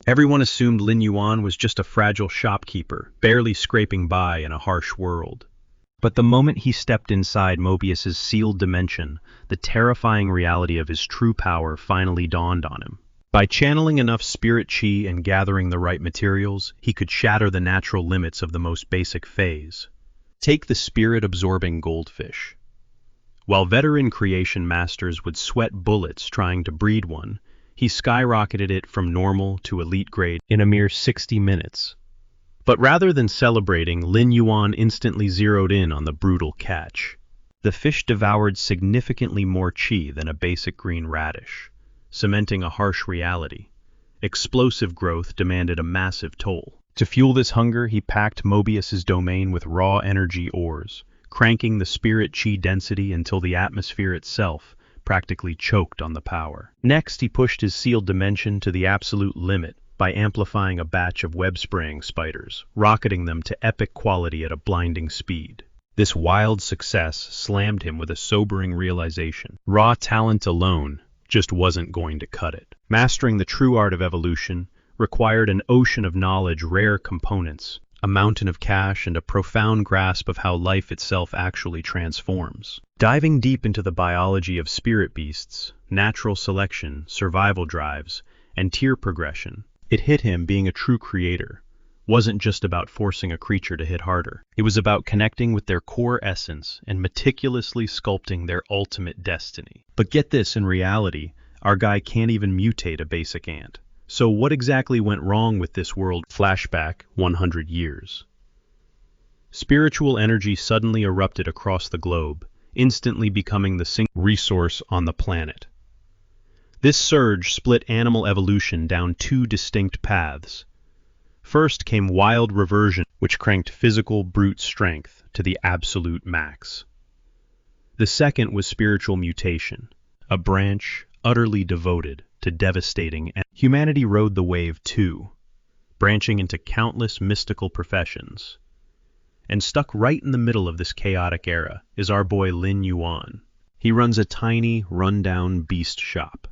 Everyone assumed Lin Yuan was just a fragile shopkeeper, barely scraping by in a harsh world. But the moment he stepped inside Mobius's sealed dimension, the terrifying reality of his true power finally dawned on him. By channeling enough spirit chi and gathering the right materials, he could shatter the natural limits of the most basic phase. Take the spirit-absorbing goldfish. While veteran creation masters would sweat bullets trying to breed one, he skyrocketed it from normal to elite grade in a mere 60 minutes. But rather than celebrating, Lin Yuan instantly zeroed in on the brutal catch. The fish devoured significantly more chi than a basic green radish, cementing a harsh reality. Explosive growth demanded a massive toll. To fuel this hunger, he packed Mobius's domain with raw energy ores, cranking the spirit chi density until the atmosphere itself practically choked on the power. Next, he pushed his sealed dimension to the absolute limit by amplifying a batch of web-spraying spiders, rocketing them to epic quality at a blinding speed. This wild success slammed him with a sobering realization. Raw talent alone just wasn't going to cut it. Mastering the true art of evolution required an ocean of knowledge, rare components, a mountain of cash, and a profound grasp of how life itself actually transforms. Diving deep into the biology of spirit beasts, natural selection, survival drives, and tier progression, it hit him being a true creator wasn't just about forcing a creature to hit harder. It was about connecting with their core essence and meticulously sculpting their ultimate destiny. But get this, in reality, our guy can't even mutate a basic ant. So what exactly went wrong with this world? Flashback 100 years. Spiritual energy suddenly erupted across the globe, instantly becoming the single resource on the planet. This surge split animal evolution down two distinct paths. First came wild reversion, which cranked physical brute strength to the absolute max. The second was spiritual mutation, a branch utterly devoted to devastating, and humanity rode the wave too, branching into countless mystical professions. And stuck right in the middle of this chaotic era is our boy Lin Yuan. He runs a tiny, run-down beast shop.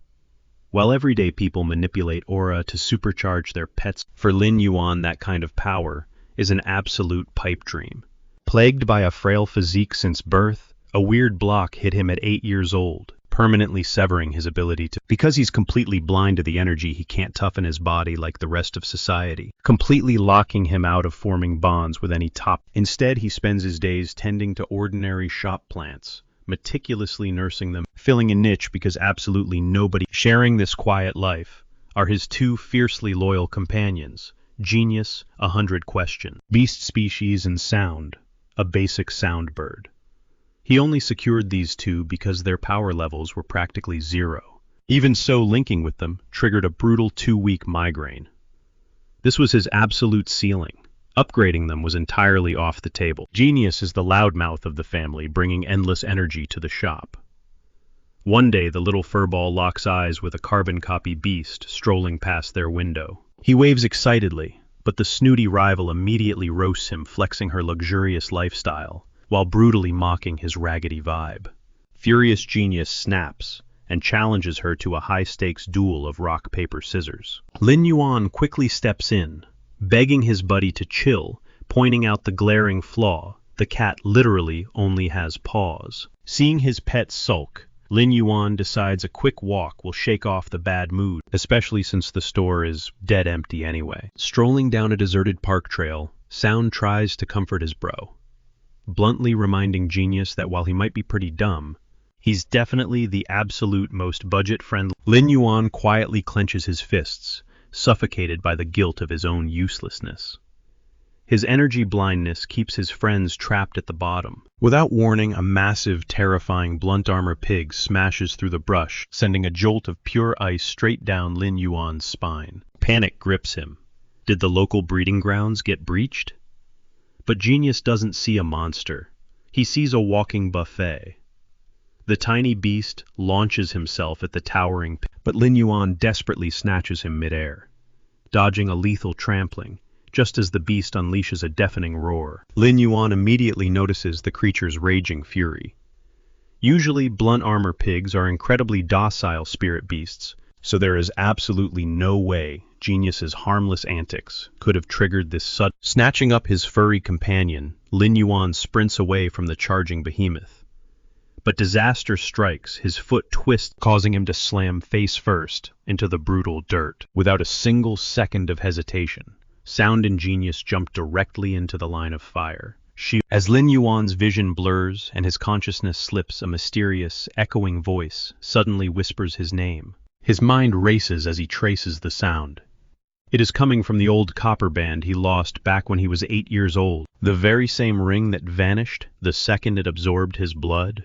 While everyday people manipulate aura to supercharge their pets, for Lin Yuan that kind of power is an absolute pipe dream. Plagued by a frail physique since birth, a weird block hit him at 8 years old, permanently severing his ability to, because he's completely blind to the energy, he can't toughen his body like the rest of society, completely locking him out of forming bonds with any top. Instead, he spends his days tending to ordinary shop plants, meticulously nursing them, filling a niche because absolutely nobody sharing this quiet life are his two fiercely loyal companions, Genius, 100 Question, Beast Species, and Sound, a basic sound bird. He only secured these two because their power levels were practically zero. Even so, linking with them triggered a brutal 2-week migraine. This was his absolute ceiling. Upgrading them was entirely off the table. Genius is the loudmouth of the family, bringing endless energy to the shop. One day, the little furball locks eyes with a carbon copy beast strolling past their window. He waves excitedly, but the snooty rival immediately roasts him, flexing her luxurious lifestyle, while brutally mocking his raggedy vibe. Furious Genius snaps and challenges her to a high-stakes duel of rock, paper, scissors. Lin Yuan quickly steps in, begging his buddy to chill, pointing out the glaring flaw: the cat literally only has paws. Seeing his pet sulk, Lin Yuan decides a quick walk will shake off the bad mood, especially since the store is dead empty anyway. Strolling down a deserted park trail, Sound tries to comfort his bro, bluntly reminding Genius that while he might be pretty dumb, he's definitely the absolute most budget-friendly. Lin Yuan quietly clenches his fists, suffocated by the guilt of his own uselessness. His energy blindness keeps his friends trapped at the bottom. Without warning, a massive, terrifying blunt armor pig smashes through the brush, sending a jolt of pure ice straight down Lin Yuan's spine. Panic grips him. Did the local breeding grounds get breached? But Genius doesn't see a monster. He sees a walking buffet. The tiny beast launches himself at the towering pig, but Lin Yuan desperately snatches him midair, dodging a lethal trampling, just as the beast unleashes a deafening roar. Lin Yuan immediately notices the creature's raging fury. Usually, blunt armor pigs are incredibly docile spirit beasts, so there is absolutely no way Genius's harmless antics could have triggered this sudden. Snatching up his furry companion, Lin Yuan sprints away from the charging behemoth. But disaster strikes, his foot twists, causing him to slam face first into the brutal dirt. Without a single second of hesitation, Sound and Genius jump directly into the line of fire. As Lin Yuan's vision blurs and his consciousness slips, a mysterious, echoing voice suddenly whispers his name. His mind races as he traces the sound. It is coming from the old copper band he lost back when he was 8 years old, the very same ring that vanished the second it absorbed his blood.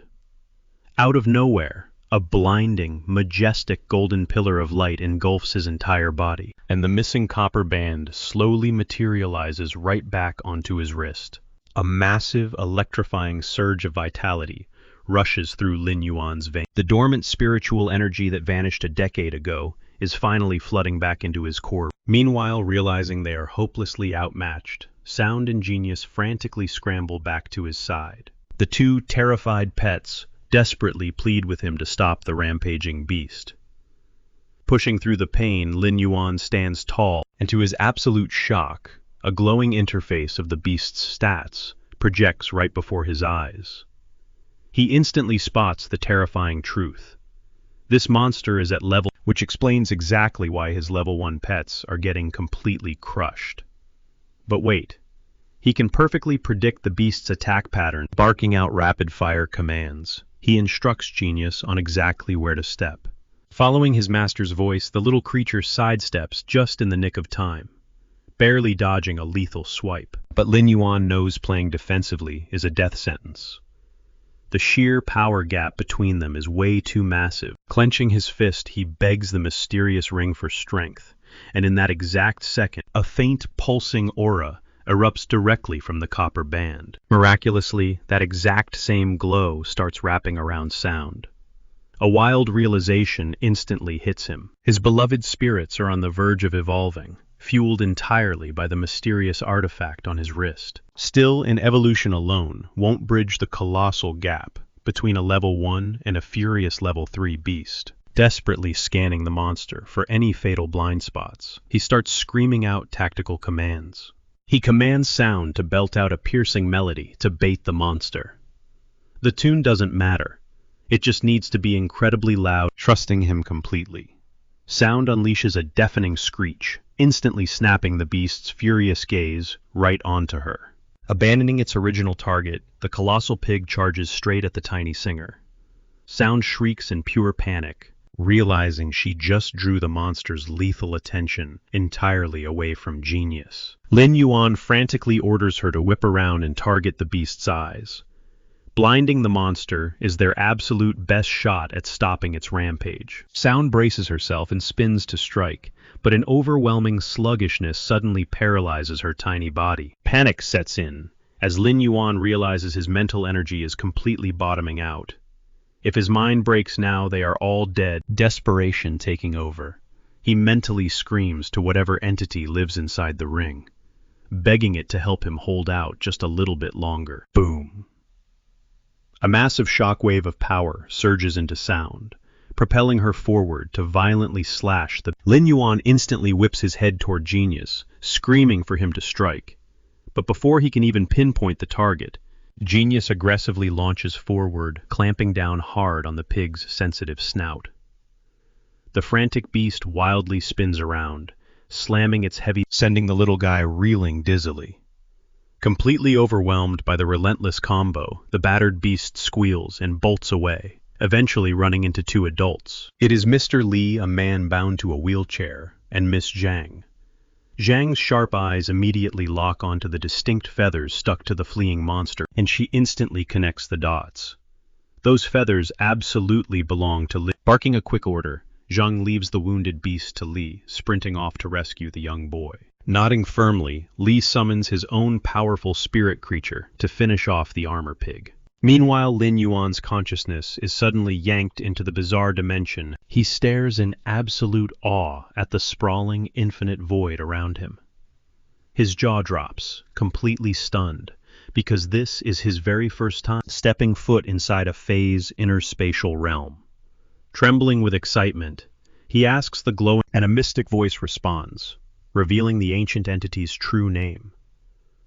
Out of nowhere, a blinding, majestic golden pillar of light engulfs his entire body, and the missing copper band slowly materializes right back onto his wrist. A massive, electrifying surge of vitality rushes through Lin Yuan's veins. The dormant spiritual energy that vanished a decade ago is finally flooding back into his core. Meanwhile, realizing they are hopelessly outmatched, Sound and Genius frantically scramble back to his side. The two terrified pets desperately plead with him to stop the rampaging beast. Pushing through the pain, Lin Yuan stands tall, and to his absolute shock, a glowing interface of the beast's stats projects right before his eyes. He instantly spots the terrifying truth. This monster is at level, which explains exactly why his level 1 pets are getting completely crushed. But wait, he can perfectly predict the beast's attack pattern, barking out rapid-fire commands. He instructs Genius on exactly where to step. Following his master's voice, the little creature sidesteps just in the nick of time, barely dodging a lethal swipe. But Lin Yuan knows playing defensively is a death sentence. The sheer power gap between them is way too massive. Clenching his fist, he begs the mysterious ring for strength, and in that exact second, a faint pulsing aura erupts directly from the copper band. Miraculously, that exact same glow starts wrapping around Sound. A wild realization instantly hits him. His beloved spirits are on the verge of evolving, fueled entirely by the mysterious artifact on his wrist. Still, an evolution alone won't bridge the colossal gap between a level 1 and a furious level 3 beast. Desperately scanning the monster for any fatal blind spots, he starts screaming out tactical commands. He commands Sound to belt out a piercing melody to bait the monster. The tune doesn't matter. It just needs to be incredibly loud, trusting him completely. Sound unleashes a deafening screech, instantly snapping the beast's furious gaze right onto her. Abandoning its original target, the colossal pig charges straight at the tiny singer. Sound shrieks in pure panic, realizing she just drew the monster's lethal attention entirely away from Genius. Lin Yuan frantically orders her to whip around and target the beast's eyes. Blinding the monster is their absolute best shot at stopping its rampage. Sound braces herself and spins to strike, but an overwhelming sluggishness suddenly paralyzes her tiny body. Panic sets in, as Lin Yuan realizes his mental energy is completely bottoming out. If his mind breaks now, they are all dead, desperation taking over. He mentally screams to whatever entity lives inside the ring, begging it to help him hold out just a little bit longer. Boom! A massive shockwave of power surges into Sound, propelling her forward to violently slash the... Lin Yuan instantly whips his head toward Genius, screaming for him to strike. But before he can even pinpoint the target, Genius aggressively launches forward, clamping down hard on the pig's sensitive snout. The frantic beast wildly spins around, slamming its heavy, sending the little guy reeling dizzily. Completely overwhelmed by the relentless combo, the battered beast squeals and bolts away, eventually running into two adults. It is Mr. Li, a man bound to a wheelchair, and Miss Zhang. Zhang's sharp eyes immediately lock onto the distinct feathers stuck to the fleeing monster, and she instantly connects the dots. Those feathers absolutely belong to Li. Barking a quick order, Zhang leaves the wounded beast to Li, sprinting off to rescue the young boy. Nodding firmly, Li summons his own powerful spirit creature to finish off the armor pig. Meanwhile, Lin Yuan's consciousness is suddenly yanked into the bizarre dimension. He stares in absolute awe at the sprawling, infinite void around him. His jaw drops, completely stunned, because this is his very first time stepping foot inside a phase interspatial realm. Trembling with excitement, He asks the glowing, and a mystic voice responds, revealing the ancient entity's true name.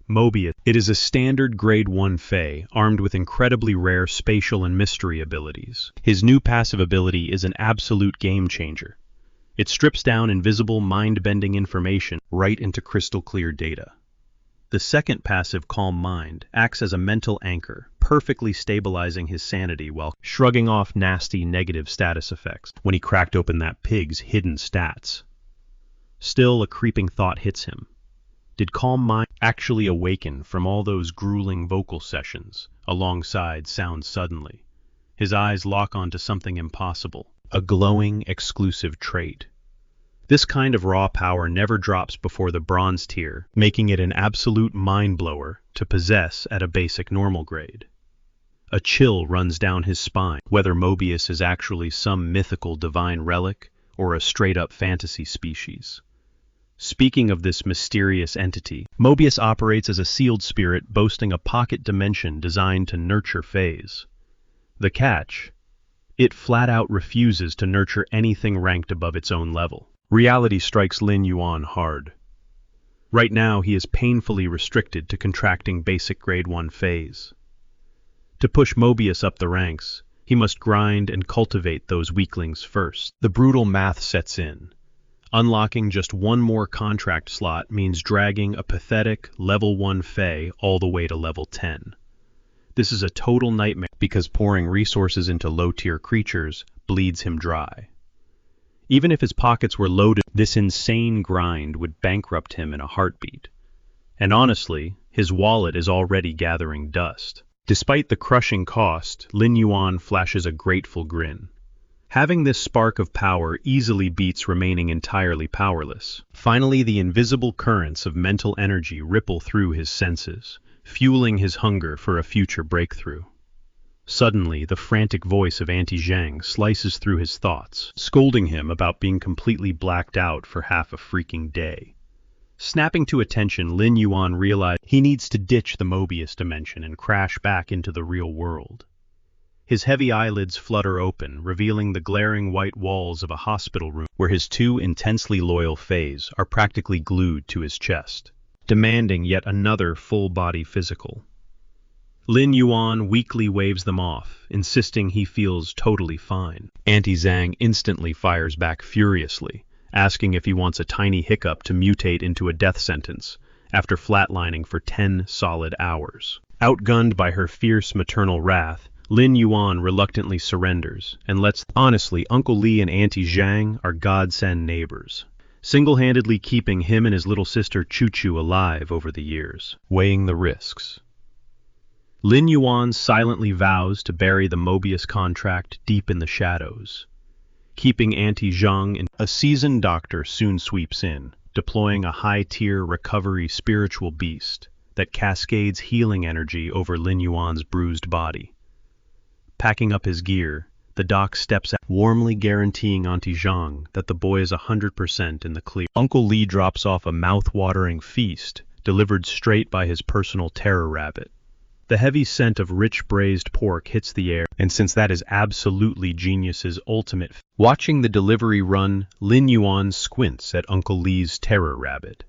Mobius. It is a standard Grade 1 Fae, armed with incredibly rare spatial and mystery abilities. His new passive ability is an absolute game changer. It strips down invisible, mind-bending information right into crystal-clear data. The second passive, Calm Mind, acts as a mental anchor, perfectly stabilizing his sanity while shrugging off nasty negative status effects when he cracked open that pig's hidden stats. Still, a creeping thought hits him. Did Calm Mind actually awaken from all those grueling vocal sessions, alongside Sound Suddenly? His eyes lock onto something impossible, a glowing, exclusive trait. This kind of raw power never drops before the bronze tier, making it an absolute mind-blower to possess at a basic normal grade. A chill runs down his spine, whether Mobius is actually some mythical divine relic or a straight-up fantasy species. Speaking of this mysterious entity, Mobius operates as a sealed spirit boasting a pocket dimension designed to nurture Faes. The catch? It flat-out refuses to nurture anything ranked above its own level. Reality strikes Lin Yuan hard. Right now, he is painfully restricted to contracting basic Grade 1 Faes. To push Mobius up the ranks, he must grind and cultivate those weaklings first. The brutal math sets in. Unlocking just one more contract slot means dragging a pathetic level 1 Fae all the way to level 10. This is a total nightmare because pouring resources into low-tier creatures bleeds him dry. Even if his pockets were loaded, this insane grind would bankrupt him in a heartbeat. And honestly, his wallet is already gathering dust. Despite the crushing cost, Lin Yuan flashes a grateful grin. Having this spark of power easily beats remaining entirely powerless. Finally, the invisible currents of mental energy ripple through his senses, fueling his hunger for a future breakthrough. Suddenly, the frantic voice of Auntie Zhang slices through his thoughts, scolding him about being completely blacked out for half a freaking day. Snapping to attention, Lin Yuan realized he needs to ditch the Mobius dimension and crash back into the real world. His heavy eyelids flutter open, revealing the glaring white walls of a hospital room where his two intensely loyal Faes are practically glued to his chest, demanding yet another full-body physical. Lin Yuan weakly waves them off, insisting he feels totally fine. Auntie Zhang instantly fires back furiously, asking if he wants a tiny hiccup to mutate into a death sentence after flatlining for 10 solid hours. Outgunned by her fierce maternal wrath, Lin Yuan reluctantly surrenders and honestly, Uncle Li and Auntie Zhang are godsend neighbors, single-handedly keeping him and his little sister Chu-Chu alive over the years, weighing the risks. Lin Yuan silently vows to bury the Mobius contract deep in the shadows. Keeping Auntie Zhang in, a seasoned doctor soon sweeps in, deploying a high-tier recovery spiritual beast that cascades healing energy over Lin Yuan's bruised body. Packing up his gear, the doc steps out, warmly guaranteeing Auntie Zhang that the boy is 100% in the clear. Uncle Li drops off a mouth-watering feast delivered straight by his personal terror rabbit. The heavy scent of rich braised pork hits the air, and since that is absolutely Genius's ultimate, watching the delivery run, Lin Yuan squints at Uncle Li's terror rabbit.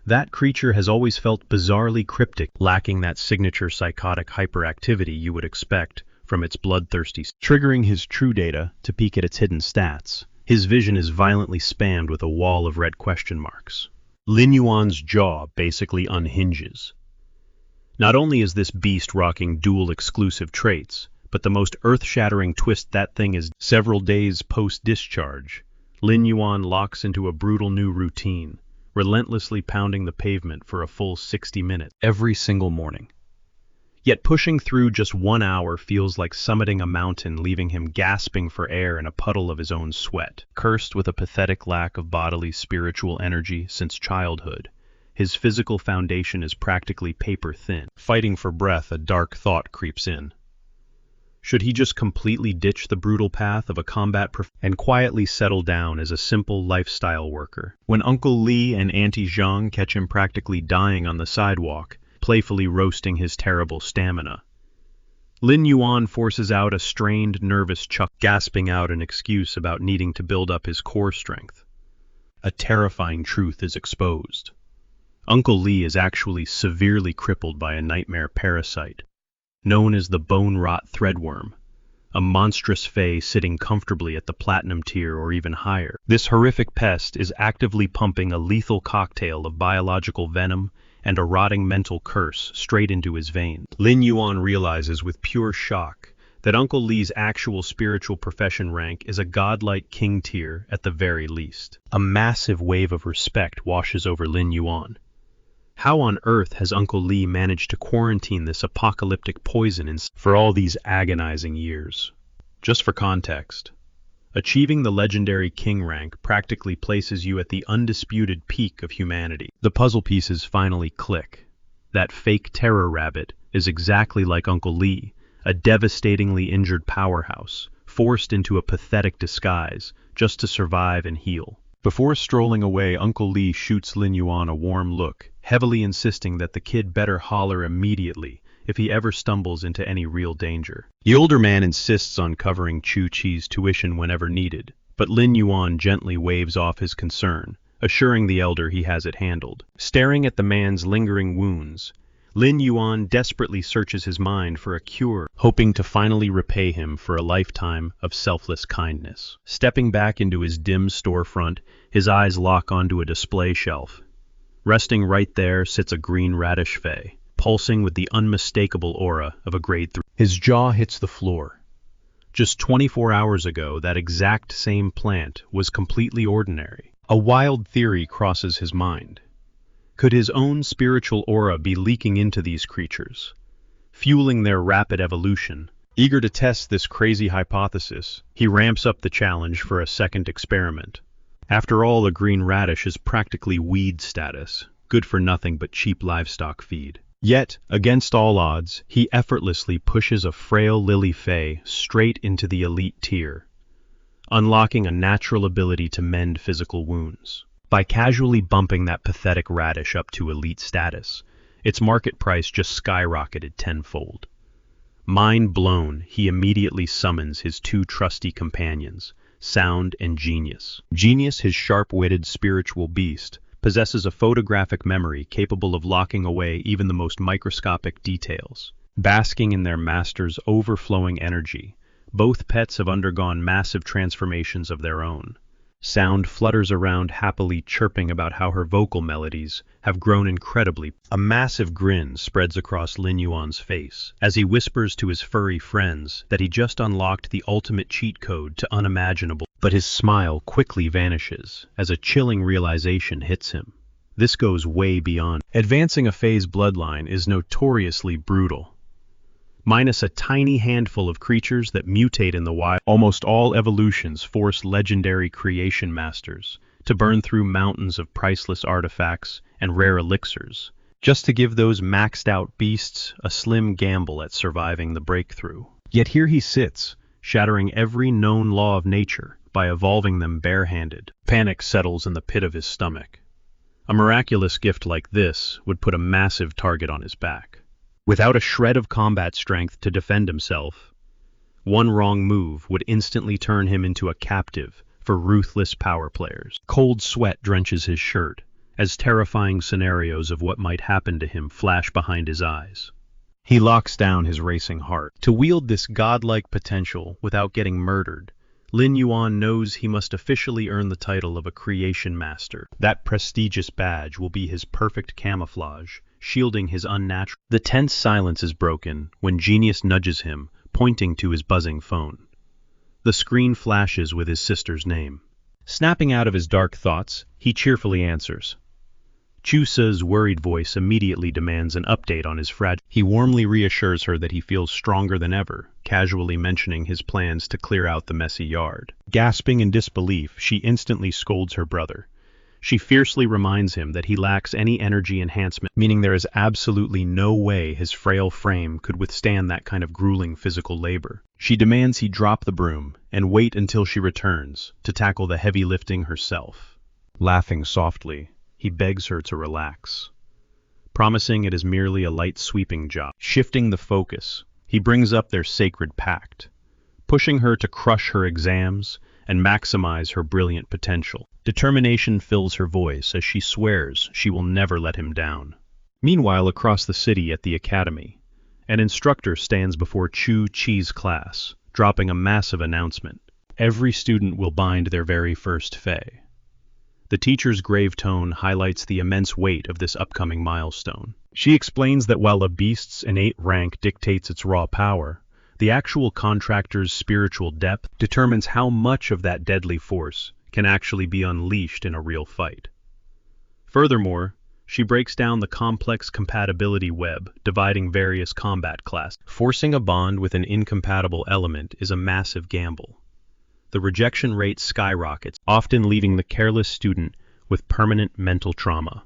That creature has always felt bizarrely cryptic, lacking that signature psychotic hyperactivity you would expect from its bloodthirsty, triggering his true data to peek at its hidden stats. His vision is violently spammed with a wall of red question marks. Lin Yuan's jaw basically unhinges. Not only is this beast rocking dual exclusive traits, but the most earth-shattering twist that thing is several days post-discharge. Lin Yuan locks into a brutal new routine, relentlessly pounding the pavement for a full 60 minutes every single morning. Yet pushing through just 1 hour feels like summiting a mountain, leaving him gasping for air in a puddle of his own sweat. Cursed with a pathetic lack of bodily spiritual energy since childhood, his physical foundation is practically paper thin. Fighting for breath, a dark thought creeps in. Should he just completely ditch the brutal path of a combat and quietly settle down as a simple lifestyle worker? When Uncle Li and Auntie Zhang catch him practically dying on the sidewalk, playfully roasting his terrible stamina, Lin Yuan forces out a strained, nervous chuckle, gasping out an excuse about needing to build up his core strength. A terrifying truth is exposed. Uncle Lee is actually severely crippled by a nightmare parasite, known as the bone-rot threadworm, a monstrous fae sitting comfortably at the platinum tier or even higher. This horrific pest is actively pumping a lethal cocktail of biological venom and a rotting mental curse straight into his veins. Lin Yuan realizes with pure shock that Uncle Lee's actual spiritual profession rank is a godlike king tier at the very least. A massive wave of respect washes over Lin Yuan. How on earth has Uncle Lee managed to quarantine this apocalyptic poison for all these agonizing years? Just for context, achieving the legendary king rank practically places you at the undisputed peak of humanity. The puzzle pieces finally click. That fake terror rabbit is exactly like Uncle Lee, a devastatingly injured powerhouse, forced into a pathetic disguise just to survive and heal. Before strolling away, Uncle Lee shoots Lin Yuan a warm look, heavily insisting that the kid better holler immediately if he ever stumbles into any real danger. The older man insists on covering Chu Chi's tuition whenever needed, but Lin Yuan gently waves off his concern, assuring the elder he has it handled. Staring at the man's lingering wounds, Lin Yuan desperately searches his mind for a cure, hoping to finally repay him for a lifetime of selfless kindness. Stepping back into his dim storefront, his eyes lock onto a display shelf. Resting right there sits a green radish fae, pulsing with the unmistakable aura of a grade 3. His jaw hits the floor. Just 24 hours ago, that exact same plant was completely ordinary. A wild theory crosses his mind. Could his own spiritual aura be leaking into these creatures, fueling their rapid evolution? Eager to test this crazy hypothesis, he ramps up the challenge for a second experiment. After all, a green radish is practically weed status, good for nothing but cheap livestock feed. Yet, against all odds, he effortlessly pushes a frail lily fae straight into the elite tier, unlocking a natural ability to mend physical wounds. By casually bumping that pathetic radish up to elite status, its market price just skyrocketed tenfold. Mind blown, he immediately summons his two trusty companions, Sound and Genius. Genius, his sharp-witted spiritual beast, possesses a photographic memory capable of locking away even the most microscopic details. Basking in their master's overflowing energy, both pets have undergone massive transformations of their own. Sound flutters around happily, chirping about how her vocal melodies have grown incredibly. A massive grin spreads across Lin Yuan's face as he whispers to his furry friends that he just unlocked the ultimate cheat code to unimaginable. But his smile quickly vanishes as a chilling realization hits him. This goes way beyond. Advancing a fae's bloodline is notoriously brutal. Minus a tiny handful of creatures that mutate in the wild, almost all evolutions force legendary creation masters to burn through mountains of priceless artifacts and rare elixirs, just to give those maxed-out beasts a slim gamble at surviving the breakthrough. Yet here he sits, shattering every known law of nature by evolving them barehanded. Panic settles in the pit of his stomach. A miraculous gift like this would put a massive target on his back. Without a shred of combat strength to defend himself, one wrong move would instantly turn him into a captive for ruthless power players. Cold sweat drenches his shirt as terrifying scenarios of what might happen to him flash behind his eyes. He locks down his racing heart. To wield this godlike potential without getting murdered, Lin Yuan knows he must officially earn the title of a creation master. That prestigious badge will be his perfect camouflage, shielding his unnatural. The tense silence is broken when Genius nudges him, pointing to his buzzing phone. The screen flashes with his sister's name. Snapping out of his dark thoughts, he cheerfully answers. Chusa's worried voice immediately demands an update on his fragile. He warmly reassures her that he feels stronger than ever, casually mentioning his plans to clear out the messy yard. Gasping in disbelief, she instantly scolds her brother. She fiercely reminds him that he lacks any energy enhancement, meaning there is absolutely no way his frail frame could withstand that kind of grueling physical labor. She demands he drop the broom and wait until she returns to tackle the heavy lifting herself. Laughing softly, he begs her to relax, promising it is merely a light sweeping job. Shifting the focus, He brings up their sacred pact, pushing her to crush her exams and maximize her brilliant potential. Determination fills her voice as she swears she will never let him down. Meanwhile, across the city at the academy, an instructor stands before Chu Chi's class, dropping a massive announcement. Every student will bind their very first fae. The teacher's grave tone highlights the immense weight of this upcoming milestone. She explains that while a beast's innate rank dictates its raw power, the actual contractor's spiritual depth determines how much of that deadly force can actually be unleashed in a real fight. Furthermore, she breaks down the complex compatibility web dividing various combat classes. Forcing a bond with an incompatible element is a massive gamble. The rejection rate skyrockets, often leaving the careless student with permanent mental trauma.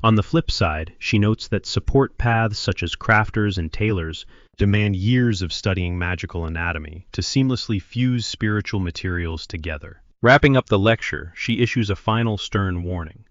On the flip side, she notes that support paths such as crafters and tailors demand years of studying magical anatomy to seamlessly fuse spiritual materials together. Wrapping up the lecture, she issues a final stern warning.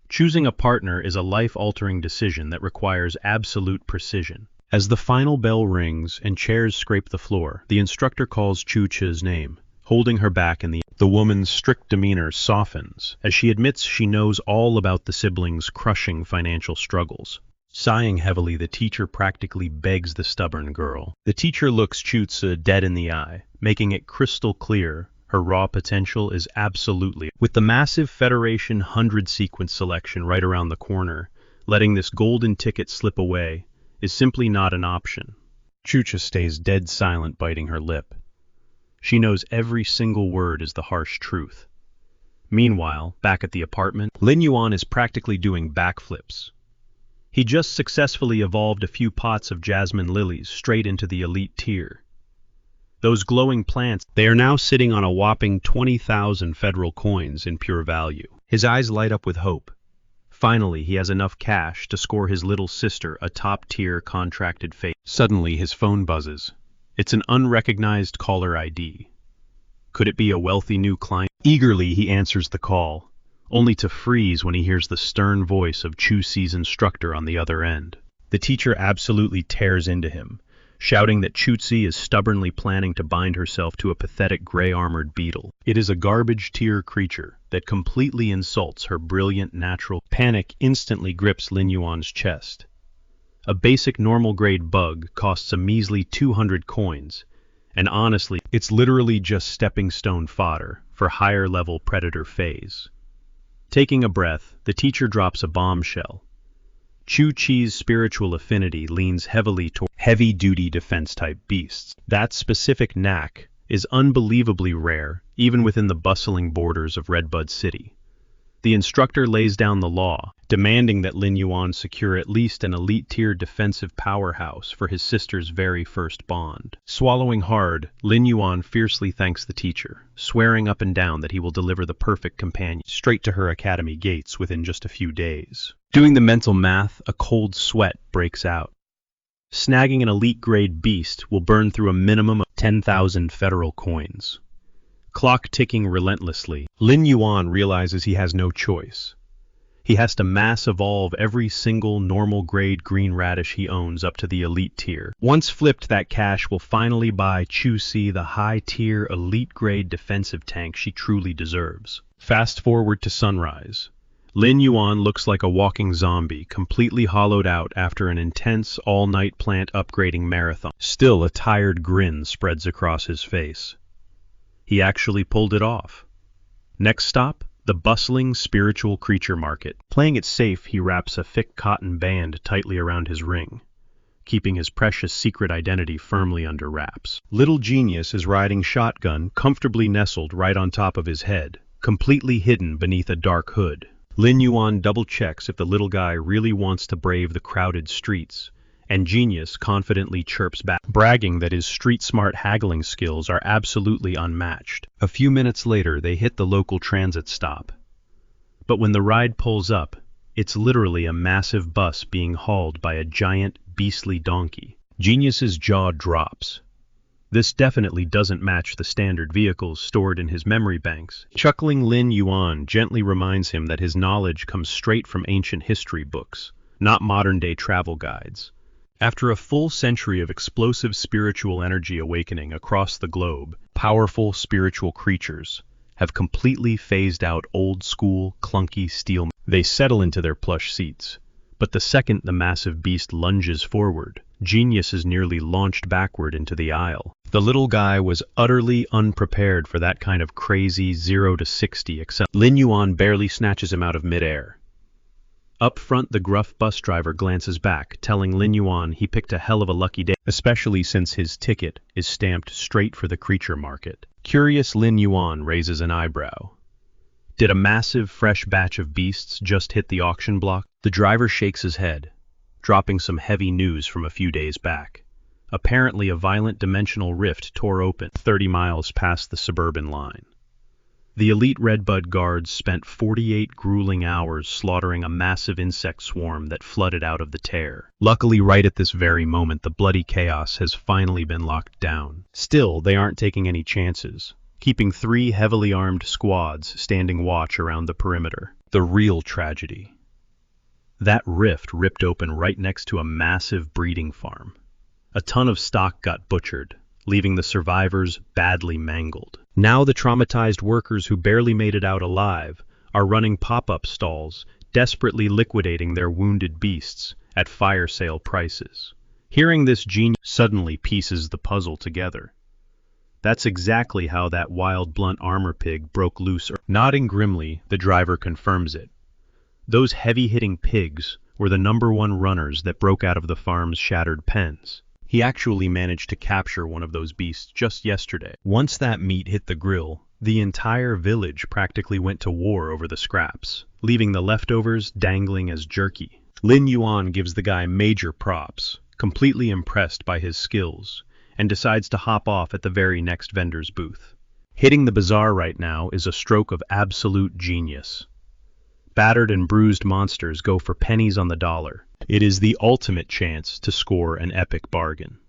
Choosing a partner is a life-altering decision that requires absolute precision. As the final bell rings and chairs scrape the floor, the instructor calls Chu Chi's name, holding her back in the woman's strict demeanor softens as she admits she knows all about the siblings' crushing financial struggles. Sighing heavily, the teacher practically begs the stubborn girl. The teacher looks Chu Chi dead in the eye, making it crystal clear her raw potential is absolutely. With the massive Federation 100 sequence selection right around the corner, letting this golden ticket slip away is simply not an option. Chu Chi stays dead silent, biting her lip. She knows every single word is the harsh truth. Meanwhile, back at the apartment, Lin Yuan is practically doing backflips. He just successfully evolved a few pots of jasmine lilies straight into the elite tier. Those glowing plants, they are now sitting on a whopping 20,000 federal coins in pure value. His eyes light up with hope. Finally, he has enough cash to score his little sister a top-tier contracted fate. Suddenly, his phone buzzes. It's an unrecognized caller ID. Could it be a wealthy new client? Eagerly, he answers the call, only to freeze when he hears the stern voice of Chu Chi's instructor on the other end. The teacher absolutely tears into him, shouting that Chu Chi is stubbornly planning to bind herself to a pathetic gray-armored beetle. It is a garbage-tier creature that completely insults her brilliant natural. Panic instantly grips Lin Yuan's chest. A basic normal-grade bug costs a measly 200 coins, and honestly, it's literally just stepping-stone fodder for higher-level predator phase. Taking a breath, the teacher drops a bombshell. Chu Chi's spiritual affinity leans heavily toward heavy-duty defense-type beasts. That specific knack is unbelievably rare, even within the bustling borders of Redbud City. The instructor lays down the law, demanding that Lin Yuan secure at least an elite-tier defensive powerhouse for his sister's very first bond. Swallowing hard, Lin Yuan fiercely thanks the teacher, swearing up and down that he will deliver the perfect companion straight to her academy gates within just a few days. Doing the mental math, a cold sweat breaks out. Snagging an elite-grade beast will burn through a minimum of 10,000 federal coins. Clock ticking relentlessly, Lin Yuan realizes he has no choice. He has to mass evolve every single normal-grade green radish he owns up to the elite tier. Once flipped, that cash will finally buy Chu Chi the high-tier elite-grade defensive tank she truly deserves. Fast forward to sunrise. Lin Yuan looks like a walking zombie, completely hollowed out after an intense all-night plant upgrading marathon. Still, a tired grin spreads across his face. He actually pulled it off. Next stop, the bustling spiritual creature market. Playing it safe, he wraps a thick cotton band tightly around his ring, keeping his precious secret identity firmly under wraps. Little Genius is riding shotgun, comfortably nestled right on top of his head, completely hidden beneath a dark hood. Lin Yuan double-checks if the little guy really wants to brave the crowded streets, and Genius confidently chirps back, bragging that his street-smart haggling skills are absolutely unmatched. A few minutes later, they hit the local transit stop. But when the ride pulls up, it's literally a massive bus being hauled by a giant, beastly donkey. Genius's jaw drops. This definitely doesn't match the standard vehicles stored in his memory banks. Chuckling, Lin Yuan gently reminds him that his knowledge comes straight from ancient history books, not modern-day travel guides. After a full century of explosive spiritual energy awakening across the globe, powerful spiritual creatures have completely phased out old-school, clunky steel. They settle into their plush seats. But the second the massive beast lunges forward, Genius is nearly launched backward into the aisle. The little guy was utterly unprepared for that kind of crazy 0 to 60 except Lin Yuan barely snatches him out of midair. Up front, the gruff bus driver glances back, telling Lin Yuan he picked a hell of a lucky day, especially since his ticket is stamped straight for the creature market. Curious Lin Yuan raises an eyebrow. Did a massive, fresh batch of beasts just hit the auction block? The driver shakes his head, dropping some heavy news from a few days back. Apparently, a violent dimensional rift tore open 30 miles past the suburban line. The elite Redbud guards spent 48 grueling hours slaughtering a massive insect swarm that flooded out of the tear. Luckily, right at this very moment, the bloody chaos has finally been locked down. Still, they aren't taking any chances, keeping 3 heavily armed squads standing watch around the perimeter. The real tragedy. That rift ripped open right next to a massive breeding farm. A ton of stock got butchered, leaving the survivors badly mangled. Now the traumatized workers who barely made it out alive are running pop-up stalls, desperately liquidating their wounded beasts at fire sale prices. Hearing this, Genius suddenly pieces the puzzle together. That's exactly how that wild blunt armor pig broke loose. Nodding grimly, the driver confirms it. Those heavy-hitting pigs were the #1 runners that broke out of the farm's shattered pens. He actually managed to capture one of those beasts just yesterday. Once that meat hit the grill, the entire village practically went to war over the scraps, leaving the leftovers dangling as jerky. Lin Yuan gives the guy major props, completely impressed by his skills, and decides to hop off at the very next vendor's booth. Hitting the bazaar right now is a stroke of absolute genius. Battered and bruised monsters go for pennies on the dollar. It is the ultimate chance to score an epic bargain.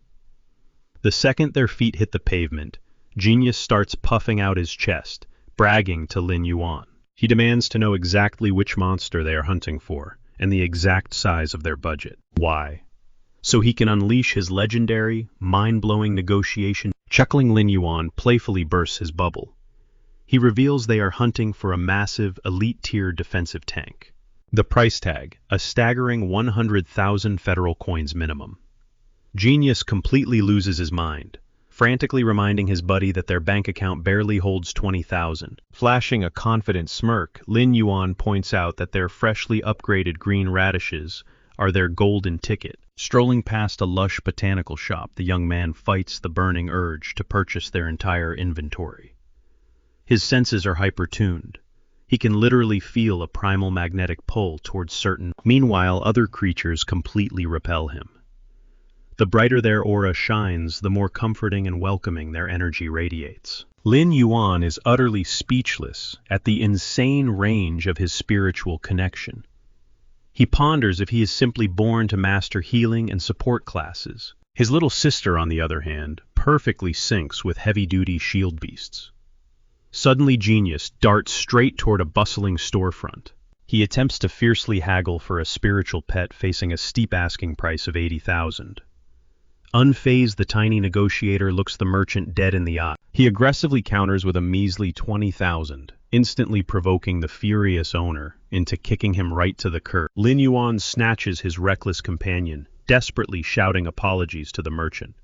The second their feet hit the pavement, Genius starts puffing out his chest, bragging to Lin Yuan. He demands to know exactly which monster they are hunting for, and the exact size of their budget. Why? So he can unleash his legendary, mind-blowing negotiation. Chuckling, Lin Yuan playfully bursts his bubble. He reveals they are hunting for a massive, elite-tier defensive tank. The price tag, a staggering 100,000 federal coins minimum. Genius completely loses his mind, frantically reminding his buddy that their bank account barely holds 20,000. Flashing a confident smirk, Lin Yuan points out that their freshly upgraded green radishes are their golden ticket. Strolling past a lush botanical shop, the young man fights the burning urge to purchase their entire inventory. His senses are hyper-tuned. He can literally feel a primal magnetic pull towards certain. Meanwhile, other creatures completely repel him. The brighter their aura shines, the more comforting and welcoming their energy radiates. Lin Yuan is utterly speechless at the insane range of his spiritual connection. He ponders if he is simply born to master healing and support classes. His little sister, on the other hand, perfectly syncs with heavy-duty shield beasts. Suddenly, Genius darts straight toward a bustling storefront. He attempts to fiercely haggle for a spiritual pet facing a steep asking price of 80,000. Unfazed, the tiny negotiator looks the merchant dead in the eye. He aggressively counters with a measly 20,000, instantly provoking the furious owner into kicking him right to the curb. Lin Yuan snatches his reckless companion, desperately shouting apologies to the merchant.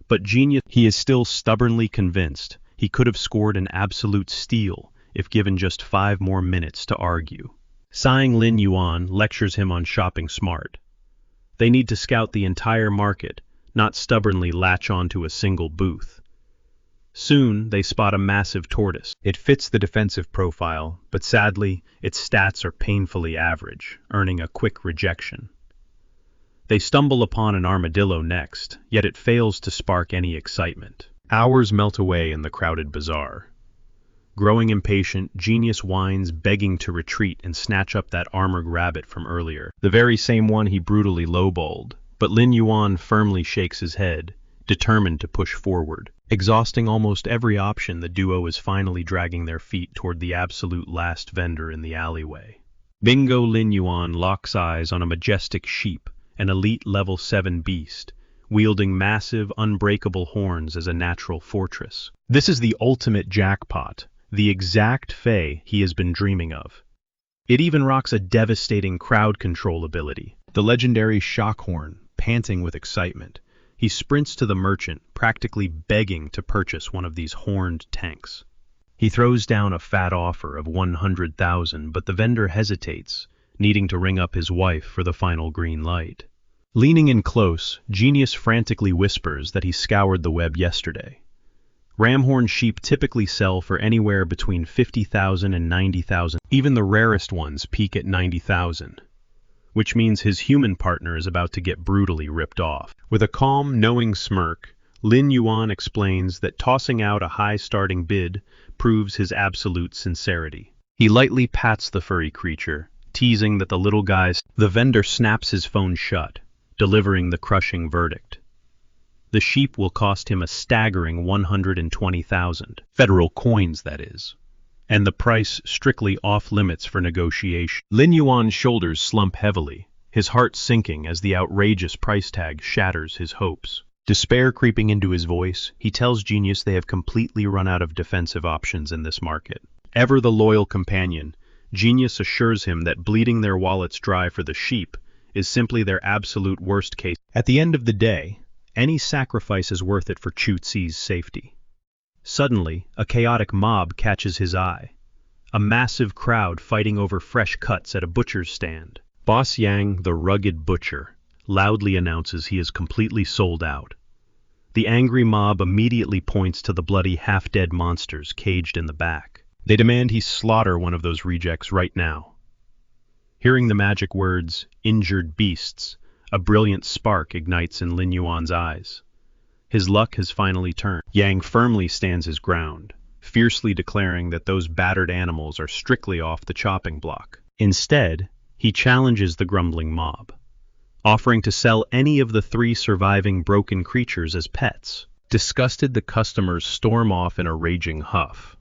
But Genius, he is still stubbornly convinced he could have scored an absolute steal if given just 5 more minutes to argue. Sighing, Lin Yuan lectures him on shopping smart. They need to scout the entire market, not stubbornly latch onto a single booth. Soon, they spot a massive tortoise. It fits the defensive profile, but sadly, its stats are painfully average, earning a quick rejection. They stumble upon an armadillo next, yet it fails to spark any excitement. Hours melt away in the crowded bazaar. Growing impatient, Genius whines, begging to retreat and snatch up that armored rabbit from earlier, the very same one he brutally lowballed. But Lin Yuan firmly shakes his head, determined to push forward. Exhausting almost every option, the duo is finally dragging their feet toward the absolute last vendor in the alleyway. Bingo! Lin Yuan locks eyes on a majestic sheep an elite level 7 beast, wielding massive, unbreakable horns as a natural fortress. This is the ultimate jackpot, the exact Fae he has been dreaming of. It even rocks a devastating crowd control ability. The legendary Shockhorn, panting with excitement, he sprints to the merchant, practically begging to purchase one of these horned tanks. He throws down a fat offer of 100,000, but the vendor hesitates, needing to ring up his wife for the final green light. Leaning in close, Genius frantically whispers that he scoured the web yesterday. Ramhorn sheep typically sell for anywhere between 50,000 and 90,000. Even the rarest ones peak at 90,000. Which means his human partner is about to get brutally ripped off. With a calm, knowing smirk, Lin Yuan explains that tossing out a high starting bid proves his absolute sincerity. He lightly pats the furry creature, teasing that the little guy's... The vendor snaps his phone shut, delivering the crushing verdict. The sheep will cost him a staggering 120,000. Federal coins, that is. And the price strictly off-limits for negotiation. Lin Yuan's shoulders slump heavily, his heart sinking as the outrageous price tag shatters his hopes. Despair creeping into his voice, he tells Genius they have completely run out of defensive options in this market. Ever the loyal companion, Genius assures him that bleeding their wallets dry for the sheep is simply their absolute worst case. At the end of the day, any sacrifice is worth it for Chu-Tzi's safety. Suddenly, a chaotic mob catches his eye. A massive crowd fighting over fresh cuts at a butcher's stand. Boss Yang, the rugged butcher, loudly announces he is completely sold out. The angry mob immediately points to the bloody half-dead monsters caged in the back. They demand he slaughter one of those rejects right now. Hearing the magic words, "injured beasts," a brilliant spark ignites in Lin Yuan's eyes. His luck has finally turned. Yang firmly stands his ground, fiercely declaring that those battered animals are strictly off the chopping block. Instead, he challenges the grumbling mob, offering to sell any of the 3 surviving broken creatures as pets. Disgusted, the customers storm off in a raging huff.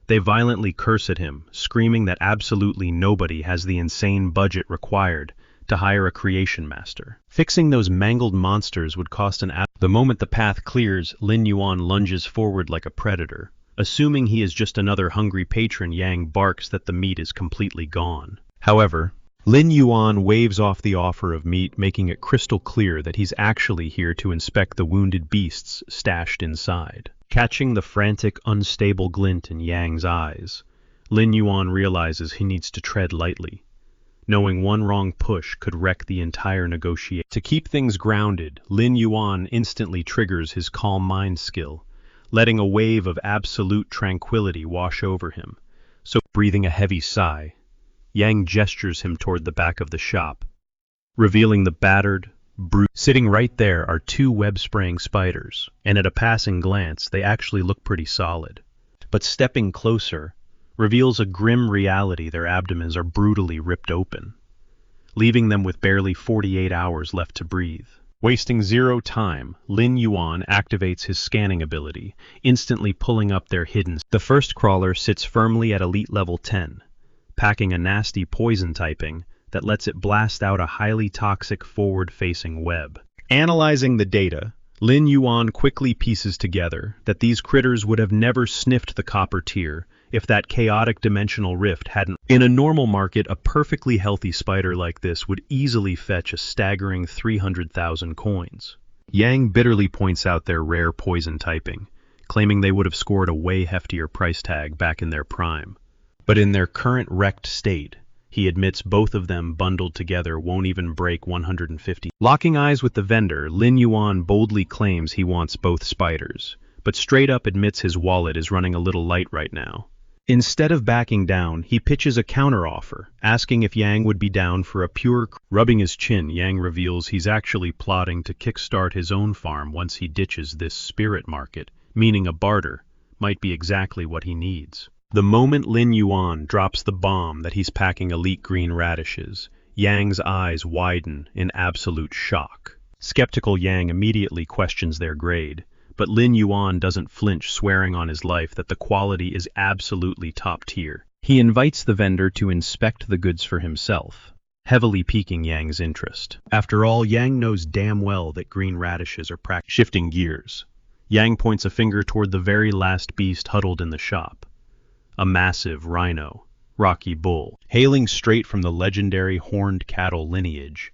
They violently curse at him, screaming that absolutely nobody has the insane budget required to hire a creation master. Fixing those mangled monsters would cost The moment the path clears, Lin Yuan lunges forward like a predator. Assuming he is just another hungry patron, Yang barks that the meat is completely gone. However, Lin Yuan waves off the offer of meat, making it crystal clear that he's actually here to inspect the wounded beasts stashed inside. Catching the frantic, unstable glint in Yang's eyes, Lin Yuan realizes he needs to tread lightly, knowing one wrong push could wreck the entire negotiation. To keep things grounded, Lin Yuan instantly triggers his calm mind skill, letting a wave of absolute tranquility wash over him. So, breathing a heavy sigh, Yang gestures him toward the back of the shop, revealing the battered, Sitting right there are 2 web-spraying spiders, and at a passing glance they actually look pretty solid. But stepping closer reveals a grim reality: their abdomens are brutally ripped open, leaving them with barely 48 hours left to breathe. Wasting zero time, Lin Yuan activates his scanning ability, instantly pulling up their hidden. The first crawler sits firmly at elite level 10, packing a nasty poison typing that lets it blast out a highly toxic forward-facing web. Analyzing the data, Lin Yuan quickly pieces together that these critters would have never sniffed the copper tier if that chaotic dimensional rift hadn't. In a normal market, a perfectly healthy spider like this would easily fetch a staggering 300,000 coins. Yang bitterly points out their rare poison typing, claiming they would have scored a way heftier price tag back in their prime. But in their current wrecked state, he admits both of them bundled together won't even break 150. Locking eyes with the vendor, Lin Yuan boldly claims he wants both spiders, but straight up admits his wallet is running a little light right now. Instead of backing down, he pitches a counteroffer, asking if Yang would be down for a pure... Rubbing his chin, Yang reveals he's actually plotting to kickstart his own farm once he ditches this spirit market, meaning a barter might be exactly what he needs. The moment Lin Yuan drops the bomb that he's packing elite green radishes, Yang's eyes widen in absolute shock. Skeptical Yang immediately questions their grade, but Lin Yuan doesn't flinch, swearing on his life that the quality is absolutely top tier. He invites the vendor to inspect the goods for himself, heavily piquing Yang's interest. After all, Yang knows damn well that green radishes are shifting gears. Yang points a finger toward the very last beast huddled in the shop. A massive rhino, Rocky Bull, hailing straight from the legendary horned cattle lineage.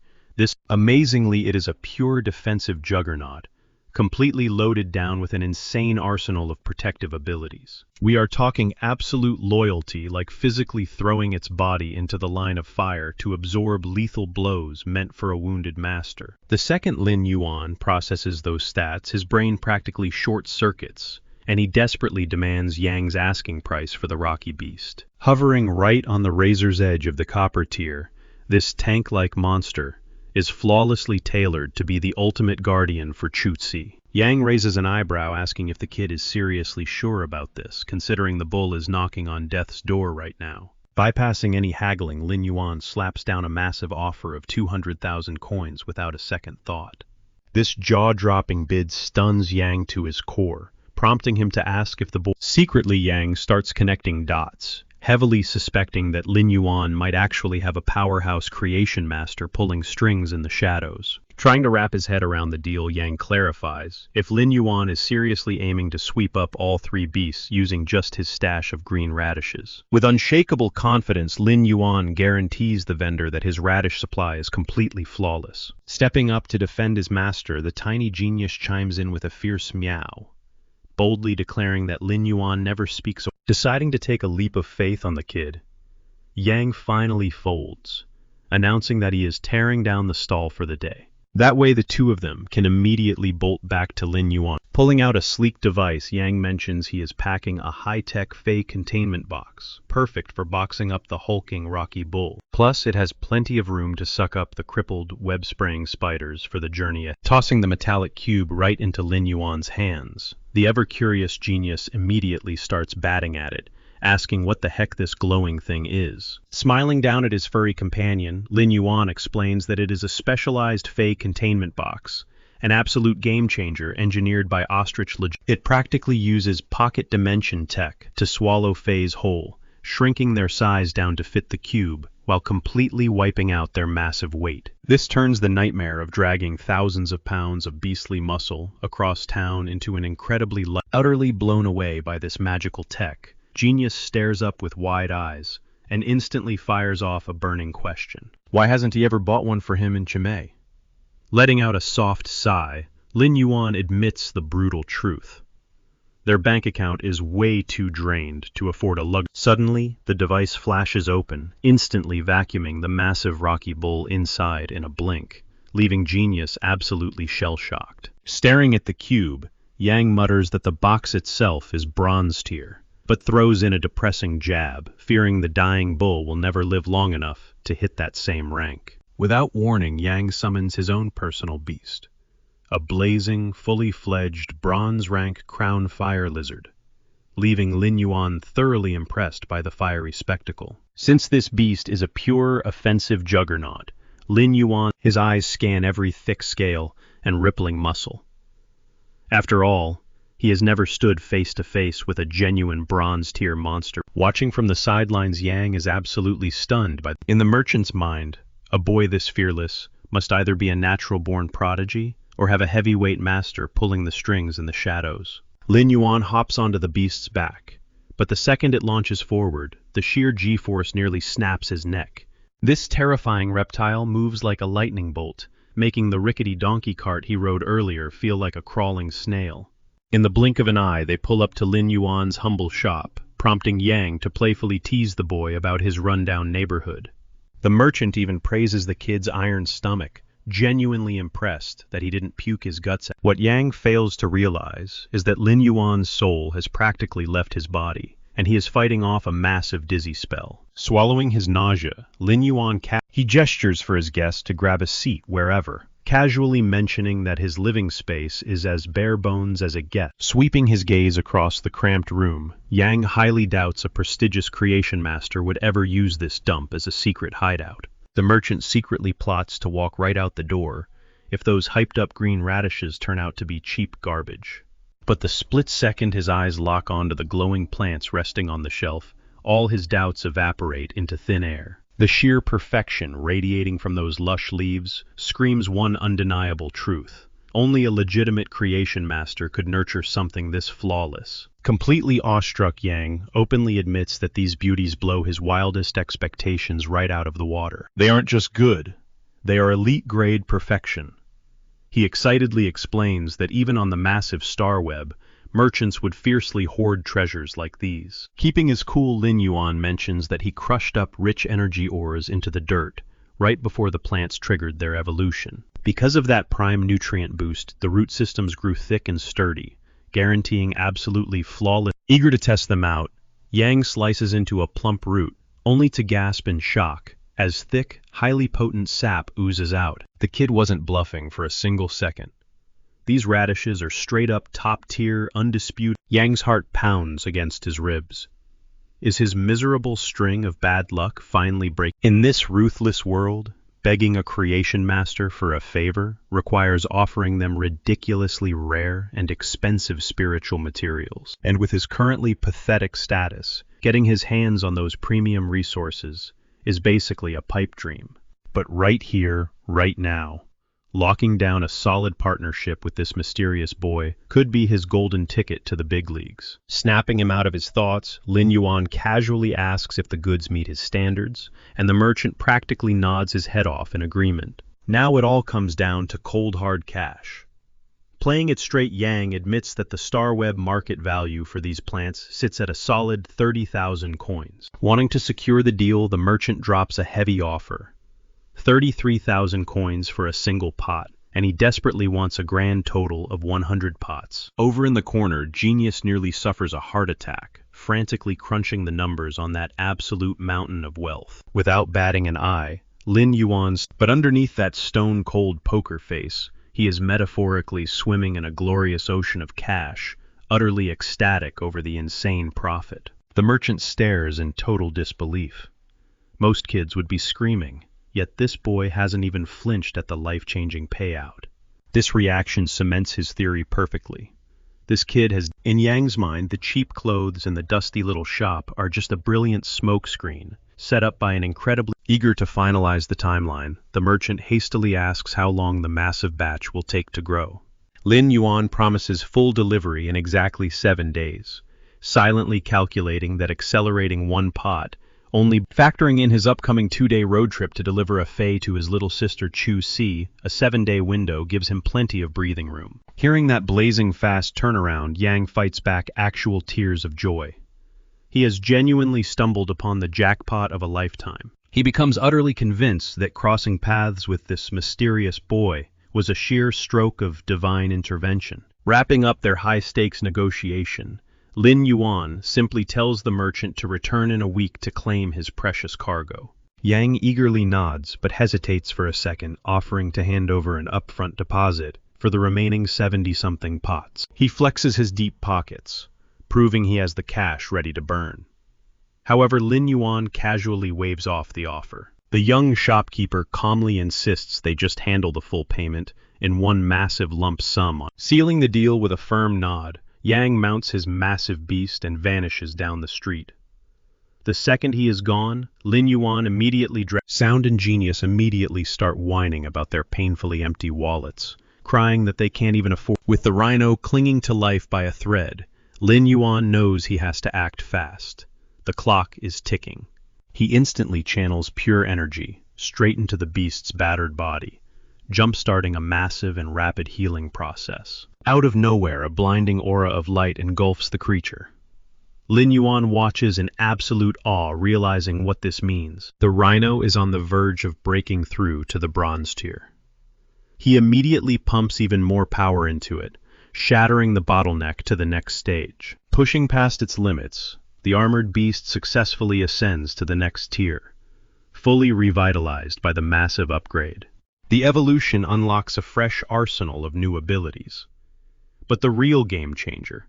Amazingly, it is a pure defensive juggernaut, completely loaded down with an insane arsenal of protective abilities. We are talking absolute loyalty, like physically throwing its body into the line of fire to absorb lethal blows meant for a wounded master. The second Lin Yuan processes those stats, his brain practically short-circuits, and he desperately demands Yang's asking price for the rocky beast. Hovering right on the razor's edge of the copper tier, this tank-like monster is flawlessly tailored to be the ultimate guardian for Chutzi. Yang raises an eyebrow, asking if the kid is seriously sure about this, considering the bull is knocking on death's door right now. Bypassing any haggling, Lin Yuan slaps down a massive offer of 200,000 coins without a second thought. This jaw-dropping bid stuns Yang to his core, prompting him to ask if the bull... Secretly, Yang starts connecting dots, heavily suspecting that Lin Yuan might actually have a powerhouse creation master pulling strings in the shadows. Trying to wrap his head around the deal, Yang clarifies, if Lin Yuan is seriously aiming to sweep up all three beasts using just his stash of green radishes. With unshakable confidence, Lin Yuan guarantees the vendor that his radish supply is completely flawless. Stepping up to defend his master, the tiny genius chimes in with a fierce meow, boldly declaring that Lin Yuan never speaks. Deciding to take a leap of faith on the kid, Yang finally folds, announcing that he is tearing down the stall for the day. That way the two of them can immediately bolt back to Lin Yuan. Pulling out a sleek device, Yang mentions he is packing a high-tech Fey containment box, perfect for boxing up the hulking Rocky Bull. Plus, it has plenty of room to suck up the crippled, web-spraying spiders for the journey ahead. Tossing the metallic cube right into Lin Yuan's hands, the ever-curious genius immediately starts batting at it, asking what the heck this glowing thing is. Smiling down at his furry companion, Lin Yuan explains that it is a specialized Fey containment box, an absolute game-changer engineered by Ostrich Log. It practically uses pocket dimension tech to swallow Feys whole, shrinking their size down to fit the cube, while completely wiping out their massive weight. This turns the nightmare of dragging thousands of pounds of beastly muscle across town into an incredibly light. Utterly blown away by this magical tech, Genius stares up with wide eyes and instantly fires off a burning question. Why hasn't he ever bought one for him in Chimay? Letting out a soft sigh, Lin Yuan admits the brutal truth. Their bank account is way too drained to afford a luxury. Suddenly, the device flashes open, instantly vacuuming the massive Rocky Bull inside in a blink, leaving Genius absolutely shell-shocked. Staring at the cube, Yang mutters that the box itself is bronze tier, but throws in a depressing jab, fearing the dying bull will never live long enough to hit that same rank. Without warning, Yang summons his own personal beast, a blazing, fully fledged, bronze-rank crown fire lizard, leaving Lin Yuan thoroughly impressed by the fiery spectacle. Since this beast is a pure offensive juggernaut, Lin Yuan, his eyes scan every thick scale and rippling muscle. After all, he has never stood face-to-face with a genuine bronze-tier monster. Watching from the sidelines, Yang is absolutely stunned by. In the merchant's mind, a boy this fearless must either be a natural-born prodigy or have a heavyweight master pulling the strings in the shadows. Lin Yuan hops onto the beast's back, but the second it launches forward, the sheer G-force nearly snaps his neck. This terrifying reptile moves like a lightning bolt, making the rickety donkey cart he rode earlier feel like a crawling snail. In the blink of an eye, they pull up to Lin Yuan's humble shop, prompting Yang to playfully tease the boy about his rundown neighborhood. The merchant even praises the kid's iron stomach, genuinely impressed that he didn't puke his guts out. What Yang fails to realize is that Lin Yuan's soul has practically left his body, and he is fighting off a massive dizzy spell. Swallowing his nausea, Lin Yuan he gestures for his guest to grab a seat wherever, casually mentioning that his living space is as bare bones as it gets. Sweeping his gaze across the cramped room, Yang highly doubts a prestigious creation master would ever use this dump as a secret hideout. The merchant secretly plots to walk right out the door if those hyped-up green radishes turn out to be cheap garbage. But the split second his eyes lock onto the glowing plants resting on the shelf, all his doubts evaporate into thin air. The sheer perfection radiating from those lush leaves screams one undeniable truth. Only a legitimate creation master could nurture something this flawless. Completely awestruck, Yang openly admits that these beauties blow his wildest expectations right out of the water. They aren't just good, they are elite-grade perfection. He excitedly explains that even on the massive star web, merchants would fiercely hoard treasures like these. Keeping his cool, Lin Yuan mentions that he crushed up rich energy ores into the dirt right before the plants triggered their evolution. Because of that prime nutrient boost, the root systems grew thick and sturdy, guaranteeing absolutely flawless. Eager to test them out, Yang slices into a plump root, only to gasp in shock as thick, highly potent sap oozes out. The kid wasn't bluffing for a single second. These radishes are straight-up top-tier, undisputed. Yang's heart pounds against his ribs. Is his miserable string of bad luck finally breaking? In this ruthless world, begging a creation master for a favor requires offering them ridiculously rare and expensive spiritual materials. And with his currently pathetic status, getting his hands on those premium resources is basically a pipe dream. But right here, right now, locking down a solid partnership with this mysterious boy could be his golden ticket to the big leagues. Snapping him out of his thoughts, Lin Yuan casually asks if the goods meet his standards, and the merchant practically nods his head off in agreement. Now it all comes down to cold hard cash. Playing it straight, Yang admits that the star web market value for these plants sits at a solid 30,000 coins. Wanting to secure the deal, the merchant drops a heavy offer. 33,000 coins for a single pot, and he desperately wants a grand total of 100 pots. Over in the corner, Genius nearly suffers a heart attack, frantically crunching the numbers on that absolute mountain of wealth. Without batting an eye, Lin Yuan's, but underneath that stone-cold poker face, he is metaphorically swimming in a glorious ocean of cash, utterly ecstatic over the insane profit. The merchant stares in total disbelief. Most kids would be screaming. Yet this boy hasn't even flinched at the life-changing payout. This reaction cements his theory perfectly. This kid has, in Yang's mind, the cheap clothes and the dusty little shop are just a brilliant smokescreen, set up by an incredibly eager to finalize the timeline. The merchant hastily asks how long the massive batch will take to grow. Lin Yuan promises full delivery in exactly 7 days, silently calculating that accelerating one pot, only factoring in his upcoming 2-day road trip to deliver a fei to his little sister Chu Si, a 7-day window gives him plenty of breathing room. Hearing that blazing fast turnaround, Yang fights back actual tears of joy. He has genuinely stumbled upon the jackpot of a lifetime. He becomes utterly convinced that crossing paths with this mysterious boy was a sheer stroke of divine intervention. Wrapping up their high-stakes negotiation, Lin Yuan simply tells the merchant to return in a week to claim his precious cargo. Yang eagerly nods, but hesitates for a second, offering to hand over an upfront deposit for the remaining 70-something pots. He flexes his deep pockets, proving he has the cash ready to burn. However, Lin Yuan casually waves off the offer. The young shopkeeper calmly insists they just handle the full payment in one massive lump sum. Sealing the deal with a firm nod, Yang mounts his massive beast and vanishes down the street. The second he is gone, Lin Yuan immediately Sound and Genius immediately start whining about their painfully empty wallets, crying that they can't even afford. With the rhino clinging to life by a thread, Lin Yuan knows he has to act fast. The clock is ticking. He instantly channels pure energy straight into the beast's battered body, jump-starting a massive and rapid healing process. Out of nowhere, a blinding aura of light engulfs the creature. Lin Yuan watches in absolute awe, realizing what this means. The rhino is on the verge of breaking through to the bronze tier. He immediately pumps even more power into it, shattering the bottleneck to the next stage. Pushing past its limits, the armored beast successfully ascends to the next tier, fully revitalized by the massive upgrade. The evolution unlocks a fresh arsenal of new abilities. But the real game changer,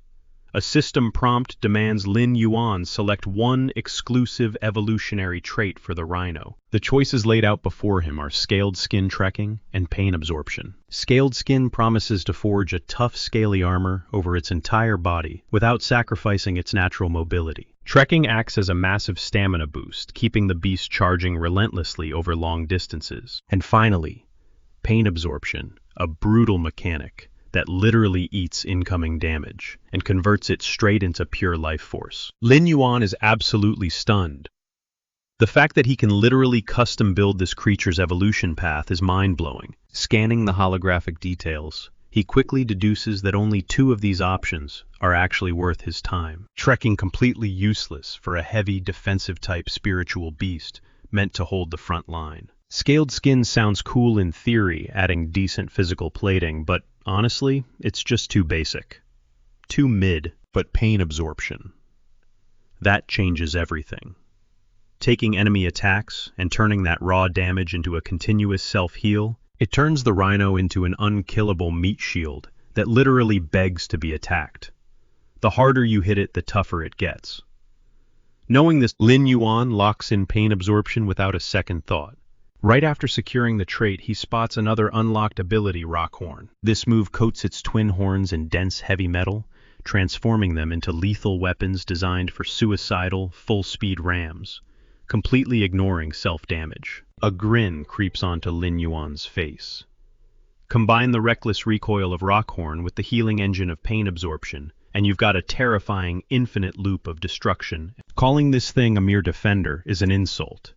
A system prompt demands Lin Yuan select one exclusive evolutionary trait for the rhino. The choices laid out before him are scaled skin trekking and pain absorption. Scaled skin promises to forge a tough, scaly armor over its entire body without sacrificing its natural mobility. Trekking acts as a massive stamina boost, keeping the beast charging relentlessly over long distances. And finally, pain absorption, a brutal mechanic that literally eats incoming damage and converts it straight into pure life force. Lin Yuan is absolutely stunned. The fact that he can literally custom build this creature's evolution path is mind-blowing. Scanning the holographic details, he quickly deduces that only two of these options are actually worth his time. Trekking completely useless for a heavy defensive-type spiritual beast meant to hold the front line. Scaled skin sounds cool in theory, adding decent physical plating, but honestly, it's just too basic. Too mid, but pain absorption. That changes everything. Taking enemy attacks and turning that raw damage into a continuous self-heal, it turns the rhino into an unkillable meat shield that literally begs to be attacked. The harder you hit it, the tougher it gets. Knowing this, Lin Yuan locks in pain absorption without a second thought. Right after securing the trait, he spots another unlocked ability, Rockhorn. This move coats its twin horns in dense heavy metal, transforming them into lethal weapons designed for suicidal, full-speed rams, completely ignoring self-damage. A grin creeps onto Lin Yuan's face. Combine the reckless recoil of Rockhorn with the healing engine of pain absorption, and you've got a terrifying, infinite loop of destruction. Calling this thing a mere defender is an insult.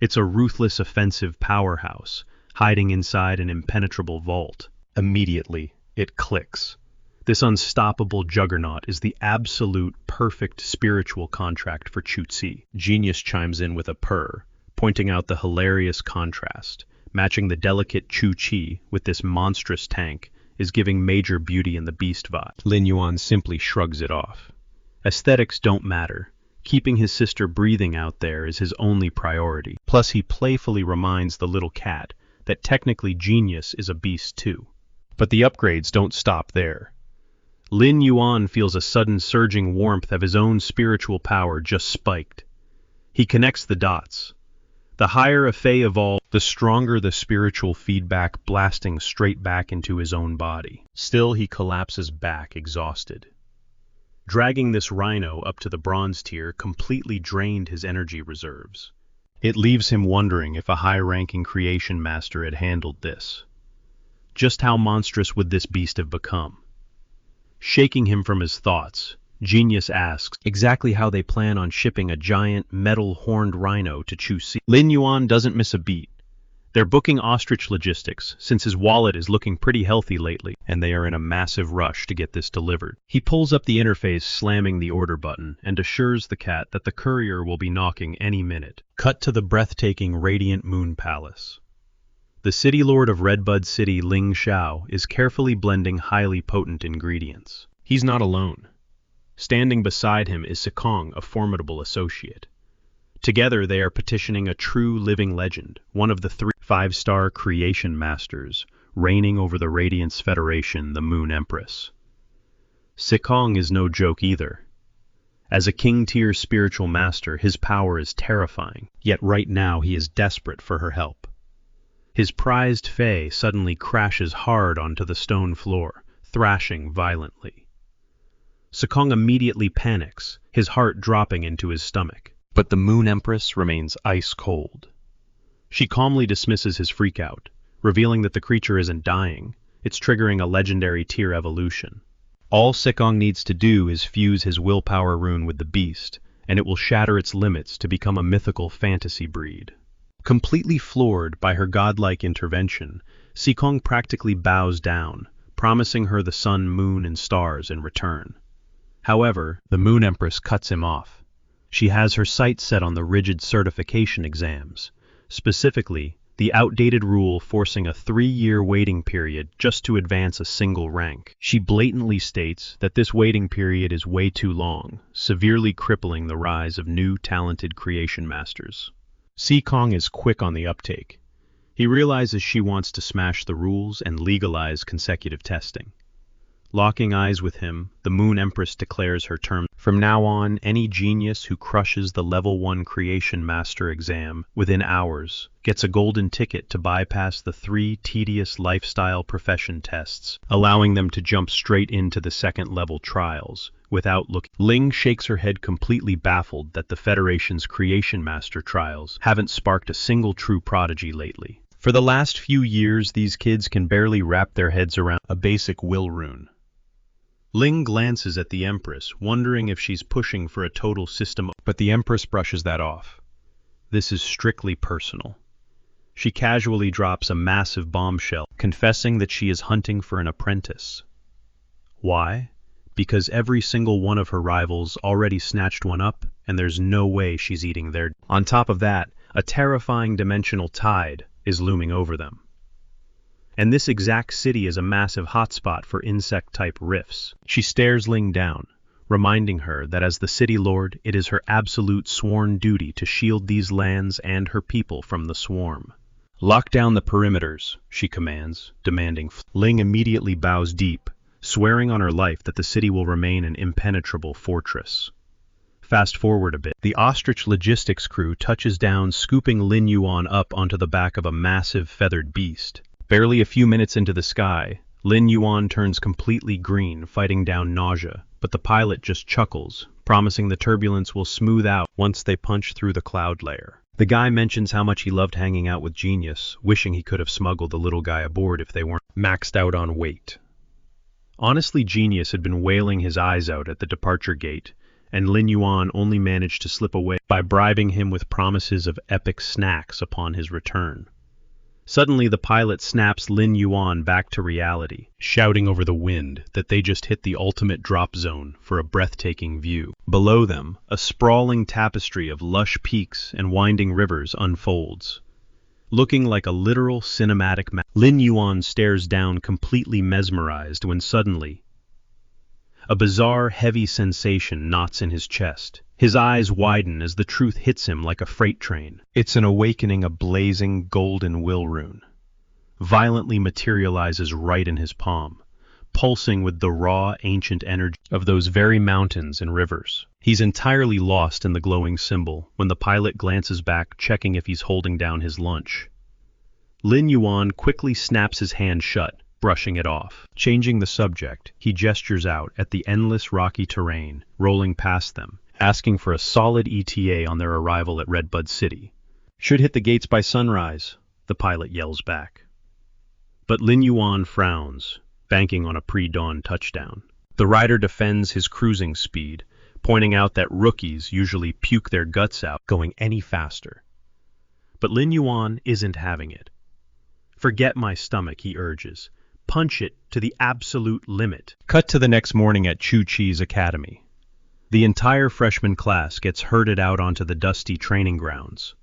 It's a ruthless offensive powerhouse, hiding inside an impenetrable vault. Immediately, it clicks. This unstoppable juggernaut is the absolute perfect spiritual contract for Chu-Tzi. Genius chimes in with a purr, pointing out the hilarious contrast. Matching the delicate Chu-Chi with this monstrous tank is giving major Beauty and the Beast vibe. Lin Yuan simply shrugs it off. Aesthetics don't matter. Keeping his sister breathing out there is his only priority. Plus, he playfully reminds the little cat that technically Genius is a beast too. But the upgrades don't stop there. Lin Yuan feels a sudden surging warmth of his own spiritual power just spiked. He connects the dots. The higher a Fey evolves, the stronger the spiritual feedback blasting straight back into his own body. Still, he collapses back, exhausted. Dragging this rhino up to the bronze tier completely drained his energy reserves. It leaves him wondering if a high-ranking creation master had handled this. Just how monstrous would this beast have become? Shaking him from his thoughts, Genius asks exactly how they plan on shipping a giant, metal-horned rhino to Chu-Tzi. Lin Yuan doesn't miss a beat. They're booking ostrich logistics, since his wallet is looking pretty healthy lately, and they are in a massive rush to get this delivered. He pulls up the interface, slamming the order button, and assures the cat that the courier will be knocking any minute. Cut to the breathtaking Radiant Moon Palace. The city lord of Redbud City, Ling Xiao, is carefully blending highly potent ingredients. He's not alone. Standing beside him is Sikong, a formidable associate. Together they are petitioning a true living legend, one of the 3 5-star creation masters, reigning over the Radiance Federation, the Moon Empress. Sikong is no joke either. As a king-tier spiritual master, his power is terrifying, yet right now he is desperate for her help. His prized Fae suddenly crashes hard onto the stone floor, thrashing violently. Sikong immediately panics, his heart dropping into his stomach. But the Moon Empress remains ice cold. She calmly dismisses his freakout, revealing that the creature isn't dying, it's triggering a legendary tier evolution. All Sikong needs to do is fuse his willpower rune with the beast, and it will shatter its limits to become a mythical fantasy breed. Completely floored by her godlike intervention, Sikong practically bows down, promising her the sun, moon, and stars in return. However, the Moon Empress cuts him off. She has her sights set on the rigid certification exams, specifically the outdated rule forcing a 3-year waiting period just to advance a single rank. She blatantly states that this waiting period is way too long, severely crippling the rise of new talented creation masters. Sikong is quick on the uptake. He realizes she wants to smash the rules and legalize consecutive testing. Locking eyes with him, the Moon Empress declares her term. From now on, any genius who crushes the Level 1 Creation Master exam within hours gets a golden ticket to bypass the 3 tedious lifestyle profession tests, allowing them to jump straight into the second-level trials without looking. Ling shakes her head, completely baffled that the Federation's Creation Master trials haven't sparked a single true prodigy lately. For the last few years, these kids can barely wrap their heads around a basic will rune. Ling glances at the Empress, wondering if she's pushing for a total system, but the Empress brushes that off. This is strictly personal. She casually drops a massive bombshell, confessing that she is hunting for an apprentice. Why? Because every single one of her rivals already snatched one up, and there's no way she's eating their... On top of that, a terrifying dimensional tide is looming over them. And this exact city is a massive hotspot for insect-type rifts. She stares Ling down, reminding her that as the city lord, it is her absolute sworn duty to shield these lands and her people from the swarm. Lock down the perimeters, she commands, demanding. Ling immediately bows deep, swearing on her life that the city will remain an impenetrable fortress. Fast forward a bit. The ostrich logistics crew touches down, scooping Lin Yuan up onto the back of a massive feathered beast. Barely a few minutes into the sky, Lin Yuan turns completely green, fighting down nausea, but the pilot just chuckles, promising the turbulence will smooth out once they punch through the cloud layer. The guy mentions how much he loved hanging out with Genius, wishing he could have smuggled the little guy aboard if they weren't maxed out on weight. Honestly, Genius had been wailing his eyes out at the departure gate, and Lin Yuan only managed to slip away by bribing him with promises of epic snacks upon his return. Suddenly, the pilot snaps Lin Yuan back to reality, shouting over the wind that they just hit the ultimate drop zone for a breathtaking view. Below them, a sprawling tapestry of lush peaks and winding rivers unfolds. Looking like a literal cinematic map, Lin Yuan stares down, completely mesmerized, when suddenly, a bizarre, heavy sensation knots in his chest. His eyes widen as the truth hits him like a freight train. It's an awakening. A blazing golden will rune violently materializes right in his palm, pulsing with the raw, ancient energy of those very mountains and rivers. He's entirely lost in the glowing symbol when the pilot glances back, checking if he's holding down his lunch. Lin Yuan quickly snaps his hand shut, brushing it off. Changing the subject, he gestures out at the endless rocky terrain rolling past them, asking for a solid ETA on their arrival at Redbud City. Should hit the gates by sunrise, the pilot yells back. But Lin Yuan frowns, banking on a pre-dawn touchdown. The rider defends his cruising speed, pointing out that rookies usually puke their guts out going any faster. But Lin Yuan isn't having it. Forget my stomach, he urges. Punch it to the absolute limit. Cut to the next morning at Chu Chi's academy. The entire freshman class gets herded out onto the dusty training grounds.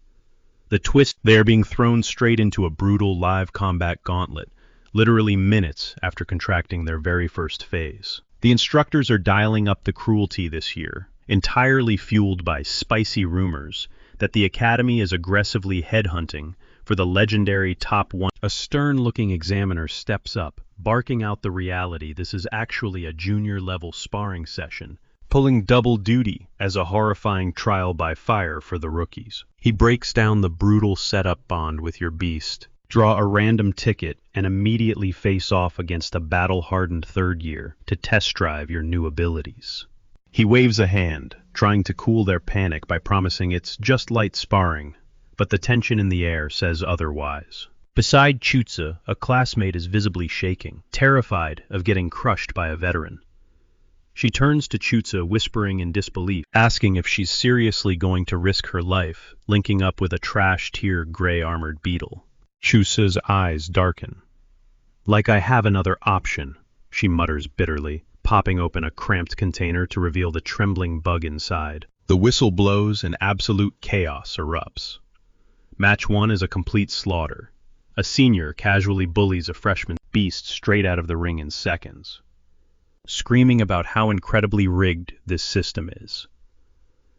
The twist, they are being thrown straight into a brutal live combat gauntlet, literally minutes after contracting their very first phase. The instructors are dialing up the cruelty this year, entirely fueled by spicy rumors that the academy is aggressively headhunting for the legendary top 1. A stern-looking examiner steps up, barking out the reality this is actually a junior-level sparring session, pulling double duty as a horrifying trial by fire for the rookies. He breaks down the brutal setup bond with your beast, draw a random ticket, and immediately face off against a battle-hardened third year to test drive your new abilities. He waves a hand, trying to cool their panic by promising it's just light sparring, but the tension in the air says otherwise. Beside Chutza, a classmate is visibly shaking, terrified of getting crushed by a veteran. She turns to Chutza, whispering in disbelief, asking if she's seriously going to risk her life, linking up with a trash-tier gray-armored beetle. Chutza's eyes darken. Like I have another option, she mutters bitterly, popping open a cramped container to reveal the trembling bug inside. The whistle blows and absolute chaos erupts. Match 1 is a complete slaughter. A senior casually bullies a freshman beast straight out of the ring in seconds, screaming about how incredibly rigged this system is.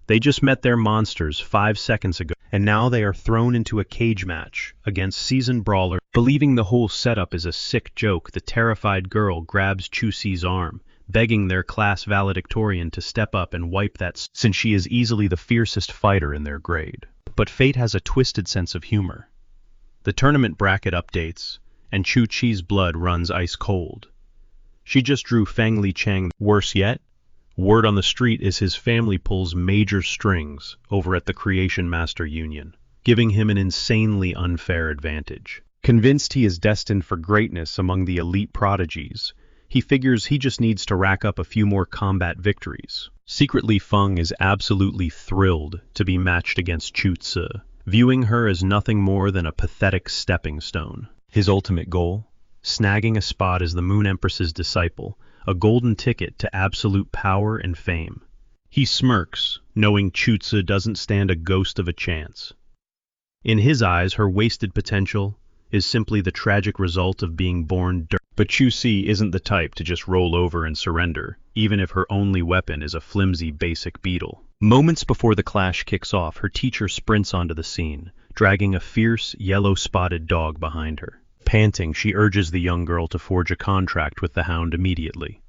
They just met their monsters 5 seconds ago, and now they are thrown into a cage match against seasoned brawler. Believing the whole setup is a sick joke, the terrified girl grabs Chusi's arm, begging their class valedictorian to step up and wipe that since she is easily the fiercest fighter in their grade. But fate has a twisted sense of humor. The tournament bracket updates, and Chu Chi's blood runs ice cold. She just drew Feng Li Chang. Worse yet, word on the street is his family pulls major strings over at the Creation Master Union, giving him an insanely unfair advantage. Convinced he is destined for greatness among the elite prodigies, he figures he just needs to rack up a few more combat victories. Secretly, Feng is absolutely thrilled to be matched against Chu Tzu, viewing her as nothing more than a pathetic stepping stone. His ultimate goal? Snagging a spot as the Moon Empress's disciple, a golden ticket to absolute power and fame. He smirks, knowing Chu Tzu doesn't stand a ghost of a chance. In his eyes, her wasted potential is simply the tragic result of being born dirt. But Chu Si isn't the type to just roll over and surrender, even if her only weapon is a flimsy basic beetle. Moments before the clash kicks off, her teacher sprints onto the scene, dragging a fierce, yellow-spotted dog behind her. Panting, she urges the young girl to forge a contract with the hound immediately,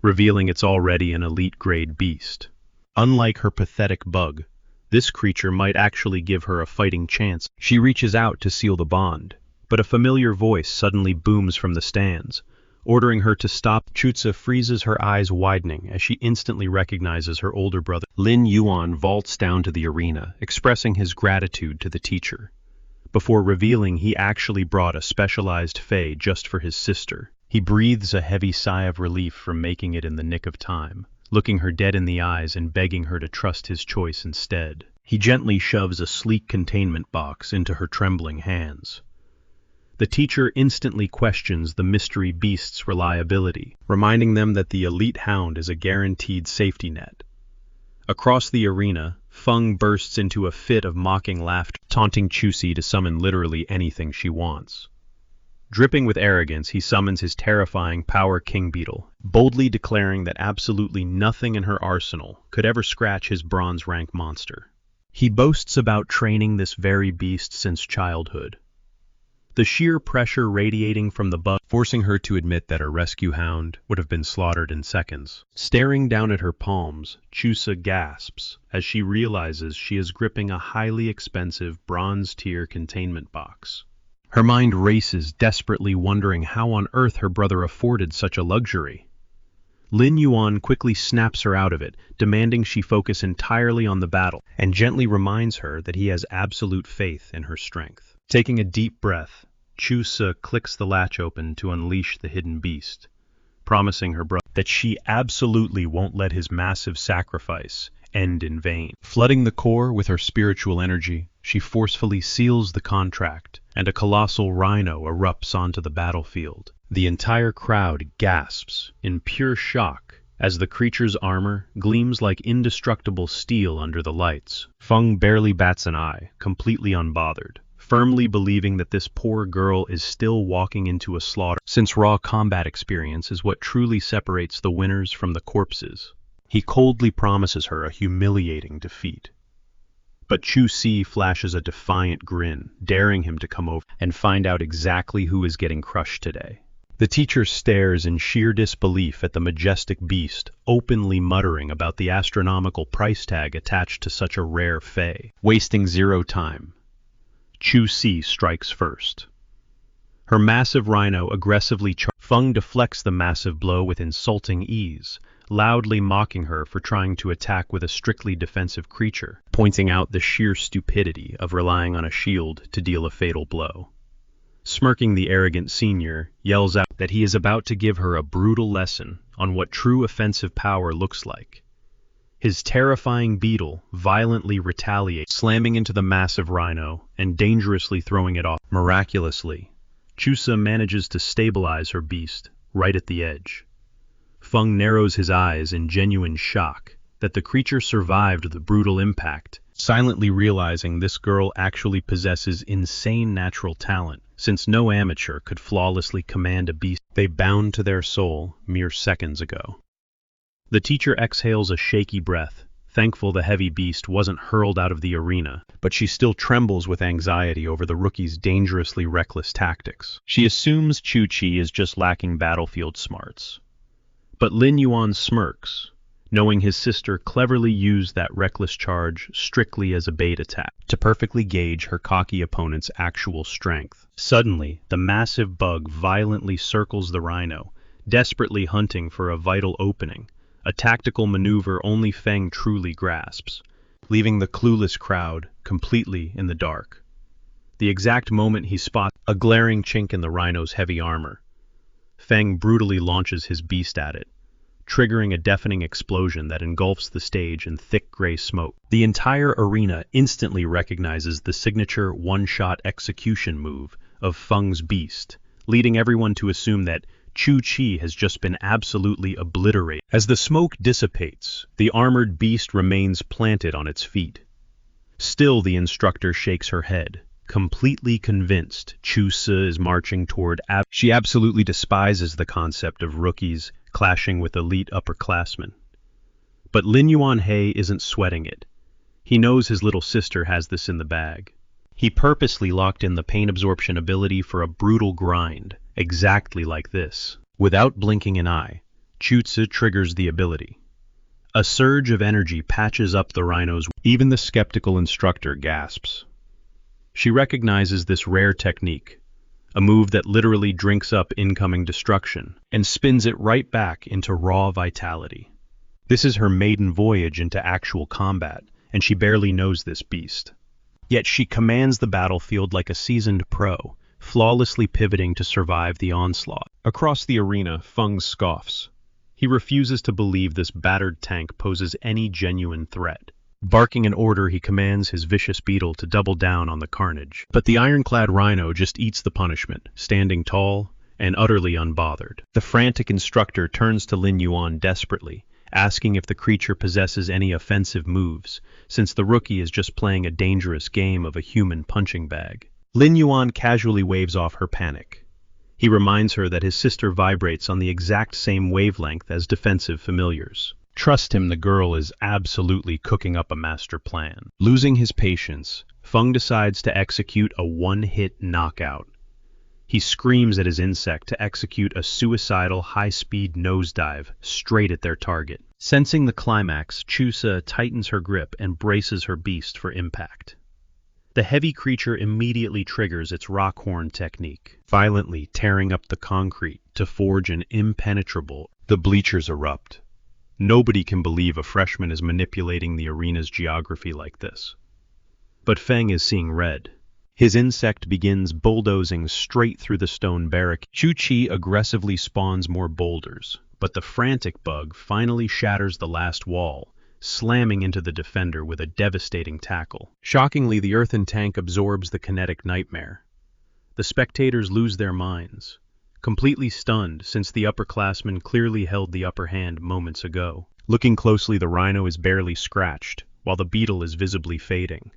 revealing it's already an elite-grade beast. Unlike her pathetic bug, this creature might actually give her a fighting chance. She reaches out to seal the bond, but a familiar voice suddenly booms from the stands, ordering her to stop. Chu Tzu freezes, her eyes widening as she instantly recognizes her older brother. Lin Yuan vaults down to the arena, expressing his gratitude to the teacher, before revealing he actually brought a specialized fei just for his sister. He breathes a heavy sigh of relief from making it in the nick of time, looking her dead in the eyes and begging her to trust his choice instead. He gently shoves a sleek containment box into her trembling hands. The teacher instantly questions the mystery beast's reliability, reminding them that the elite hound is a guaranteed safety net. Across the arena, Feng bursts into a fit of mocking laughter, taunting Chu Si to summon literally anything she wants. Dripping with arrogance, he summons his terrifying Power King Beetle, boldly declaring that absolutely nothing in her arsenal could ever scratch his bronze rank monster. He boasts about training this very beast since childhood, the sheer pressure radiating from the bug forcing her to admit that her rescue hound would have been slaughtered in seconds. Staring down at her palms, Chusa gasps as she realizes she is gripping a highly expensive bronze-tier containment box. Her mind races, desperately wondering how on earth her brother afforded such a luxury. Lin Yuan quickly snaps her out of it, demanding she focus entirely on the battle, and gently reminds her that he has absolute faith in her strength. Taking a deep breath, Chu Si clicks the latch open to unleash the hidden beast, promising her brother that she absolutely won't let his massive sacrifice end in vain. Flooding the core with her spiritual energy, she forcefully seals the contract, and a colossal rhino erupts onto the battlefield. The entire crowd gasps in pure shock as the creature's armor gleams like indestructible steel under the lights. Feng barely bats an eye, completely unbothered, firmly believing that this poor girl is still walking into a slaughter, since raw combat experience is what truly separates the winners from the corpses. He coldly promises her a humiliating defeat. But Chu Si flashes a defiant grin, daring him to come over and find out exactly who is getting crushed today. The teacher stares in sheer disbelief at the majestic beast, openly muttering about the astronomical price tag attached to such a rare fei. Wasting zero time, Chu Si strikes first. Her massive rhino aggressively Feng deflects the massive blow with insulting ease, loudly mocking her for trying to attack with a strictly defensive creature, pointing out the sheer stupidity of relying on a shield to deal a fatal blow. Smirking, the arrogant senior yells out that he is about to give her a brutal lesson on what true offensive power looks like. His terrifying beetle violently retaliates, slamming into the massive rhino and dangerously throwing it off. Miraculously, Chusa manages to stabilize her beast right at the edge. Feng narrows his eyes in genuine shock that the creature survived the brutal impact, silently realizing this girl actually possesses insane natural talent, since no amateur could flawlessly command a beast they bound to their soul mere seconds ago. The teacher exhales a shaky breath, thankful the heavy beast wasn't hurled out of the arena, but she still trembles with anxiety over the rookie's dangerously reckless tactics. She assumes Chu-Chi is just lacking battlefield smarts. But Lin Yuan smirks, knowing his sister cleverly used that reckless charge strictly as a bait attack to perfectly gauge her cocky opponent's actual strength. Suddenly, the massive bug violently circles the rhino, desperately hunting for a vital opening, a tactical maneuver only Feng truly grasps, leaving the clueless crowd completely in the dark. The exact moment he spots a glaring chink in the rhino's heavy armor, Feng brutally launches his beast at it, triggering a deafening explosion that engulfs the stage in thick gray smoke. The entire arena instantly recognizes the signature one-shot execution move of Feng's beast, leading everyone to assume that Chu-Chi has just been absolutely obliterated. As the smoke dissipates, the armored beast remains planted on its feet. Still, the instructor shakes her head, completely convinced Chu-Si is marching toward She absolutely despises the concept of rookies clashing with elite upperclassmen. But Lin Yuanhei isn't sweating it. He knows his little sister has this in the bag. He purposely locked in the pain absorption ability for a brutal grind, exactly like this. Without blinking an eye, Chu-Si triggers the ability. A surge of energy patches up the rhinos. Even the skeptical instructor gasps. She recognizes this rare technique, a move that literally drinks up incoming destruction and spins it right back into raw vitality. This is her maiden voyage into actual combat, and she barely knows this beast. Yet she commands the battlefield like a seasoned pro, flawlessly pivoting to survive the onslaught. Across the arena, Feng scoffs. He refuses to believe this battered tank poses any genuine threat. Barking an order, he commands his vicious beetle to double down on the carnage. But the ironclad rhino just eats the punishment, standing tall and utterly unbothered. The frantic instructor turns to Lin Yuan desperately, asking if the creature possesses any offensive moves, since the rookie is just playing a dangerous game of a human punching bag. Lin Yuan casually waves off her panic. He reminds her that his sister vibrates on the exact same wavelength as defensive familiars. Trust him, the girl is absolutely cooking up a master plan. Losing his patience, Feng decides to execute a one-hit knockout. He screams at his insect to execute a suicidal high-speed nosedive straight at their target. Sensing the climax, Chu-Si tightens her grip and braces her beast for impact. The heavy creature immediately triggers its rockhorn technique, violently tearing up the concrete to forge an impenetrable. The bleachers erupt. Nobody can believe a freshman is manipulating the arena's geography like this. But Feng is seeing red. His insect begins bulldozing straight through the stone barricade. Chu-Chi aggressively spawns more boulders, but the frantic bug finally shatters the last wall, slamming into the defender with a devastating tackle. Shockingly, the earthen tank absorbs the kinetic nightmare. The spectators lose their minds, completely stunned since the upperclassmen clearly held the upper hand moments ago. Looking closely, the rhino is barely scratched, while the beetle is visibly fading.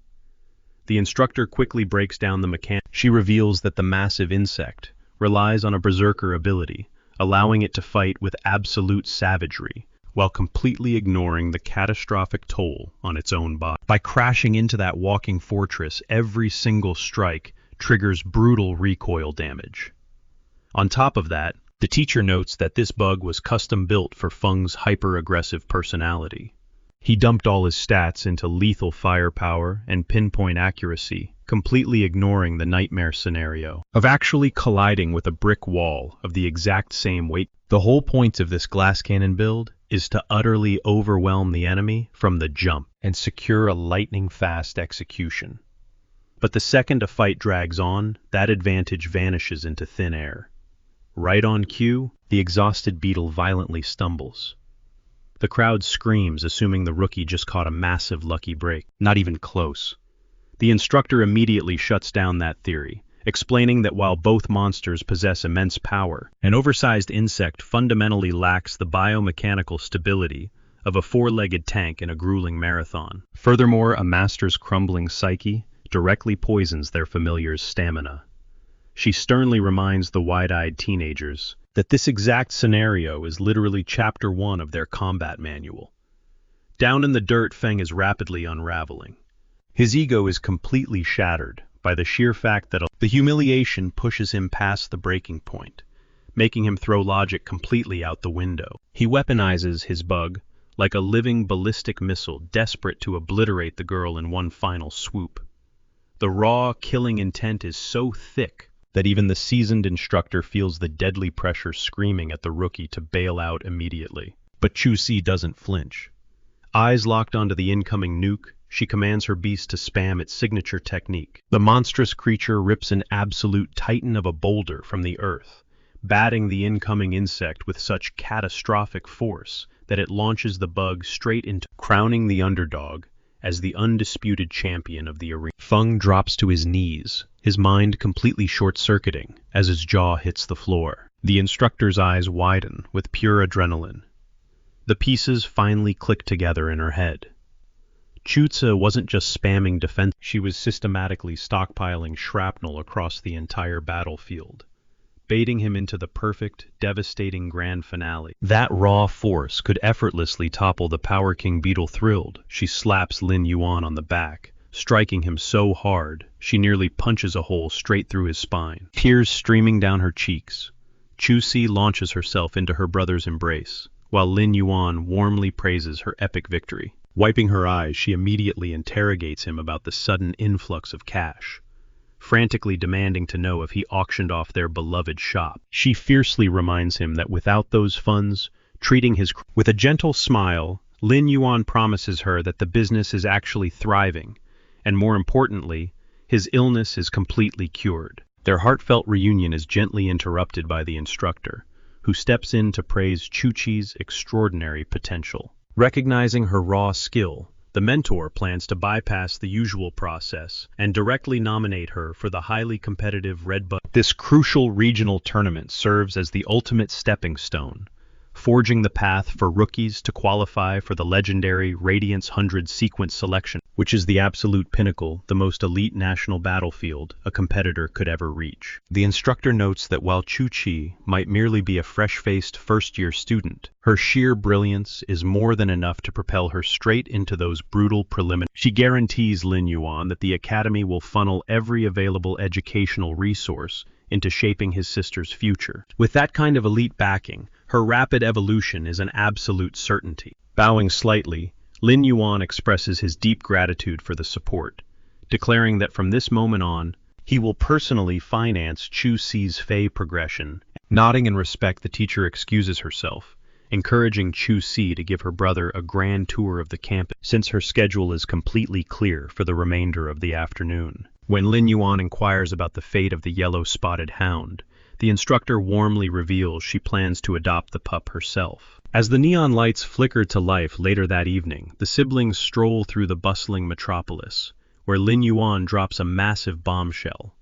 The instructor quickly breaks down the mechanics. She reveals that the massive insect relies on a berserker ability, allowing it to fight with absolute savagery, while completely ignoring the catastrophic toll on its own body. By crashing into that walking fortress, every single strike triggers brutal recoil damage. On top of that, the teacher notes that this bug was custom built for Feng's hyper-aggressive personality. He dumped all his stats into lethal firepower and pinpoint accuracy, completely ignoring the nightmare scenario of actually colliding with a brick wall of the exact same weight. The whole point of this glass cannon build is to utterly overwhelm the enemy from the jump and secure a lightning-fast execution. But the second a fight drags on, that advantage vanishes into thin air. Right on cue, the exhausted beetle violently stumbles. The crowd screams, assuming the rookie just caught a massive lucky break. Not even close. The instructor immediately shuts down that theory, explaining that while both monsters possess immense power, an oversized insect fundamentally lacks the biomechanical stability of a four-legged tank in a grueling marathon. Furthermore, a master's crumbling psyche directly poisons their familiar's stamina. She sternly reminds the wide-eyed teenagers that this exact scenario is literally Chapter 1 of their combat manual. Down in the dirt, Feng is rapidly unraveling. His ego is completely shattered by the sheer fact that the humiliation pushes him past the breaking point, making him throw logic completely out the window. He weaponizes his bug like a living ballistic missile, desperate to obliterate the girl in one final swoop. The raw, killing intent is so thick that even the seasoned instructor feels the deadly pressure screaming at the rookie to bail out immediately. But Chu-Si doesn't flinch. Eyes locked onto the incoming nuke, she commands her beast to spam its signature technique. The monstrous creature rips an absolute titan of a boulder from the earth, batting the incoming insect with such catastrophic force that it launches the bug straight into, crowning the underdog as the undisputed champion of the arena. Feng drops to his knees, his mind completely short-circuiting as his jaw hits the floor. The instructor's eyes widen with pure adrenaline. The pieces finally click together in her head. Chu-Si wasn't just spamming defense, she was systematically stockpiling shrapnel across the entire battlefield, baiting him into the perfect, devastating grand finale. That raw force could effortlessly topple the Power King Beetle. Thrilled, she slaps Lin Yuan on the back, striking him so hard she nearly punches a hole straight through his spine. Tears streaming down her cheeks, Chu-Si launches herself into her brother's embrace, while Lin Yuan warmly praises her epic victory. Wiping her eyes, she immediately interrogates him about the sudden influx of cash, frantically demanding to know if he auctioned off their beloved shop. She fiercely reminds him that without those funds, treating his... With a gentle smile, Lin Yuan promises her that the business is actually thriving, and more importantly, his illness is completely cured. Their heartfelt reunion is gently interrupted by the instructor, who steps in to praise Chu-Chi's extraordinary potential. Recognizing her raw skill, the mentor plans to bypass the usual process and directly nominate her for the highly competitive Red Bud. This crucial regional tournament serves as the ultimate stepping stone, forging the path for rookies to qualify for the legendary Radiance 100 sequence selection, which is the absolute pinnacle, the most elite national battlefield a competitor could ever reach. The instructor notes that while Chu-Chi might merely be a fresh-faced first-year student, her sheer brilliance is more than enough to propel her straight into those brutal preliminaries. She guarantees Lin Yuan that the academy will funnel every available educational resource into shaping his sister's future. With that kind of elite backing, her rapid evolution is an absolute certainty. Bowing slightly, Lin Yuan expresses his deep gratitude for the support, declaring that from this moment on, he will personally finance Chu-Si's Fei progression. Nodding in respect, the teacher excuses herself, encouraging Chu-Si to give her brother a grand tour of the campus, since her schedule is completely clear for the remainder of the afternoon. When Lin Yuan inquires about the fate of the yellow-spotted hound, the instructor warmly reveals she plans to adopt the pup herself. As the neon lights flicker to life later that evening, the siblings stroll through the bustling metropolis, where Lin Yuan drops a massive bombshell.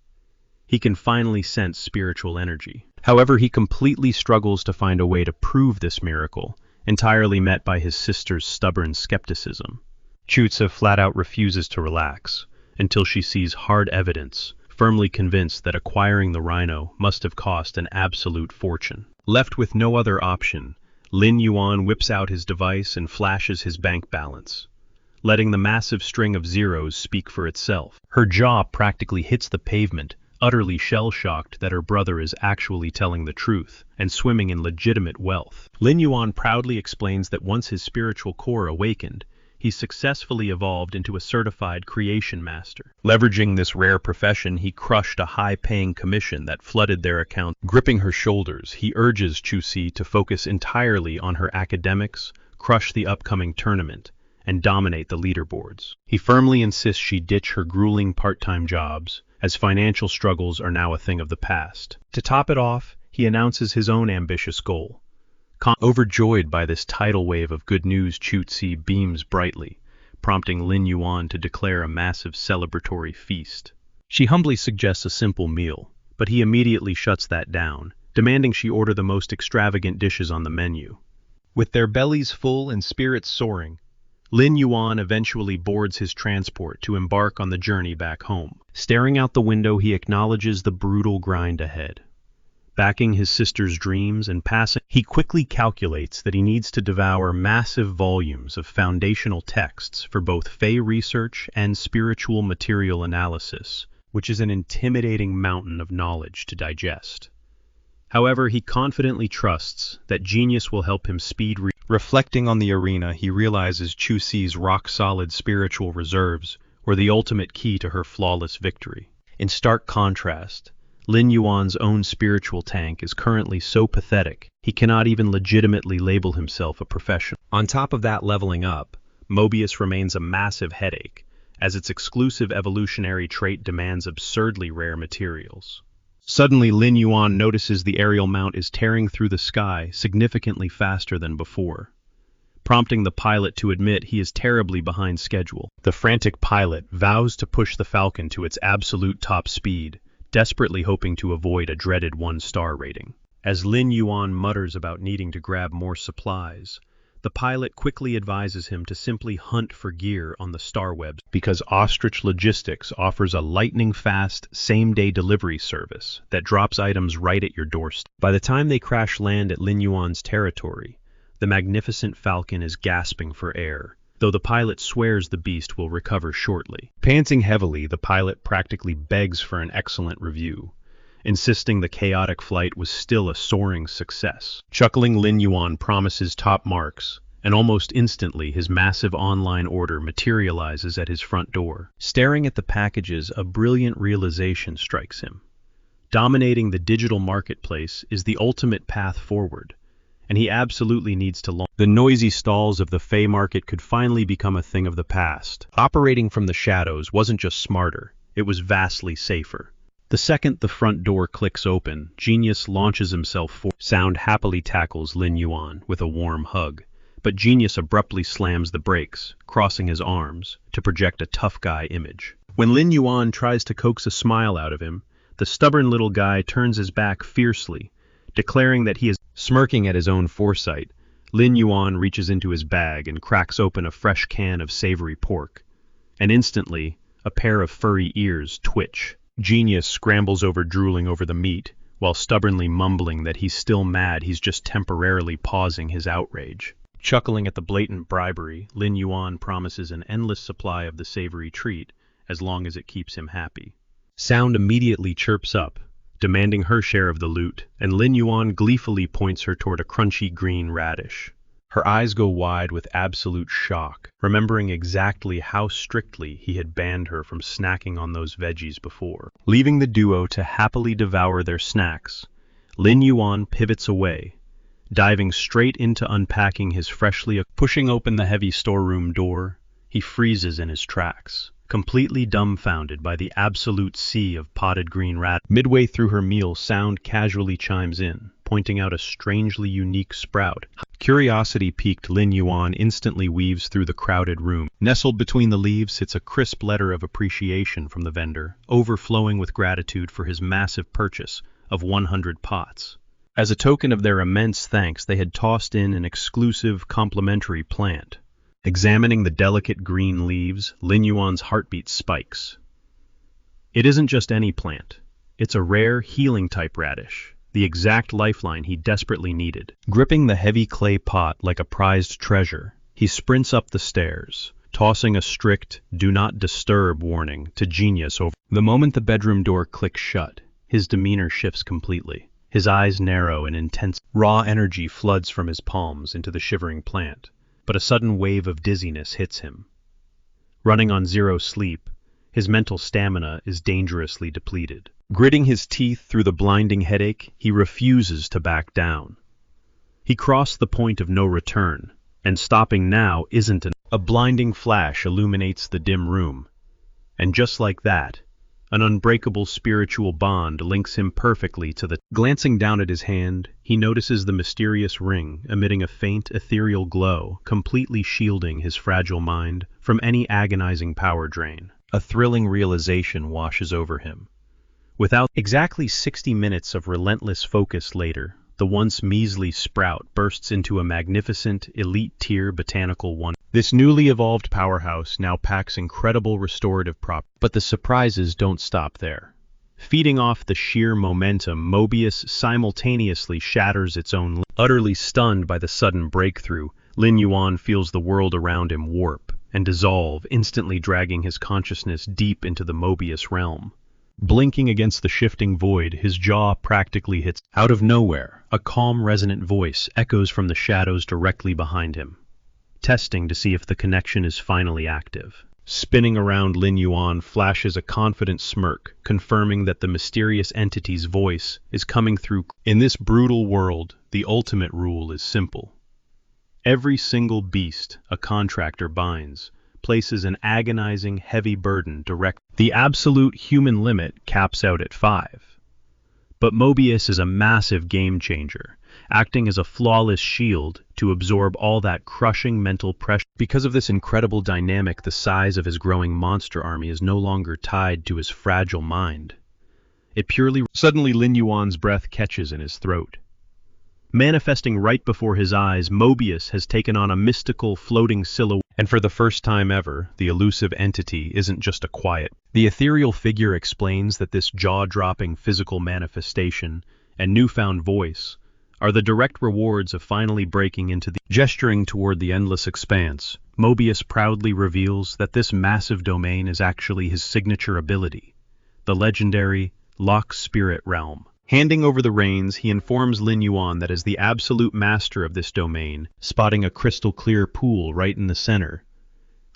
He can finally sense spiritual energy. However, he completely struggles to find a way to prove this miracle, entirely met by his sister's stubborn skepticism. Chu-Si flat-out refuses to relax, until she sees hard evidence, firmly convinced that acquiring the rhino must have cost an absolute fortune. Left with no other option, Lin Yuan whips out his device and flashes his bank balance, letting the massive string of zeros speak for itself. Her jaw practically hits the pavement, utterly shell-shocked that her brother is actually telling the truth and swimming in legitimate wealth. Lin Yuan proudly explains that once his spiritual core awakened, he successfully evolved into a certified creation master. Leveraging this rare profession, he crushed a high-paying commission that flooded their account. Gripping her shoulders, he urges Chu-Si to focus entirely on her academics, crush the upcoming tournament, and dominate the leaderboards. He firmly insists she ditch her grueling part-time jobs, as financial struggles are now a thing of the past. To top it off, he announces his own ambitious goal. Overjoyed by this tidal wave of good news, Chu-Si beams brightly, prompting Lin Yuan to declare a massive celebratory feast. She humbly suggests a simple meal, but he immediately shuts that down, demanding she order the most extravagant dishes on the menu. With their bellies full and spirits soaring, Lin Yuan eventually boards his transport to embark on the journey back home. Staring out the window, he acknowledges the brutal grind ahead. backing his sister's dreams and passing. He quickly calculates that he needs to devour massive volumes of foundational texts for both Fey research and spiritual material analysis, which is an intimidating mountain of knowledge to digest. However, he confidently trusts that genius will help him speed reflecting on the arena, he realizes Chu Xi's rock-solid spiritual reserves were the ultimate key to her flawless victory. In stark contrast, Lin Yuan's own spiritual tank is currently so pathetic, he cannot even legitimately label himself a professional. On top of that leveling up, Mobius remains a massive headache, as its exclusive evolutionary trait demands absurdly rare materials. Suddenly, Lin Yuan notices the aerial mount is tearing through the sky significantly faster than before, prompting the pilot to admit he is terribly behind schedule. The frantic pilot vows to push the Falcon to its absolute top speed, desperately hoping to avoid a dreaded 1-star rating. As Lin Yuan mutters about needing to grab more supplies, the pilot quickly advises him to simply hunt for gear on the star webs because Ostrich Logistics offers a lightning-fast, same-day delivery service that drops items right at your doorstep. By the time they crash land at Lin Yuan's territory, the magnificent Falcon is gasping for air, though the pilot swears the beast will recover shortly. Panting heavily, the pilot practically begs for an excellent review, insisting the chaotic flight was still a soaring success. Chuckling, Lin Yuan promises top marks, and almost instantly his massive online order materializes at his front door. Staring at the packages, a brilliant realization strikes him. Dominating the digital marketplace is the ultimate path forward, and he absolutely needs to launch. The noisy stalls of the Fey market could finally become a thing of the past. Operating from the shadows wasn't just smarter, it was vastly safer. The second the front door clicks open, Genius launches himself forward. Sound happily tackles Lin Yuan with a warm hug, but Genius abruptly slams the brakes, crossing his arms to project a tough guy image. When Lin Yuan tries to coax a smile out of him, the stubborn little guy turns his back fiercely, declaring that he is smirking at his own foresight. Lin Yuan reaches into his bag and cracks open a fresh can of savory pork, and instantly, a pair of furry ears twitch. Genius scrambles over, drooling over the meat, while stubbornly mumbling that he's still mad, he's just temporarily pausing his outrage. Chuckling at the blatant bribery, Lin Yuan promises an endless supply of the savory treat, as long as it keeps him happy. Sound immediately chirps up, demanding her share of the loot, and Lin Yuan gleefully points her toward a crunchy green radish. Her eyes go wide with absolute shock, remembering exactly how strictly he had banned her from snacking on those veggies before. Leaving the duo to happily devour their snacks, Lin Yuan pivots away, diving straight into unpacking his freshly. Pushing open the heavy storeroom door, he freezes in his tracks, completely dumbfounded by the absolute sea of potted green rat. Midway through her meal, Sound casually chimes in, pointing out a strangely unique sprout. Curiosity piqued, Lin Yuan instantly weaves through the crowded room. Nestled between the leaves sits a crisp letter of appreciation from the vendor, overflowing with gratitude for his massive purchase of 100 pots. As a token of their immense thanks, they had tossed in an exclusive complimentary plant. Examining the delicate green leaves, Lin Yuan's heartbeat spikes. It isn't just any plant. It's a rare, healing-type radish, the exact lifeline he desperately needed. Gripping the heavy clay pot like a prized treasure, he sprints up the stairs, tossing a strict "do not disturb" warning to Genius over. The moment the bedroom door clicks shut, his demeanor shifts completely. His eyes narrow and intense. Raw energy floods from his palms into the shivering plant, but a sudden wave of dizziness hits him. Running on zero sleep, his mental stamina is dangerously depleted. Gritting his teeth through the blinding headache, he refuses to back down. He crossed the point of no return, and stopping now isn't a blinding flash illuminates the dim room. And just like that, an unbreakable spiritual bond links him perfectly to the. Glancing down at his hand, he notices the mysterious ring emitting a faint, ethereal glow, completely shielding his fragile mind from any agonizing power drain. A thrilling realization washes over him. Without exactly 60 minutes of relentless focus later, the once measly sprout bursts into a magnificent, elite-tier botanical wonder. This newly evolved powerhouse now packs incredible restorative properties. But the surprises don't stop there. Feeding off the sheer momentum, Mobius simultaneously shatters its own. Utterly stunned by the sudden breakthrough, Lin Yuan feels the world around him warp and dissolve, instantly dragging his consciousness deep into the Mobius realm. Blinking against the shifting void, his jaw practically hits. Out of nowhere, a calm, resonant voice echoes from the shadows directly behind him, testing to see if the connection is finally active. Spinning around, Lin Yuan flashes a confident smirk, confirming that the mysterious entity's voice is coming through. In this brutal world, the ultimate rule is simple. Every single beast a contractor binds places an agonizing, heavy burden direct. The absolute human limit caps out at 5. But Mobius is a massive game changer, acting as a flawless shield to absorb all that crushing mental pressure. Because of this incredible dynamic, the size of his growing monster army is no longer tied to his fragile mind. Suddenly Lin Yuan's breath catches in his throat. Manifesting right before his eyes, Mobius has taken on a mystical, floating silhouette. And for the first time ever, the elusive entity isn't just a quiet. The ethereal figure explains that this jaw-dropping physical manifestation and newfound voice are the direct rewards of finally breaking into the. Gesturing toward the endless expanse, Mobius proudly reveals that this massive domain is actually his signature ability, the legendary Lock Spirit Realm. Handing over the reins, he informs Lin Yuan that as the absolute master of this domain, spotting a crystal-clear pool right in the center.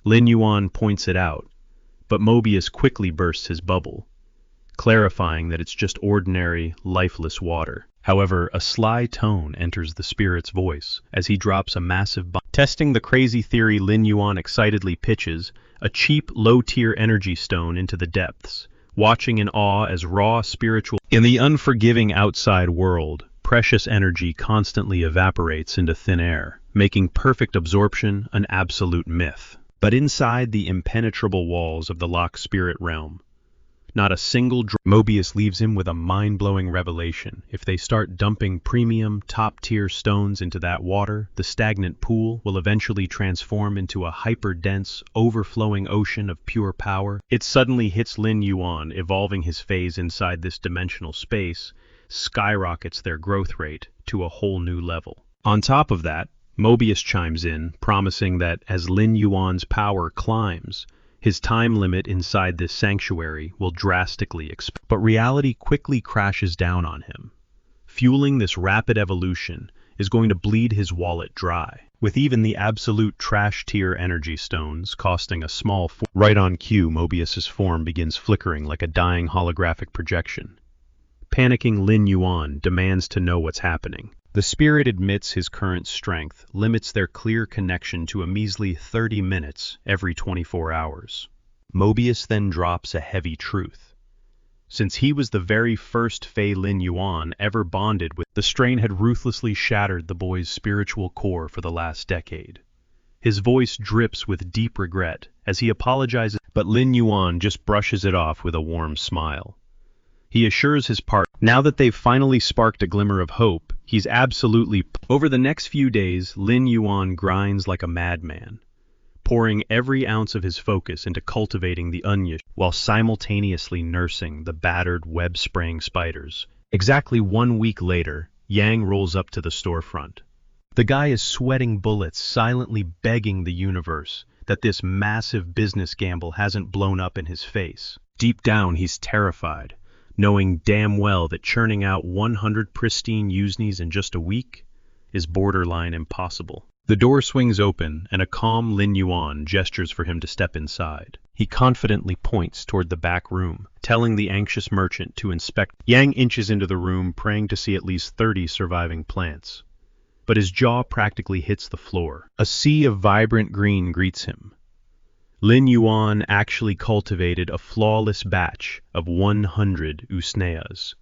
Lin Yuan points it out, but Mobius quickly bursts his bubble, clarifying that it's just ordinary, lifeless water. However, a sly tone enters the spirit's voice as he drops a massive bomb. Testing the crazy theory, Lin Yuan excitedly pitches a cheap, low-tier energy stone into the depths, watching in awe as raw spiritual. In the unforgiving outside world, precious energy constantly evaporates into thin air, making perfect absorption an absolute myth. But inside the impenetrable walls of the Lock Spirit Realm, not a single Mobius leaves him with a mind-blowing revelation. If they start dumping premium, top-tier stones into that water, the stagnant pool will eventually transform into a hyper-dense, overflowing ocean of pure power. It suddenly hits Lin Yuan, evolving his phase inside this dimensional space, skyrockets their growth rate to a whole new level. On top of that, Mobius chimes in, promising that as Lin Yuan's power climbs, his time limit inside this sanctuary will drastically expand. But reality quickly crashes down on him. Fueling this rapid evolution is going to bleed his wallet dry, with even the absolute trash-tier energy stones costing a small Right on cue, Mobius's form begins flickering like a dying holographic projection. Panicking Lin Yuan demands to know what's happening. The spirit admits his current strength limits their clear connection to a measly 30 minutes every 24 hours. Mobius then drops a heavy truth. Since he was the very first Fey Lin Yuan ever bonded with, the strain had ruthlessly shattered the boy's spiritual core for the last decade. His voice drips with deep regret as he apologizes, but Lin Yuan just brushes it off with a warm smile. He assures his partner, now that they've finally sparked a glimmer of hope, he's absolutely. Over the next few days, Lin Yuan grinds like a madman, pouring every ounce of his focus into cultivating the onion while simultaneously nursing the battered web-spraying spiders. Exactly 1 week later, Yang rolls up to the storefront. The guy is sweating bullets, silently begging the universe that this massive business gamble hasn't blown up in his face. Deep down, he's terrified, knowing damn well that churning out 100 pristine Usneys in just a week is borderline impossible. The door swings open, and a calm Lin Yuan gestures for him to step inside. He confidently points toward the back room, telling the anxious merchant to inspect. Yang inches into the room, praying to see at least 30 surviving plants. But his jaw practically hits the floor. A sea of vibrant green greets him. Lin Yuan actually cultivated a flawless batch of 100 usneas.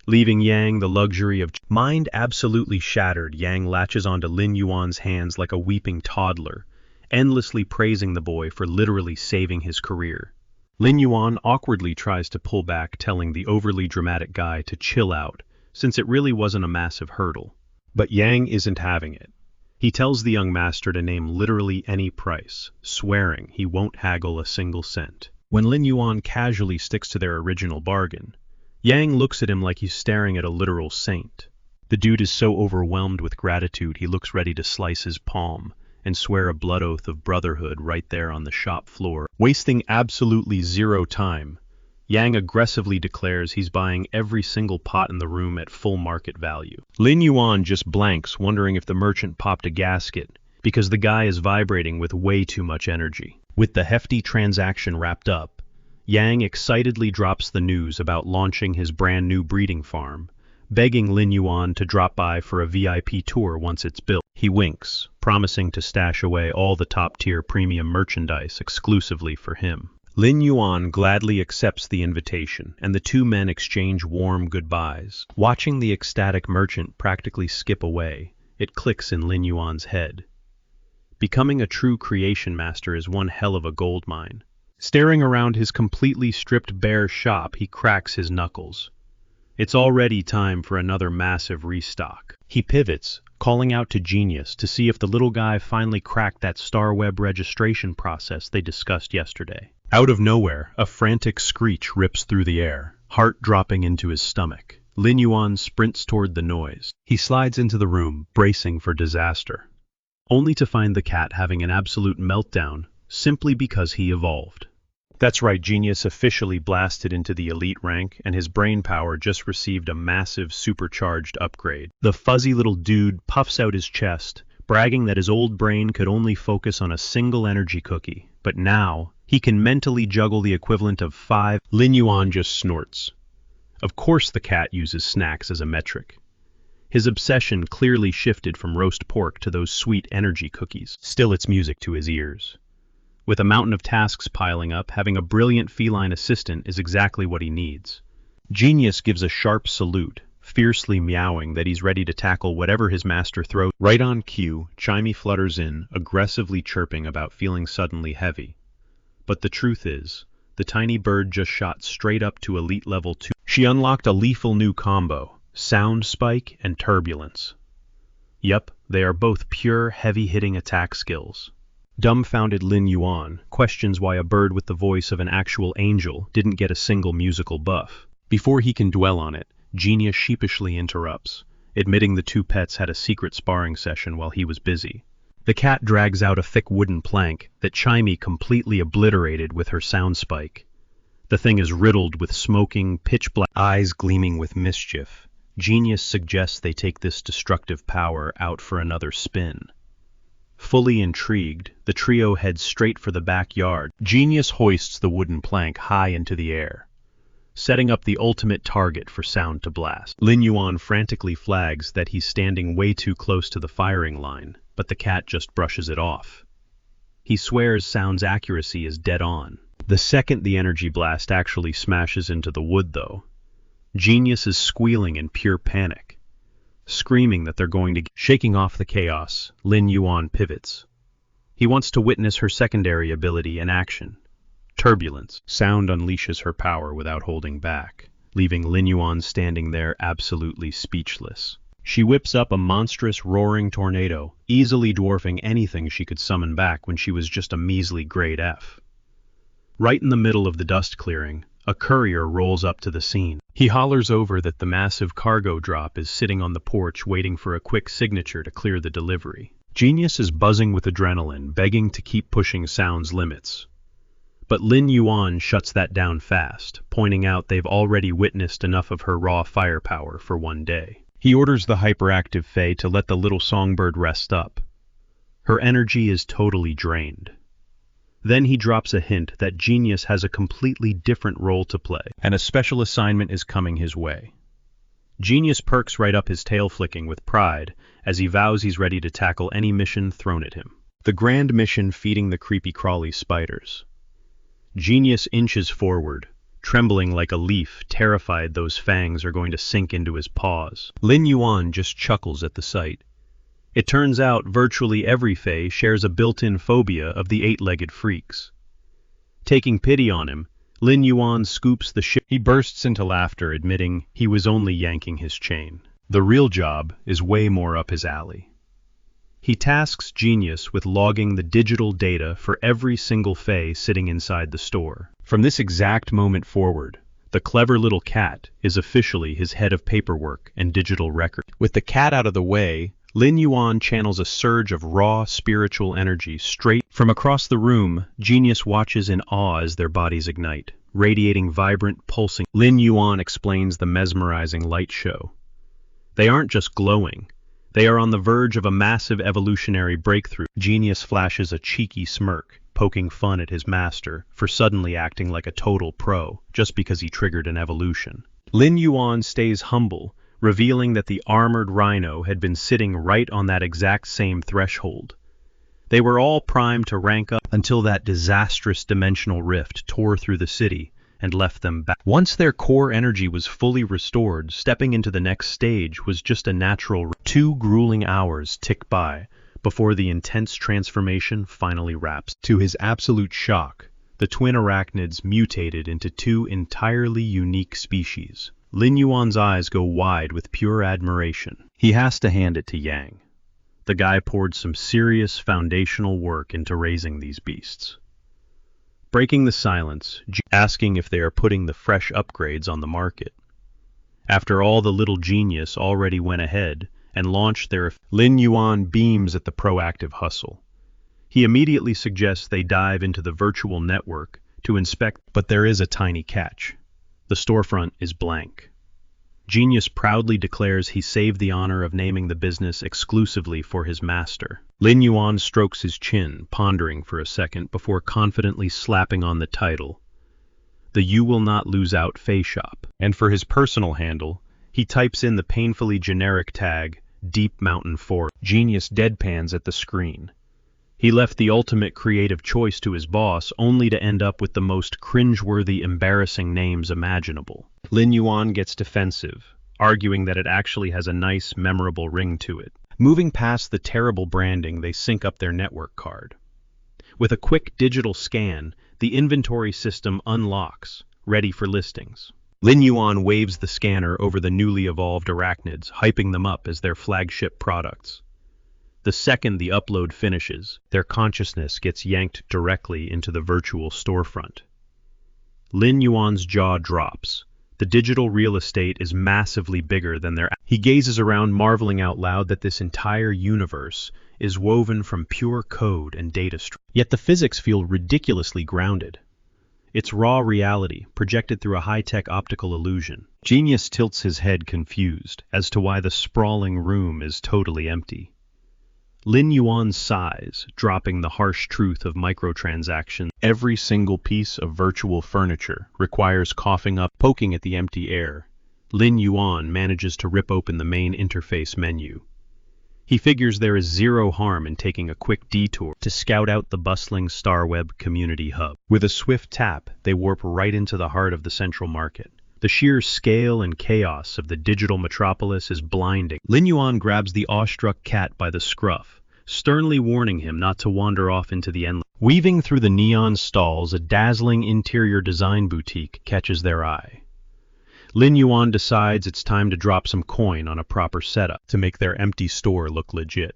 Leaving Yang the luxury of mind absolutely shattered, Yang latches onto Lin Yuan's hands like a weeping toddler, endlessly praising the boy for literally saving his career. Lin Yuan awkwardly tries to pull back, telling the overly dramatic guy to chill out, since it really wasn't a massive hurdle. But Yang isn't having it. He tells the young master to name literally any price, swearing he won't haggle a single cent. When Lin Yuan casually sticks to their original bargain, Yang looks at him like he's staring at a literal saint. The dude is so overwhelmed with gratitude he looks ready to slice his palm and swear a blood oath of brotherhood right there on the shop floor. Wasting absolutely zero time, Yang aggressively declares he's buying every single pot in the room at full market value. Lin Yuan just blanks, wondering if the merchant popped a gasket, because the guy is vibrating with way too much energy. With the hefty transaction wrapped up, Yang excitedly drops the news about launching his brand new breeding farm, begging Lin Yuan to drop by for a VIP tour once it's built. He winks, promising to stash away all the top-tier premium merchandise exclusively for him. Lin Yuan gladly accepts the invitation, and the two men exchange warm goodbyes. Watching the ecstatic merchant practically skip away, it clicks in Lin Yuan's head. Becoming a true creation master is one hell of a gold mine. Staring around his completely stripped bare shop, he cracks his knuckles. It's already time for another massive restock. He pivots, calling out to Genius to see if the little guy finally cracked that Star Web registration process they discussed yesterday. Out of nowhere, a frantic screech rips through the air, heart dropping into his stomach. Lin Yuan sprints toward the noise. He slides into the room, bracing for disaster, only to find the cat having an absolute meltdown simply because he evolved. That's right, Genius officially blasted into the elite rank, and his brain power just received a massive supercharged upgrade. The fuzzy little dude puffs out his chest, bragging that his old brain could only focus on a single energy cookie, but now he can mentally juggle the equivalent of 5. Lin Yuan just snorts. Of course the cat uses snacks as a metric. His obsession clearly shifted from roast pork to those sweet energy cookies. Still, it's music to his ears. With a mountain of tasks piling up, having a brilliant feline assistant is exactly what he needs. Genius gives a sharp salute, fiercely meowing that he's ready to tackle whatever his master throws. Right on cue, Chimey flutters in, aggressively chirping about feeling suddenly heavy. But the truth is, the tiny bird just shot straight up to elite level 2. She unlocked a lethal new combo, Sound Spike and Turbulence. Yep, they are both pure, heavy-hitting attack skills. Dumbfounded Lin Yuan questions why a bird with the voice of an actual angel didn't get a single musical buff. Before he can dwell on it, Genius sheepishly interrupts, admitting the two pets had a secret sparring session while he was busy. The cat drags out a thick wooden plank that Chimey completely obliterated with her sound spike. The thing is riddled with smoking, pitch-black eyes gleaming with mischief. Genius suggests they take this destructive power out for another spin. Fully intrigued, the trio heads straight for the backyard. Genius hoists the wooden plank high into the air, setting up the ultimate target for Sound to blast. Lin Yuan frantically flags that he's standing way too close to the firing line, but the cat just brushes it off. He swears Sound's accuracy is dead on. The second the energy blast actually smashes into the wood, though, Genius is squealing in pure panic, screaming that they're going to shaking off the chaos. Lin Yuan pivots. He wants to witness her secondary ability in action, Turbulence. Sound unleashes her power without holding back, leaving Lin Yuan standing there absolutely speechless. She whips up a monstrous roaring tornado, easily dwarfing anything she could summon back when she was just a measly grade F. Right in the middle of the dust clearing, a courier rolls up to the scene. He hollers over that the massive cargo drop is sitting on the porch waiting for a quick signature to clear the delivery. Genius is buzzing with adrenaline, begging to keep pushing Sound's limits. But Lin Yuan shuts that down fast, pointing out they've already witnessed enough of her raw firepower for one day. He orders the hyperactive Fae to let the little songbird rest up. Her energy is totally drained. Then he drops a hint that Genius has a completely different role to play, and a special assignment is coming his way. Genius perks right up his tail flicking with pride as he vows he's ready to tackle any mission thrown at him. The grand mission feeding the creepy crawly spiders. Genius inches forward, trembling like a leaf, terrified those fangs are going to sink into his paws. Lin Yuan just chuckles at the sight. It turns out virtually every Fae shares a built-in phobia of the eight-legged freaks. Taking pity on him, Lin Yuan scoops the ship. He bursts into laughter, admitting he was only yanking his chain. The real job is way more up his alley. He tasks Genius with logging the digital data for every single Fae sitting inside the store. From this exact moment forward, the clever little cat is officially his head of paperwork and digital record. With the cat out of the way, Lin Yuan channels a surge of raw spiritual energy straight from across the room. Genius watches in awe as their bodies ignite, radiating vibrant, pulsing. Lin Yuan explains the mesmerizing light show. They aren't just glowing. They are on the verge of a massive evolutionary breakthrough. Genius flashes a cheeky smirk, poking fun at his master for suddenly acting like a total pro just because he triggered an evolution. Lin Yuan stays humble, revealing that the armored rhino had been sitting right on that exact same threshold. They were all primed to rank up until that disastrous dimensional rift tore through the city and left them back. Once their core energy was fully restored, stepping into the next stage was just a natural. 2 grueling hours tick by before the intense transformation finally wraps. To his absolute shock, the twin arachnids mutated into 2 entirely unique species. Lin Yuan's eyes go wide with pure admiration. He has to hand it to Yang. The guy poured some serious foundational work into raising these beasts. Breaking the silence, asking if they are putting the fresh upgrades on the market. After all, the little genius already went ahead and launched their... Lin Yuan beams at the proactive hustle. He immediately suggests they dive into the virtual network to inspect, but there is a tiny catch. The storefront is blank. Genius proudly declares he saved the honor of naming the business exclusively for his master. Lin Yuan strokes his chin, pondering for a second before confidently slapping on the title, the "You Will Not Lose Out Fei Shop." And for his personal handle, he types in the painfully generic tag, Deep Mountain Forest. Genius deadpans at the screen. He left the ultimate creative choice to his boss, only to end up with the most cringeworthy, embarrassing names imaginable. Lin Yuan gets defensive, arguing that it actually has a nice, memorable ring to it. Moving past the terrible branding, they sync up their network card. With a quick digital scan, the inventory system unlocks, ready for listings. Lin Yuan waves the scanner over the newly evolved arachnids, hyping them up as their flagship products. The second the upload finishes, their consciousness gets yanked directly into the virtual storefront. Lin Yuan's jaw drops. The digital real estate is massively bigger than their... He gazes around, marveling out loud that this entire universe is woven from pure code and data streams. Yet the physics feel ridiculously grounded. It's raw reality, projected through a high-tech optical illusion. Genius tilts his head, confused as to why the sprawling room is totally empty. Lin Yuan sighs, dropping the harsh truth of microtransactions. Every single piece of virtual furniture requires coughing up, poking at the empty air. Lin Yuan manages to rip open the main interface menu. He figures there is zero harm in taking a quick detour to scout out the bustling StarWeb community hub. With a swift tap, they warp right into the heart of the central market. The sheer scale and chaos of the digital metropolis is blinding. Lin Yuan grabs the awestruck cat by the scruff, sternly warning him not to wander off into the endless. Weaving through the neon stalls, a dazzling interior design boutique catches their eye. Lin Yuan decides it's time to drop some coin on a proper setup to make their empty store look legit.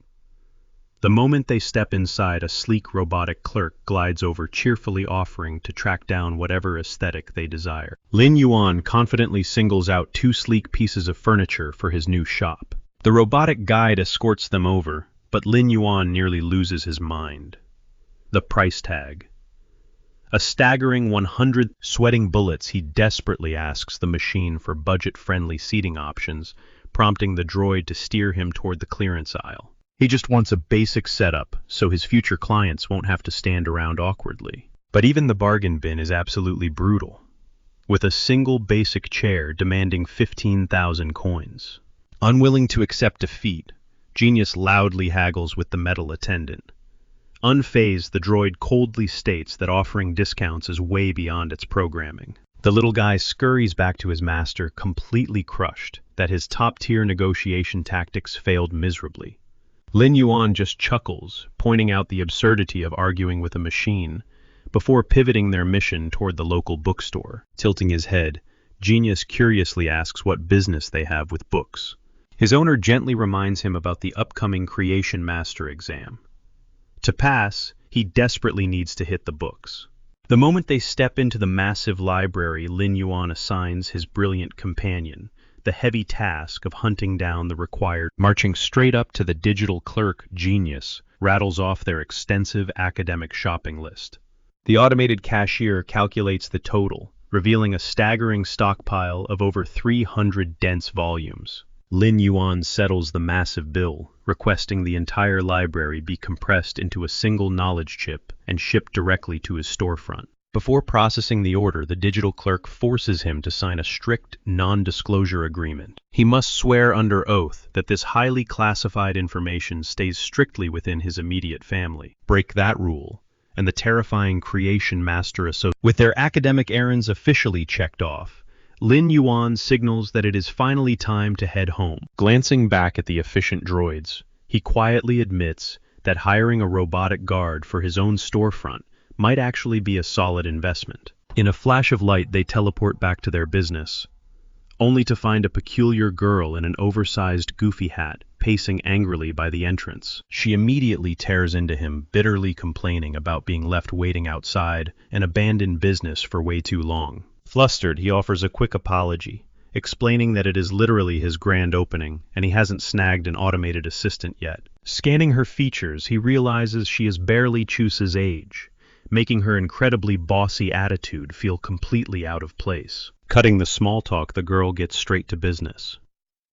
The moment they step inside, a sleek robotic clerk glides over, cheerfully offering to track down whatever aesthetic they desire. Lin Yuan confidently singles out 2 sleek pieces of furniture for his new shop. The robotic guide escorts them over, but Lin Yuan nearly loses his mind. The price tag. A staggering 100. Sweating bullets, he desperately asks the machine for budget-friendly seating options, prompting the droid to steer him toward the clearance aisle. He just wants a basic setup so his future clients won't have to stand around awkwardly. But even the bargain bin is absolutely brutal, with a single basic chair demanding 15,000 coins. Unwilling to accept defeat, Genius loudly haggles with the metal attendant. Unfazed, the droid coldly states that offering discounts is way beyond its programming. The little guy scurries back to his master, completely crushed that his top-tier negotiation tactics failed miserably. Lin Yuan just chuckles, pointing out the absurdity of arguing with a machine, before pivoting their mission toward the local bookstore. Tilting his head, Genius curiously asks what business they have with books. His owner gently reminds him about the upcoming Creation Master exam. To pass, he desperately needs to hit the books. The moment they step into the massive library, Lin Yuan assigns his brilliant companion the heavy task of hunting down the required. Marching straight up to the digital clerk, Genius rattles off their extensive academic shopping list. The automated cashier calculates the total, revealing a staggering stockpile of over 300 dense volumes. Lin Yuan settles the massive bill, requesting the entire library be compressed into a single knowledge chip and shipped directly to his storefront. Before processing the order, the digital clerk forces him to sign a strict non-disclosure agreement. He must swear under oath that this highly classified information stays strictly within his immediate family. Break that rule, and the terrifying creation master associate. With their academic errands officially checked off, Lin Yuan signals that it is finally time to head home. Glancing back at the efficient droids, he quietly admits that hiring a robotic guard for his own storefront might actually be a solid investment. In a flash of light, they teleport back to their business, only to find a peculiar girl in an oversized goofy hat pacing angrily by the entrance. She immediately tears into him, bitterly complaining about being left waiting outside and abandoned business for way too long. Flustered, he offers a quick apology, explaining that it is literally his grand opening and he hasn't snagged an automated assistant yet. Scanning her features, he realizes she is barely Chuse's age, making her incredibly bossy attitude feel completely out of place. Cutting the small talk, the girl gets straight to business.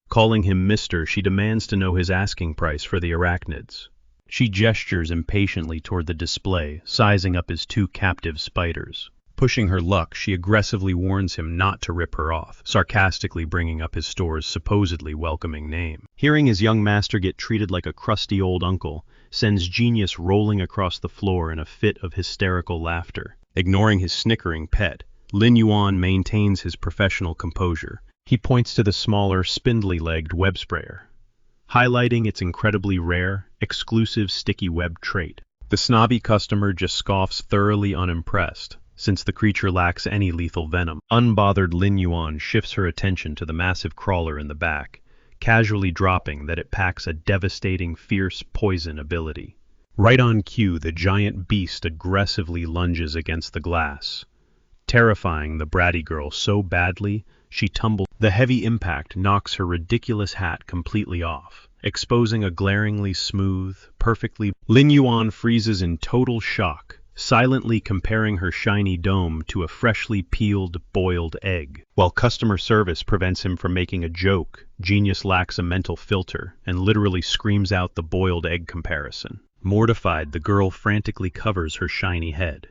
Calling him Mr., she demands to know his asking price for the arachnids. She gestures impatiently toward the display, sizing up his 2 captive spiders. Pushing her luck, she aggressively warns him not to rip her off, sarcastically bringing up his store's supposedly welcoming name. Hearing his young master get treated like a crusty old uncle sends Genius rolling across the floor in a fit of hysterical laughter. Ignoring his snickering pet, Lin Yuan maintains his professional composure. He points to the smaller, spindly-legged web sprayer, highlighting its incredibly rare, exclusive sticky web trait. The snobby customer just scoffs, thoroughly unimpressed, since the creature lacks any lethal venom. Unbothered, Lin Yuan shifts her attention to the massive crawler in the back, casually dropping that it packs a devastating, fierce poison ability. Right on cue, the giant beast aggressively lunges against the glass, terrifying the bratty girl so badly she tumbles. The heavy impact knocks her ridiculous hat completely off, exposing a glaringly smooth, perfectly. Lin Yuan freezes in total shock, silently comparing her shiny dome to a freshly peeled, boiled egg. While customer service prevents him from making a joke, Genius lacks a mental filter and literally screams out the boiled egg comparison. Mortified, the girl frantically covers her shiny head.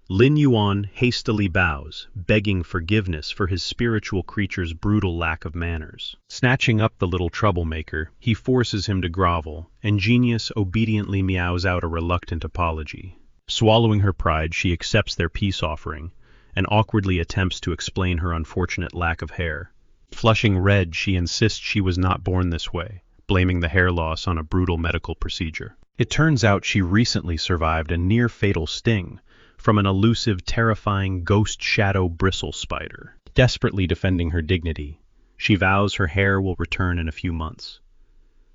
Lin Yuan hastily bows, begging forgiveness for his spiritual creature's brutal lack of manners. Snatching up the little troublemaker, he forces him to grovel, and Genius obediently meows out a reluctant apology. Swallowing her pride, she accepts their peace offering and awkwardly attempts to explain her unfortunate lack of hair. Flushing red, she insists she was not born this way, blaming the hair loss on a brutal medical procedure. It turns out she recently survived a near-fatal sting from an elusive, terrifying ghost shadow bristle spider. Desperately defending her dignity, she vows her hair will return in a few months,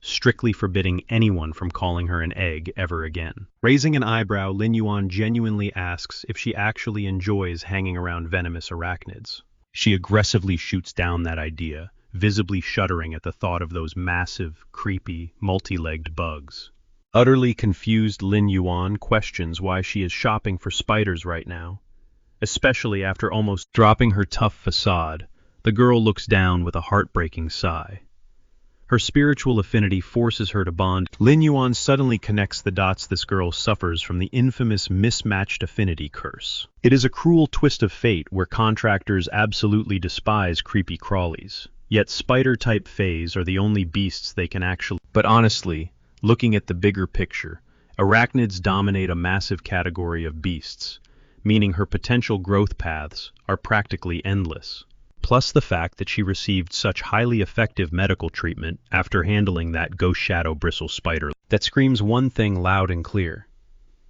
strictly forbidding anyone from calling her an egg ever again. Raising an eyebrow, Lin Yuan genuinely asks if she actually enjoys hanging around venomous arachnids. She aggressively shoots down that idea, visibly shuddering at the thought of those massive, creepy, multi-legged bugs. Utterly confused, Lin Yuan questions why she is shopping for spiders right now. Especially after almost dropping her tough facade, the girl looks down with a heartbreaking sigh. Her spiritual affinity forces her to bond. Lin Yuan suddenly connects the dots. This girl suffers from the infamous mismatched affinity curse. It is a cruel twist of fate where contractors absolutely despise creepy crawlies, yet spider-type fays are the only beasts they can actually. But honestly, looking at the bigger picture, arachnids dominate a massive category of beasts, meaning her potential growth paths are practically endless. Plus the fact that she received such highly effective medical treatment after handling that ghost shadow bristle spider that screams one thing loud and clear.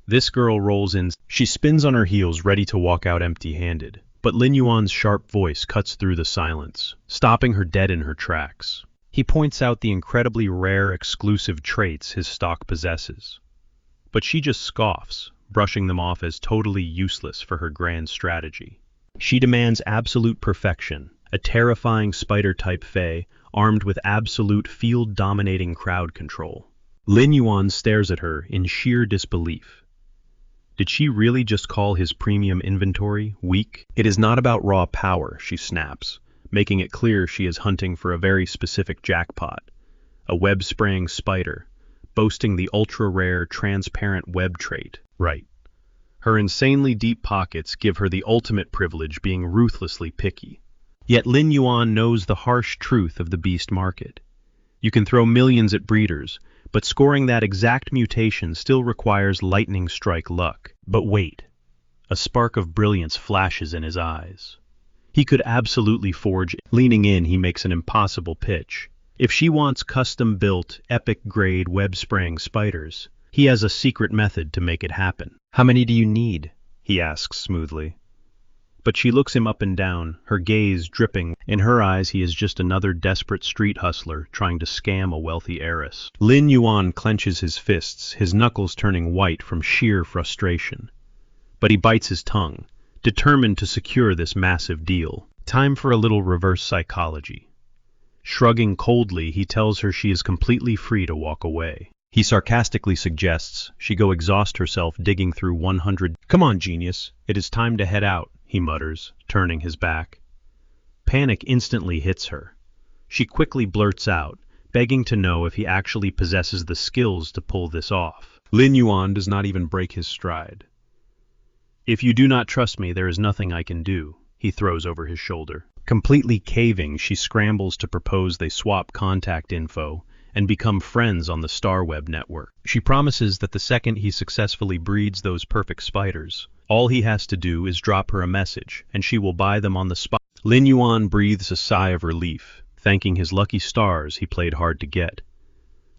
This girl rolls in. She spins on her heels, ready to walk out empty-handed, but Lin Yuan's sharp voice cuts through the silence, stopping her dead in her tracks. He points out the incredibly rare, exclusive traits his stock possesses. But she just scoffs, brushing them off as totally useless for her grand strategy. She demands absolute perfection, a terrifying spider-type fae armed with absolute field-dominating crowd control. Lin Yuan stares at her in sheer disbelief. Did she really just call his premium inventory weak? It is not about raw power, she snaps, making it clear she is hunting for a very specific jackpot. A web-spraying spider, boasting the ultra-rare transparent web trait. Right. Her insanely deep pockets give her the ultimate privilege, being ruthlessly picky. Yet Lin Yuan knows the harsh truth of the beast market. You can throw millions at breeders, but scoring that exact mutation still requires lightning strike luck. But wait. A spark of brilliance flashes in his eyes. He could absolutely forge. Leaning in, he makes an impossible pitch. If she wants custom-built, epic-grade web-spraying spiders, he has a secret method to make it happen. How many do you need? He asks smoothly. But she looks him up and down, her gaze dripping. In her eyes, he is just another desperate street hustler trying to scam a wealthy heiress. Lin Yuan clenches his fists, his knuckles turning white from sheer frustration. But he bites his tongue, determined to secure this massive deal. Time for a little reverse psychology. Shrugging coldly, he tells her she is completely free to walk away. He sarcastically suggests she go exhaust herself digging through 100. Come on, genius, it is time to head out, he mutters, turning his back. Panic instantly hits her. She quickly blurts out, begging to know if he actually possesses the skills to pull this off. Lin Yuan does not even break his stride. If you do not trust me, there is nothing I can do, he throws over his shoulder. Completely caving, she scrambles to propose they swap contact info and become friends on the StarWeb network. She promises that the second he successfully breeds those perfect spiders, all he has to do is drop her a message, and she will buy them on the spot. Lin Yuan breathes a sigh of relief, thanking his lucky stars he played hard to get.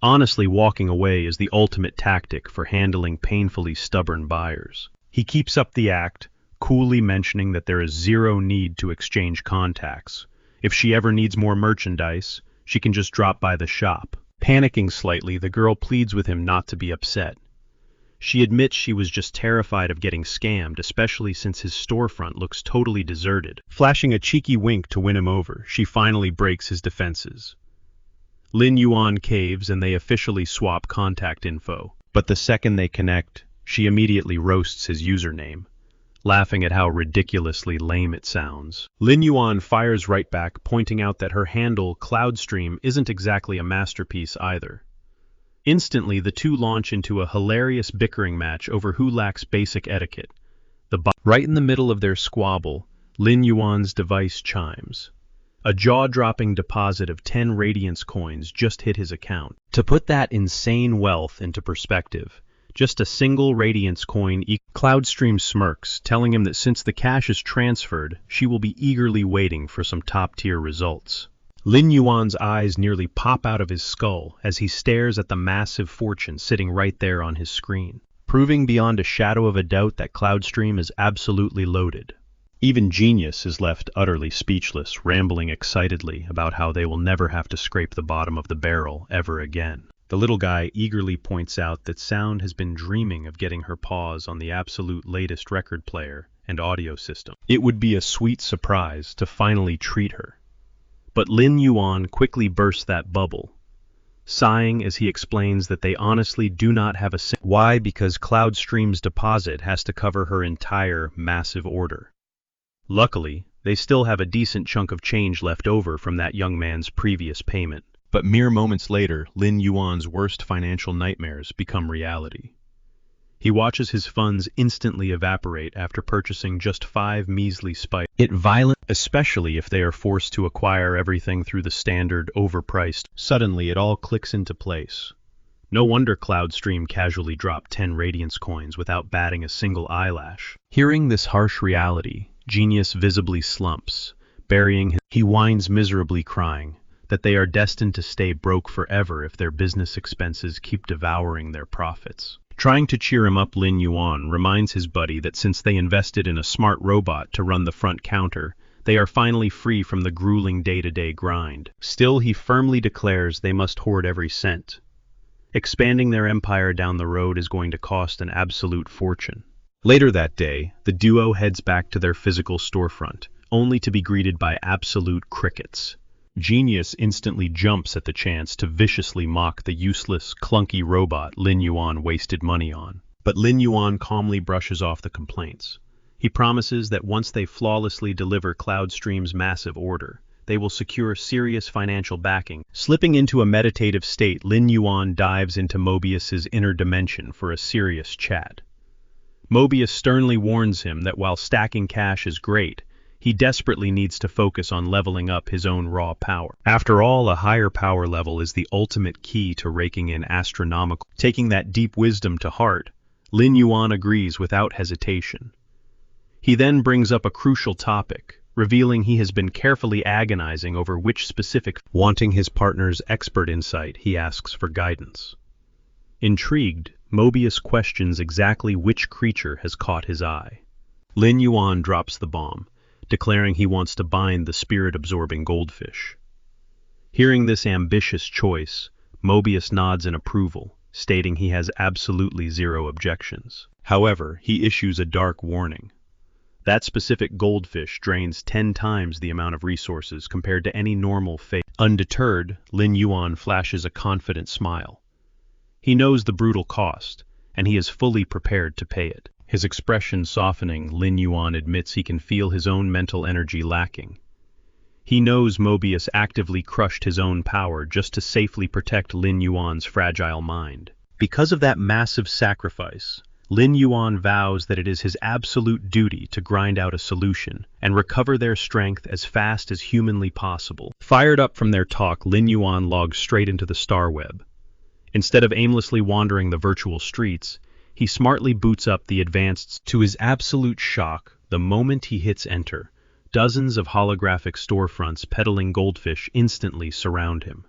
Honestly, walking away is the ultimate tactic for handling painfully stubborn buyers. He keeps up the act, coolly mentioning that there is zero need to exchange contacts. If she ever needs more merchandise, she can just drop by the shop. Panicking slightly, the girl pleads with him not to be upset. She admits she was just terrified of getting scammed, especially since his storefront looks totally deserted. Flashing a cheeky wink to win him over, she finally breaks his defenses. Lin Yuan caves and they officially swap contact info. But the second they connect, she immediately roasts his username, laughing at how ridiculously lame it sounds. Lin Yuan fires right back, pointing out that her handle, Cloudstream, isn't exactly a masterpiece either. Instantly, the two launch into a hilarious bickering match over who lacks basic etiquette. Right in the middle of their squabble, Lin Yuan's device chimes. A jaw-dropping deposit of 10 Radiance coins just hit his account. To put that insane wealth into perspective, just a single Radiance coin Cloudstream smirks, telling him that since the cash is transferred, she will be eagerly waiting for some top-tier results. Lin Yuan's eyes nearly pop out of his skull as he stares at the massive fortune sitting right there on his screen, proving beyond a shadow of a doubt that Cloudstream is absolutely loaded. Even Genius is left utterly speechless, rambling excitedly about how they will never have to scrape the bottom of the barrel ever again. The little guy eagerly points out that Sound has been dreaming of getting her paws on the absolute latest record player and audio system. It would be a sweet surprise to finally treat her. But Lin Yuan quickly bursts that bubble, sighing as he explains that they honestly do not have a Why? Because Cloudstream's deposit has to cover her entire massive order. Luckily, they still have a decent chunk of change left over from that young man's previous payment. But mere moments later, Lin Yuan's worst financial nightmares become reality. He watches his funds instantly evaporate after purchasing just 5 measly spiders. Especially if they are forced to acquire everything through the standard, overpriced. Suddenly, it all clicks into place. No wonder Cloudstream casually dropped 10 Radiance coins without batting a single eyelash. Hearing this harsh reality, Genius visibly slumps, he whines miserably, crying that they are destined to stay broke forever if their business expenses keep devouring their profits. Trying to cheer him up, Lin Yuan reminds his buddy that since they invested in a smart robot to run the front counter, they are finally free from the grueling day-to-day grind. Still, he firmly declares they must hoard every cent. Expanding their empire down the road is going to cost an absolute fortune. Later that day, the duo heads back to their physical storefront, only to be greeted by absolute crickets. Genius instantly jumps at the chance to viciously mock the useless, clunky robot Lin Yuan wasted money on. But Lin Yuan calmly brushes off the complaints. He promises that once they flawlessly deliver Cloudstream's massive order, they will secure serious financial backing. Slipping into a meditative state, Lin Yuan dives into Mobius's inner dimension for a serious chat. Mobius sternly warns him that while stacking cash is great, he desperately needs to focus on leveling up his own raw power. After all, a higher power level is the ultimate key to raking in astronomical. Taking that deep wisdom to heart, Lin Yuan agrees without hesitation. He then brings up a crucial topic, revealing he has been carefully agonizing over which specific. Wanting his partner's expert insight, he asks for guidance. Intrigued, Mobius questions exactly which creature has caught his eye. Lin Yuan drops the bomb, declaring he wants to bind the spirit-absorbing goldfish. Hearing this ambitious choice, Mobius nods in approval, stating he has absolutely zero objections. However, he issues a dark warning. That specific goldfish drains 10 times the amount of resources compared to any normal fate. Undeterred, Lin Yuan flashes a confident smile. He knows the brutal cost, and he is fully prepared to pay it. His expression softening, Lin Yuan admits he can feel his own mental energy lacking. He knows Mobius actively crushed his own power just to safely protect Lin Yuan's fragile mind. Because of that massive sacrifice, Lin Yuan vows that it is his absolute duty to grind out a solution and recover their strength as fast as humanly possible. Fired up from their talk, Lin Yuan logs straight into the Star Web. Instead of aimlessly wandering the virtual streets, he smartly boots up the advanced. To his absolute shock, the moment he hits enter, dozens of holographic storefronts peddling goldfish instantly surround him.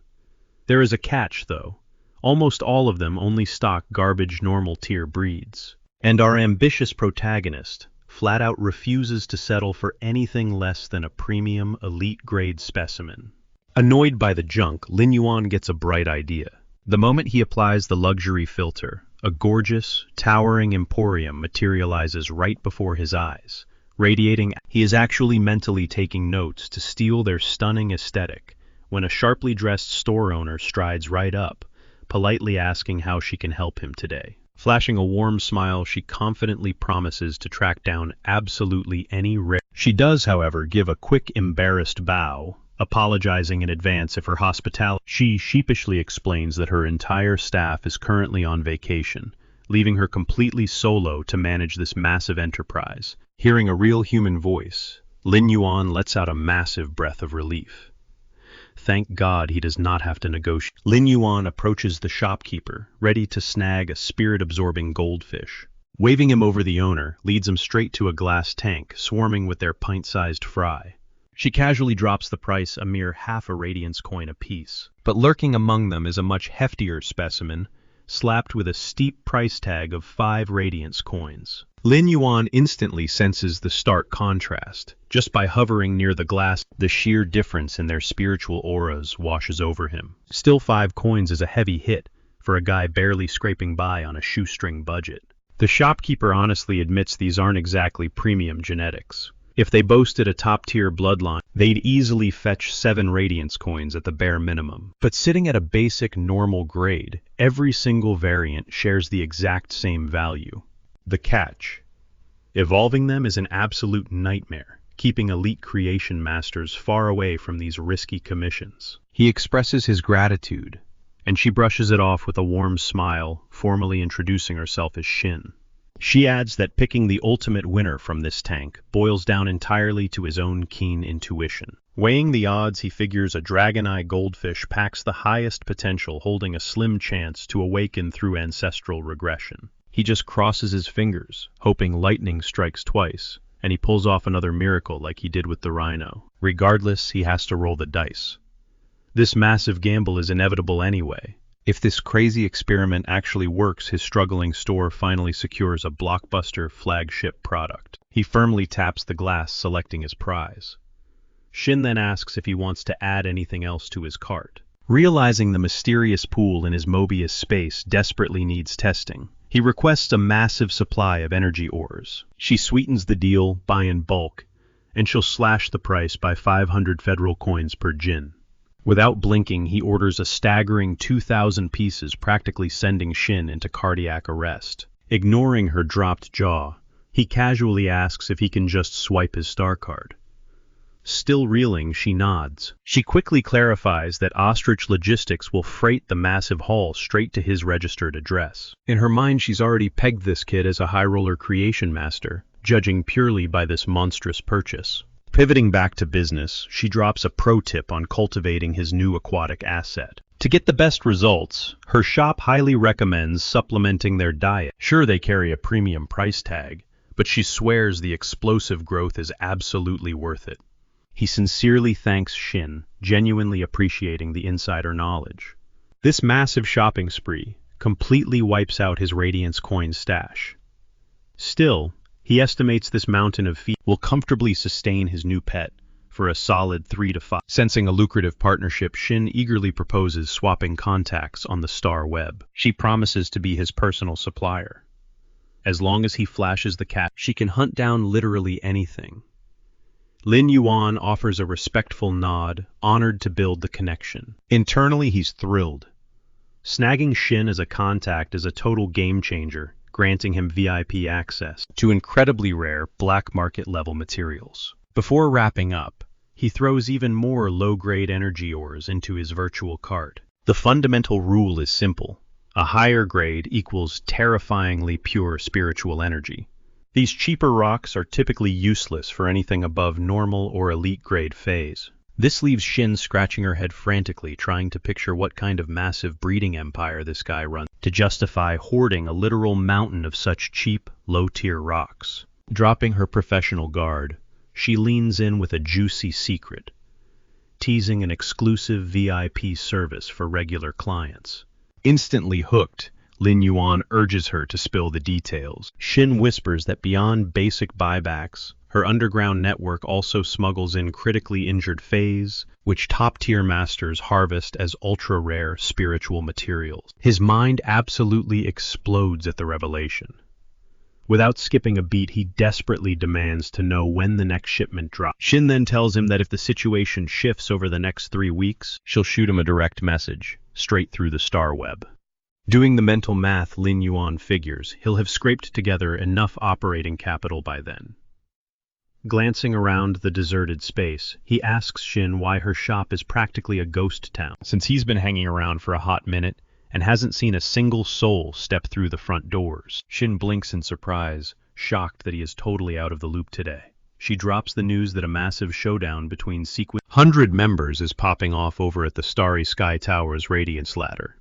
There is a catch, though. Almost all of them only stock garbage normal-tier breeds. And our ambitious protagonist flat out refuses to settle for anything less than a premium, elite-grade specimen. Annoyed by the junk, Lin Yuan gets a bright idea. The moment he applies the luxury filter, a gorgeous, towering emporium materializes right before his eyes, radiating. He is actually mentally taking notes to steal their stunning aesthetic when a sharply dressed store owner strides right up, politely asking how she can help him today. Flashing a warm smile, she confidently promises to track down absolutely any rare. She does, however, give a quick, embarrassed bow, apologizing in advance if her hospitality. She sheepishly explains that her entire staff is currently on vacation, leaving her completely solo to manage this massive enterprise. Hearing a real human voice, Lin Yuan lets out a massive breath of relief. Thank God he does not have to negotiate. Lin Yuan approaches the shopkeeper, ready to snag a spirit-absorbing goldfish. Waving him over, the owner leads him straight to a glass tank swarming with their pint-sized fry. She casually drops the price, a mere half a radiance coin apiece. But lurking among them is a much heftier specimen, slapped with a steep price tag of 5 radiance coins. Lin Yuan instantly senses the stark contrast. Just by hovering near the glass, the sheer difference in their spiritual auras washes over him. Still, 5 coins is a heavy hit for a guy barely scraping by on a shoestring budget. The shopkeeper honestly admits these aren't exactly premium genetics. If they boasted a top-tier bloodline, they'd easily fetch 7 radiance coins at the bare minimum. But sitting at a basic normal grade, every single variant shares the exact same value. The catch: evolving them is an absolute nightmare, keeping elite creation masters far away from these risky commissions. He expresses his gratitude, and she brushes it off with a warm smile, formally introducing herself as Shin. She adds that picking the ultimate winner from this tank boils down entirely to his own keen intuition. Weighing the odds, he figures a dragon-eye goldfish packs the highest potential, holding a slim chance to awaken through ancestral regression. He just crosses his fingers, hoping lightning strikes twice, and he pulls off another miracle like he did with the rhino. Regardless, he has to roll the dice. This massive gamble is inevitable anyway. If this crazy experiment actually works, his struggling store finally secures a blockbuster flagship product. He firmly taps the glass, selecting his prize. Shin then asks if he wants to add anything else to his cart. Realizing the mysterious pool in his Mobius space desperately needs testing, he requests a massive supply of energy ores. She sweetens the deal, buy in bulk, and she'll slash the price by 500 federal coins per jin. Without blinking, he orders a staggering 2,000 pieces, practically sending Shin into cardiac arrest. Ignoring her dropped jaw, he casually asks if he can just swipe his star card. Still reeling, she nods. She quickly clarifies that Ostrich Logistics will freight the massive haul straight to his registered address. In her mind, she's already pegged this kid as a high-roller creation master, judging purely by this monstrous purchase. Pivoting back to business, she drops a pro tip on cultivating his new aquatic asset. To get the best results, her shop highly recommends supplementing their diet. Sure, they carry a premium price tag, but she swears the explosive growth is absolutely worth it. He sincerely thanks Shin, genuinely appreciating the insider knowledge. This massive shopping spree completely wipes out his Radiance coin stash. Still, he estimates this mountain of fees will comfortably sustain his new pet for a solid 3 to 5. Sensing a lucrative partnership, Shin eagerly proposes swapping contacts on the star web. She promises to be his personal supplier. As long as he flashes the cat, she can hunt down literally anything. Lin Yuan offers a respectful nod, honored to build the connection. Internally, he's thrilled. Snagging Shin as a contact is a total game changer, granting him VIP access to incredibly rare black market level materials. Before wrapping up, he throws even more low-grade energy ores into his virtual cart. The fundamental rule is simple. A higher grade equals terrifyingly pure spiritual energy. These cheaper rocks are typically useless for anything above normal or elite grade phase. This leaves Shin scratching her head frantically, trying to picture what kind of massive breeding empire this guy runs to justify hoarding a literal mountain of such cheap, low-tier rocks. Dropping her professional guard, she leans in with a juicy secret, teasing an exclusive VIP service for regular clients. Instantly hooked, Lin Yuan urges her to spill the details. Shin whispers that beyond basic buybacks, her underground network also smuggles in critically injured phase, which top-tier masters harvest as ultra-rare spiritual materials. His mind absolutely explodes at the revelation. Without skipping a beat, he desperately demands to know when the next shipment drops. Shin then tells him that if the situation shifts over the next 3 weeks, she'll shoot him a direct message, straight through the star web. Doing the mental math, Lin Yuan figures he'll have scraped together enough operating capital by then. Glancing around the deserted space, he asks Shin why her shop is practically a ghost town, since he's been hanging around for a hot minute and hasn't seen a single soul step through the front doors. Shin blinks in surprise, shocked that he is totally out of the loop today. She drops the news that a massive showdown between 100 members is popping off over at the Starry Sky Tower's Radiance Ladder.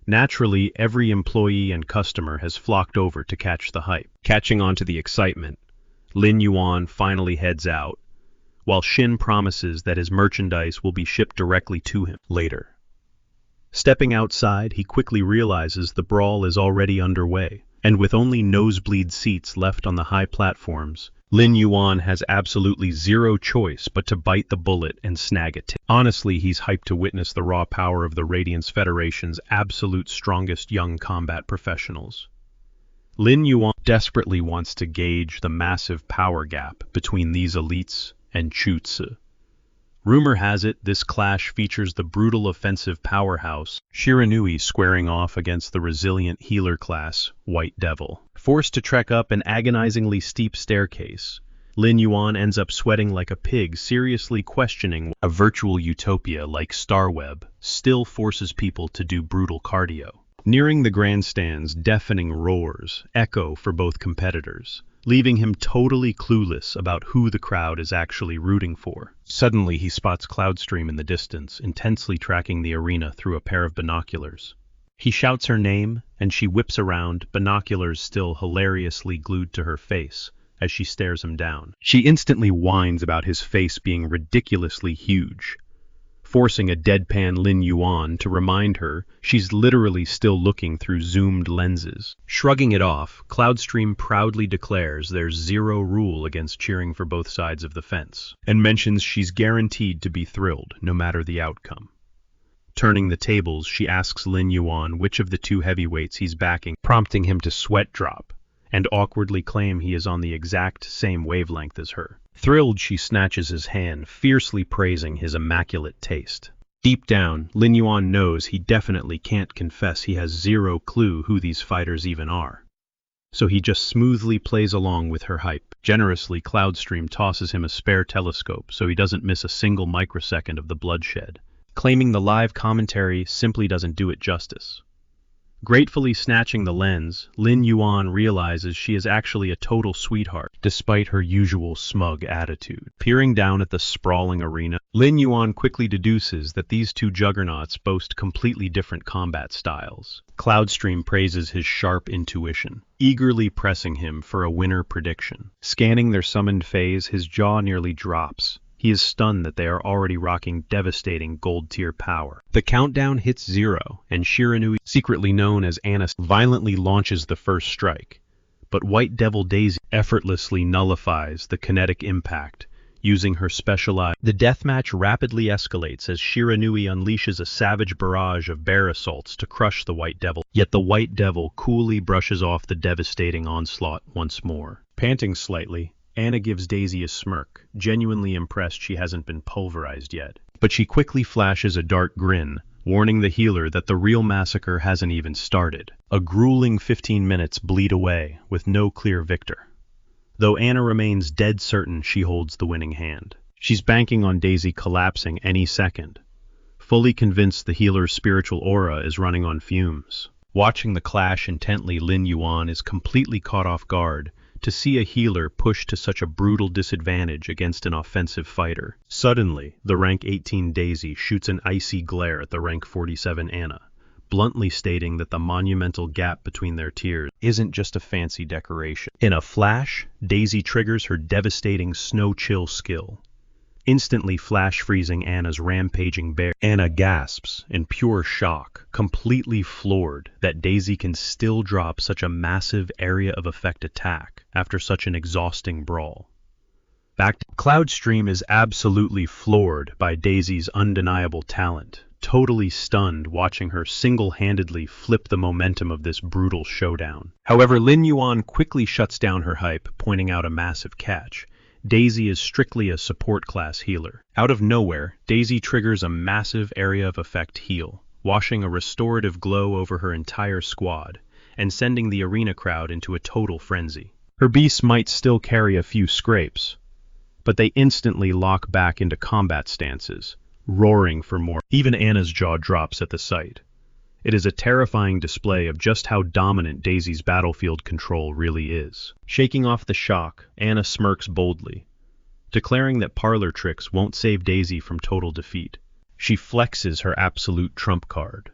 Naturally, every employee and customer has flocked over to catch the hype. Catching on to the excitement, Lin Yuan finally heads out, while Shin promises that his merchandise will be shipped directly to him later. Stepping outside, he quickly realizes the brawl is already underway, and with only nosebleed seats left on the high platforms, Lin Yuan has absolutely zero choice but to bite the bullet and snag a tip. Honestly, he's hyped to witness the raw power of the Radiance Federation's absolute strongest young combat professionals. Lin Yuan desperately wants to gauge the massive power gap between these elites and Chutsu. Rumor has it this clash features the brutal offensive powerhouse Shiranui squaring off against the resilient healer class White Devil. Forced to trek up an agonizingly steep staircase, Lin Yuan ends up sweating like a pig, seriously questioning a virtual utopia like Starweb still forces people to do brutal cardio. Nearing the grandstands, deafening roars echo for both competitors, leaving him totally clueless about who the crowd is actually rooting for. Suddenly, he spots Cloudstream in the distance, intensely tracking the arena through a pair of binoculars. He shouts her name, and she whips around, binoculars still hilariously glued to her face, as she stares him down. She instantly whines about his face being ridiculously huge, forcing a deadpan Lin Yuan to remind her she's literally still looking through zoomed lenses. Shrugging it off, Cloudstream proudly declares there's zero rule against cheering for both sides of the fence, and mentions she's guaranteed to be thrilled no matter the outcome. Turning the tables, she asks Lin Yuan which of the two heavyweights he's backing, prompting him to sweat drop and awkwardly claim he is on the exact same wavelength as her. Thrilled, she snatches his hand, fiercely praising his immaculate taste. Deep down, Lin Yuan knows he definitely can't confess he has zero clue who these fighters even are. So he just smoothly plays along with her hype. Generously, Cloudstream tosses him a spare telescope so he doesn't miss a single microsecond of the bloodshed, claiming the live commentary simply doesn't do it justice. Gratefully snatching the lens, Lin Yuan realizes she is actually a total sweetheart, despite her usual smug attitude. Peering down at the sprawling arena, Lin Yuan quickly deduces that these two juggernauts boast completely different combat styles. Cloudstream praises his sharp intuition, eagerly pressing him for a winner prediction. Scanning their summoned phase, his jaw nearly drops. He is stunned that they are already rocking devastating gold-tier power. The countdown hits 0, and Shiranui, secretly known as Anna, violently launches the first strike. But White Devil Daisy effortlessly nullifies the kinetic impact, using her specialized. The deathmatch rapidly escalates as Shiranui unleashes a savage barrage of bear assaults to crush the White Devil. Yet the White Devil coolly brushes off the devastating onslaught once more. Panting slightly, Anna gives Daisy a smirk, genuinely impressed she hasn't been pulverized yet. But she quickly flashes a dark grin, warning the healer that the real massacre hasn't even started. A grueling 15 minutes bleed away, with no clear victor. Though Anna remains dead certain she holds the winning hand. She's banking on Daisy collapsing any second, fully convinced the healer's spiritual aura is running on fumes. Watching the clash intently, Lin Yuan is completely caught off guard to see a healer pushed to such a brutal disadvantage against an offensive fighter. Suddenly, the rank 18 Daisy shoots an icy glare at the rank 47 Anna, bluntly stating that the monumental gap between their tiers isn't just a fancy decoration. In a flash, Daisy triggers her devastating snow chill skill, instantly flash freezing Anna's rampaging bear. Anna gasps in pure shock, completely floored that Daisy can still drop such a massive area of effect attack after such an exhausting brawl. Cloudstream is absolutely floored by Daisy's undeniable talent, totally stunned watching her single-handedly flip the momentum of this brutal showdown. However, Lin Yuan quickly shuts down her hype, pointing out a massive catch. Daisy is strictly a support class healer. Out of nowhere, Daisy triggers a massive area of effect heal, washing a restorative glow over her entire squad, and sending the arena crowd into a total frenzy. Her beasts might still carry a few scrapes, but they instantly lock back into combat stances, roaring for more. Even Anna's jaw drops at the sight. It is a terrifying display of just how dominant Daisy's battlefield control really is. Shaking off the shock, Anna smirks boldly, declaring that parlor tricks won't save Daisy from total defeat. She flexes her absolute trump card,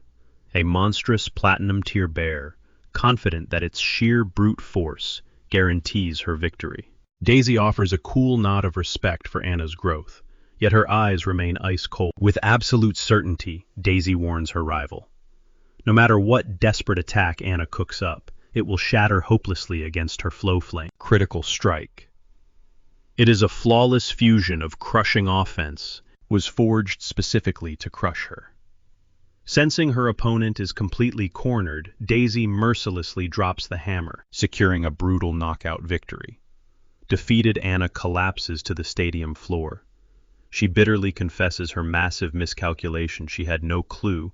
a monstrous platinum-tier bear, confident that its sheer brute force guarantees her victory. Daisy offers a cool nod of respect for Anna's growth, yet her eyes remain ice-cold. With absolute certainty, Daisy warns her rival. No matter what desperate attack Anna cooks up, it will shatter hopelessly against her flow flame. Critical strike. It is a flawless fusion of crushing offense, was forged specifically to crush her. Sensing her opponent is completely cornered, Daisy mercilessly drops the hammer, securing a brutal knockout victory. Defeated, Anna collapses to the stadium floor. She bitterly confesses her massive miscalculation. She had no clue.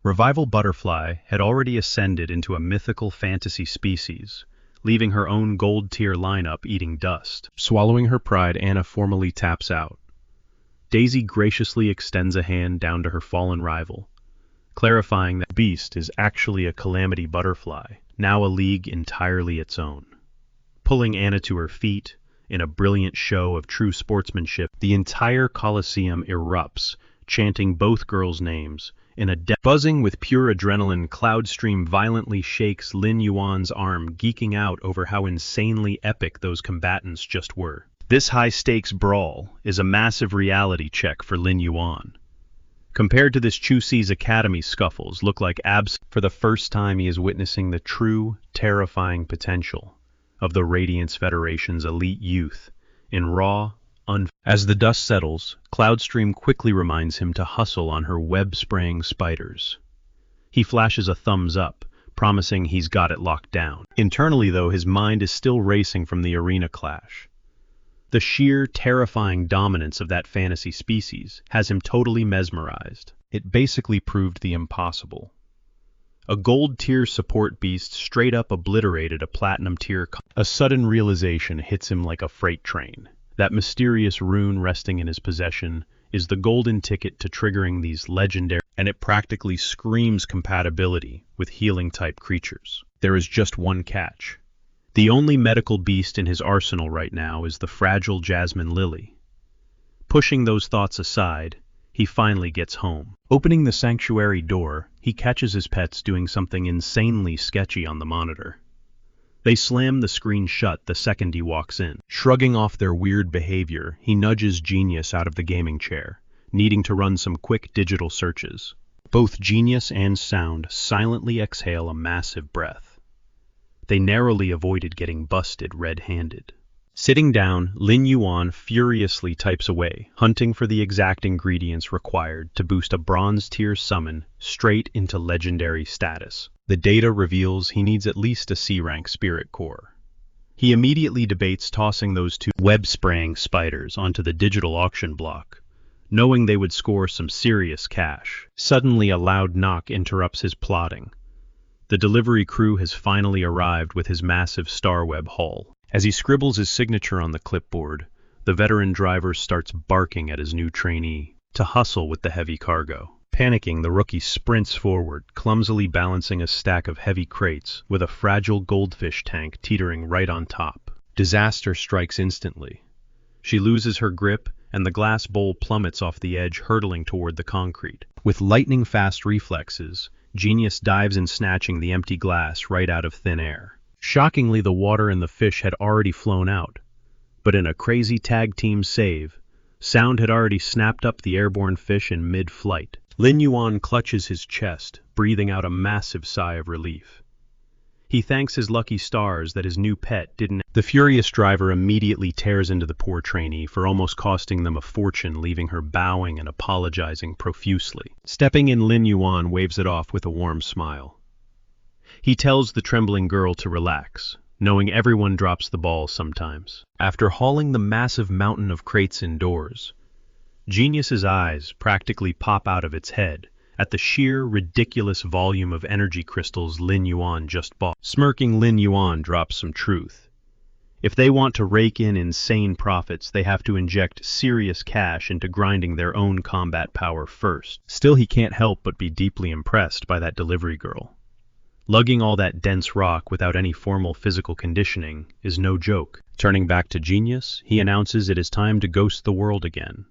Revival Butterfly had already ascended into a mythical fantasy species, leaving her own gold-tier lineup eating dust. Swallowing her pride, Anna formally taps out. Daisy graciously extends a hand down to her fallen rival, clarifying that Beast is actually a Calamity Butterfly, now a league entirely its own. Pulling Anna to her feet, in a brilliant show of true sportsmanship, the entire Coliseum erupts, chanting both girls' names. In a buzzing with pure adrenaline, Cloudstream violently shakes Lin Yuan's arm, geeking out over how insanely epic those combatants just were. This high-stakes brawl is a massive reality check for Lin Yuan. Compared to this Chuxi's Academy scuffles look like abs. For the first time, he is witnessing the true, terrifying potential of the Radiance Federation's elite youth in raw, As the dust settles, Cloudstream quickly reminds him to hustle on her web-spraying spiders. He flashes a thumbs up, promising he's got it locked down. Internally, though, his mind is still racing from the arena clash. The sheer, terrifying dominance of that fantasy species has him totally mesmerized. It basically proved the impossible. A gold-tier support beast straight up obliterated a platinum-tier. A sudden realization hits him like a freight train. That mysterious rune resting in his possession is the golden ticket to triggering these legendary, and it practically screams compatibility with healing-type creatures. There is just one catch. The only medical beast in his arsenal right now is the fragile Jasmine Lily. Pushing those thoughts aside, he finally gets home. Opening the sanctuary door, he catches his pets doing something insanely sketchy on the monitor. They slam the screen shut the second he walks in. Shrugging off their weird behavior, he nudges Genius out of the gaming chair, needing to run some quick digital searches. Both Genius and Sound silently exhale a massive breath. They narrowly avoided getting busted red-handed. Sitting down, Lin Yuan furiously types away, hunting for the exact ingredients required to boost a bronze-tier summon straight into legendary status. The data reveals he needs at least a C-rank spirit core. He immediately debates tossing those two web-spraying spiders onto the digital auction block, knowing they would score some serious cash. Suddenly, a loud knock interrupts his plotting. The delivery crew has finally arrived with his massive Starweb haul. As he scribbles his signature on the clipboard, the veteran driver starts barking at his new trainee to hustle with the heavy cargo. Panicking, the rookie sprints forward, clumsily balancing a stack of heavy crates with a fragile goldfish tank teetering right on top. Disaster strikes instantly. She loses her grip, and the glass bowl plummets off the edge, hurtling toward the concrete. With lightning-fast reflexes, Genius dives in, snatching the empty glass right out of thin air. Shockingly, the water in the fish had already flown out, but in a crazy tag-team save, Sound had already snapped up the airborne fish in mid-flight. Lin Yuan clutches his chest, breathing out a massive sigh of relief. He thanks his lucky stars that his new pet didn't. The furious driver immediately tears into the poor trainee, for almost costing them a fortune, leaving her bowing and apologizing profusely. Stepping in, Lin Yuan waves it off with a warm smile. He tells the trembling girl to relax, knowing everyone drops the ball sometimes. After hauling the massive mountain of crates indoors, Genius's eyes practically pop out of its head at the sheer, ridiculous volume of energy crystals Lin Yuan just bought. Smirking, Lin Yuan drops some truth. If they want to rake in insane profits, they have to inject serious cash into grinding their own combat power first. Still, he can't help but be deeply impressed by that delivery girl. Lugging all that dense rock without any formal physical conditioning is no joke. Turning back to Genius, he announces it is time to ghost the world again.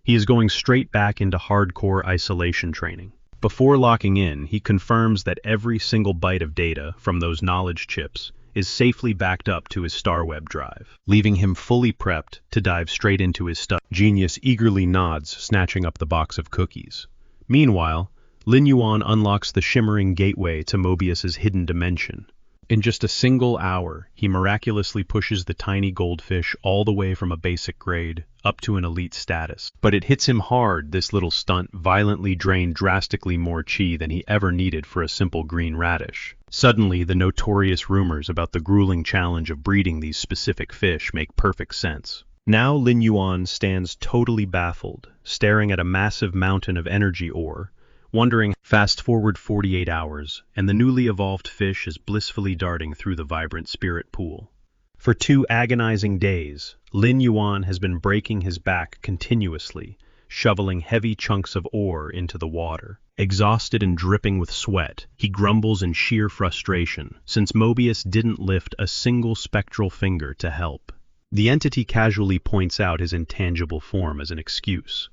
He is going straight back into hardcore isolation training. Before locking in, he confirms that every single byte of data from those knowledge chips is safely backed up to his Starweb drive, leaving him fully prepped to dive straight into his stuff. Genius eagerly nods, snatching up the box of cookies. Meanwhile, Lin Yuan unlocks the shimmering gateway to Mobius's hidden dimension. In just a single hour, he miraculously pushes the tiny goldfish all the way from a basic grade up to an elite status. But it hits him hard. This little stunt violently drained drastically more chi than he ever needed for a simple green radish. Suddenly, the notorious rumors about the grueling challenge of breeding these specific fish make perfect sense. Now Lin Yuan stands totally baffled, staring at a massive mountain of energy ore, wondering. Fast forward 48 hours, and the newly evolved fish is blissfully darting through the vibrant spirit pool. For 2 agonizing days, Lin Yuan has been breaking his back continuously, shoveling heavy chunks of ore into the water. Exhausted and dripping with sweat, he grumbles in sheer frustration, since Mobius didn't lift a single spectral finger to help. The entity casually points out his intangible form as an excuse.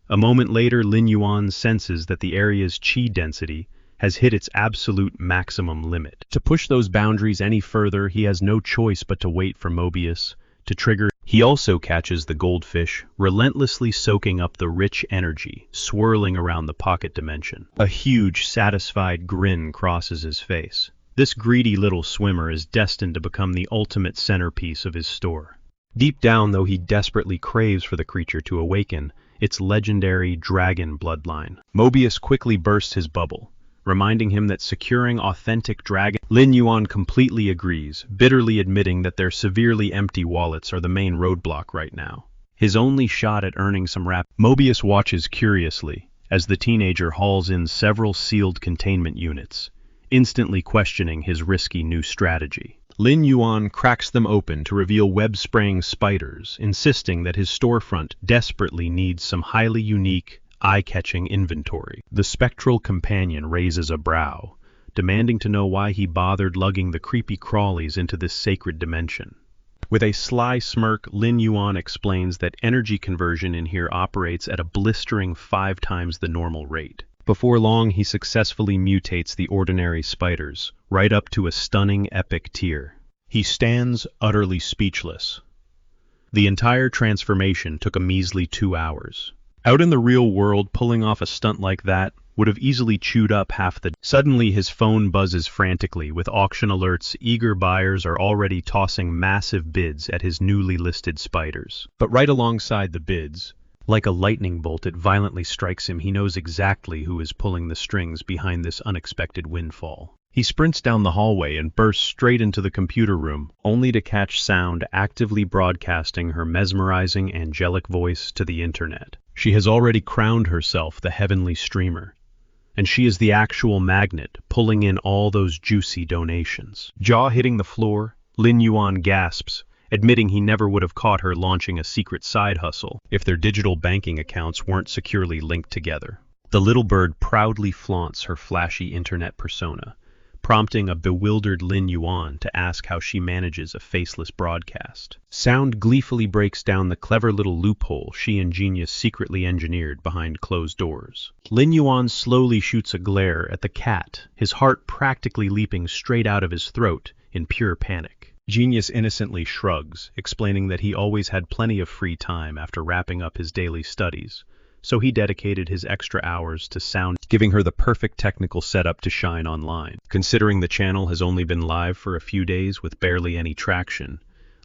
A moment later, Lin Yuan senses that the area's chi density has hit its absolute maximum limit. To push those boundaries any further, he has no choice but to wait for Mobius to trigger. He also catches the goldfish, relentlessly soaking up the rich energy swirling around the pocket dimension. A huge, satisfied grin crosses his face. This greedy little swimmer is destined to become the ultimate centerpiece of his store. Deep down, though, he desperately craves for the creature to awaken its legendary dragon bloodline. Mobius quickly bursts his bubble, reminding him that securing authentic dragon. Lin Yuan completely agrees, bitterly admitting that their severely empty wallets are the main roadblock right now. His only shot at earning some rap. Mobius watches curiously as the teenager hauls in several sealed containment units, instantly questioning his risky new strategy. Lin Yuan cracks them open to reveal web-spraying spiders, insisting that his storefront desperately needs some highly unique, eye-catching inventory. The spectral companion raises a brow, demanding to know why he bothered lugging the creepy crawlies into this sacred dimension. With a sly smirk, Lin Yuan explains that energy conversion in here operates at a blistering 5 times the normal rate. Before long, he successfully mutates the ordinary spiders, right up to a stunning epic tier. He stands utterly speechless. The entire transformation took a measly 2 hours. Out in the real world, pulling off a stunt like that would have easily chewed up half the... Suddenly, his phone buzzes frantically with auction alerts. Eager buyers are already tossing massive bids at his newly listed spiders. But right alongside the bids, like a lightning bolt, it violently strikes him. He knows exactly who is pulling the strings behind this unexpected windfall. He sprints down the hallway and bursts straight into the computer room, only to catch sound actively broadcasting her mesmerizing angelic voice to the internet. She has already crowned herself the heavenly streamer, and she is the actual magnet pulling in all those juicy donations. Jaw hitting the floor, Lin Yuan gasps, admitting he never would have caught her launching a secret side hustle if their digital banking accounts weren't securely linked together. The little bird proudly flaunts her flashy internet persona, prompting a bewildered Lin Yuan to ask how she manages a faceless broadcast. Sound gleefully breaks down the clever little loophole she and Genius secretly engineered behind closed doors. Lin Yuan slowly shoots a glare at the cat, his heart practically leaping straight out of his throat in pure panic. Genius innocently shrugs, explaining that he always had plenty of free time after wrapping up his daily studies, so he dedicated his extra hours to sound, giving her the perfect technical setup to shine online. Considering the channel has only been live for a few days with barely any traction,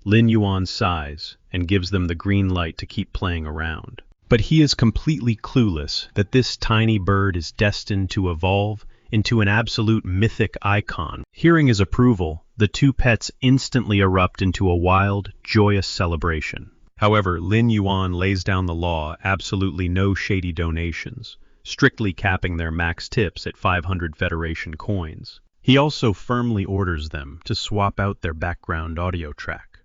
Lin Yuan sighs and gives them the green light to keep playing around. But he is completely clueless that this tiny bird is destined to evolve into an absolute mythic icon. Hearing his approval, the two pets instantly erupt into a wild, joyous celebration. However, Lin Yuan lays down the law: absolutely no shady donations, strictly capping their max tips at 500 Federation coins. He also firmly orders them to swap out their background audio track.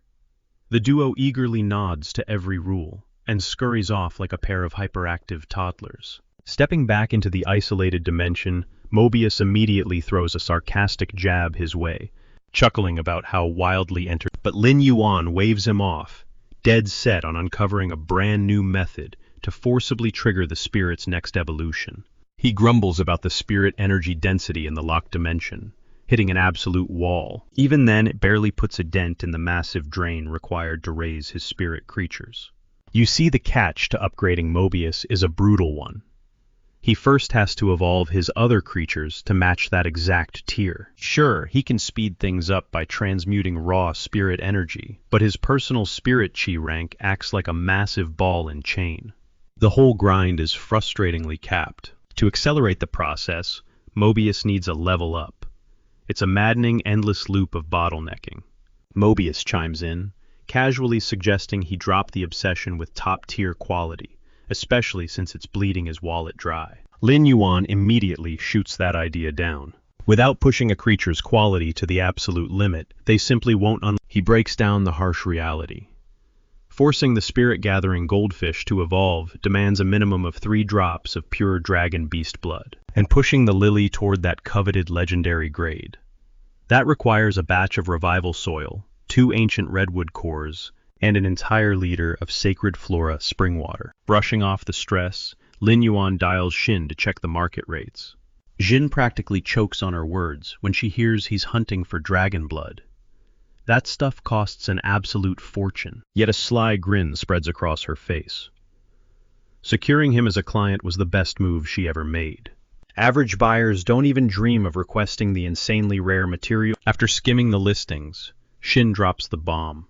The duo eagerly nods to every rule and scurries off like a pair of hyperactive toddlers. Stepping back into the isolated dimension, Mobius immediately throws a sarcastic jab his way, chuckling about how wildly entered. But Lin Yuan waves him off, dead set on uncovering a brand new method to forcibly trigger the spirit's next evolution. He grumbles about the spirit energy density in the locked dimension, hitting an absolute wall. Even then, it barely puts a dent in the massive drain required to raise his spirit creatures. You see, the catch to upgrading Mobius is a brutal one. He first has to evolve his other creatures to match that exact tier. Sure, he can speed things up by transmuting raw spirit energy, but his personal spirit chi rank acts like a massive ball and chain. The whole grind is frustratingly capped. To accelerate the process, Mobius needs a level up. It's a maddening, endless loop of bottlenecking. Mobius chimes in, casually suggesting he drop the obsession with top-tier quality, especially since it's bleeding his wallet dry. Lin Yuan immediately shoots that idea down. Without pushing a creature's quality to the absolute limit, they simply won't He breaks down the harsh reality. Forcing the spirit-gathering goldfish to evolve demands a minimum of 3 drops of pure dragon beast blood, and pushing the lily toward that coveted legendary grade. That requires a batch of revival soil, 2 ancient redwood cores, and an entire liter of sacred flora spring water. Brushing off the stress, Lin Yuan dials Xin to check the market rates. Xin practically chokes on her words when she hears he's hunting for dragon blood. That stuff costs an absolute fortune, yet a sly grin spreads across her face. Securing him as a client was the best move she ever made. Average buyers don't even dream of requesting the insanely rare material. After skimming the listings, Xin drops the bomb.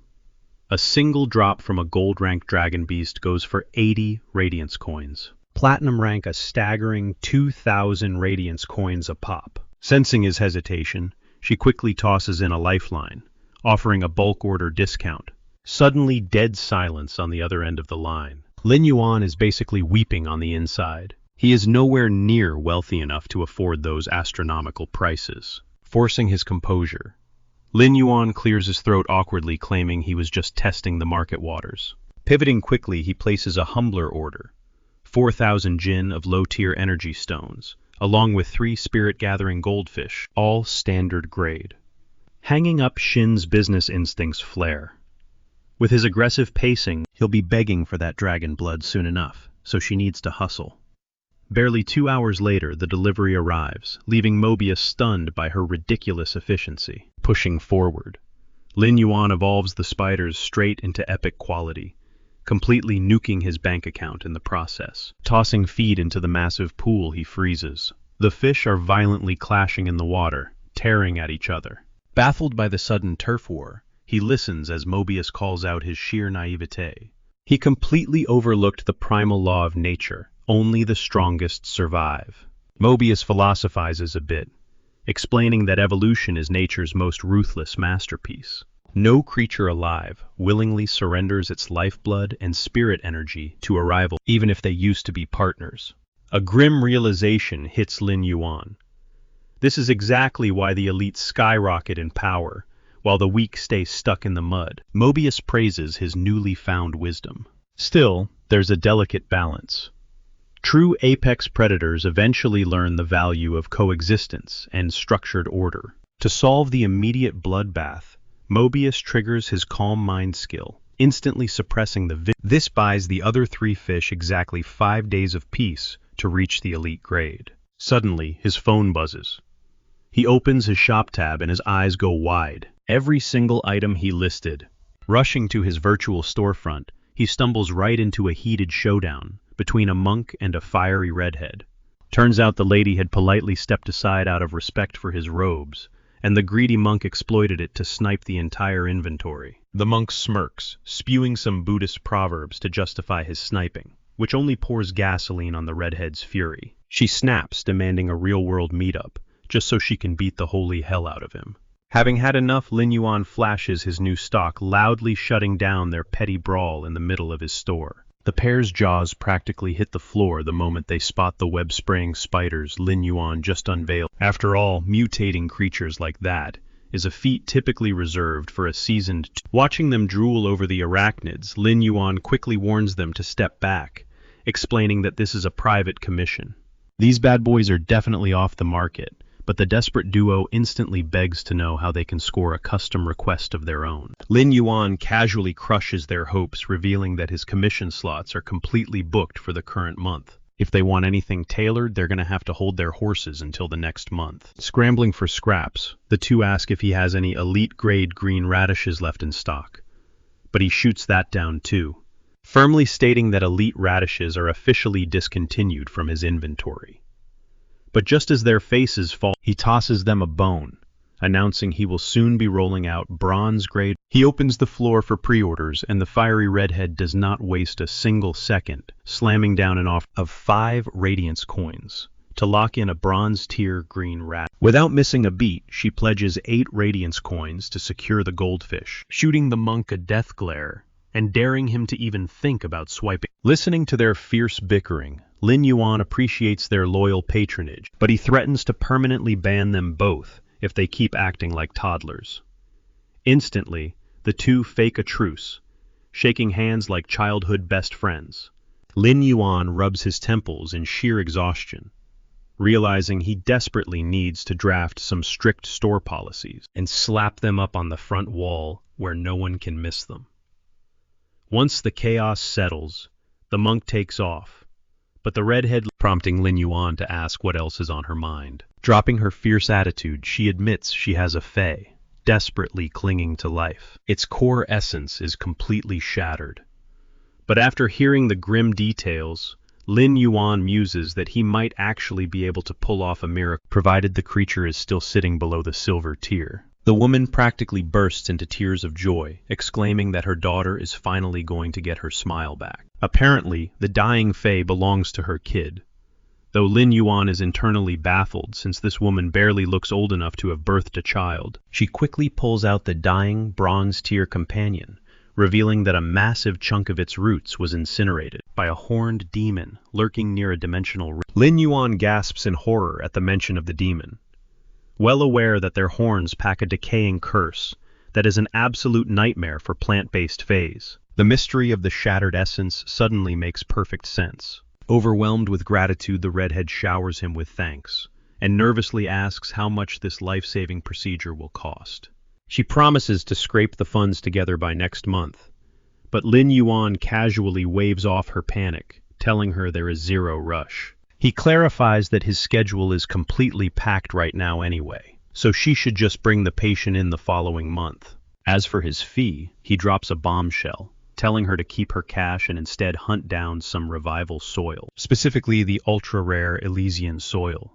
A single drop from a gold rank dragon beast goes for 80 radiance coins. Platinum rank a staggering 2,000 radiance coins a pop. Sensing his hesitation, she quickly tosses in a lifeline, offering a bulk order discount. Suddenly dead silence on the other end of the line. Lin Yuan is basically weeping on the inside. He is nowhere near wealthy enough to afford those astronomical prices. Forcing his composure, Lin Yuan clears his throat awkwardly, claiming he was just testing the market waters. Pivoting quickly, he places a humbler order. 4,000 jin of low-tier energy stones, along with 3 spirit-gathering goldfish, all standard grade. Hanging up Shin's business instincts flare. With his aggressive pacing, he'll be begging for that dragon blood soon enough, so she needs to hustle. Barely 2 hours later, the delivery arrives, leaving Mobius stunned by her ridiculous efficiency. Pushing forward, Lin Yuan evolves the spiders straight into epic quality, completely nuking his bank account in the process. Tossing feed into the massive pool, he freezes. The fish are violently clashing in the water, tearing at each other. Baffled by the sudden turf war, he listens as Mobius calls out his sheer naivete. He completely overlooked the primal law of nature. Only the strongest survive. Mobius philosophizes a bit, explaining that evolution is nature's most ruthless masterpiece. No creature alive willingly surrenders its lifeblood and spirit energy to a rival, even if they used to be partners. A grim realization hits Lin Yuan. This is exactly why the elites skyrocket in power, while the weak stay stuck in the mud. Mobius praises his newly found wisdom. Still, there's a delicate balance. True apex predators eventually learn the value of coexistence and structured order. To solve the immediate bloodbath, Mobius triggers his calm mind skill, instantly suppressing the This buys the other 3 fish exactly 5 days of peace to reach the elite grade. Suddenly, his phone buzzes. He opens his shop tab and his eyes go wide. Every single item he listed. Rushing to his virtual storefront, he stumbles right into a heated showdown between a monk and a fiery redhead. Turns out the lady had politely stepped aside out of respect for his robes, and the greedy monk exploited it to snipe the entire inventory. The monk smirks, spewing some Buddhist proverbs to justify his sniping, which only pours gasoline on the redhead's fury. She snaps, demanding a real-world meetup, just so she can beat the holy hell out of him. Having had enough, Lin Yuan flashes his new stock, loudly shutting down their petty brawl in the middle of his store. The pair's jaws practically hit the floor the moment they spot the web-spraying spiders Lin Yuan just unveiled. After all, mutating creatures like that is a feat typically reserved for a seasoned. Watching them drool over the arachnids, Lin Yuan quickly warns them to step back, explaining that this is a private commission. These bad boys are definitely off the market, but the desperate duo instantly begs to know how they can score a custom request of their own. Lin Yuan casually crushes their hopes, revealing that his commission slots are completely booked for the current month. If they want anything tailored, they're going to have to hold their horses until the next month. Scrambling for scraps, the two ask if he has any elite-grade green radishes left in stock. But he shoots that down too, firmly stating that elite radishes are officially discontinued from his inventory. But just as their faces fall, he tosses them a bone, announcing he will soon be rolling out bronze-grade. He opens the floor for pre-orders, and the fiery redhead does not waste a single second, slamming down an offer of 5 radiance coins to lock in a bronze-tier green rat. Without missing a beat, she pledges 8 radiance coins to secure the goldfish, shooting the monk a death glare and daring him to even think about swiping. Listening to their fierce bickering, Lin Yuan appreciates their loyal patronage, but he threatens to permanently ban them both if they keep acting like toddlers. Instantly, the two fake a truce, shaking hands like childhood best friends. Lin Yuan rubs his temples in sheer exhaustion, realizing he desperately needs to draft some strict store policies and slap them up on the front wall where no one can miss them. Once the chaos settles, the monk takes off, but the redhead prompting Lin Yuan to ask what else is on her mind. Dropping her fierce attitude, she admits she has a fae, desperately clinging to life. Its core essence is completely shattered. But after hearing the grim details, Lin Yuan muses that he might actually be able to pull off a miracle, provided the creature is still sitting below the silver tier. The woman practically bursts into tears of joy, exclaiming that her daughter is finally going to get her smile back. Apparently, the dying fae belongs to her kid, though Lin Yuan is internally baffled since this woman barely looks old enough to have birthed a child. She quickly pulls out the dying bronze-tier companion, revealing that a massive chunk of its roots was incinerated by a horned demon lurking near a dimensional ring. Lin Yuan gasps in horror at the mention of the demon, well aware that their horns pack a decaying curse that is an absolute nightmare for plant-based fays. The mystery of the shattered essence suddenly makes perfect sense. Overwhelmed with gratitude, the redhead showers him with thanks, and nervously asks how much this life-saving procedure will cost. She promises to scrape the funds together by next month, but Lin Yuan casually waves off her panic, telling her there is zero rush. He clarifies that his schedule is completely packed right now anyway, so she should just bring the patient in the following month. As for his fee, he drops a bombshell, telling her to keep her cash and instead hunt down some revival soil, specifically the ultra-rare Elysian soil.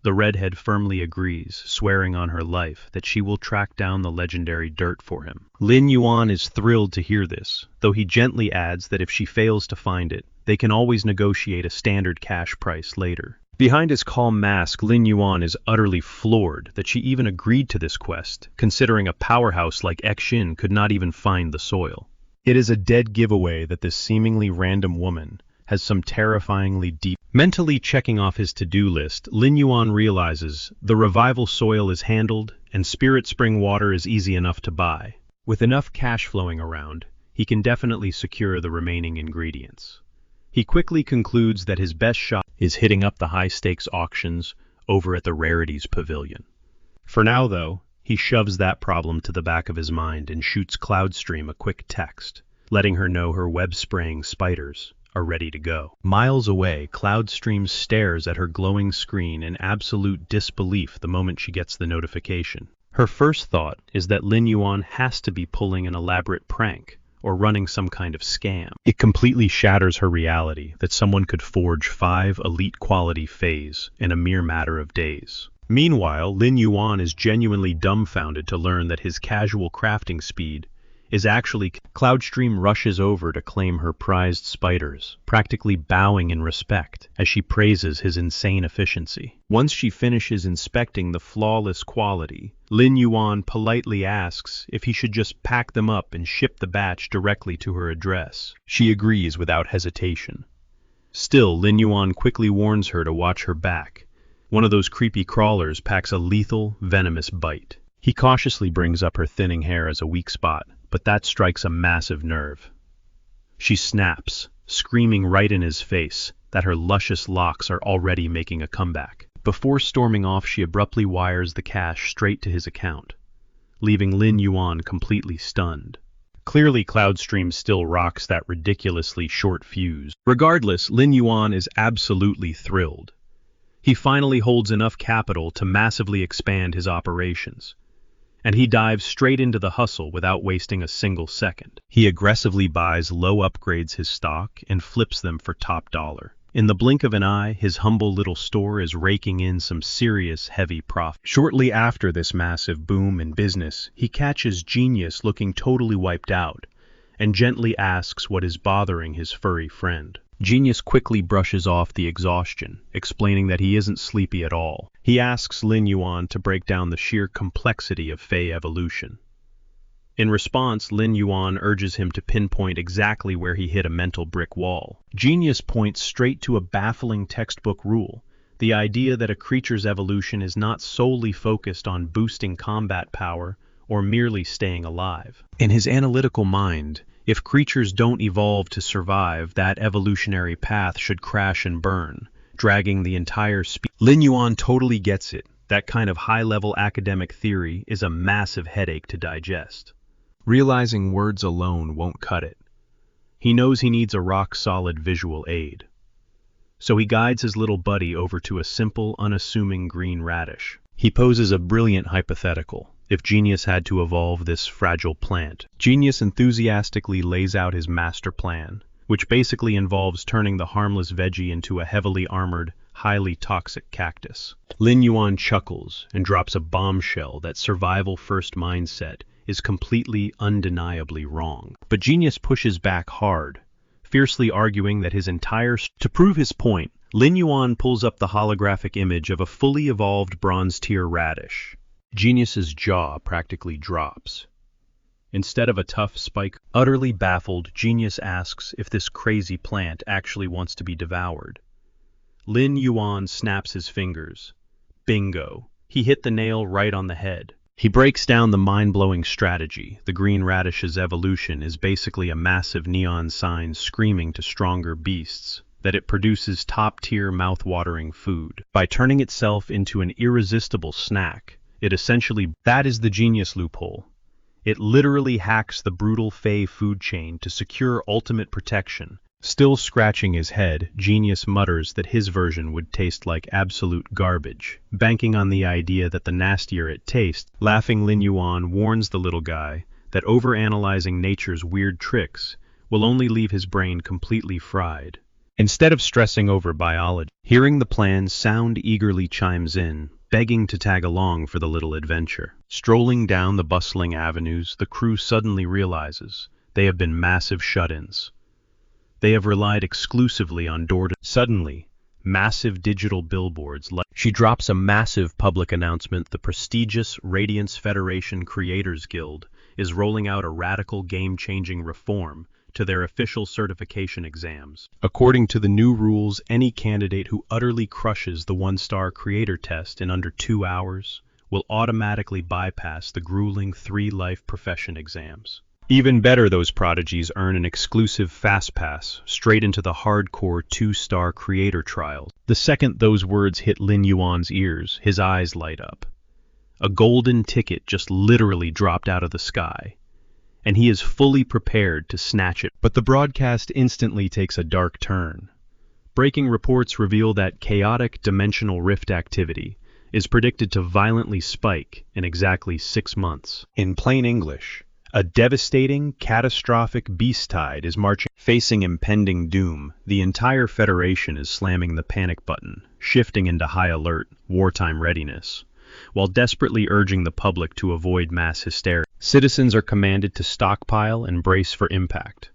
The redhead firmly agrees, swearing on her life that she will track down the legendary dirt for him. Lin Yuan is thrilled to hear this, though he gently adds that if she fails to find it, they can always negotiate a standard cash price later. Behind his calm mask, Lin Yuan is utterly floored that she even agreed to this quest, considering a powerhouse like Xin could not even find the soil. It is a dead giveaway that this seemingly random woman has some terrifyingly deep. Mentally checking off his to-do list, Lin Yuan realizes the revival soil is handled and spirit spring water is easy enough to buy. With enough cash flowing around, he can definitely secure the remaining ingredients. He quickly concludes that his best shot is hitting up the high-stakes auctions over at the Rarities Pavilion. For now, though, he shoves that problem to the back of his mind and shoots Cloudstream a quick text, letting her know her web-spraying spiders are ready to go. Miles away, Cloudstream stares at her glowing screen in absolute disbelief the moment she gets the notification. Her first thought is that Lin Yuan has to be pulling an elaborate prank or running some kind of scam. It completely shatters her reality that someone could forge 5 elite-quality fays in a mere matter of days. Meanwhile, Lin Yuan is genuinely dumbfounded to learn that his casual crafting speed is actually. Cloudstream rushes over to claim her prized spiders, practically bowing in respect as she praises his insane efficiency. Once she finishes inspecting the flawless quality, Lin Yuan politely asks if he should just pack them up and ship the batch directly to her address. She agrees without hesitation. Still, Lin Yuan quickly warns her to watch her back. One of those creepy crawlers packs a lethal, venomous bite. He cautiously brings up her thinning hair as a weak spot, but that strikes a massive nerve. She snaps, screaming right in his face that her luscious locks are already making a comeback. Before storming off, she abruptly wires the cash straight to his account, leaving Lin Yuan completely stunned. Clearly, Cloudstream still rocks that ridiculously short fuse. Regardless, Lin Yuan is absolutely thrilled. He finally holds enough capital to massively expand his operations, and he dives straight into the hustle without wasting a single second. He aggressively buys low upgrades his stock and flips them for top dollar. In the blink of an eye, his humble little store is raking in some serious heavy profit. Shortly after this massive boom in business, he catches Genius looking totally wiped out and gently asks what is bothering his furry friend. Genius quickly brushes off the exhaustion, explaining that he isn't sleepy at all. He asks Lin Yuan to break down the sheer complexity of Fey evolution. In response, Lin Yuan urges him to pinpoint exactly where he hit a mental brick wall. Genius points straight to a baffling textbook rule, the idea that a creature's evolution is not solely focused on boosting combat power or merely staying alive. In his analytical mind, if creatures don't evolve to survive, that evolutionary path should crash and burn, dragging the entire species. Lin Yuan totally gets it. That kind of high-level academic theory is a massive headache to digest. Realizing words alone won't cut it. He knows he needs a rock-solid visual aid. So he guides his little buddy over to a simple, unassuming green radish. He poses a brilliant hypothetical. If Genius had to evolve this fragile plant, Genius enthusiastically lays out his master plan, which basically involves turning the harmless veggie into a heavily armored, highly toxic cactus. Lin Yuan chuckles and drops a bombshell that survival-first mindset is completely undeniably wrong. But Genius pushes back hard, fiercely arguing that his entire... To prove his point, Lin Yuan pulls up the holographic image of a fully evolved bronze-tier radish. Genius's jaw practically drops. Instead of a tough spike, utterly baffled, Genius asks if this crazy plant actually wants to be devoured. Lin Yuan snaps his fingers. Bingo. He hit the nail right on the head. He breaks down the mind-blowing strategy. The green radish's evolution is basically a massive neon sign screaming to stronger beasts that it produces top-tier mouth-watering food. By turning itself into an irresistible snack, it essentially... That is the Genius loophole. It literally hacks the brutal Fey food chain to secure ultimate protection. Still scratching his head, Genius mutters that his version would taste like absolute garbage, banking on the idea that the nastier it tastes. Laughing, Lin Yuan warns the little guy that overanalyzing nature's weird tricks will only leave his brain completely fried. Instead of stressing over biology, hearing the plan, Sound eagerly chimes in, begging to tag along for the little adventure. Strolling down the bustling avenues, the crew suddenly realizes they have been massive shut-ins. They have relied exclusively on door-to... Suddenly, massive digital billboards like... She drops a massive public announcement. The prestigious Radiance Federation Creators Guild is rolling out a radical game-changing reform to their official certification exams. According to the new rules, any candidate who utterly crushes the one-star creator test in under 2 hours will automatically bypass the grueling 3 life profession exams. Even better, those prodigies earn an exclusive fast pass straight into the hardcore 2-star creator trials. The second those words hit Lin Yuan's ears, his eyes light up. A golden ticket just literally dropped out of the sky, and he is fully prepared to snatch it. But the broadcast instantly takes a dark turn. Breaking reports reveal that chaotic dimensional rift activity is predicted to violently spike in exactly 6 months. In plain English, a devastating, catastrophic beast tide is marching. Facing impending doom, the entire Federation is slamming the panic button, shifting into high alert, wartime readiness, while desperately urging the public to avoid mass hysteria. Citizens are commanded to stockpile and brace for impact.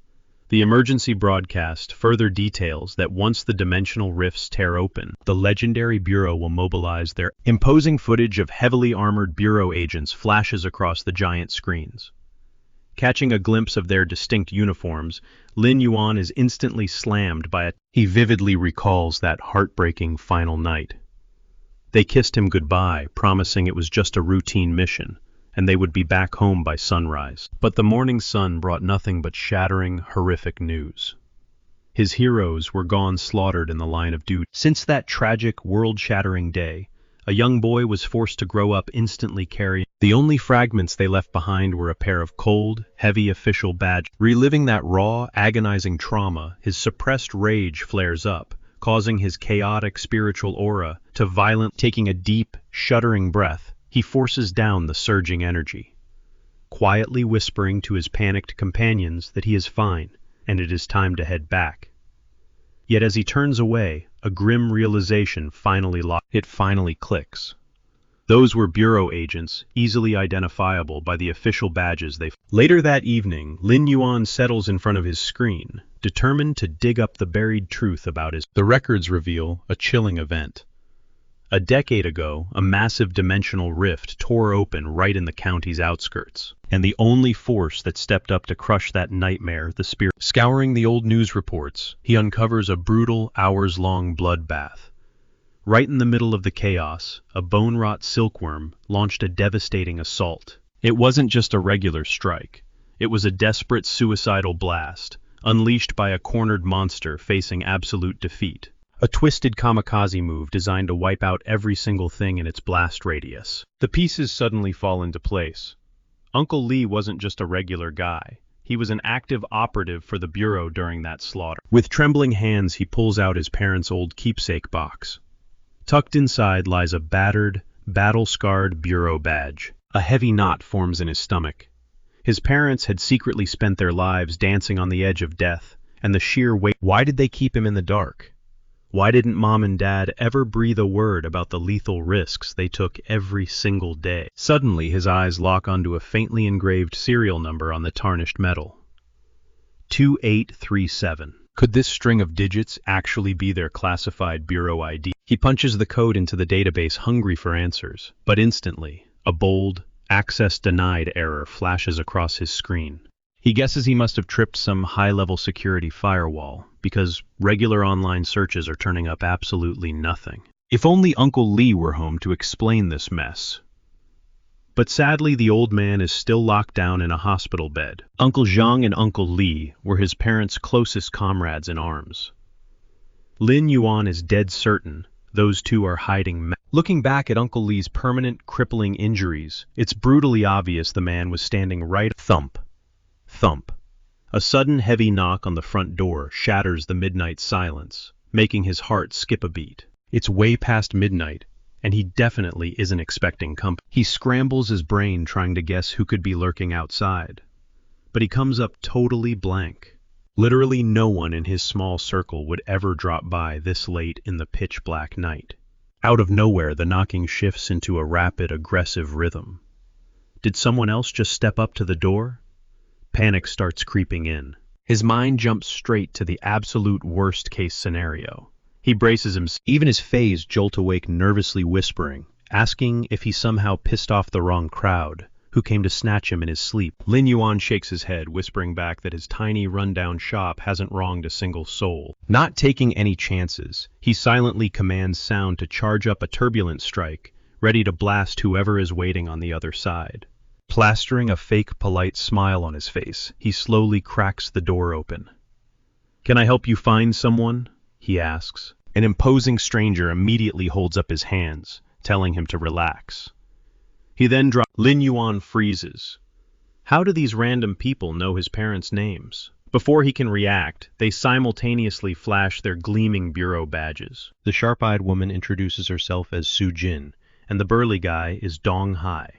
The emergency broadcast further details that once the dimensional rifts tear open, the legendary Bureau will mobilize their... Imposing footage of heavily armored Bureau agents flashes across the giant screens. Catching a glimpse of their distinct uniforms, Lin Yuan is instantly slammed by a... He vividly recalls that heartbreaking final night. They kissed him goodbye, promising it was just a routine mission, and they would be back home by sunrise. But the morning sun brought nothing but shattering, horrific news. His heroes were gone, slaughtered in the line of duty. Since that tragic, world-shattering day, a young boy was forced to grow up instantly carrying... The only fragments they left behind were a pair of cold, heavy official badges. Reliving that raw, agonizing trauma, his suppressed rage flares up, causing his chaotic spiritual aura to violently... Taking a deep, shuddering breath, he forces down the surging energy, quietly whispering to his panicked companions that he is fine and it is time to head back. Yet as he turns away, a grim realization finally clicks. Those were Bureau agents, easily identifiable by the official badges they... Later that evening, Lin Yuan settles in front of his screen, determined to dig up the buried truth about his... The records reveal a chilling event. A decade ago, a massive dimensional rift tore open right in the county's outskirts, and the only force that stepped up to crush that nightmare, the spirit... Scouring the old news reports, he uncovers a brutal, hours-long bloodbath. Right in the middle of the chaos, a bone-rot silkworm launched a devastating assault. It wasn't just a regular strike. It was a desperate suicidal blast, unleashed by a cornered monster facing absolute defeat. A twisted kamikaze move designed to wipe out every single thing in its blast radius. The pieces suddenly fall into place. Uncle Lee wasn't just a regular guy. He was an active operative for the Bureau during that slaughter. With trembling hands, he pulls out his parents' old keepsake box. Tucked inside lies a battered, battle-scarred Bureau badge. A heavy knot forms in his stomach. His parents had secretly spent their lives dancing on the edge of death, and the sheer weight... Why did they keep him in the dark? Why didn't Mom and Dad ever breathe a word about the lethal risks they took every single day? Suddenly, his eyes lock onto a faintly engraved serial number on the tarnished metal. 2837. Could this string of digits actually be their classified bureau ID? He punches the code into the database, hungry for answers, but instantly, a bold, access denied error flashes across his screen. He guesses he must have tripped some high-level security firewall, because regular online searches are turning up absolutely nothing. If only Uncle Lee were home to explain this mess. But sadly, the old man is still locked down in a hospital bed. Uncle Zhang and Uncle Lee were his parents' closest comrades in arms. Lin Yuan is dead certain those two are hiding. Looking back at Uncle Lee's permanent, crippling injuries, it's brutally obvious the man was standing right. Thump. Thump. A sudden heavy knock on the front door shatters the midnight silence, making his heart skip a beat. It's way past midnight, and he definitely isn't expecting company. He scrambles his brain trying to guess who could be lurking outside, but he comes up totally blank. Literally no one in his small circle would ever drop by this late in the pitch-black night. Out of nowhere, the knocking shifts into a rapid, aggressive rhythm. Did someone else just step up to the door? Panic starts creeping in. His mind jumps straight to the absolute worst-case scenario. He braces himself, even his phase jolt awake, nervously whispering, asking if he somehow pissed off the wrong crowd, who came to snatch him in his sleep. Lin Yuan shakes his head, whispering back that his tiny, rundown shop hasn't wronged a single soul. Not taking any chances, he silently commands sound to charge up a turbulent strike, ready to blast whoever is waiting on the other side. Plastering a fake, polite smile on his face, he slowly cracks the door open. "Can I help you find someone?" he asks. An imposing stranger immediately holds up his hands, telling him to relax. He then drops. Lin Yuan freezes. How do these random people know his parents' names? Before he can react, they simultaneously flash their gleaming bureau badges. The sharp-eyed woman introduces herself as Su Jin, and the burly guy is Dong Hai,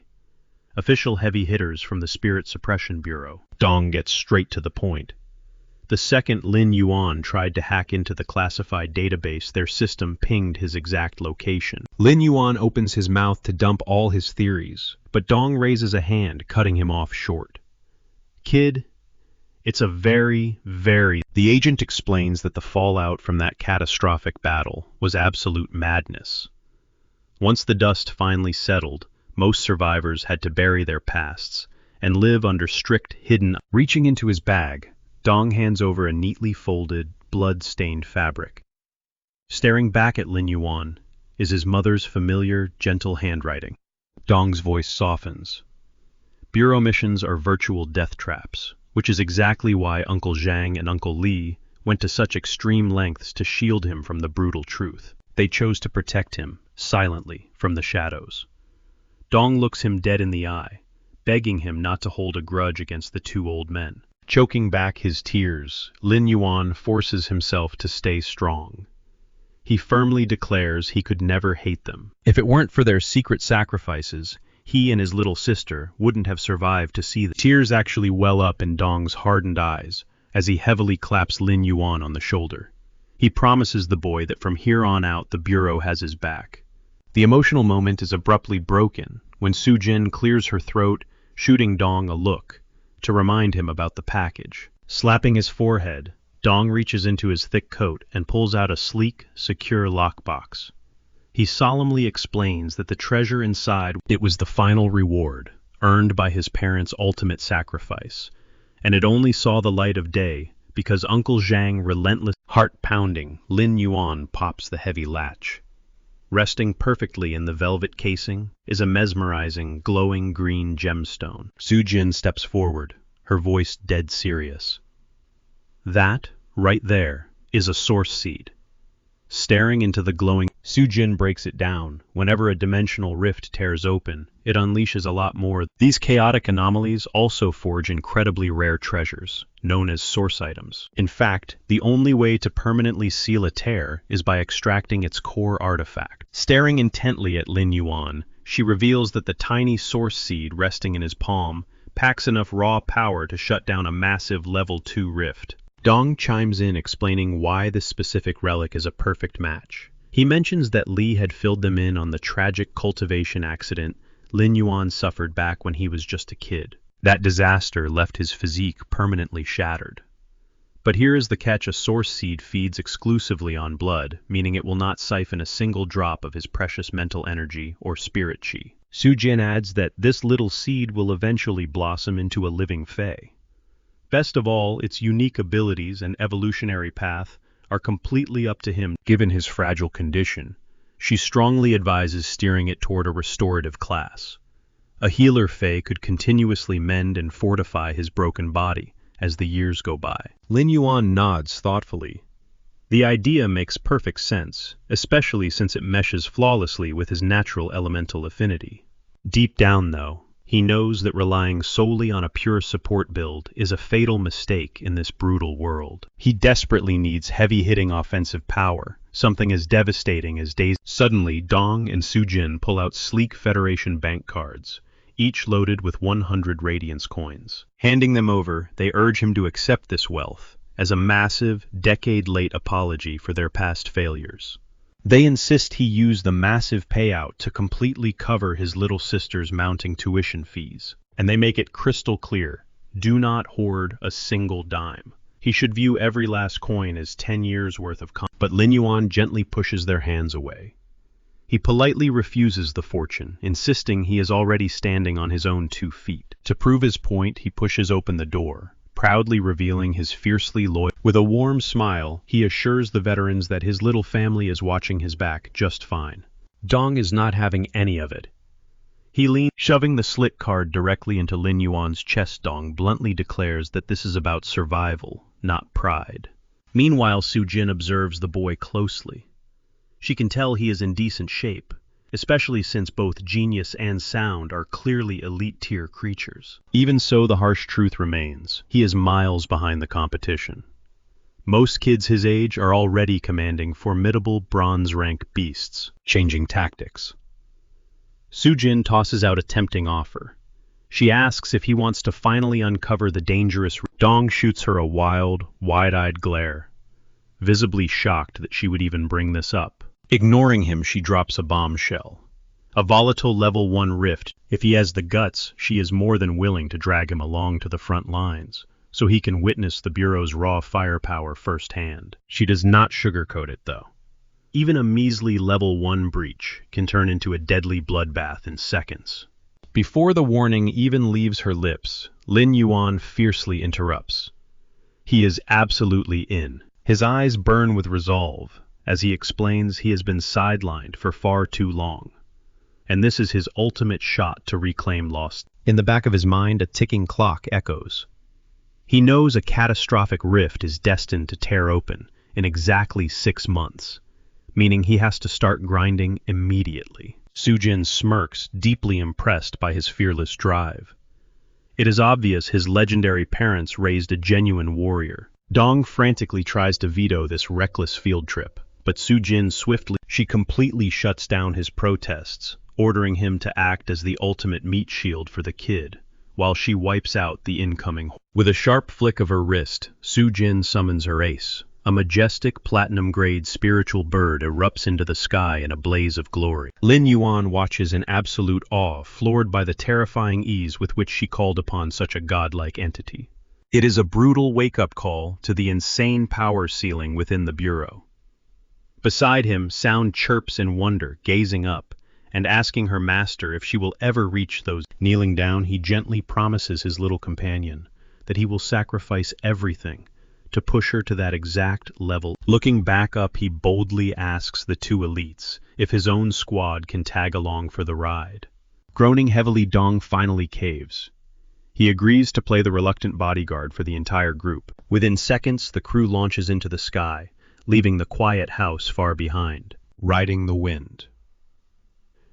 official heavy hitters from the Spirit Suppression Bureau. Dong gets straight to the point. The second Lin Yuan tried to hack into the classified database, their system pinged his exact location. Lin Yuan opens his mouth to dump all his theories, but Dong raises a hand, cutting him off short. "Kid, it's a very..." The agent explains that the fallout from that catastrophic battle was absolute madness. Once the dust finally settled, most survivors had to bury their pasts and live under strict hidden. Reaching into his bag, Dong hands over a neatly folded, blood-stained fabric. Staring back at Lin Yuan is his mother's familiar, gentle handwriting. Dong's voice softens. Bureau missions are virtual death traps, which is exactly why Uncle Zhang and Uncle Lee went to such extreme lengths to shield him from the brutal truth. They chose to protect him, silently, from the shadows. Dong looks him dead in the eye, begging him not to hold a grudge against the two old men. Choking back his tears, Lin Yuan forces himself to stay strong. He firmly declares he could never hate them. If it weren't for their secret sacrifices, he and his little sister wouldn't have survived to see the tears actually well up in Dong's hardened eyes as he heavily claps Lin Yuan on the shoulder. He promises the boy that from here on out the Bureau has his back. The emotional moment is abruptly broken when Su Jin clears her throat, shooting Dong a look to remind him about the package. Slapping his forehead, Dong reaches into his thick coat and pulls out a sleek, secure lockbox. He solemnly explains that the treasure inside, it was the final reward, earned by his parents' ultimate sacrifice, and it only saw the light of day because Uncle Zhang relentless. Heart-pounding, Lin Yuan pops the heavy latch. Resting perfectly in the velvet casing is a mesmerizing, glowing green gemstone. Su Jin steps forward, her voice dead serious. That, right there, is a source seed. Staring into the glowing, Su Jin breaks it down. Whenever a dimensional rift tears open, it unleashes a lot more. These chaotic anomalies also forge incredibly rare treasures, known as source items. In fact, the only way to permanently seal a tear is by extracting its core artifact. Staring intently at Lin Yuan, she reveals that the tiny source seed resting in his palm packs enough raw power to shut down a massive level 2 rift. Dong chimes in explaining why this specific relic is a perfect match. He mentions that Li had filled them in on the tragic cultivation accident Lin Yuan suffered back when he was just a kid. That disaster left his physique permanently shattered. But here is the catch: a source seed feeds exclusively on blood, meaning it will not siphon a single drop of his precious mental energy or spirit chi. Su Jin adds that this little seed will eventually blossom into a living fae. Best of all, its unique abilities and evolutionary path are completely up to him. Given his fragile condition, she strongly advises steering it toward a restorative class. A healer fae could continuously mend and fortify his broken body as the years go by. Lin Yuan nods thoughtfully. The idea makes perfect sense, especially since it meshes flawlessly with his natural elemental affinity. Deep down, though, he knows that relying solely on a pure support build is a fatal mistake in this brutal world. He desperately needs heavy-hitting offensive power, something as devastating as days. Suddenly, Dong and Su Jin pull out sleek Federation bank cards, each loaded with 100 Radiance coins. Handing them over, they urge him to accept this wealth as a massive, decade-late apology for their past failures. They insist he use the massive payout to completely cover his little sister's mounting tuition fees, and they make it crystal clear: do not hoard a single dime. He should view every last coin as 10 years' worth of but Lin Yuan gently pushes their hands away. He politely refuses the fortune, insisting he is already standing on his own 2 feet. To prove his point, he pushes open the door, proudly revealing his fiercely loyal. With a warm smile, he assures the veterans that his little family is watching his back just fine. Dong is not having any of it. He leans, shoving the slit card directly into Lin Yuan's chest. Dong bluntly declares that this is about survival, not pride. Meanwhile, Su Jin observes the boy closely. She can tell he is in decent shape, especially since both genius and sound are clearly elite-tier creatures. Even so, the harsh truth remains: he is miles behind the competition. Most kids his age are already commanding formidable bronze-rank beasts. Changing tactics. Su Jin tosses out a tempting offer. She asks if he wants to finally uncover the dangerous. Dong shoots her a wild, wide-eyed glare, visibly shocked that she would even bring this up. Ignoring him, she drops a bombshell. A volatile level 1 rift. If he has the guts, she is more than willing to drag him along to the front lines, so he can witness the Bureau's raw firepower firsthand. She does not sugarcoat it, though. Even a measly level 1 breach can turn into a deadly bloodbath in seconds. Before the warning even leaves her lips, Lin Yuan fiercely interrupts. He is absolutely in. His eyes burn with resolve as he explains he has been sidelined for far too long, and this is his ultimate shot to reclaim lost. In the back of his mind, a ticking clock echoes. He knows a catastrophic rift is destined to tear open in exactly 6 months, meaning he has to start grinding immediately. Su Jin smirks, deeply impressed by his fearless drive. It is obvious his legendary parents raised a genuine warrior. Dong frantically tries to veto this reckless field trip, but Su Jin she completely shuts down his protests, ordering him to act as the ultimate meat shield for the kid, while she wipes out the incoming. With a sharp flick of her wrist, Su Jin summons her ace. A majestic platinum-grade spiritual bird erupts into the sky in a blaze of glory. Lin Yuan watches in absolute awe, floored by the terrifying ease with which she called upon such a godlike entity. It is a brutal wake-up call to the insane power ceiling within the Bureau. Beside him, Sound chirps in wonder, gazing up, and asking her master if she will ever reach those. Kneeling down, he gently promises his little companion that he will sacrifice everything to push her to that exact level. Looking back up, he boldly asks the 2 elites if his own squad can tag along for the ride. Groaning heavily, Dong finally caves. He agrees to play the reluctant bodyguard for the entire group. Within seconds, the crew launches into the sky, leaving the quiet house far behind. Riding the wind.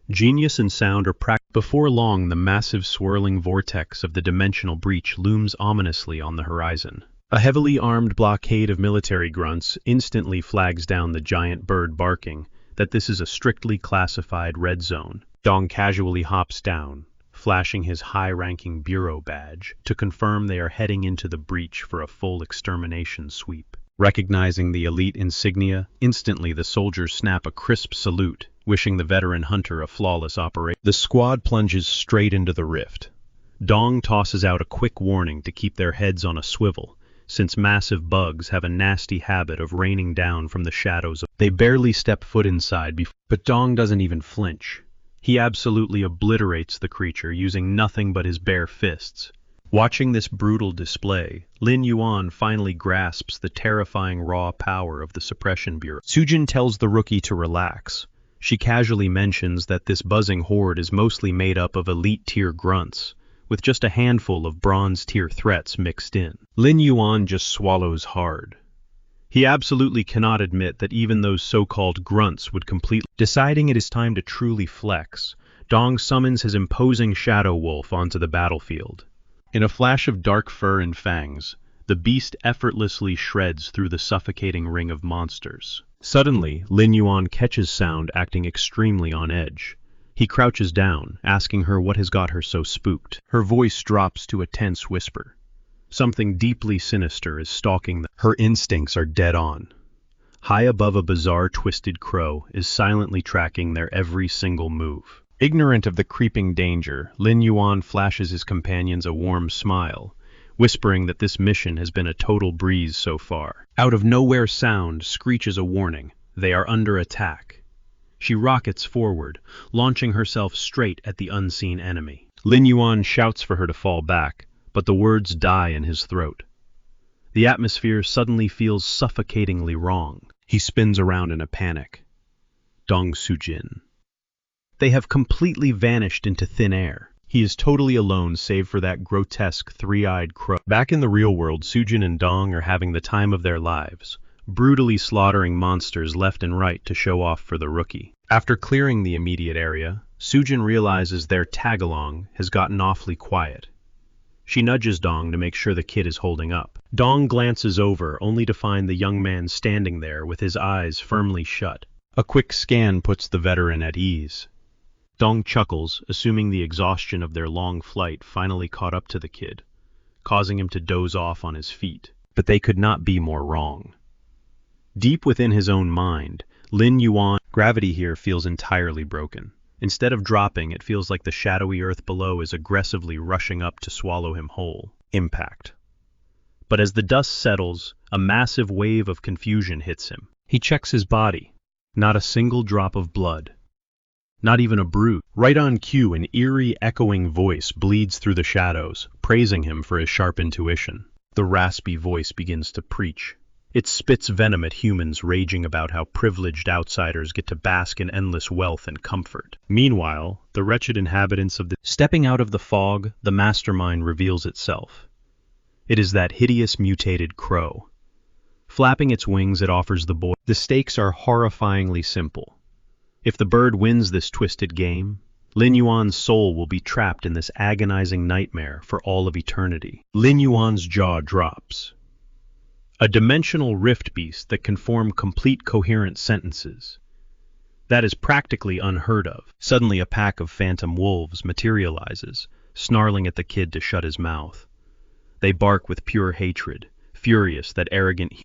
Genius and sound are Before long, the massive swirling vortex of the dimensional breach looms ominously on the horizon. A heavily armed blockade of military grunts instantly flags down the giant bird, barking that this is a strictly classified red zone. Dong casually hops down, flashing his high-ranking bureau badge to confirm they are heading into the breach for a full extermination sweep. Recognizing the elite insignia, instantly the soldiers snap a crisp salute, wishing the veteran hunter a flawless operation. The squad plunges straight into the rift. Dong tosses out a quick warning to keep their heads on a swivel, since massive bugs have a nasty habit of raining down from the shadows. They barely step foot inside but Dong doesn't even flinch. He absolutely obliterates the creature using nothing but his bare fists. Watching this brutal display, Lin Yuan finally grasps the terrifying raw power of the Suppression Bureau. Sujin tells the rookie to relax. She casually mentions that this buzzing horde is mostly made up of elite-tier grunts, with just a handful of bronze-tier threats mixed in. Lin Yuan just swallows hard. He absolutely cannot admit that even those so-called grunts would completely... Deciding it is time to truly flex, Dong summons his imposing Shadow Wolf onto the battlefield. In a flash of dark fur and fangs, the beast effortlessly shreds through the suffocating ring of monsters. Suddenly, Lin Yuan catches sound acting extremely on edge. He crouches down, asking her what has got her so spooked. Her voice drops to a tense whisper. Something deeply sinister is stalking them. Her instincts are dead on. High above a bizarre twisted crow is silently tracking their every single move. Ignorant of the creeping danger, Lin Yuan flashes his companions a warm smile, whispering that this mission has been a total breeze so far. Out of nowhere sound screeches a warning. They are under attack. She rockets forward, launching herself straight at the unseen enemy. Lin Yuan shouts for her to fall back, but the words die in his throat. The atmosphere suddenly feels suffocatingly wrong. He spins around in a panic. Dong Sujin. They have completely vanished into thin air. He is totally alone save for that grotesque three-eyed crow. Back in the real world, Sujin and Dong are having the time of their lives, brutally slaughtering monsters left and right to show off for the rookie. After clearing the immediate area, Sujin realizes their tag-along has gotten awfully quiet. She nudges Dong to make sure the kid is holding up. Dong glances over only to find the young man standing there with his eyes firmly shut. A quick scan puts the veteran at ease. Dong chuckles, assuming the exhaustion of their long flight finally caught up to the kid, causing him to doze off on his feet. But they could not be more wrong. Deep within his own mind, Lin Yuan... Gravity here feels entirely broken. Instead of dropping, it feels like the shadowy earth below is aggressively rushing up to swallow him whole. Impact. But as the dust settles, a massive wave of confusion hits him. He checks his body. Not a single drop of blood. Not even a bruise. Right on cue, an eerie, echoing voice bleeds through the shadows, praising him for his sharp intuition. The raspy voice begins to preach. It spits venom at humans raging about how privileged outsiders get to bask in endless wealth and comfort. Meanwhile, the wretched inhabitants of the... Stepping out of the fog, the mastermind reveals itself. It is that hideous mutated crow. Flapping its wings, it offers the boy... The stakes are horrifyingly simple. If the bird wins this twisted game, Lin Yuan's soul will be trapped in this agonizing nightmare for all of eternity. Lin Yuan's jaw drops. A dimensional rift beast that can form complete coherent sentences. That is practically unheard of. Suddenly a pack of phantom wolves materializes, snarling at the kid to shut his mouth. They bark with pure hatred, furious that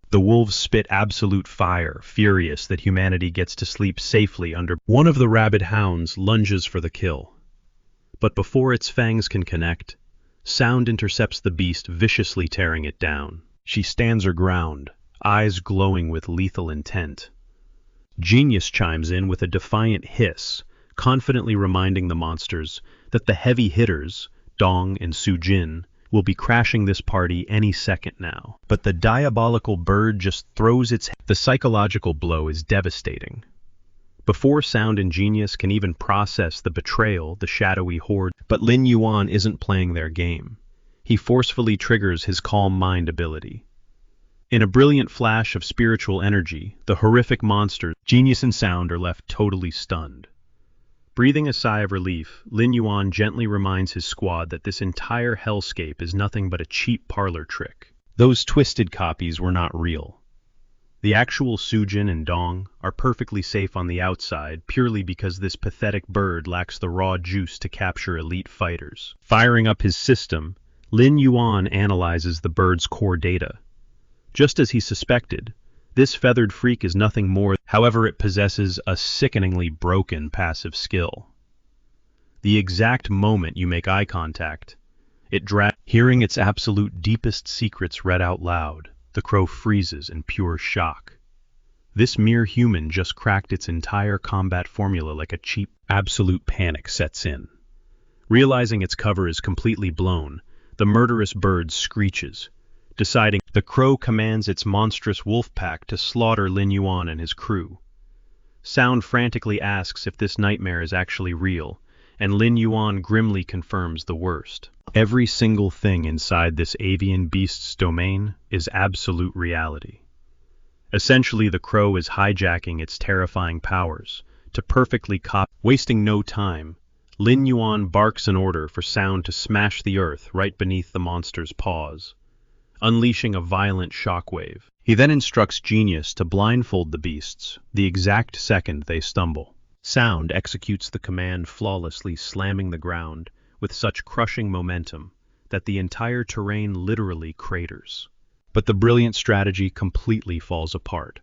the wolves spit absolute fire, furious that humanity gets to sleep safely under... One of the rabid hounds lunges for the kill. But before its fangs can connect, sound intercepts the beast, viciously tearing it down. She stands her ground, eyes glowing with lethal intent. Genius chimes in with a defiant hiss, confidently reminding the monsters that the heavy hitters, Dong and Sujin, will be crashing this party any second now. But the diabolical bird just throws its head. The psychological blow is devastating. Before Sound and Genius can even process the betrayal, the shadowy horde... But Lin Yuan isn't playing their game. He forcefully triggers his calm mind ability. In a brilliant flash of spiritual energy, the horrific monsters, Genius and Sound, are left totally stunned. Breathing a sigh of relief, Lin Yuan gently reminds his squad that this entire hellscape is nothing but a cheap parlor trick. Those twisted copies were not real. The actual Sujin and Dong are perfectly safe on the outside purely because this pathetic bird lacks the raw juice to capture elite fighters. Firing up his system, Lin Yuan analyzes the bird's core data. Just as he suspected, this feathered freak is nothing more, however it possesses a sickeningly broken passive skill. The exact moment you make eye contact, hearing its absolute deepest secrets read out loud, the crow freezes in pure shock. This mere human just cracked its entire combat formula like a cheap, absolute panic sets in. Realizing its cover is completely blown, the murderous bird screeches. Deciding, the crow commands its monstrous wolf pack to slaughter Lin Yuan and his crew. Sound frantically asks if this nightmare is actually real, and Lin Yuan grimly confirms the worst. Every single thing inside this avian beast's domain is absolute reality. Essentially, the crow is hijacking its terrifying powers to perfectly copy. Wasting no time, Lin Yuan barks an order for Sound to smash the earth right beneath the monster's paws, unleashing a violent shockwave. He then instructs Genius to blindfold the beasts the exact second they stumble. Sound executes the command flawlessly, slamming the ground with such crushing momentum that the entire terrain literally craters. But the brilliant strategy completely falls apart.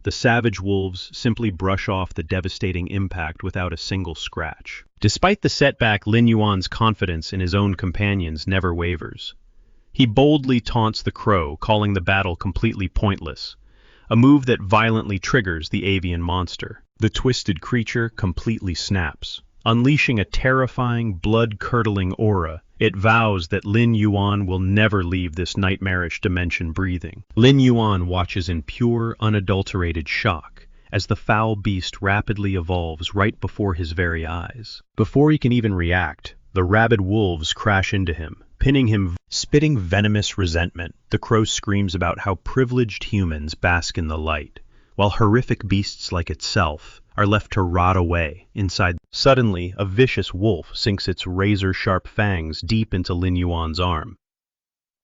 The savage wolves simply brush off the devastating impact without a single scratch. Despite the setback, Lin Yuan's confidence in his own companions never wavers. He boldly taunts the crow, calling the battle completely pointless, a move that violently triggers the avian monster. The twisted creature completely snaps. Unleashing a terrifying, blood-curdling aura, it vows that Lin Yuan will never leave this nightmarish dimension breathing. Lin Yuan watches in pure, unadulterated shock as the foul beast rapidly evolves right before his very eyes. Before he can even react, the rabid wolves crash into him, pinning him. Spitting venomous resentment, the crow screams about how privileged humans bask in the light, while horrific beasts like itself are left to rot away inside. Suddenly, a vicious wolf sinks its razor-sharp fangs deep into Lin Yuan's arm.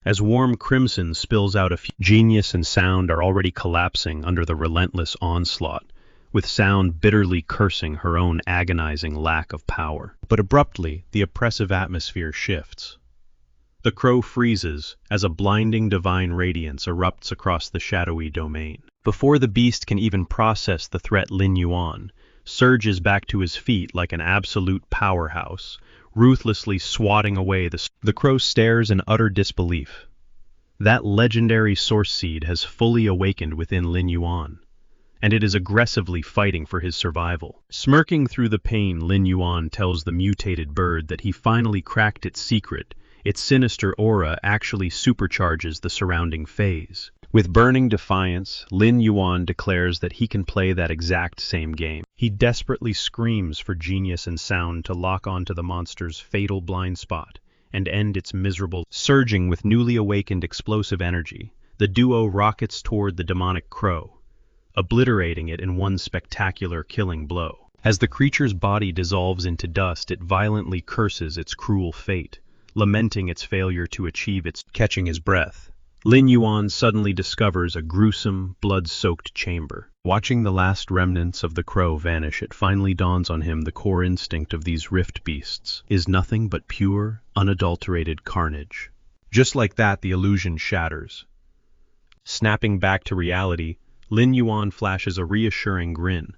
As warm crimson spills out, Genius and Sound are already collapsing under the relentless onslaught, with Sound bitterly cursing her own agonizing lack of power. But abruptly, the oppressive atmosphere shifts. The crow freezes as a blinding divine radiance erupts across the shadowy domain. Before the beast can even process the threat, Lin Yuan surges back to his feet like an absolute powerhouse, ruthlessly swatting away the crow stares in utter disbelief. That legendary source seed has fully awakened within Lin Yuan, and it is aggressively fighting for his survival. Smirking through the pain, Lin Yuan tells the mutated bird that he finally cracked its secret. Its sinister aura actually supercharges the surrounding phase. With burning defiance, Lin Yuan declares that he can play that exact same game. He desperately screams for Genius and Sound to lock onto the monster's fatal blind spot and end its miserable. Surging with newly awakened explosive energy, the duo rockets toward the demonic crow, obliterating it in one spectacular killing blow. As the creature's body dissolves into dust, it violently curses its cruel fate, lamenting its failure to achieve its. Catching his breath, Lin Yuan suddenly discovers a gruesome, blood-soaked chamber. Watching the last remnants of the crow vanish, it finally dawns on him the core instinct of these rift beasts is nothing but pure, unadulterated carnage. Just like that, the illusion shatters. Snapping back to reality, Lin Yuan flashes a reassuring grin,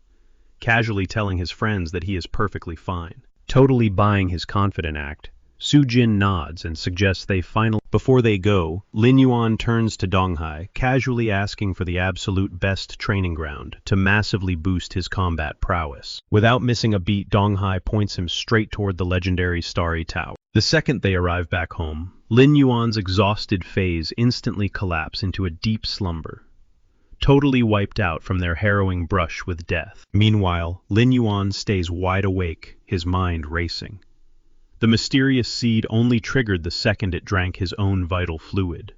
casually telling his friends that he is perfectly fine. Totally buying his confident act, Sujin nods and suggests they finally. Before they go, Lin Yuan turns to Donghai, casually asking for the absolute best training ground to massively boost his combat prowess. Without missing a beat, Donghai points him straight toward the legendary Starry Tower. The second they arrive back home, Lin Yuan's exhausted phase instantly collapse into a deep slumber, totally wiped out from their harrowing brush with death. Meanwhile, Lin Yuan stays wide awake, his mind racing. The mysterious seed only triggered the second it drank his own vital fluid.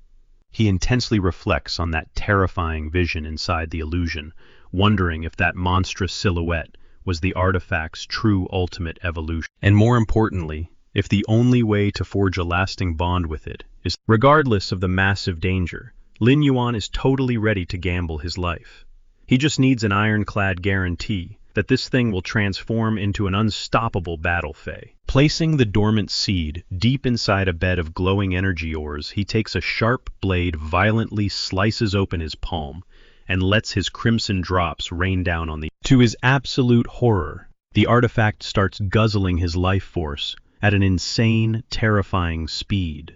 He intensely reflects on that terrifying vision inside the illusion, wondering if that monstrous silhouette was the artifact's true ultimate evolution. And more importantly, if the only way to forge a lasting bond with it is. Regardless of the massive danger, Lin Yuan is totally ready to gamble his life. He just needs an ironclad guarantee that this thing will transform into an unstoppable battle fae. Placing the dormant seed deep inside a bed of glowing energy ores, he takes a sharp blade, violently slices open his palm, and lets his crimson drops rain down on the... To his absolute horror, the artifact starts guzzling his life force at an insane, terrifying speed.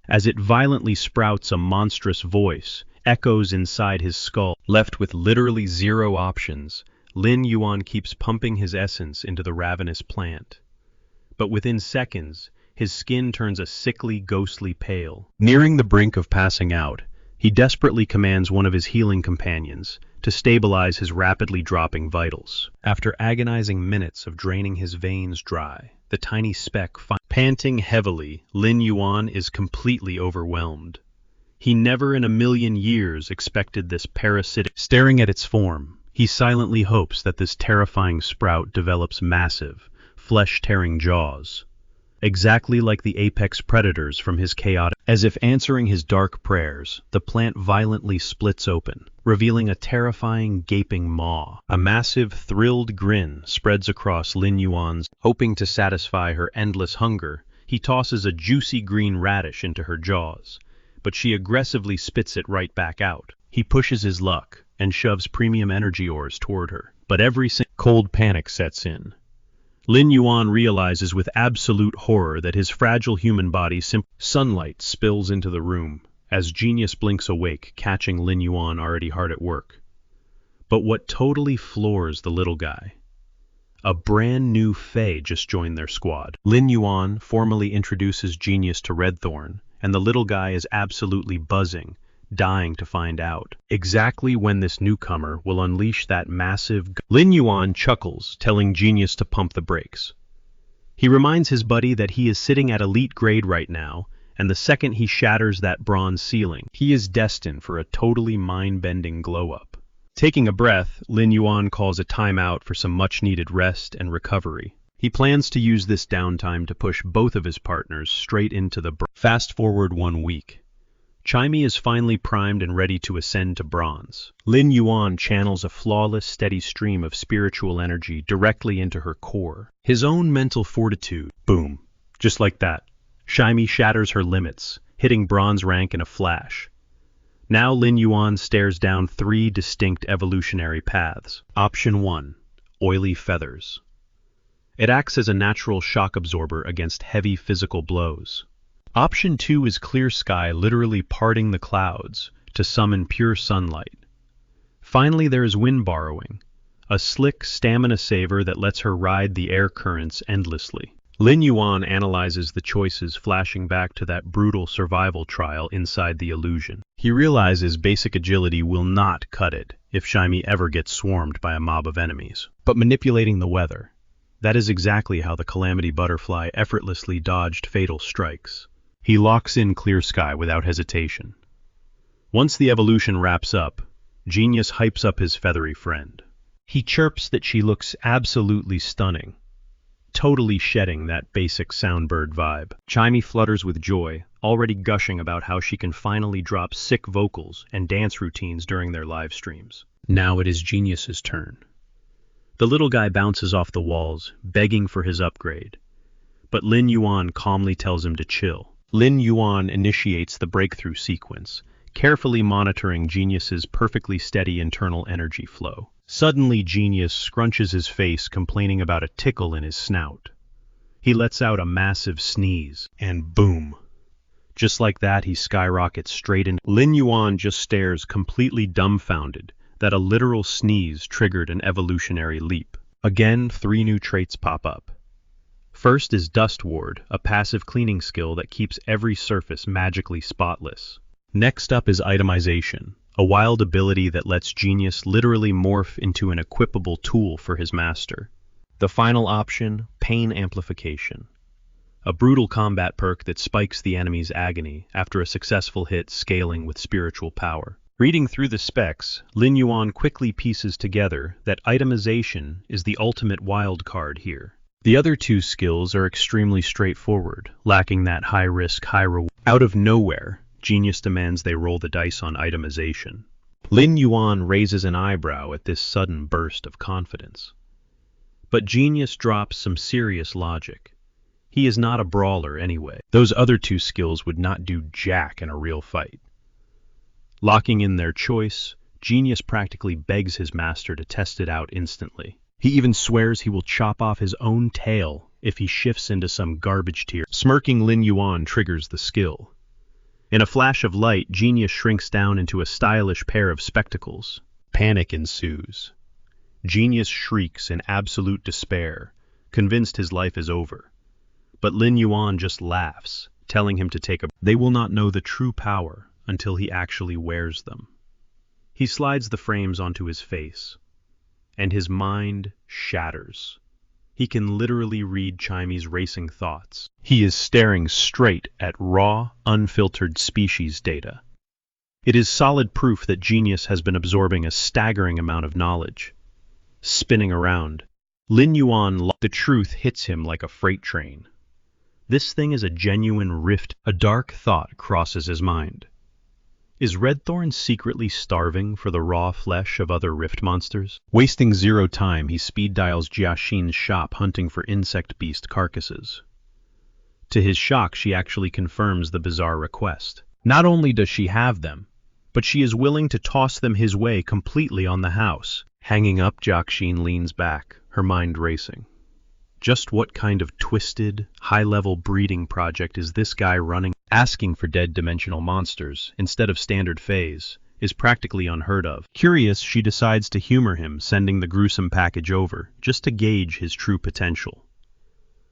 As it violently sprouts, a monstrous voice echoes inside his skull. Left with literally zero options, Lin Yuan keeps pumping his essence into the ravenous plant. But within seconds, his skin turns a sickly, ghostly pale. Nearing the brink of passing out, he desperately commands one of his healing companions to stabilize his rapidly dropping vitals. After agonizing minutes of draining his veins dry, the tiny speck panting heavily, Lin Yuan is completely overwhelmed. He never in a million years expected this parasitic. Staring at its form, he silently hopes that this terrifying sprout develops massive, flesh-tearing jaws, exactly like the apex predators from his chaotic... As if answering his dark prayers, the plant violently splits open, revealing a terrifying, gaping maw. A massive, thrilled grin spreads across Lin Yuan's. Hoping to satisfy her endless hunger, he tosses a juicy green radish into her jaws, but she aggressively spits it right back out. He pushes his luck and shoves premium energy ores toward her, but every cold panic sets in. Lin Yuan realizes with absolute horror that his fragile human body Sunlight spills into the room as Genius blinks awake, catching Lin Yuan already hard at work. But what totally floors the little guy? A brand new Fae just joined their squad. Lin Yuan formally introduces Genius to Redthorn, and the little guy is absolutely buzzing, dying to find out exactly when this newcomer will unleash that massive... Lin Yuan chuckles, telling Genius to pump the brakes. He reminds his buddy that he is sitting at elite grade right now, and the second he shatters that bronze ceiling, he is destined for a totally mind-bending glow-up. Taking a breath, Lin Yuan calls a timeout for some much-needed rest and recovery. He plans to use this downtime to push both of his partners straight into the... Fast forward 1 week. Chimey is finally primed and ready to ascend to bronze. Lin Yuan channels a flawless, steady stream of spiritual energy directly into her core. His own mental fortitude. Boom. Just like that. Chimey shatters her limits, hitting bronze rank in a flash. Now Lin Yuan stares down 3 distinct evolutionary paths. Option 1. Oily feathers. It acts as a natural shock absorber against heavy physical blows. Option 2 is clear sky, literally parting the clouds to summon pure sunlight. Finally, there is wind borrowing, a slick stamina saver that lets her ride the air currents endlessly. Lin Yuan analyzes the choices, flashing back to that brutal survival trial inside the illusion. He realizes basic agility will not cut it if Chimey ever gets swarmed by a mob of enemies. But manipulating the weather, that is exactly how the Calamity Butterfly effortlessly dodged fatal strikes. He locks in clear sky without hesitation. Once the evolution wraps up, Genius hypes up his feathery friend. He chirps that she looks absolutely stunning, totally shedding that basic soundbird vibe. Chimey flutters with joy, already gushing about how she can finally drop sick vocals and dance routines during their live streams. Now it is Genius's turn. The little guy bounces off the walls, begging for his upgrade, but Lin Yuan calmly tells him to chill. Lin Yuan initiates the breakthrough sequence, carefully monitoring Genius's perfectly steady internal energy flow. Suddenly, Genius scrunches his face, complaining about a tickle in his snout. He lets out a massive sneeze, and boom! Just like that, he skyrockets straight in. Lin Yuan just stares, completely dumbfounded that a literal sneeze triggered an evolutionary leap. Again, 3 new traits pop up. First is Dust Ward, a passive cleaning skill that keeps every surface magically spotless. Next up is Itemization, a wild ability that lets Genius literally morph into an equipable tool for his master. The final option, Pain Amplification, a brutal combat perk that spikes the enemy's agony after a successful hit, scaling with spiritual power. Reading through the specs, Lin Yuan quickly pieces together that Itemization is the ultimate wild card here. The other 2 skills are extremely straightforward, lacking that high-risk, high-reward. Out of nowhere, Genius demands they roll the dice on itemization. Lin Yuan raises an eyebrow at this sudden burst of confidence. But Genius drops some serious logic. He is not a brawler anyway. Those other two skills would not do jack in a real fight. Locking in their choice, Genius practically begs his master to test it out instantly. He even swears he will chop off his own tail if he shifts into some garbage tier. Smirking Lin Yuan triggers the skill. In a flash of light, Genius shrinks down into a stylish pair of spectacles. Panic ensues. Genius shrieks in absolute despair, convinced his life is over. But Lin Yuan just laughs, telling him to take a... They will not know the true power until he actually wears them. He slides the frames onto his face, and his mind shatters. He can literally read Chime's racing thoughts. He is staring straight at raw, unfiltered species data. It is solid proof that Genius has been absorbing a staggering amount of knowledge. Spinning around, Lin Yuan, the truth hits him like a freight train. This thing is a genuine rift. A dark thought crosses his mind. Is Redthorn secretly starving for the raw flesh of other rift monsters? Wasting zero time, he speed dials Jiaxin's shop hunting for insect beast carcasses. To his shock, she actually confirms the bizarre request. Not only does she have them, but she is willing to toss them his way completely on the house. Hanging up, Jiaxin leans back, her mind racing. Just what kind of twisted, high-level breeding project is this guy running? Asking for dead dimensional monsters instead of standard phase is practically unheard of. Curious, she decides to humor him, sending the gruesome package over, just to gauge his true potential.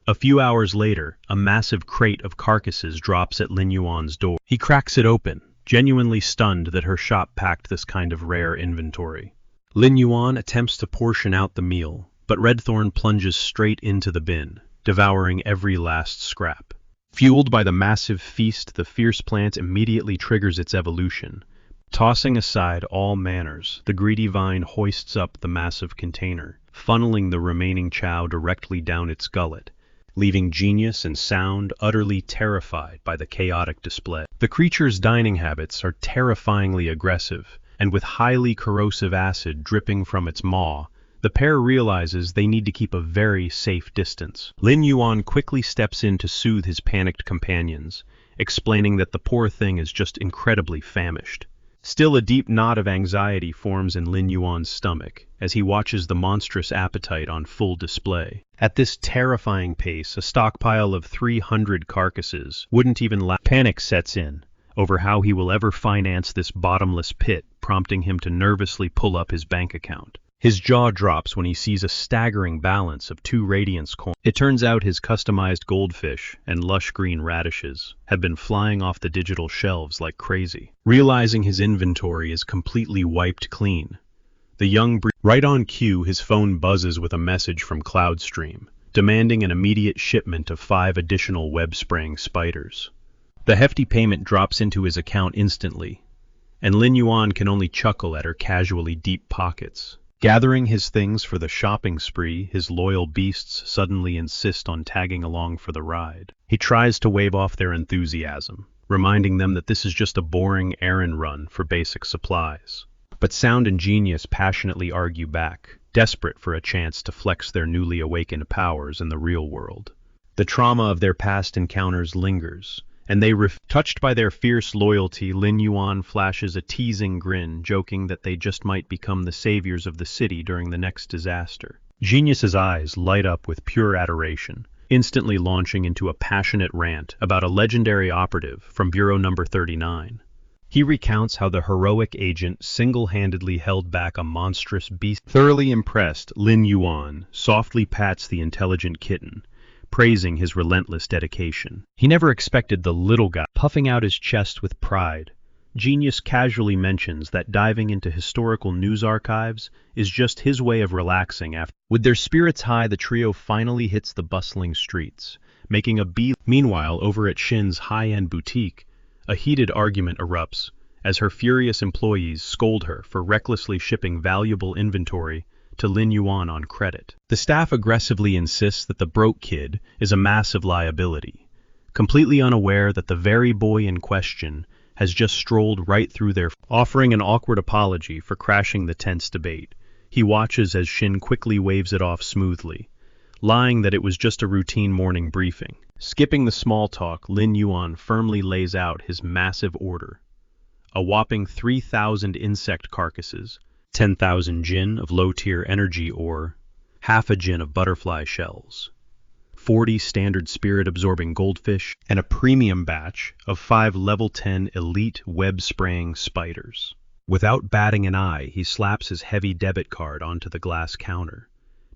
A few hours later, a massive crate of carcasses drops at Lin Yuan's door. He cracks it open, genuinely stunned that her shop packed this kind of rare inventory. Lin Yuan attempts to portion out the meal, but Redthorn plunges straight into the bin, devouring every last scrap. Fueled by the massive feast, the fierce plant immediately triggers its evolution. Tossing aside all manners, the greedy vine hoists up the massive container, funneling the remaining chow directly down its gullet, leaving Genius and Sound utterly terrified by the chaotic display. The creature's dining habits are terrifyingly aggressive, and with highly corrosive acid dripping from its maw, the pair realizes they need to keep a very safe distance. Lin Yuan quickly steps in to soothe his panicked companions, explaining that the poor thing is just incredibly famished. Still, a deep knot of anxiety forms in Lin Yuan's stomach as he watches the monstrous appetite on full display. At this terrifying pace, a stockpile of 300 carcasses wouldn't even last. Panic sets in over how he will ever finance this bottomless pit, prompting him to nervously pull up his bank account. His jaw drops when he sees a staggering balance of 2 Radiance coins. It turns out his customized goldfish and lush green radishes have been flying off the digital shelves like crazy. Realizing his inventory is completely wiped clean, the young right on cue, his phone buzzes with a message from Cloudstream, demanding an immediate shipment of 5 additional web-spraying spiders. The hefty payment drops into his account instantly, and Lin Yuan can only chuckle at her casually deep pockets. Gathering his things for the shopping spree, his loyal beasts suddenly insist on tagging along for the ride. He tries to wave off their enthusiasm, reminding them that this is just a boring errand run for basic supplies. But Sound and Genius passionately argue back, desperate for a chance to flex their newly awakened powers in the real world. The trauma of their past encounters lingers, and they touched by their fierce loyalty, Lin Yuan flashes a teasing grin, joking that they just might become the saviors of the city during the next disaster. Genius's eyes light up with pure adoration, instantly launching into a passionate rant about a legendary operative from Bureau Number 39. He recounts how the heroic agent single-handedly held back a monstrous beast. Thoroughly impressed, Lin Yuan softly pats the intelligent kitten, praising his relentless dedication. He never expected the little guy. Puffing out his chest with pride, Genius casually mentions that diving into historical news archives is just his way of relaxing after. With their spirits high, the trio finally hits the bustling streets, making a beat. Meanwhile, over at Shin's high-end boutique, a heated argument erupts as her furious employees scold her for recklessly shipping valuable inventory to Lin Yuan on credit. The staff aggressively insists that the broke kid is a massive liability, completely unaware that the very boy in question has just strolled right through there, offering an awkward apology for crashing the tense debate. He watches as Shin quickly waves it off smoothly, lying that it was just a routine morning briefing. Skipping the small talk, Lin Yuan firmly lays out his massive order. A whopping 3,000 insect carcasses, 10,000 jin of low-tier energy ore, half a jin of butterfly shells, 40 standard spirit-absorbing goldfish, and a premium batch of 5 level 10 elite web-spraying spiders. Without batting an eye, he slaps his heavy debit card onto the glass counter,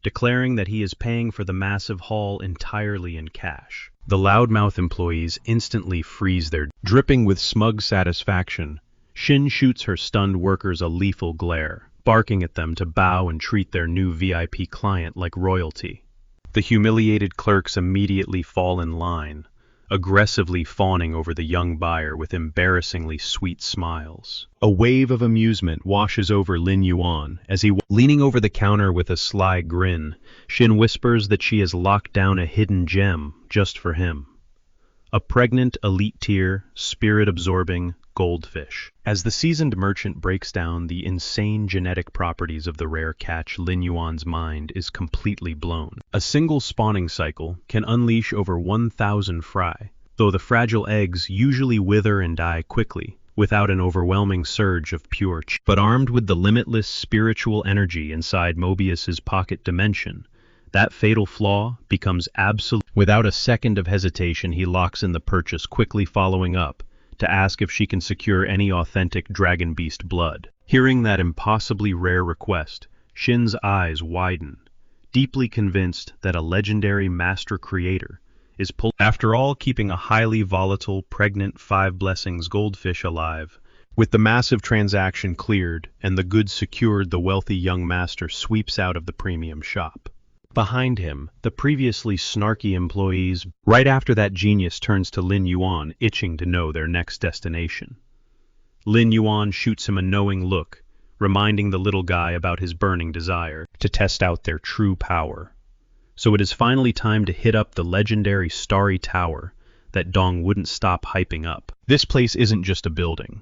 declaring that he is paying for the massive haul entirely in cash. The loudmouth employees instantly freeze their dripping with smug satisfaction. Shin shoots her stunned workers a lethal glare, barking at them to bow and treat their new VIP client like royalty. The humiliated clerks immediately fall in line, aggressively fawning over the young buyer with embarrassingly sweet smiles. A wave of amusement washes over Lin Yuan as he, leaning over the counter with a sly grin, Shin whispers that she has locked down a hidden gem just for him. A pregnant elite-tier, spirit-absorbing goldfish. As the seasoned merchant breaks down the insane genetic properties of the rare catch, Lin Yuan's mind is completely blown. A single spawning cycle can unleash over 1,000 fry, though the fragile eggs usually wither and die quickly, without an overwhelming surge of pure chi. But armed with the limitless spiritual energy inside Mobius's pocket dimension, that fatal flaw becomes absolute. Without a second of hesitation, he locks in the purchase, quickly following up to ask if she can secure any authentic dragon beast blood. Hearing that impossibly rare request, Shin's eyes widen, deeply convinced that a legendary master creator is after all, keeping a highly volatile, pregnant 5 blessings goldfish alive. With the massive transaction cleared and the goods secured, the wealthy young master sweeps out of the premium shop. Behind him, the previously snarky employees. Right after that, genius turns to Lin Yuan, itching to know their next destination. Lin Yuan shoots him a knowing look, reminding the little guy about his burning desire to test out their true power. So it is finally time to hit up the legendary Starry Tower that Dong wouldn't stop hyping up. This place isn't just a building.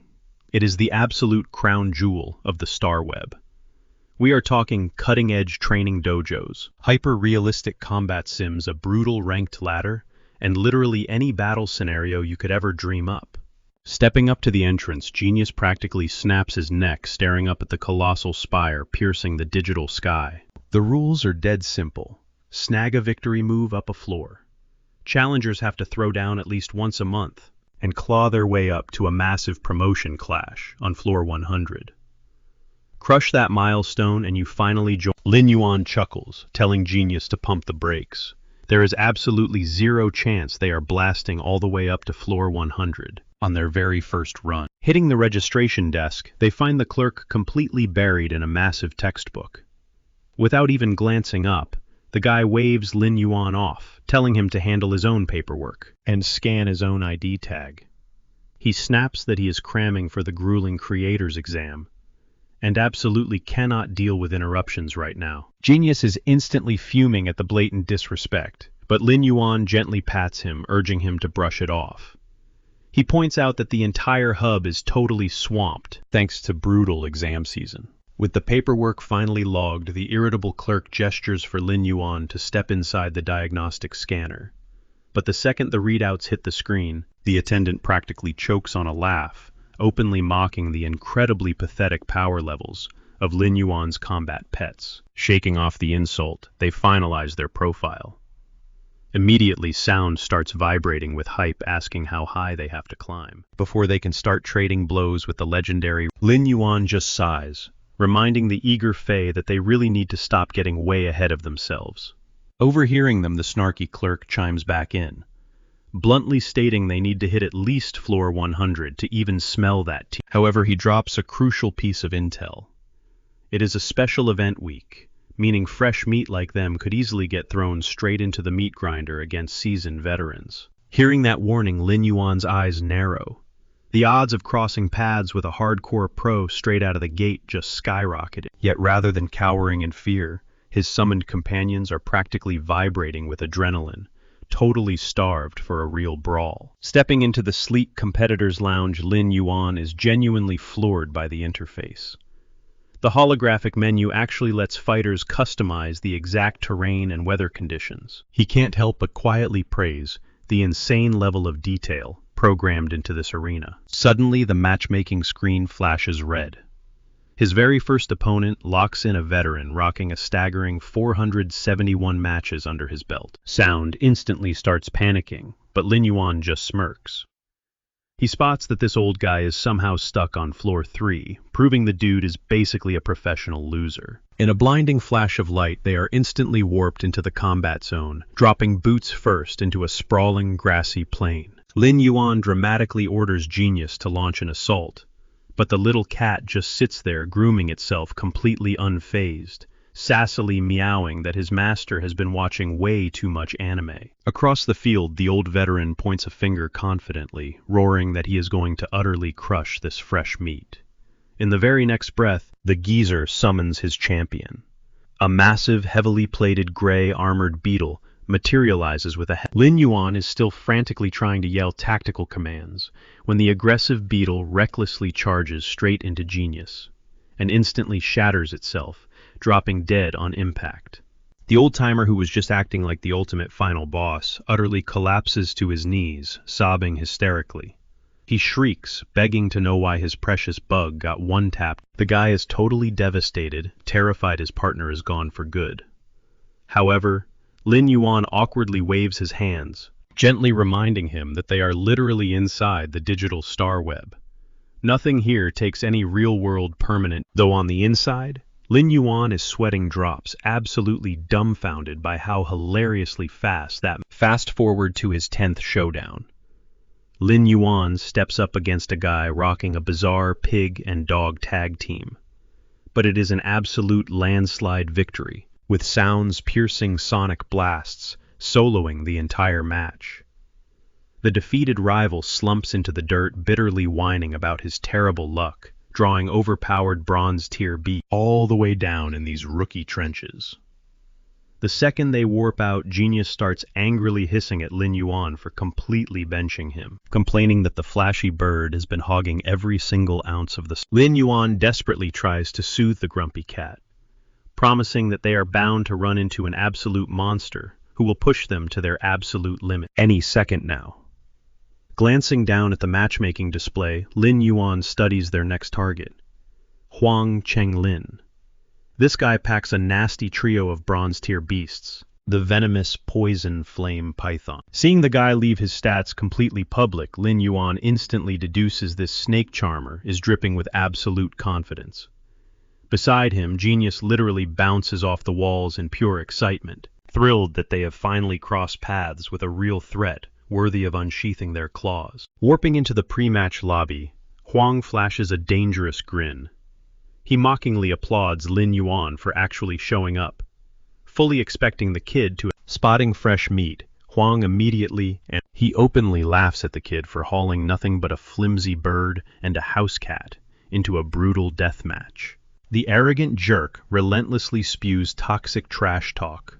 It is the absolute crown jewel of the Star Web. We are talking cutting-edge training dojos, hyper-realistic combat sims, a brutal ranked ladder, and literally any battle scenario you could ever dream up. Stepping up to the entrance, Genius practically snaps his neck, staring up at the colossal spire piercing the digital sky. The rules are dead simple. Snag a victory move up a floor. Challengers have to throw down at least once a month, and claw their way up to a massive promotion clash on floor 100. Crush that milestone and you finally join. Lin Yuan chuckles, telling Genius to pump the brakes. There is absolutely zero chance they are blasting all the way up to floor 100 on their very first run. Hitting the registration desk, they find the clerk completely buried in a massive textbook. Without even glancing up, the guy waves Lin Yuan off, telling him to handle his own paperwork and scan his own ID tag. He snaps that he is cramming for the grueling creators exam, and absolutely cannot deal with interruptions right now. Genius is instantly fuming at the blatant disrespect, but Lin Yuan gently pats him, urging him to brush it off. He points out that the entire hub is totally swamped, thanks to brutal exam season. With the paperwork finally logged, the irritable clerk gestures for Lin Yuan to step inside the diagnostic scanner. But the second the readouts hit the screen, the attendant practically chokes on a laugh, openly mocking the incredibly pathetic power levels of Lin Yuan's combat pets. Shaking off the insult, they finalize their profile. Immediately, sound starts vibrating with hype, asking how high they have to climb before they can start trading blows with the legendary. Lin Yuan just sighs, reminding the eager Fae that they really need to stop getting way ahead of themselves. Overhearing them, the snarky clerk chimes back in, bluntly stating they need to hit at least floor 100 to even smell that. However, he drops a crucial piece of intel. It is a special event week, meaning fresh meat like them could easily get thrown straight into the meat grinder against seasoned veterans. Hearing that warning, Lin Yuan's eyes narrow. The odds of crossing paths with a hardcore pro straight out of the gate just skyrocketed. Yet rather than cowering in fear, his summoned companions are practically vibrating with adrenaline, totally starved for a real brawl. Stepping into the sleek competitor's lounge, Lin Yuan is genuinely floored by the interface. The holographic menu actually lets fighters customize the exact terrain and weather conditions. He can't help but quietly praise the insane level of detail programmed into this arena. Suddenly, the matchmaking screen flashes red. His very first opponent locks in a veteran rocking a staggering 471 matches under his belt. Sound instantly starts panicking, but Lin Yuan just smirks. He spots that this old guy is somehow stuck on floor 3, proving the dude is basically a professional loser. In a blinding flash of light, they are instantly warped into the combat zone, dropping boots first into a sprawling, grassy plain. Lin Yuan dramatically orders Genius to launch an assault, but the little cat just sits there grooming itself completely unfazed, sassily meowing that his master has been watching way too much anime. Across the field, the old veteran points a finger confidently, roaring that he is going to utterly crush this fresh meat. In the very next breath, the geezer summons his champion. A massive, heavily plated gray armored beetle materializes with a head. Lin Yuan is still frantically trying to yell tactical commands when the aggressive beetle recklessly charges straight into Genius and instantly shatters itself, dropping dead on impact. The old-timer, who was just acting like the ultimate final boss, utterly collapses to his knees, sobbing hysterically. He shrieks, begging to know why his precious bug got one-tapped. The guy is totally devastated, terrified his partner is gone for good. However, Lin Yuan awkwardly waves his hands, gently reminding him that they are literally inside the digital star web. Nothing here takes any real-world permanent, though on the inside, Lin Yuan is sweating drops, absolutely dumbfounded by how hilariously fast that. Fast forward to his 10th showdown. Lin Yuan steps up against a guy rocking a bizarre pig and dog tag team. But it is an absolute landslide victory, with sounds piercing sonic blasts soloing the entire match. The defeated rival slumps into the dirt, bitterly whining about his terrible luck, drawing overpowered bronze tier B all the way down in these rookie trenches. The second they warp out, Genius starts angrily hissing at Lin Yuan for completely benching him, complaining that the flashy bird has been hogging every single ounce of the. Lin Yuan desperately tries to soothe the grumpy cat, promising that they are bound to run into an absolute monster who will push them to their absolute limit any second now. Glancing down at the matchmaking display, Lin Yuan studies their next target, Huang Chenglin. This guy packs a nasty trio of bronze-tier beasts, the venomous poison flame python. Seeing the guy leave his stats completely public, Lin Yuan instantly deduces this snake charmer is dripping with absolute confidence. Beside him, Genius literally bounces off the walls in pure excitement, thrilled that they have finally crossed paths with a real threat worthy of unsheathing their claws. Warping into the pre-match lobby, Huang flashes a dangerous grin. He mockingly applauds Lin Yuan for actually showing up, fully expecting the kid to. Spotting fresh meat, Huang immediately and he openly laughs at the kid for hauling nothing but a flimsy bird and a house cat into a brutal death match. The arrogant jerk relentlessly spews toxic trash talk,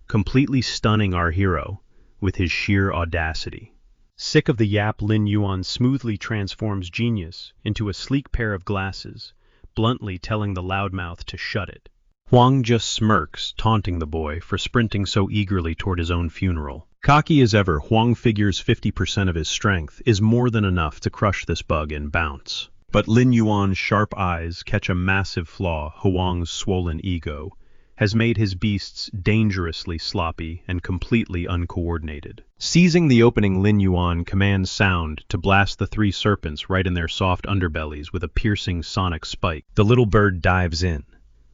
completely stunning our hero with his sheer audacity. Sick of the yap, Lin Yuan smoothly transforms Genius into a sleek pair of glasses, bluntly telling the loudmouth to shut it. Huang just smirks, taunting the boy for sprinting so eagerly toward his own funeral. Cocky as ever, Huang figures 50% of his strength is more than enough to crush this bug in bounce. But Lin Yuan's sharp eyes catch a massive flaw. Huang's swollen ego has made his beasts dangerously sloppy and completely uncoordinated. Seizing the opening, Lin Yuan commands Sound to blast the 3 serpents right in their soft underbellies with a piercing sonic spike. The little bird dives in,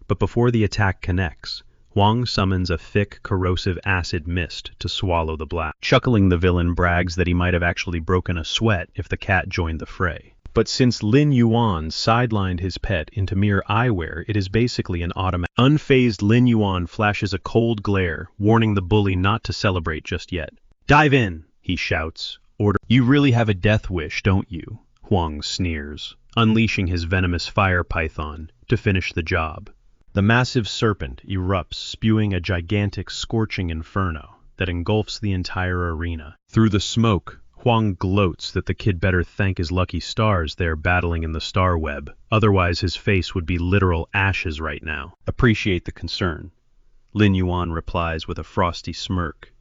but before the attack connects, Huang summons a thick, corrosive acid mist to swallow the blast. Chuckling, the villain brags that he might have actually broken a sweat if the cat joined the fray. But since Lin Yuan sidelined his pet into mere eyewear, it is basically an automatic. Unfazed, Lin Yuan flashes a cold glare, warning the bully not to celebrate just yet. "Dive in," he shouts. "Order." "You really have a death wish, don't you?" Huang sneers, unleashing his venomous fire python to finish the job. The massive serpent erupts, spewing a gigantic, scorching inferno. that engulfs the entire arena. Through the smoke, Huang gloats that the kid better thank his lucky stars they're battling in the star web, otherwise his face would be literal ashes right now. Appreciate the concern, Lin Yuan replies with a frosty smirk,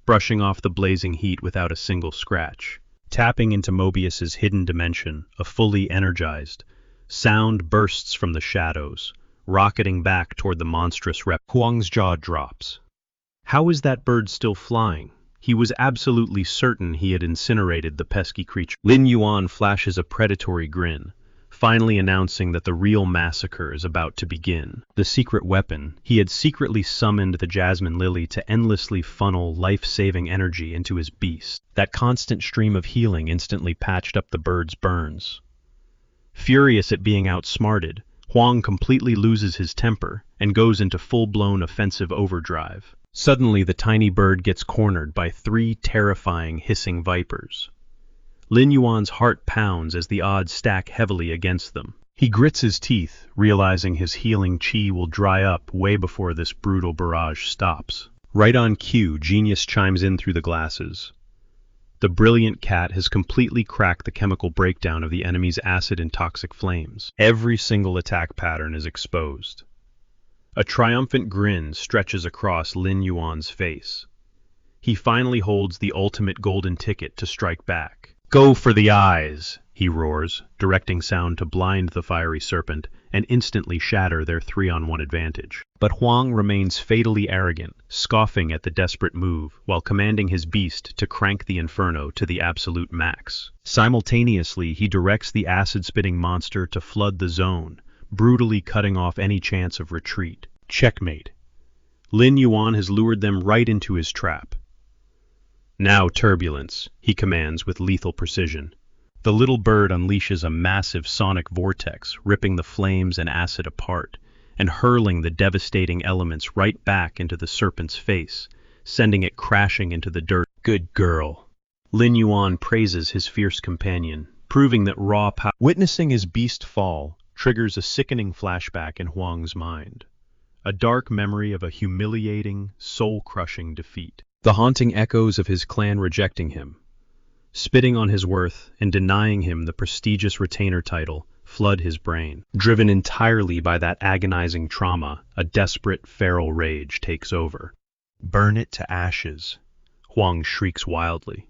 brushing off the blazing heat without a single scratch. Tapping into Mobius's hidden dimension, a fully energized, sound bursts from the shadows, rocketing back toward the monstrous rep. Huang's jaw drops. How is that bird still flying? He was absolutely certain he had incinerated the pesky creature. Lin Yuan flashes a predatory grin, finally announcing that the real massacre is about to begin. The secret weapon, he had secretly summoned the Jasmine Lily to endlessly funnel life-saving energy into his beast. That constant stream of healing instantly patched up the bird's burns. Furious at being outsmarted, Huang completely loses his temper and goes into full-blown offensive overdrive. Suddenly, the tiny bird gets cornered by 3 terrifying, hissing vipers. Lin Yuan's heart pounds as the odds stack heavily against them. He grits his teeth, realizing his healing chi will dry up way before this brutal barrage stops. Right on cue, Genius chimes in through the glasses. The brilliant cat has completely cracked the chemical breakdown of the enemy's acid and toxic flames. Every single attack pattern is exposed. A triumphant grin stretches across Lin Yuan's face. He finally holds the ultimate golden ticket to strike back. Go for the eyes, he roars, directing sound to blind the fiery serpent and instantly shatter their 3-on-1 advantage. But Huang remains fatally arrogant, scoffing at the desperate move while commanding his beast to crank the inferno to the absolute max. Simultaneously, he directs the acid-spitting monster to flood the zone, brutally cutting off any chance of retreat. Checkmate. Lin Yuan has lured them right into his trap. Now turbulence, he commands with lethal precision. The little bird unleashes a massive sonic vortex, ripping the flames and acid apart, and hurling the devastating elements right back into the serpent's face, sending it crashing into the dirt. Good girl. Lin Yuan praises his fierce companion, proving that raw power. Witnessing his beast fall triggers a sickening flashback in Huang's mind. A dark memory of a humiliating, soul-crushing defeat. The haunting echoes of his clan rejecting him, spitting on his worth and denying him the prestigious retainer title, flood his brain. Driven entirely by that agonizing trauma, a desperate, feral rage takes over. Burn it to ashes, Huang shrieks wildly,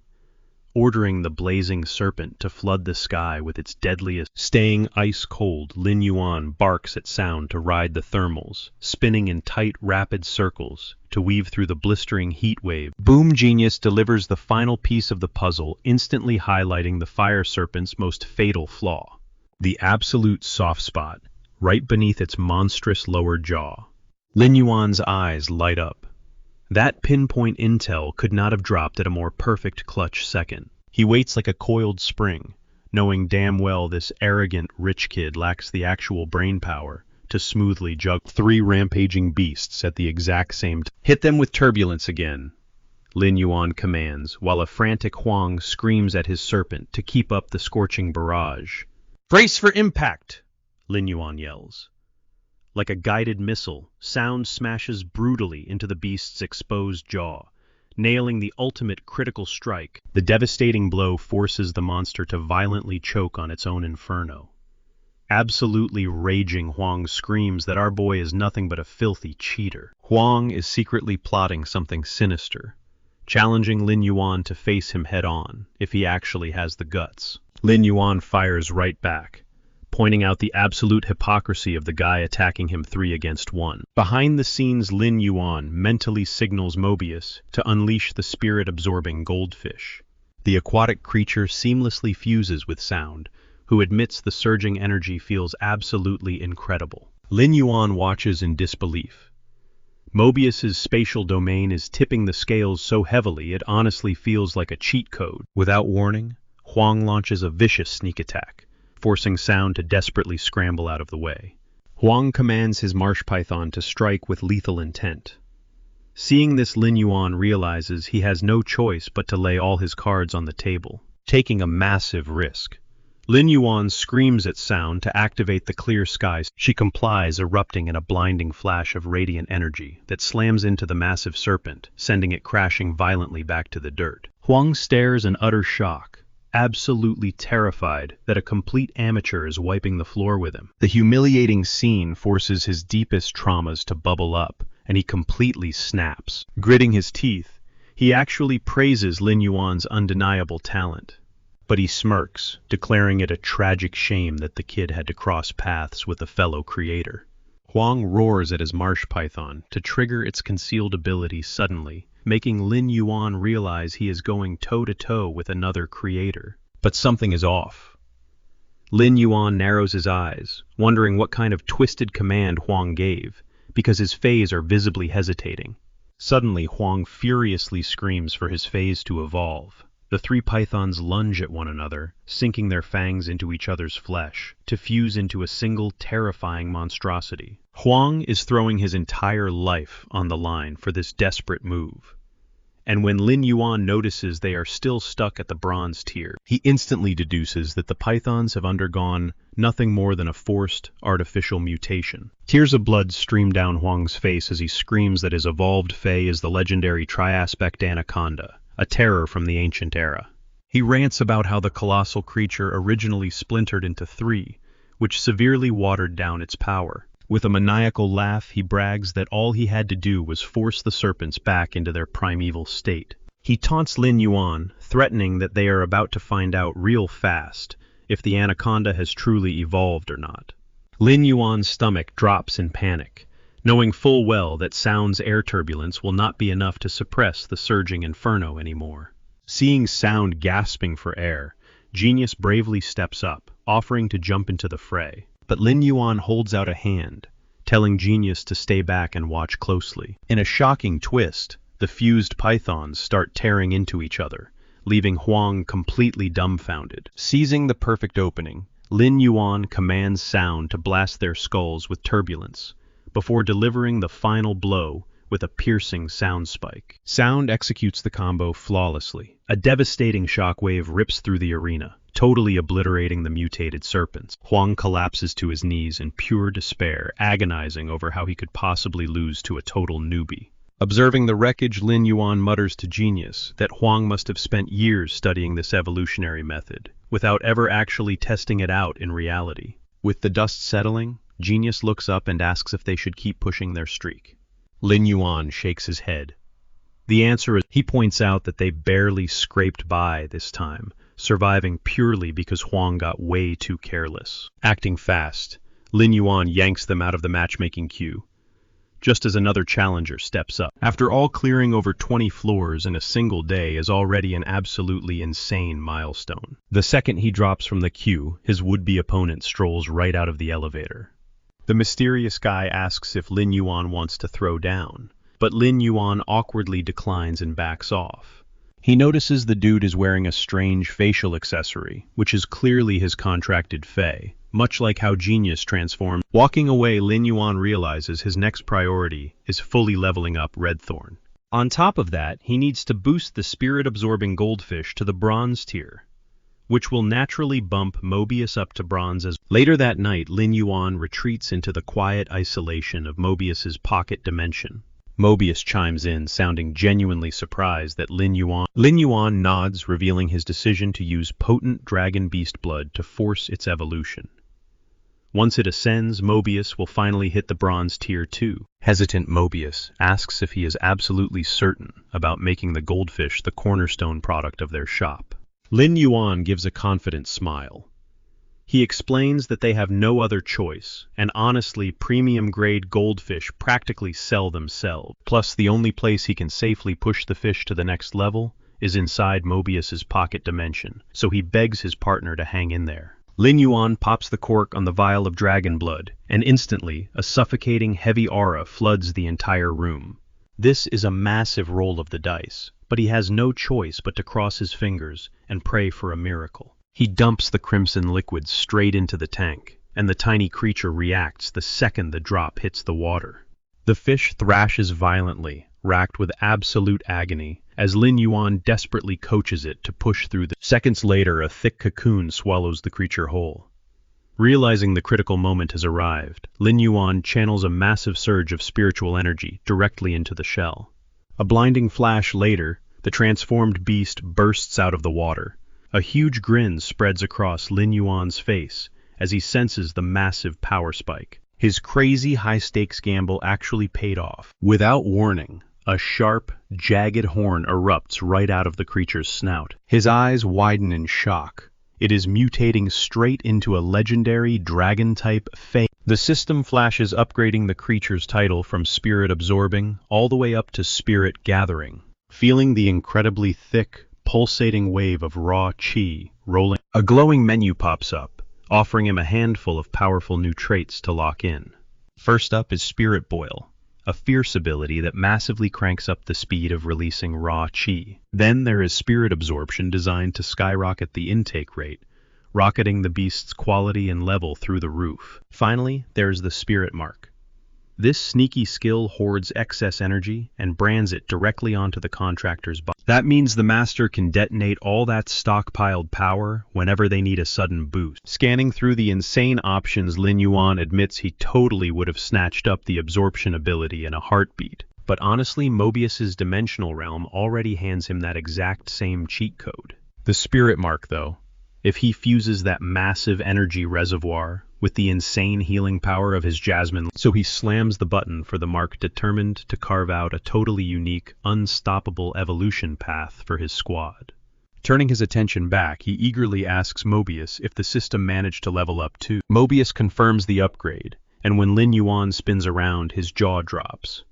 ordering the blazing serpent to flood the sky with its deadliest. Staying ice-cold, Lin Yuan barks at sound to ride the thermals, spinning in tight, rapid circles to weave through the blistering heat wave. Boom Genius delivers the final piece of the puzzle, instantly highlighting the fire serpent's most fatal flaw. The absolute soft spot, right beneath its monstrous lower jaw. Lin Yuan's eyes light up. That pinpoint intel could not have dropped at a more perfect clutch second. He waits like a coiled spring, knowing damn well this arrogant rich kid lacks the actual brain power to smoothly juggle 3 rampaging beasts at the exact same time. Hit them with turbulence again, Lin Yuan commands, while a frantic Huang screams at his serpent to keep up the scorching barrage. Brace for impact, Lin Yuan yells. Like a guided missile, sound smashes brutally into the beast's exposed jaw, nailing the ultimate critical strike. The devastating blow forces the monster to violently choke on its own inferno. Absolutely raging, Huang screams that our boy is nothing but a filthy cheater. Huang is secretly plotting something sinister, challenging Lin Yuan to face him head-on if he actually has the guts. Lin Yuan fires right back, pointing out the absolute hypocrisy of the guy attacking him 3 against 1. Behind the scenes, Lin Yuan mentally signals Mobius to unleash the spirit-absorbing goldfish. The aquatic creature seamlessly fuses with sound, who admits the surging energy feels absolutely incredible. Lin Yuan watches in disbelief. Mobius's spatial domain is tipping the scales so heavily it honestly feels like a cheat code. Without warning, Huang launches a vicious sneak attack, forcing sound to desperately scramble out of the way. Huang commands his marsh python to strike with lethal intent. Seeing this, Lin Yuan realizes he has no choice but to lay all his cards on the table. Taking a massive risk, Lin Yuan screams at sound to activate the clear skies. She complies, erupting in a blinding flash of radiant energy that slams into the massive serpent, sending it crashing violently back to the dirt. Huang stares in utter shock, absolutely terrified that a complete amateur is wiping the floor with him. The humiliating scene forces his deepest traumas to bubble up, and he completely snaps. Gritting his teeth, he actually praises Lin Yuan's undeniable talent. But he smirks, declaring it a tragic shame that the kid had to cross paths with a fellow creator. Huang roars at his marsh python to trigger its concealed ability suddenly, making Lin Yuan realize he is going toe-to-toe with another creator. But something is off. Lin Yuan narrows his eyes, wondering what kind of twisted command Huang gave, because his phase are visibly hesitating. Suddenly, Huang furiously screams for his phase to evolve. The three pythons lunge at one another, sinking their fangs into each other's flesh, to fuse into a single terrifying monstrosity. Huang is throwing his entire life on the line for this desperate move. And when Lin Yuan notices they are still stuck at the bronze tier, he instantly deduces that the pythons have undergone nothing more than a forced, artificial mutation. Tears of blood stream down Huang's face as he screams that his evolved fae is the legendary tri-aspect anaconda, a terror from the ancient era. He rants about how the colossal creature originally splintered into three, which severely watered down its power. With a maniacal laugh, he brags that all he had to do was force the serpents back into their primeval state. He taunts Lin Yuan, threatening that they are about to find out real fast if the anaconda has truly evolved or not. Lin Yuan's stomach drops in panic, knowing full well that sound's air turbulence will not be enough to suppress the surging inferno anymore. Seeing sound gasping for air, Genius bravely steps up, offering to jump into the fray. But Lin Yuan holds out a hand, telling Genius to stay back and watch closely. In a shocking twist, the fused pythons start tearing into each other, leaving Huang completely dumbfounded. Seizing the perfect opening, Lin Yuan commands Sound to blast their skulls with turbulence, before delivering the final blow with a piercing sound spike. Sound executes the combo flawlessly. A devastating shockwave rips through the arena, totally obliterating the mutated serpents. Huang collapses to his knees in pure despair, agonizing over how he could possibly lose to a total newbie. Observing the wreckage, Lin Yuan mutters to Genius that Huang must have spent years studying this evolutionary method, without ever actually testing it out in reality. With the dust settling, Genius looks up and asks if they should keep pushing their streak. Lin Yuan shakes his head. The answer is, he points out that they barely scraped by this time, surviving purely because Huang got way too careless. Acting fast, Lin Yuan yanks them out of the matchmaking queue, just as another challenger steps up. After all, clearing over 20 floors in a single day is already an absolutely insane milestone. The second he drops from the queue, his would-be opponent strolls right out of the elevator. The mysterious guy asks if Lin Yuan wants to throw down, but Lin Yuan awkwardly declines and backs off. He notices the dude is wearing a strange facial accessory, which is clearly his contracted fae, much like how Genius transformed. Walking away, Lin Yuan realizes his next priority is fully leveling up Redthorn. On top of that, he needs to boost the spirit-absorbing goldfish to the bronze tier, which will naturally bump Mobius up to bronze as. Later that night, Lin Yuan retreats into the quiet isolation of Mobius's pocket dimension. Mobius chimes in, sounding genuinely surprised that Lin Yuan nods, revealing his decision to use potent dragon beast blood to force its evolution. Once it ascends, Mobius will finally hit the bronze tier too. Hesitant Mobius asks if he is absolutely certain about making the goldfish the cornerstone product of their shop. Lin Yuan gives a confident smile. He explains that they have no other choice, and honestly, premium-grade goldfish practically sell themselves. Plus, the only place he can safely push the fish to the next level is inside Mobius's pocket dimension, so he begs his partner to hang in there. Lin Yuan pops the cork on the vial of dragon blood, and instantly, a suffocating heavy aura floods the entire room. This is a massive roll of the dice, but he has no choice but to cross his fingers and pray for a miracle. He dumps the crimson liquid straight into the tank, and the tiny creature reacts the second the drop hits the water. The fish thrashes violently, racked with absolute agony, as Lin Yuan desperately coaches it to push through. Seconds later, a thick cocoon swallows the creature whole. Realizing the critical moment has arrived, Lin Yuan channels a massive surge of spiritual energy directly into the shell. A blinding flash later, the transformed beast bursts out of the water. A huge grin spreads across Lin Yuan's face as he senses the massive power spike. His crazy high-stakes gamble actually paid off. Without warning, a sharp, jagged horn erupts right out of the creature's snout. His eyes widen in shock. It is mutating straight into a legendary dragon-type Fey. The system flashes upgrading the creature's title from Spirit Absorbing all the way up to Spirit Gathering. Feeling the incredibly thick, pulsating wave of raw chi rolling, a glowing menu pops up, offering him a handful of powerful new traits to lock in. First up is Spirit Boil, a fierce ability that massively cranks up the speed of releasing raw chi. Then there is Spirit Absorption, designed to skyrocket the intake rate, rocketing the beast's quality and level through the roof. Finally, there's the Spirit Mark. This sneaky skill hoards excess energy and brands it directly onto the contractor's body. That means the master can detonate all that stockpiled power whenever they need a sudden boost. Scanning through the insane options, Lin Yuan admits he totally would have snatched up the absorption ability in a heartbeat. But honestly, Mobius's dimensional realm already hands him that exact same cheat code. The Spirit Mark, though, if he fuses that massive energy reservoir with the insane healing power of his Jasmine, so he slams the button for the mark, determined to carve out a totally unique, unstoppable evolution path for his squad. Turning his attention back, he eagerly asks Mobius if the system managed to level up too. Mobius confirms the upgrade, and when Lin Yuan spins around, his jaw drops.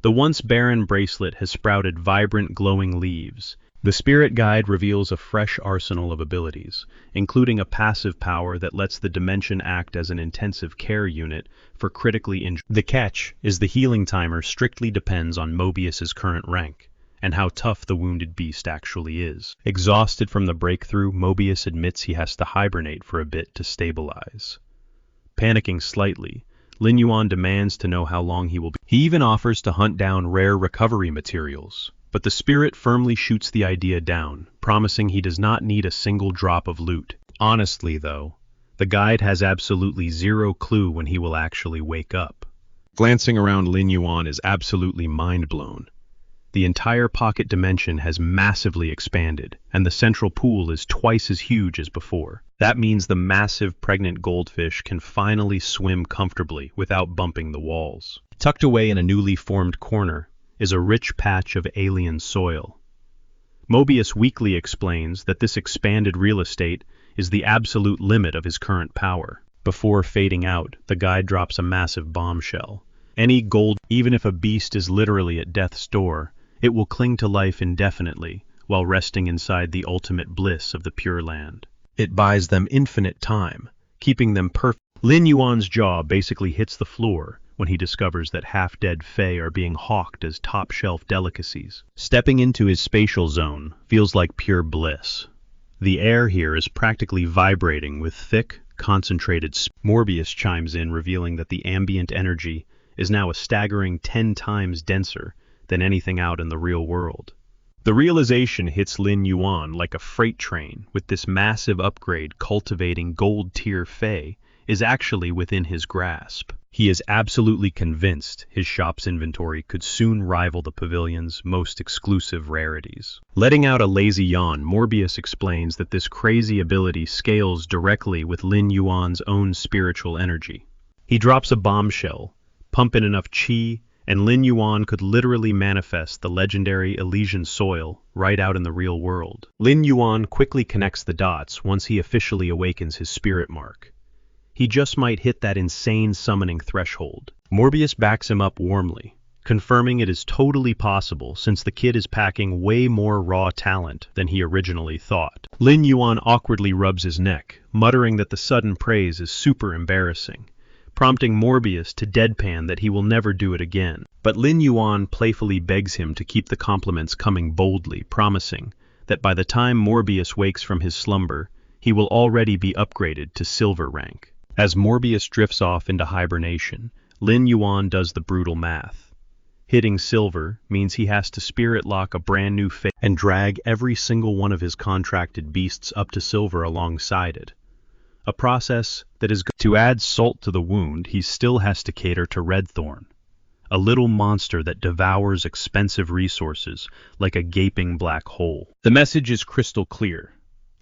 The once barren bracelet has sprouted vibrant, glowing leaves. The Spirit Guide reveals a fresh arsenal of abilities, including a passive power that lets the dimension act as an intensive care unit for critically injured. The catch is the healing timer strictly depends on Mobius's current rank, and how tough the wounded beast actually is. Exhausted from the breakthrough, Mobius admits he has to hibernate for a bit to stabilize. Panicking slightly, Lin Yuan demands to know how long he will be. He even offers to hunt down rare recovery materials, but the spirit firmly shoots the idea down, promising he does not need a single drop of loot. Honestly, though, the guide has absolutely zero clue when he will actually wake up. Glancing around, Lin Yuan is absolutely mind-blown. The entire pocket dimension has massively expanded, and the central pool is twice as huge as before. That means the massive pregnant goldfish can finally swim comfortably without bumping the walls. Tucked away in a newly formed corner is a rich patch of alien soil. Mobius weakly explains that this expanded real estate is the absolute limit of his current power. Before fading out, the guide drops a massive bombshell. Any gold, even if a beast is literally at death's door, it will cling to life indefinitely while resting inside the ultimate bliss of the Pure Land. It buys them infinite time, keeping them perfect. Lin Yuan's jaw basically hits the floor when he discovers that half-dead Fae are being hawked as top-shelf delicacies. Stepping into his spatial zone feels like pure bliss. The air here is practically vibrating with thick, concentrated. Morbius chimes in, revealing that the ambient energy is now a staggering 10 times denser than anything out in the real world. The realization hits Lin Yuan like a freight train, with this massive upgrade cultivating gold-tier Fae is actually within his grasp. He is absolutely convinced his shop's inventory could soon rival the pavilion's most exclusive rarities. Letting out a lazy yawn, Morbius explains that this crazy ability scales directly with Lin Yuan's own spiritual energy. He drops a bombshell, pump in enough chi, and Lin Yuan could literally manifest the legendary Elysian soil right out in the real world. Lin Yuan quickly connects the dots once he officially awakens his spirit mark. He just might hit that insane summoning threshold. Morbius backs him up warmly, confirming it is totally possible since the kid is packing way more raw talent than he originally thought. Lin Yuan awkwardly rubs his neck, muttering that the sudden praise is super embarrassing, prompting Morbius to deadpan that he will never do it again. But Lin Yuan playfully begs him to keep the compliments coming boldly, promising that by the time Morbius wakes from his slumber, he will already be upgraded to silver rank. As Morbius drifts off into hibernation, Lin Yuan does the brutal math. Hitting silver means he has to spirit lock a brand new Fey and drag every single one of his contracted beasts up to silver alongside it. A process that is to add salt to the wound. He still has to cater to Redthorn, a little monster that devours expensive resources like a gaping black hole. The message is crystal clear.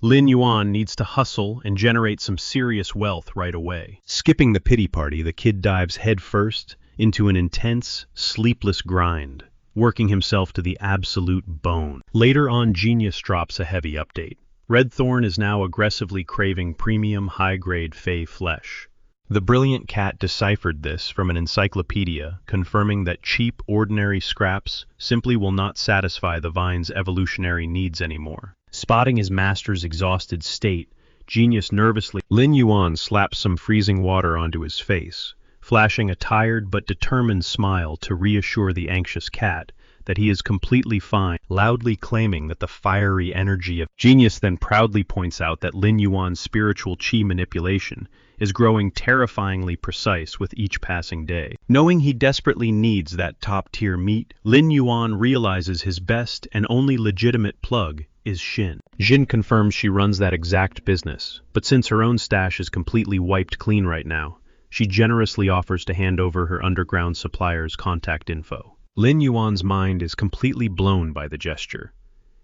Lin Yuan needs to hustle and generate some serious wealth right away. Skipping the pity party, the kid dives headfirst into an intense, sleepless grind, working himself to the absolute bone. Later on, Genius drops a heavy update. Redthorn is now aggressively craving premium high-grade Fey flesh. The brilliant cat deciphered this from an encyclopedia, confirming that cheap, ordinary scraps simply will not satisfy the vine's evolutionary needs anymore. Spotting his master's exhausted state, Genius nervously Lin Yuan slaps some freezing water onto his face, flashing a tired but determined smile to reassure the anxious cat that he is completely fine, loudly claiming that the fiery energy of Genius then proudly points out that Lin Yuan's spiritual chi manipulation is growing terrifyingly precise with each passing day. Knowing he desperately needs that top-tier meat, Lin Yuan realizes his best and only legitimate plug is Xin. Xin confirms she runs that exact business, but since her own stash is completely wiped clean right now, she generously offers to hand over her underground supplier's contact info. Lin Yuan's mind is completely blown by the gesture.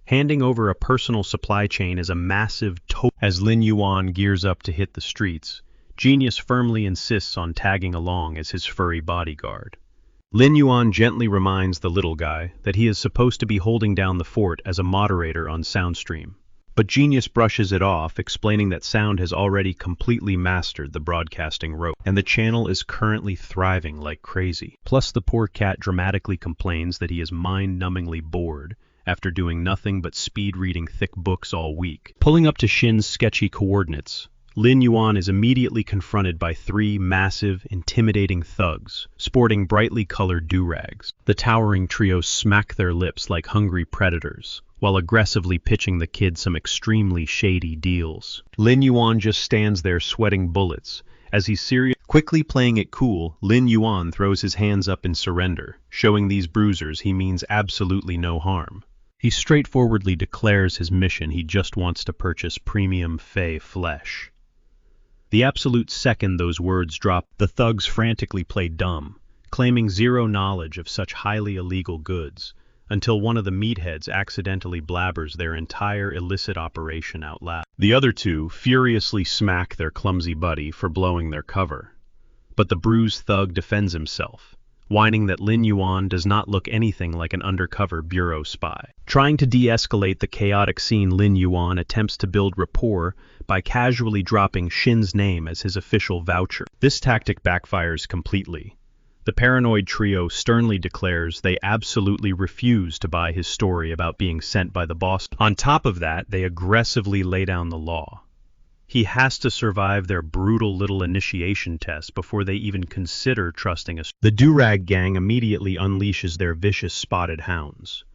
Handing over a personal supply chain is a massive As Lin Yuan gears up to hit the streets, Genius firmly insists on tagging along as his furry bodyguard. Lin Yuan gently reminds the little guy that he is supposed to be holding down the fort as a moderator on Soundstream. But Genius brushes it off, explaining that Sound has already completely mastered the broadcasting rope, and the channel is currently thriving like crazy. Plus, the poor cat dramatically complains that he is mind-numbingly bored after doing nothing but speed-reading thick books all week. Pulling up to Xin's sketchy coordinates, Lin Yuan is immediately confronted by three massive, intimidating thugs, sporting brightly colored do-rags. The towering trio smack their lips like hungry predators, while aggressively pitching the kid some extremely shady deals. Lin Yuan just stands there sweating bullets. As he's quickly playing it cool, Lin Yuan throws his hands up in surrender, showing these bruisers he means absolutely no harm. He straightforwardly declares his mission. He just wants to purchase premium Fey flesh. The absolute second those words drop, the thugs frantically play dumb, claiming zero knowledge of such highly illegal goods, until one of the meatheads accidentally blabbers their entire illicit operation out loud. The other two furiously smack their clumsy buddy for blowing their cover. But the bruised thug defends himself, whining that Lin Yuan does not look anything like an undercover bureau spy. Trying to de-escalate the chaotic scene, Lin Yuan attempts to build rapport by casually dropping Xin's name as his official voucher. This tactic backfires completely. The paranoid trio sternly declares they absolutely refuse to buy his story about being sent by the boss. On top of that, they aggressively lay down the law. He has to survive their brutal little initiation test before they even consider trusting us. The Durag gang immediately unleashes their vicious spotted hounds.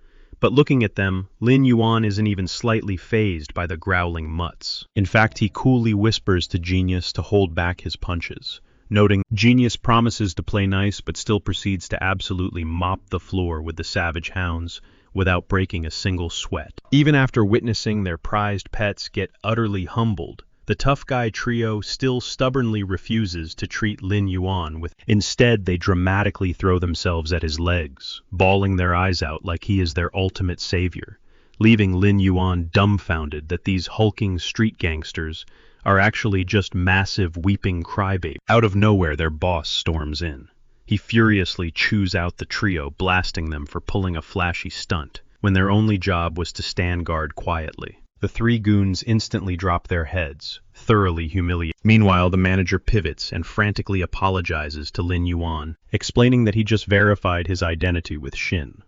But looking at them, Lin Yuan isn't even slightly fazed by the growling mutts. In fact, he coolly whispers to Genius to hold back his punches, noting Genius promises to play nice but still proceeds to absolutely mop the floor with the savage hounds without breaking a single sweat. Even after witnessing their prized pets get utterly humbled, the tough guy trio still stubbornly refuses to treat Lin Yuan with. Instead, they dramatically throw themselves at his legs, bawling their eyes out like he is their ultimate savior, leaving Lin Yuan dumbfounded that these hulking street gangsters are actually just massive weeping crybabies. Out of nowhere, their boss storms in. He furiously chews out the trio, blasting them for pulling a flashy stunt, when their only job was to stand guard quietly. The three goons instantly drop their heads, thoroughly humiliated. Meanwhile, the manager pivots and frantically apologizes to Lin Yuan, explaining that he just verified his identity with Xin.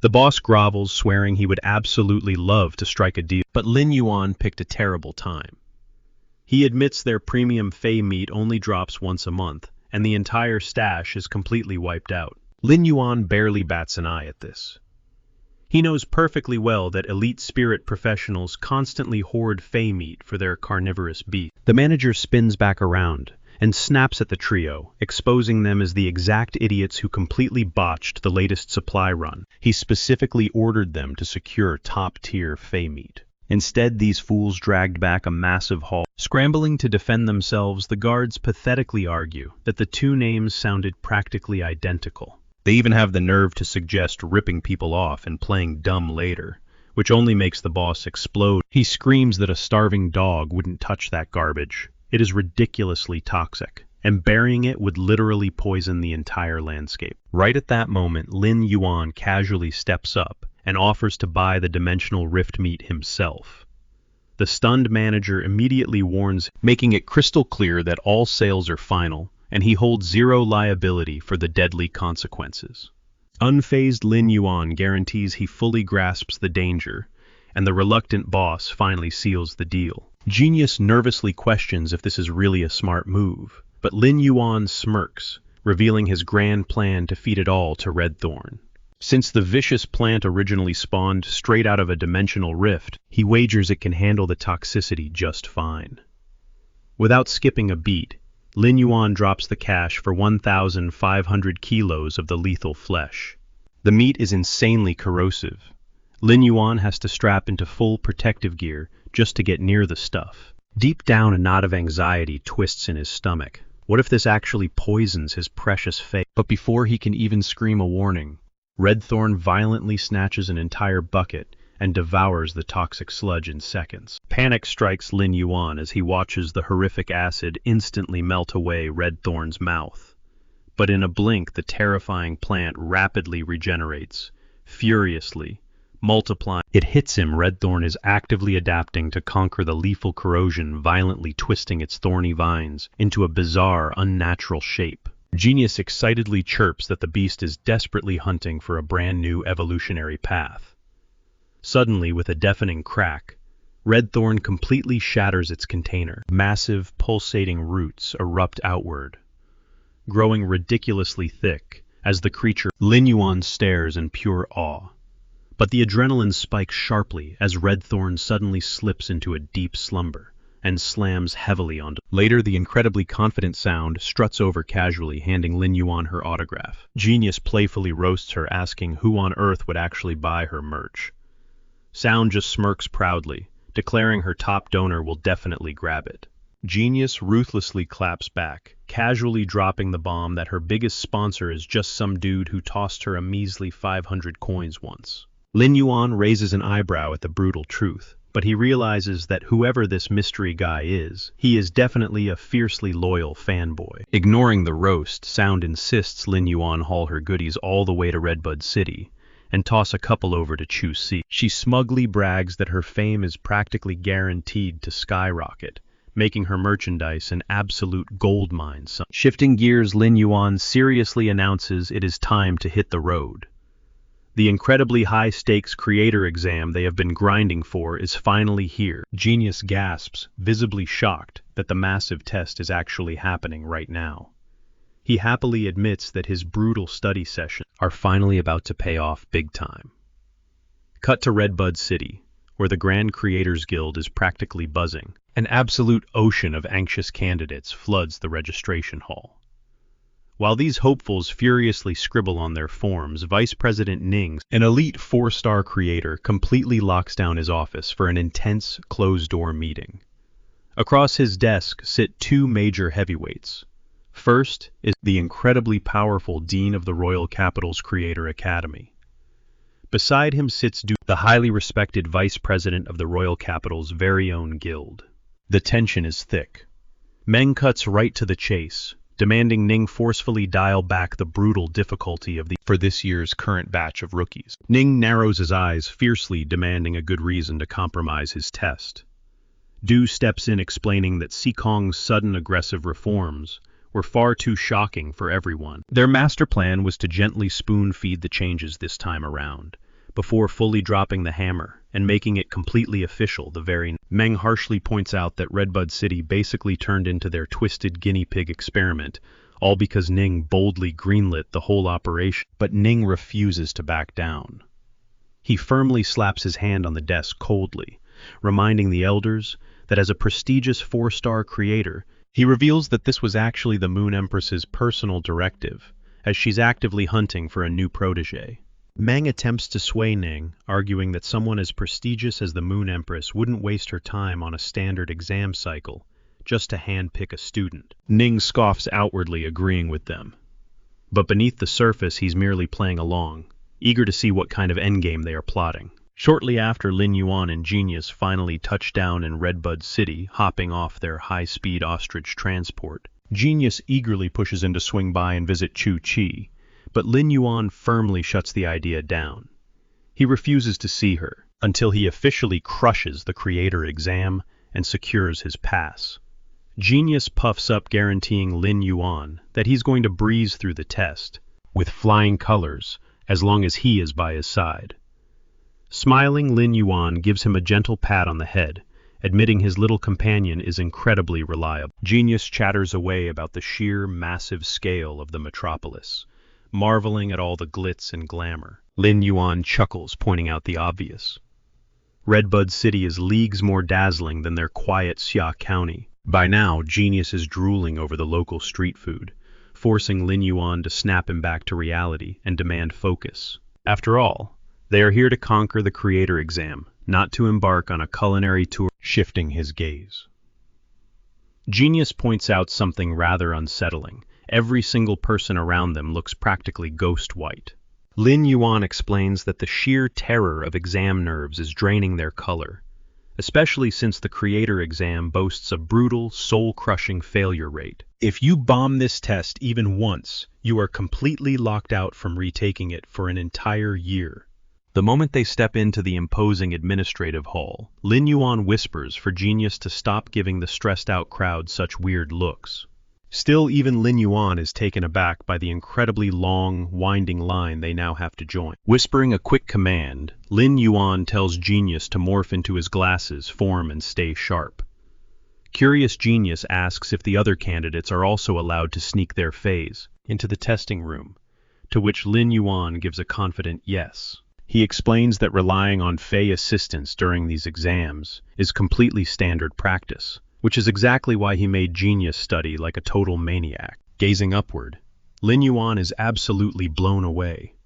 The boss grovels, swearing he would absolutely love to strike a deal, but Lin Yuan picked a terrible time. He admits their premium Fey meat only drops once a month, and the entire stash is completely wiped out. Lin Yuan barely bats an eye at this. He knows perfectly well that elite spirit professionals constantly hoard Fey meat for their carnivorous beasts. The manager spins back around, and snaps at the trio, exposing them as the exact idiots who completely botched the latest supply run. He specifically ordered them to secure top-tier fey meat. Instead, these fools dragged back a massive haul. Scrambling to defend themselves, the guards pathetically argue that the two names sounded practically identical. They even have the nerve to suggest ripping people off and playing dumb later, which only makes the boss explode. He screams that a starving dog wouldn't touch that garbage. It is ridiculously toxic, and burying it would literally poison the entire landscape. Right at that moment, Lin Yuan casually steps up and offers to buy the dimensional rift meat himself. The stunned manager immediately warns, making it crystal clear that all sales are final, and he holds zero liability for the deadly consequences. Unfazed Lin Yuan guarantees he fully grasps the danger, and the reluctant boss finally seals the deal. Genius nervously questions if this is really a smart move, but Lin Yuan smirks, revealing his grand plan to feed it all to Red Thorn. Since the vicious plant originally spawned straight out of a dimensional rift, he wagers it can handle the toxicity just fine. Without skipping a beat, Lin Yuan drops the cash for 1,500 kilos of the lethal flesh. The meat is insanely corrosive. Lin Yuan has to strap into full protective gear just to get near the stuff. Deep down, a knot of anxiety twists in his stomach. What if this actually poisons his precious fate? But before he can even scream a warning, Red Thorn violently snatches an entire bucket and devours the toxic sludge in seconds. Panic strikes Lin Yuan as he watches the horrific acid instantly melt away Red Thorn's mouth. But in a blink, the terrifying plant rapidly regenerates, furiously, multiplying. It hits him. Red Thorn is actively adapting to conquer the lethal corrosion, violently twisting its thorny vines into a bizarre, unnatural shape. Genius excitedly chirps that the beast is desperately hunting for a brand new evolutionary path. Suddenly, with a deafening crack, Red Thorn completely shatters its container. Massive, pulsating roots erupt outward, growing ridiculously thick as the creature. Lin Yuan stares in pure awe. But the adrenaline spikes sharply as Red Thorn suddenly slips into a deep slumber and slams heavily onto. Later, the incredibly confident Sound struts over casually, handing Lin Yuan her autograph. Genius playfully roasts her, asking who on earth would actually buy her merch. Sound just smirks proudly, declaring her top donor will definitely grab it. Genius ruthlessly claps back, casually dropping the bomb that her biggest sponsor is just some dude who tossed her a measly 500 coins once. Lin Yuan raises an eyebrow at the brutal truth, but he realizes that whoever this mystery guy is, he is definitely a fiercely loyal fanboy. Ignoring the roast, Sound insists Lin Yuan haul her goodies all the way to Redbud City and toss a couple over to Chu Si. She smugly brags that her fame is practically guaranteed to skyrocket, making her merchandise an absolute goldmine. Shifting gears, Lin Yuan seriously announces it is time to hit the road. The incredibly high-stakes creator exam they have been grinding for is finally here. Genius gasps, visibly shocked that the massive test is actually happening right now. He happily admits that his brutal study sessions are finally about to pay off big time. Cut to Redbud City, where the Grand Creators Guild is practically buzzing. An absolute ocean of anxious candidates floods the registration hall. While these hopefuls furiously scribble on their forms, Vice President Ning, an elite 4-star creator, completely locks down his office for an intense, closed-door meeting. Across his desk sit two major heavyweights. First is the incredibly powerful Dean of the Royal Capital's Creator Academy. Beside him sits the highly respected Vice President of the Royal Capital's very own guild. The tension is thick. Meng cuts right to the chase, demanding Ning forcefully dial back the brutal difficulty for this year's current batch of rookies. Ning narrows his eyes, fiercely demanding a good reason to compromise his test. Du steps in, explaining that Sikong's sudden aggressive reforms were far too shocking for everyone. Their master plan was to gently spoon-feed the changes this time around, before fully dropping the hammer and making it completely official the very next. Meng harshly points out that Redbud City basically turned into their twisted guinea pig experiment, all because Ning boldly greenlit the whole operation. But Ning refuses to back down. He firmly slaps his hand on the desk coldly, reminding the elders that as a prestigious 4-star creator, He reveals that this was actually the Moon Empress's personal directive, as she's actively hunting for a new protege. Meng attempts to sway Ning, arguing that someone as prestigious as the Moon Empress wouldn't waste her time on a standard exam cycle just to handpick a student. Ning scoffs outwardly, agreeing with them. But beneath the surface, he's merely playing along, eager to see what kind of endgame they are plotting. Shortly after Lin Yuan and Genius finally touch down in Redbud City, hopping off their high-speed ostrich transport, Genius eagerly pushes in to swing by and visit Chu Chi, but Lin Yuan firmly shuts the idea down. He refuses to see her until he officially crushes the creator exam and secures his pass. Genius puffs up, guaranteeing Lin Yuan that he's going to breeze through the test with flying colors as long as he is by his side. Smiling, Lin Yuan gives him a gentle pat on the head, admitting his little companion is incredibly reliable. Genius chatters away about the sheer massive scale of the metropolis, marveling at all the glitz and glamour. Lin Yuan chuckles, pointing out the obvious. Redbud City is leagues more dazzling than their quiet Xia County. By now, Genius is drooling over the local street food, forcing Lin Yuan to snap him back to reality and demand focus. After all, they are here to conquer the creator exam, not to embark on a culinary tour. Shifting his gaze, Genius points out something rather unsettling. Every single person around them looks practically ghost white. Lin Yuan explains that the sheer terror of exam nerves is draining their color, especially since the creator exam boasts a brutal, soul-crushing failure rate. If you bomb this test even once, you are completely locked out from retaking it for an entire year. The moment they step into the imposing administrative hall, Lin Yuan whispers for Genius to stop giving the stressed-out crowd such weird looks. Still, even Lin Yuan is taken aback by the incredibly long, winding line they now have to join. Whispering a quick command, Lin Yuan tells Genius to morph into his glasses, form, and stay sharp. Curious Genius asks if the other candidates are also allowed to sneak their phase into the testing room, to which Lin Yuan gives a confident yes. He explains that relying on Fey assistance during these exams is completely standard practice, which is exactly why he made Genius study like a total maniac. Gazing upward, Lin Yuan is absolutely blown away.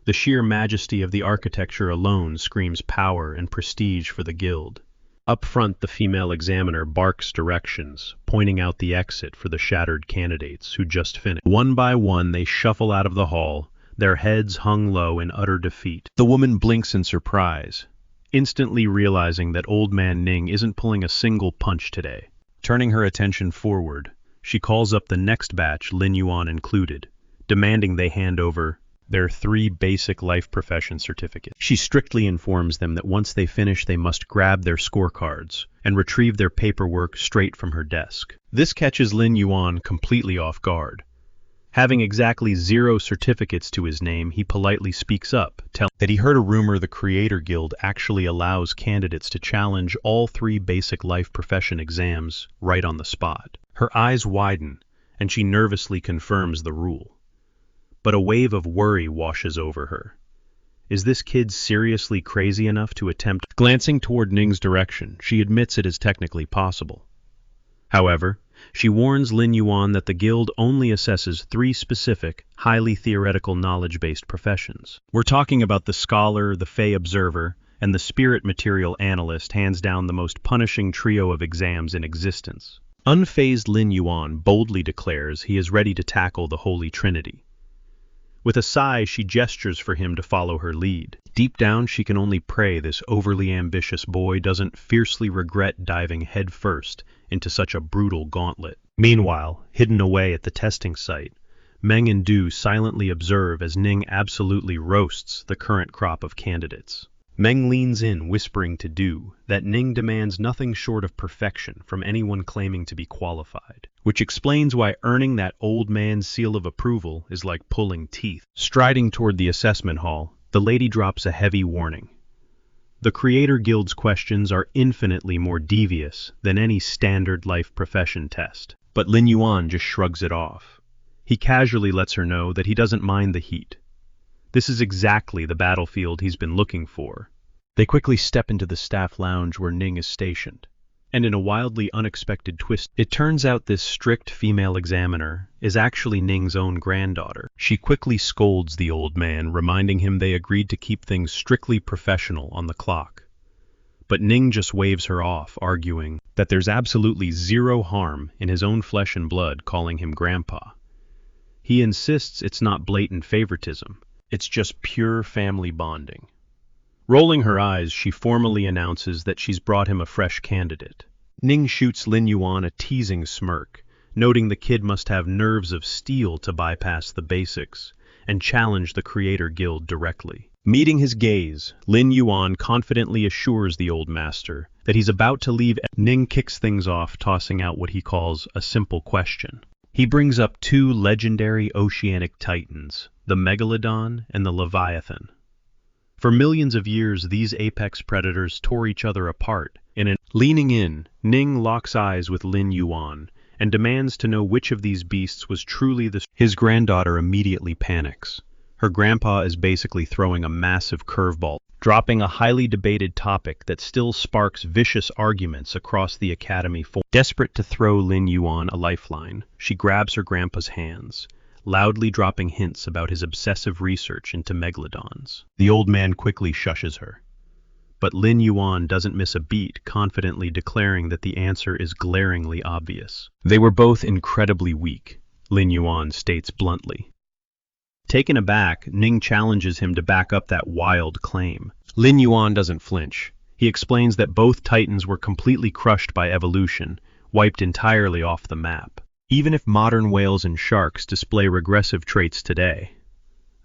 The sheer majesty of the architecture alone screams power and prestige for the guild. Up front, the female examiner barks directions, pointing out the exit for the shattered candidates who just finished. One by one, they shuffle out of the hall, their heads hung low in utter defeat. The woman blinks in surprise, instantly realizing that old man Ning isn't pulling a single punch today. Turning her attention forward, she calls up the next batch, Lin Yuan included, demanding they hand over their 3 basic life profession certificates. She strictly informs them that once they finish, they must grab their scorecards and retrieve their paperwork straight from her desk. This catches Lin Yuan completely off guard. Having exactly 0 certificates to his name, he politely speaks up, telling that he heard a rumor the Creator Guild actually allows candidates to challenge all 3 basic life profession exams right on the spot. Her eyes widen, and she nervously confirms the rule. But a wave of worry washes over her. Is this kid seriously crazy enough to attempt? Glancing toward Ning's direction, she admits it is technically possible. However, she warns Lin Yuan that the guild only assesses 3 specific, highly theoretical knowledge-based professions. We're talking about the scholar, the Fey observer, and the spirit material analyst, hands down the most punishing trio of exams in existence. Unfazed Lin Yuan boldly declares he is ready to tackle the Holy Trinity. With a sigh, she gestures for him to follow her lead. Deep down, she can only pray this overly ambitious boy doesn't fiercely regret diving headfirst into such a brutal gauntlet. Meanwhile, hidden away at the testing site, Meng and Du silently observe as Ning absolutely roasts the current crop of candidates. Meng leans in, whispering to Du that Ning demands nothing short of perfection from anyone claiming to be qualified, which explains why earning that old man's seal of approval is like pulling teeth. Striding toward the assessment hall, the lady drops a heavy warning. The Creator Guild's questions are infinitely more devious than any standard life profession test, but Lin Yuan just shrugs it off. He casually lets her know that he doesn't mind the heat. This is exactly the battlefield he's been looking for. They quickly step into the staff lounge where Ning is stationed. And in a wildly unexpected twist, it turns out this strict female examiner is actually Ning's own granddaughter. She quickly scolds the old man, reminding him they agreed to keep things strictly professional on the clock. But Ning just waves her off, arguing that there's absolutely zero harm in his own flesh and blood calling him grandpa. He insists it's not blatant favoritism, it's just pure family bonding. Rolling her eyes, she formally announces that she's brought him a fresh candidate. Ning shoots Lin Yuan a teasing smirk, noting the kid must have nerves of steel to bypass the basics and challenge the Creator Guild directly. Meeting his gaze, Lin Yuan confidently assures the old master that he's about to leave. Ning kicks things off, tossing out what he calls a simple question. He brings up two legendary oceanic titans, the Megalodon and the Leviathan. For millions of years, these apex predators tore each other apart. Leaning in, Ning locks eyes with Lin Yuan and demands to know which of these beasts was truly His granddaughter immediately panics. Her grandpa is basically throwing a massive curveball, dropping a highly debated topic that still sparks vicious arguments across the academy. Desperate to throw Lin Yuan a lifeline, she grabs her grandpa's hands, loudly dropping hints about his obsessive research into megalodons. The old man quickly shushes her. But Lin Yuan doesn't miss a beat, confidently declaring that the answer is glaringly obvious. They were both incredibly weak, Lin Yuan states bluntly. Taken aback, Ning challenges him to back up that wild claim. Lin Yuan doesn't flinch. He explains that both titans were completely crushed by evolution, wiped entirely off the map. Even if modern whales and sharks display regressive traits today,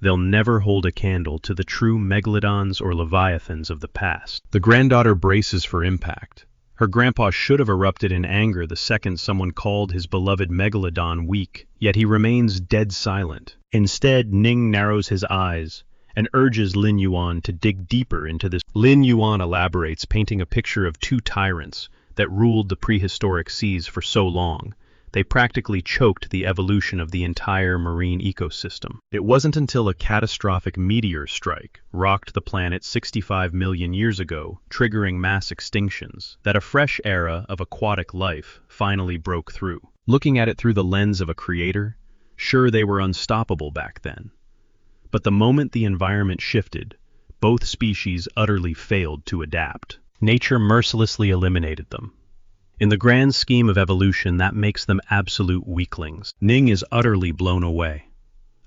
they'll never hold a candle to the true megalodons or leviathans of the past. The granddaughter braces for impact. Her grandpa should have erupted in anger the second someone called his beloved megalodon weak, yet he remains dead silent. Instead, Ning narrows his eyes and urges Lin Yuan to dig deeper into this. Lin Yuan elaborates, painting a picture of two tyrants that ruled the prehistoric seas for so long. They practically choked the evolution of the entire marine ecosystem. It wasn't until a catastrophic meteor strike rocked the planet 65 million years ago, triggering mass extinctions, that a fresh era of aquatic life finally broke through. Looking at it through the lens of a creator, sure, they were unstoppable back then. But the moment the environment shifted, both species utterly failed to adapt. Nature mercilessly eliminated them. In the grand scheme of evolution, that makes them absolute weaklings. Ning is utterly blown away.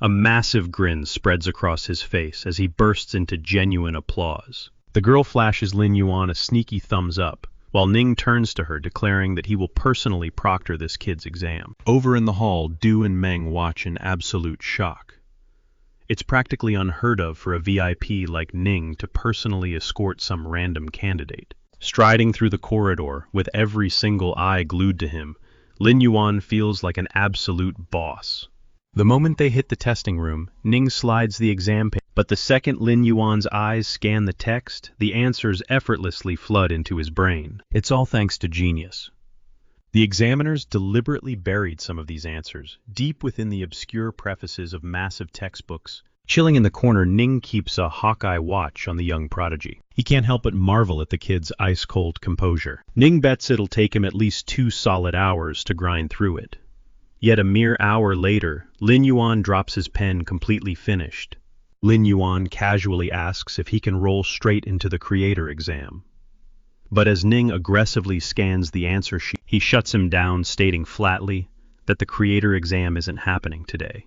A massive grin spreads across his face as he bursts into genuine applause. The girl flashes Lin Yuan a sneaky thumbs up, while Ning turns to her, declaring that he will personally proctor this kid's exam. Over in the hall, Du and Meng watch in absolute shock. It's practically unheard of for a VIP like Ning to personally escort some random candidate. Striding through the corridor, with every single eye glued to him, Lin Yuan feels like an absolute boss. The moment they hit the testing room, Ning slides the exam page, but the second Lin Yuan's eyes scan the text, the answers effortlessly flood into his brain. It's all thanks to genius. The examiners deliberately buried some of these answers, deep within the obscure prefaces of massive textbooks. Chilling in the corner, Ning keeps a hawk-eye watch on the young prodigy. He can't help but marvel at the kid's ice-cold composure. Ning bets it'll take him at least 2 solid hours to grind through it. Yet a mere hour later, Lin Yuan drops his pen completely finished. Lin Yuan casually asks if he can roll straight into the creator exam. But as Ning aggressively scans the answer sheet, he shuts him down, stating flatly that the creator exam isn't happening today.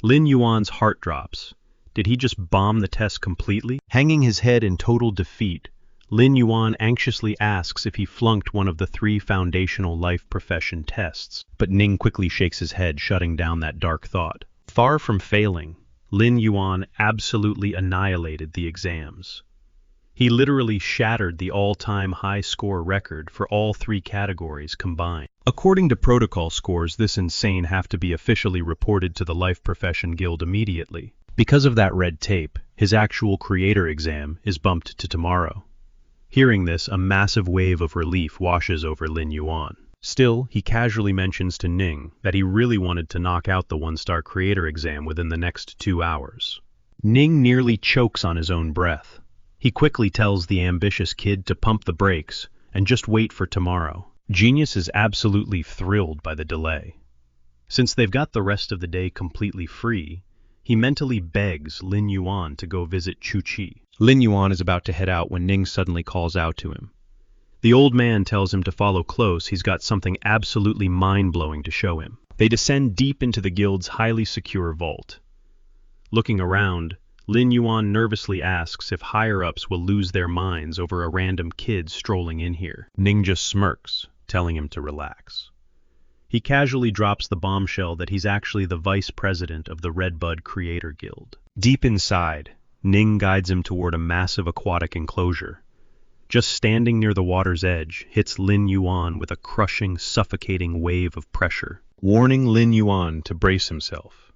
Lin Yuan's heart drops. Did he just bomb the test completely? Hanging his head in total defeat, Lin Yuan anxiously asks if he flunked one of the 3 foundational life profession tests. But Ning quickly shakes his head, shutting down that dark thought. Far from failing, Lin Yuan absolutely annihilated the exams. He literally shattered the all-time high score record for all 3 categories combined. According to protocol scores, this insane have to be officially reported to the Life Profession Guild immediately. Because of that red tape, his actual creator exam is bumped to tomorrow. Hearing this, a massive wave of relief washes over Lin Yuan. Still, he casually mentions to Ning that he really wanted to knock out the 1-star creator exam within the next 2 hours. Ning nearly chokes on his own breath. He quickly tells the ambitious kid to pump the brakes and just wait for tomorrow. Genius is absolutely thrilled by the delay. Since they've got the rest of the day completely free, he mentally begs Lin Yuan to go visit Chu Chi. Lin Yuan is about to head out when Ning suddenly calls out to him. The old man tells him to follow close, he's got something absolutely mind-blowing to show him. They descend deep into the guild's highly secure vault. Looking around, Lin Yuan nervously asks if higher-ups will lose their minds over a random kid strolling in here. Ning just smirks, telling him to relax. He casually drops the bombshell that he's actually the vice president of the Redbud Creator Guild. Deep inside, Ning guides him toward a massive aquatic enclosure. Just standing near the water's edge hits Lin Yuan with a crushing, suffocating wave of pressure, warning Lin Yuan to brace himself.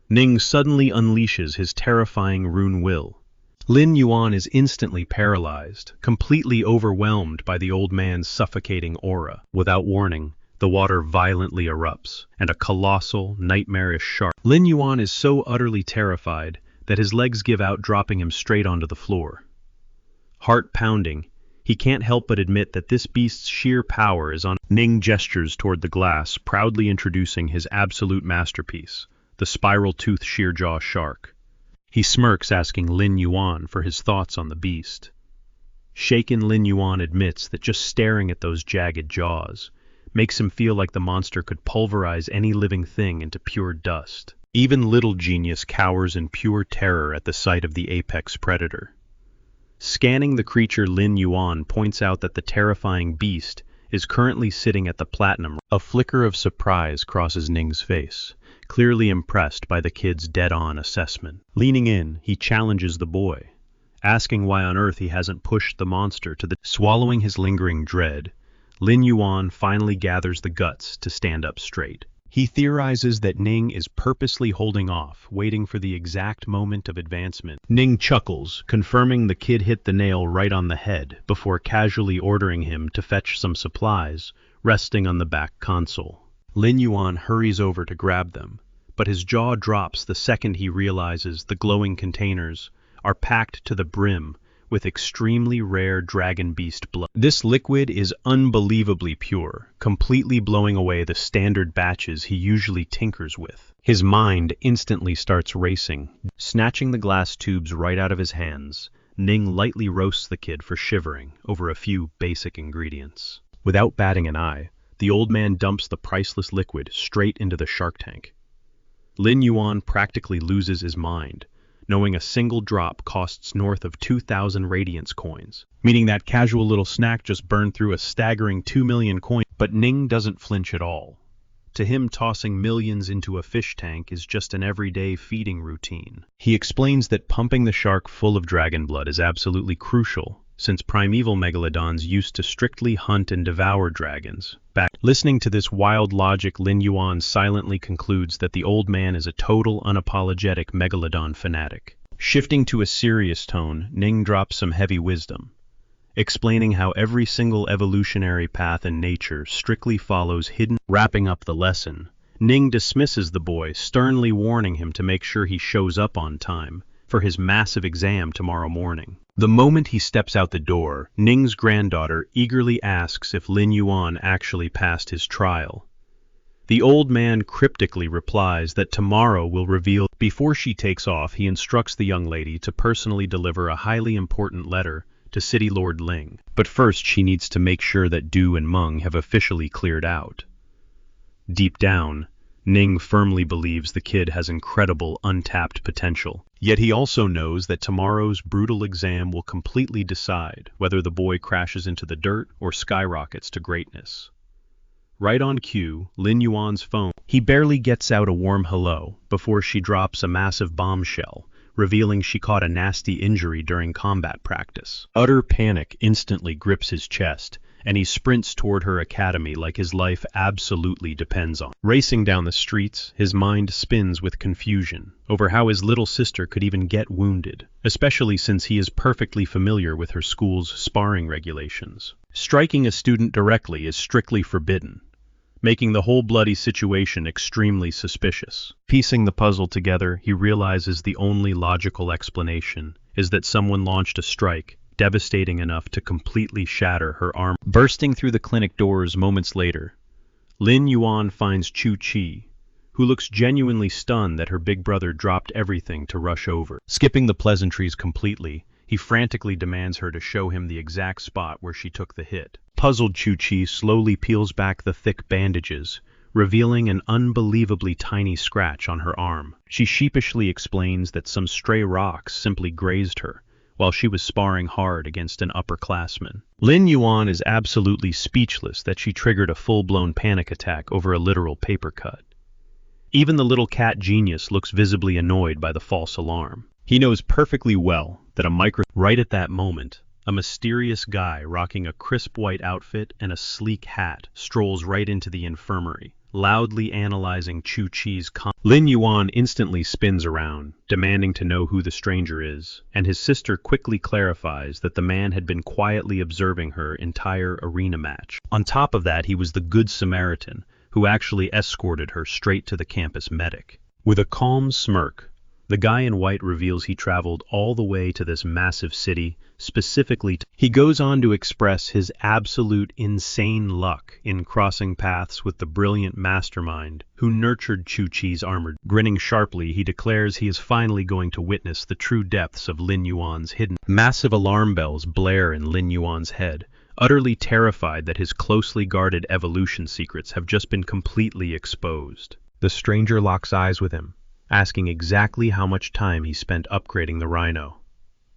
Ning suddenly unleashes his terrifying rune will. Lin Yuan is instantly paralyzed, completely overwhelmed by the old man's suffocating aura. Without warning, the water violently erupts, and a colossal, nightmarish shark. Lin Yuan is so utterly terrified that his legs give out, dropping him straight onto the floor. Heart pounding, he can't help but admit that this beast's sheer power is on. Ning gestures toward the glass, proudly introducing his absolute masterpiece, the spiral-toothed sheer-jaw shark. He smirks, asking Lin Yuan for his thoughts on the beast. Shaken, Lin Yuan admits that just staring at those jagged jaws makes him feel like the monster could pulverize any living thing into pure dust. Even little genius cowers in pure terror at the sight of the apex predator. Scanning the creature, Lin Yuan points out that the terrifying beast is currently sitting at the platinum. A flicker of surprise crosses Ning's face, clearly impressed by the kid's dead-on assessment. Leaning in, he challenges the boy, asking why on earth he hasn't pushed the monster to the... Swallowing his lingering dread, Lin Yuan finally gathers the guts to stand up straight. He theorizes that Ning is purposely holding off, waiting for the exact moment of advancement. Ning chuckles, confirming the kid hit the nail right on the head, before casually ordering him to fetch some supplies, resting on the back console. Lin Yuan hurries over to grab them, but his jaw drops the second he realizes the glowing containers are packed to the brim with extremely rare dragon beast blood. This liquid is unbelievably pure, completely blowing away the standard batches he usually tinkers with. His mind instantly starts racing. Snatching the glass tubes right out of his hands, Ning lightly roasts the kid for shivering over a few basic ingredients. Without batting an eye, the old man dumps the priceless liquid straight into the shark tank. Lin Yuan practically loses his mind, knowing a single drop costs north of 2,000 Radiance coins, meaning that casual little snack just burned through a staggering 2 million coins. But Ning doesn't flinch at all. To him, tossing millions into a fish tank is just an everyday feeding routine. He explains that pumping the shark full of dragon blood is absolutely crucial, since primeval megalodons used to strictly hunt and devour dragons. Listening to this wild logic, Lin Yuan silently concludes that the old man is a total, unapologetic megalodon fanatic. Shifting to a serious tone, Ning drops some heavy wisdom, explaining how every single evolutionary path in nature strictly follows hidden. Wrapping up the lesson, Ning dismisses the boy, sternly warning him to make sure he shows up on time for his massive exam tomorrow morning. The moment he steps out the door, Ning's granddaughter eagerly asks if Lin Yuan actually passed his trial. The old man cryptically replies that tomorrow will reveal. Before she takes off, he instructs the young lady to personally deliver a highly important letter to City Lord Ling. But first she needs to make sure that Du and Meng have officially cleared out. Deep down, Ning firmly believes the kid has incredible untapped potential. Yet he also knows that tomorrow's brutal exam will completely decide whether the boy crashes into the dirt or skyrockets to greatness. Right on cue, Lin Yuan's phone. He barely gets out a warm hello before she drops a massive bombshell, revealing she caught a nasty injury during combat practice. Utter panic instantly grips his chest, and he sprints toward her academy like his life absolutely depends on. Racing down the streets, his mind spins with confusion over how his little sister could even get wounded, especially since he is perfectly familiar with her school's sparring regulations. Striking a student directly is strictly forbidden, making the whole bloody situation extremely suspicious. Piecing the puzzle together, he realizes the only logical explanation is that someone launched a strike devastating enough to completely shatter her arm. Bursting through the clinic doors moments later, Lin Yuan finds Chu Chi, who looks genuinely stunned that her big brother dropped everything to rush over. Skipping the pleasantries completely, he frantically demands her to show him the exact spot where she took the hit. Puzzled, Chu Chi slowly peels back the thick bandages, revealing an unbelievably tiny scratch on her arm. She sheepishly explains that some stray rocks simply grazed her while she was sparring hard against an upperclassman. Lin Yuan is absolutely speechless that she triggered a full-blown panic attack over a literal paper cut. Even the little cat genius looks visibly annoyed by the false alarm. He knows perfectly well that right at that moment, a mysterious guy rocking a crisp white outfit and a sleek hat strolls right into the infirmary, loudly analyzing Chu Chi's Lin Yuan instantly spins around, demanding to know who the stranger is, and his sister quickly clarifies that the man had been quietly observing her entire arena match. On top of that, he was the Good Samaritan, who actually escorted her straight to the campus medic. With a calm smirk, the guy in white reveals he traveled all the way to this massive city, specifically he goes on to express his absolute insane luck in crossing paths with the brilliant mastermind who nurtured Chu Chi's armored. Grinning sharply, he declares he is finally going to witness the true depths of Lin Yuan's hidden. Massive alarm bells blare in Lin Yuan's head, utterly terrified that his closely guarded evolution secrets have just been completely exposed. The stranger locks eyes with him, asking exactly how much time he spent upgrading the rhino.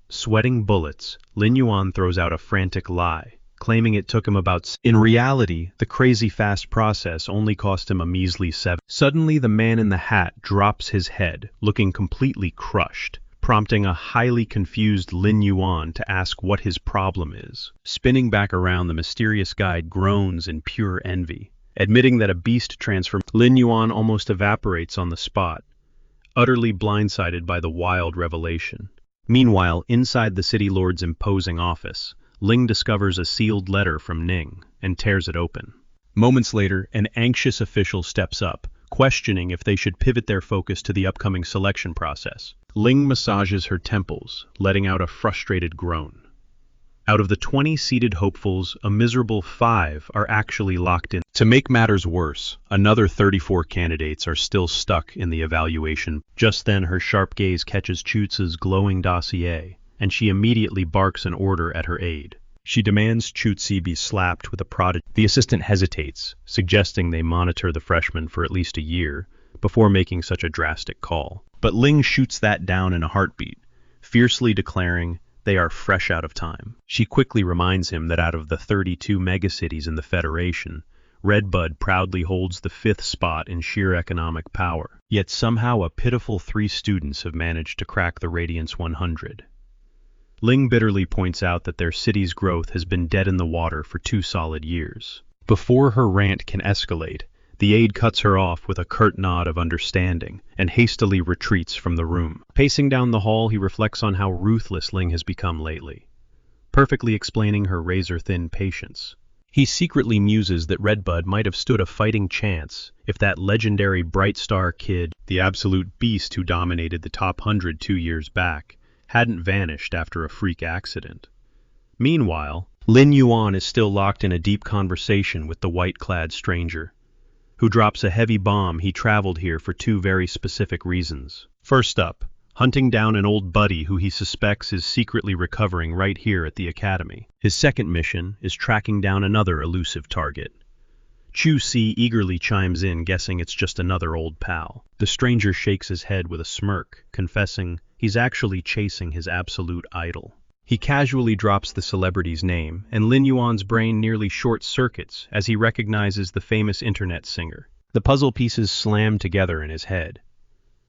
Sweating bullets, Lin Yuan throws out a frantic lie, claiming it took him about. In reality, the crazy fast process only cost him a measly 7. Suddenly, the man in the hat drops his head, looking completely crushed, prompting a highly confused Lin Yuan to ask what his problem is. Spinning back around, the mysterious guide groans in pure envy, admitting that a beast transform. Lin Yuan almost evaporates on the spot, utterly blindsided by the wild revelation. Meanwhile, inside the city lord's imposing office, Ling discovers a sealed letter from Ning and tears it open. Moments later, an anxious official steps up, questioning if they should pivot their focus to the upcoming selection process. Ling massages her temples, letting out a frustrated groan. Out of the 20 seated hopefuls, a miserable 5 are actually locked in. To make matters worse, another 34 candidates are still stuck in the evaluation. Just then, her sharp gaze catches Chutzi's glowing dossier, and she immediately barks an order at her aide. She demands Chutzi be slapped with a prodigy. The assistant hesitates, suggesting they monitor the freshman for at least a year before making such a drastic call. But Ling shoots that down in a heartbeat, fiercely declaring they are fresh out of time. She quickly reminds him that out of the 32 megacities in the Federation, Redbud proudly holds the 5th spot in sheer economic power. Yet somehow a pitiful 3 students have managed to crack the Radiance 100. Ling bitterly points out that their city's growth has been dead in the water for 2 solid years. Before her rant can escalate, the aide cuts her off with a curt nod of understanding and hastily retreats from the room. Pacing down the hall, he reflects on how ruthless Ling has become lately, perfectly explaining her razor-thin patience. He secretly muses that Redbud might have stood a fighting chance if that legendary Bright Star kid, the absolute beast who dominated the top 100 2 years back, hadn't vanished after a freak accident. Meanwhile, Lin Yuan is still locked in a deep conversation with the white-clad stranger, who drops a heavy bomb he traveled here for 2 very specific reasons. First up, hunting down an old buddy who he suspects is secretly recovering right here at the academy. His second mission is tracking down another elusive target. Chu Si eagerly chimes in, guessing it's just another old pal. The stranger shakes his head with a smirk, confessing he's actually chasing his absolute idol. He casually drops the celebrity's name, and Lin Yuan's brain nearly short-circuits as he recognizes the famous internet singer. The puzzle pieces slam together in his head.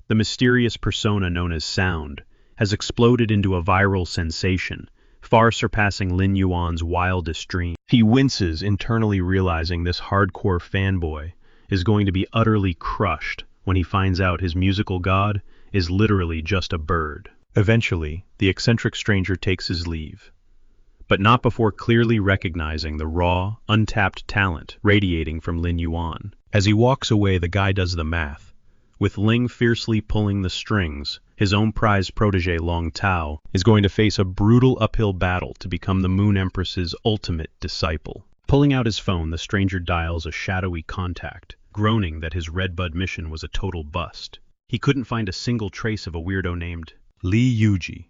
The mysterious persona known as Sound has exploded into a viral sensation, far surpassing Lin Yuan's wildest dream. He winces, internally realizing this hardcore fanboy is going to be utterly crushed when he finds out his musical god is literally just a bird. Eventually, the eccentric stranger takes his leave, but not before clearly recognizing the raw, untapped talent radiating from Lin Yuan. As he walks away, the guy does the math, With Ling fiercely pulling the strings, his own prized protege Long Tao is going to face a brutal uphill battle to become the Moon Empress's ultimate disciple. Pulling out his phone, the stranger dials a shadowy contact, groaning that his Redbud mission was a total bust. He couldn't find a single trace of a weirdo named Li Yuji.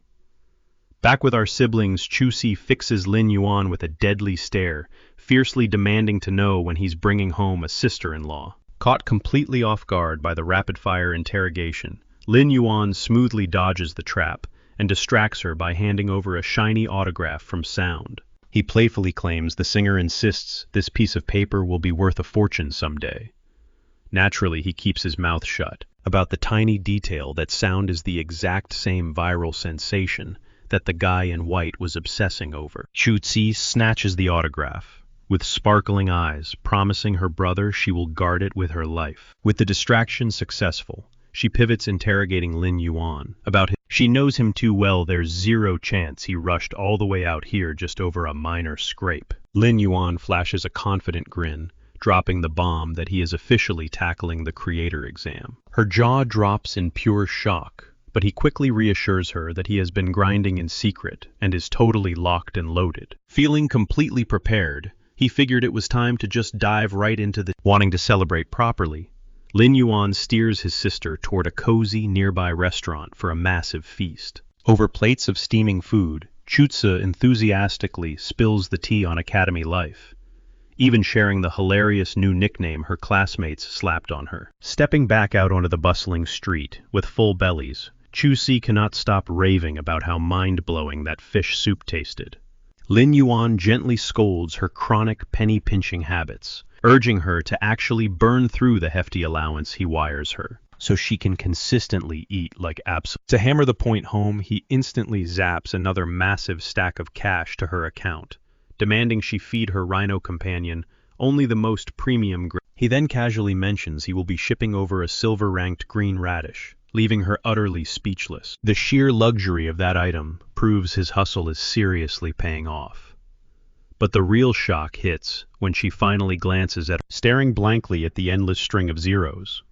Back with our siblings, Chu-Si fixes Lin Yuan with a deadly stare, fiercely demanding to know when he's bringing home a sister-in-law. Caught completely off guard by the rapid-fire interrogation, Lin Yuan smoothly dodges the trap and distracts her by handing over a shiny autograph from Sound. He playfully claims the singer insists this piece of paper will be worth a fortune someday. Naturally, he keeps his mouth shut about the tiny detail that Sound is the exact same viral sensation that the guy in white was obsessing over. Chu-Si snatches the autograph, with sparkling eyes, promising her brother she will guard it with her life. With the distraction successful, she pivots interrogating Lin Yuan about him. She knows him too well, there's zero chance he rushed all the way out here just over a minor scrape. Lin Yuan flashes a confident grin, dropping the bomb that he is officially tackling the creator exam. Her jaw drops in pure shock, but he quickly reassures her that he has been grinding in secret and is totally locked and loaded. Feeling completely prepared, he figured it was time to just dive right into the wanting to celebrate properly. Lin Yuan steers his sister toward a cozy nearby restaurant for a massive feast. Over plates of steaming food, Chu-Si enthusiastically spills the tea on Academy life, even sharing the hilarious new nickname her classmates slapped on her. Stepping back out onto the bustling street with full bellies, Chu-Si cannot stop raving about how mind-blowing that fish soup tasted. Lin Yuan gently scolds her chronic penny-pinching habits, urging her to actually burn through the hefty allowance he wires her, so she can consistently eat like absolute. To hammer the point home, he instantly zaps another massive stack of cash to her account, demanding she feed her rhino companion only the most premium grade. He then casually mentions he will be shipping over a silver-ranked green radish, leaving her utterly speechless. The sheer luxury of that item proves his hustle is seriously paying off. But the real shock hits when she finally glances at her, staring blankly at the endless string of zeros.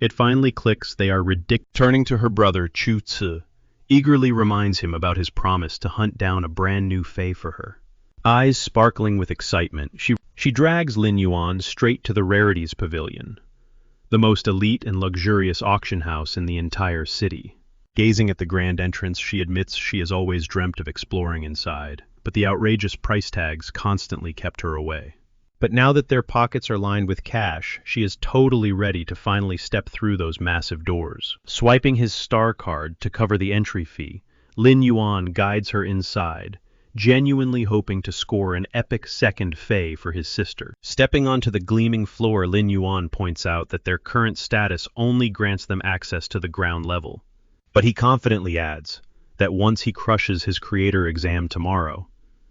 It finally clicks they are ridiculous. Turning to her brother, Chu-Si eagerly reminds him about his promise to hunt down a brand new fae for her. Eyes sparkling with excitement, she drags Lin Yuan straight to the Rarities Pavilion, the most elite and luxurious auction house in the entire city. Gazing at the grand entrance, she admits she has always dreamt of exploring inside, but the outrageous price tags constantly kept her away. But now that their pockets are lined with cash, she is totally ready to finally step through those massive doors. Swiping his star card to cover the entry fee, Lin Yuan guides her inside, genuinely hoping to score an epic second fae for his sister. Stepping onto the gleaming floor, Lin Yuan points out that their current status only grants them access to the ground level. But he confidently adds that once he crushes his creator exam tomorrow,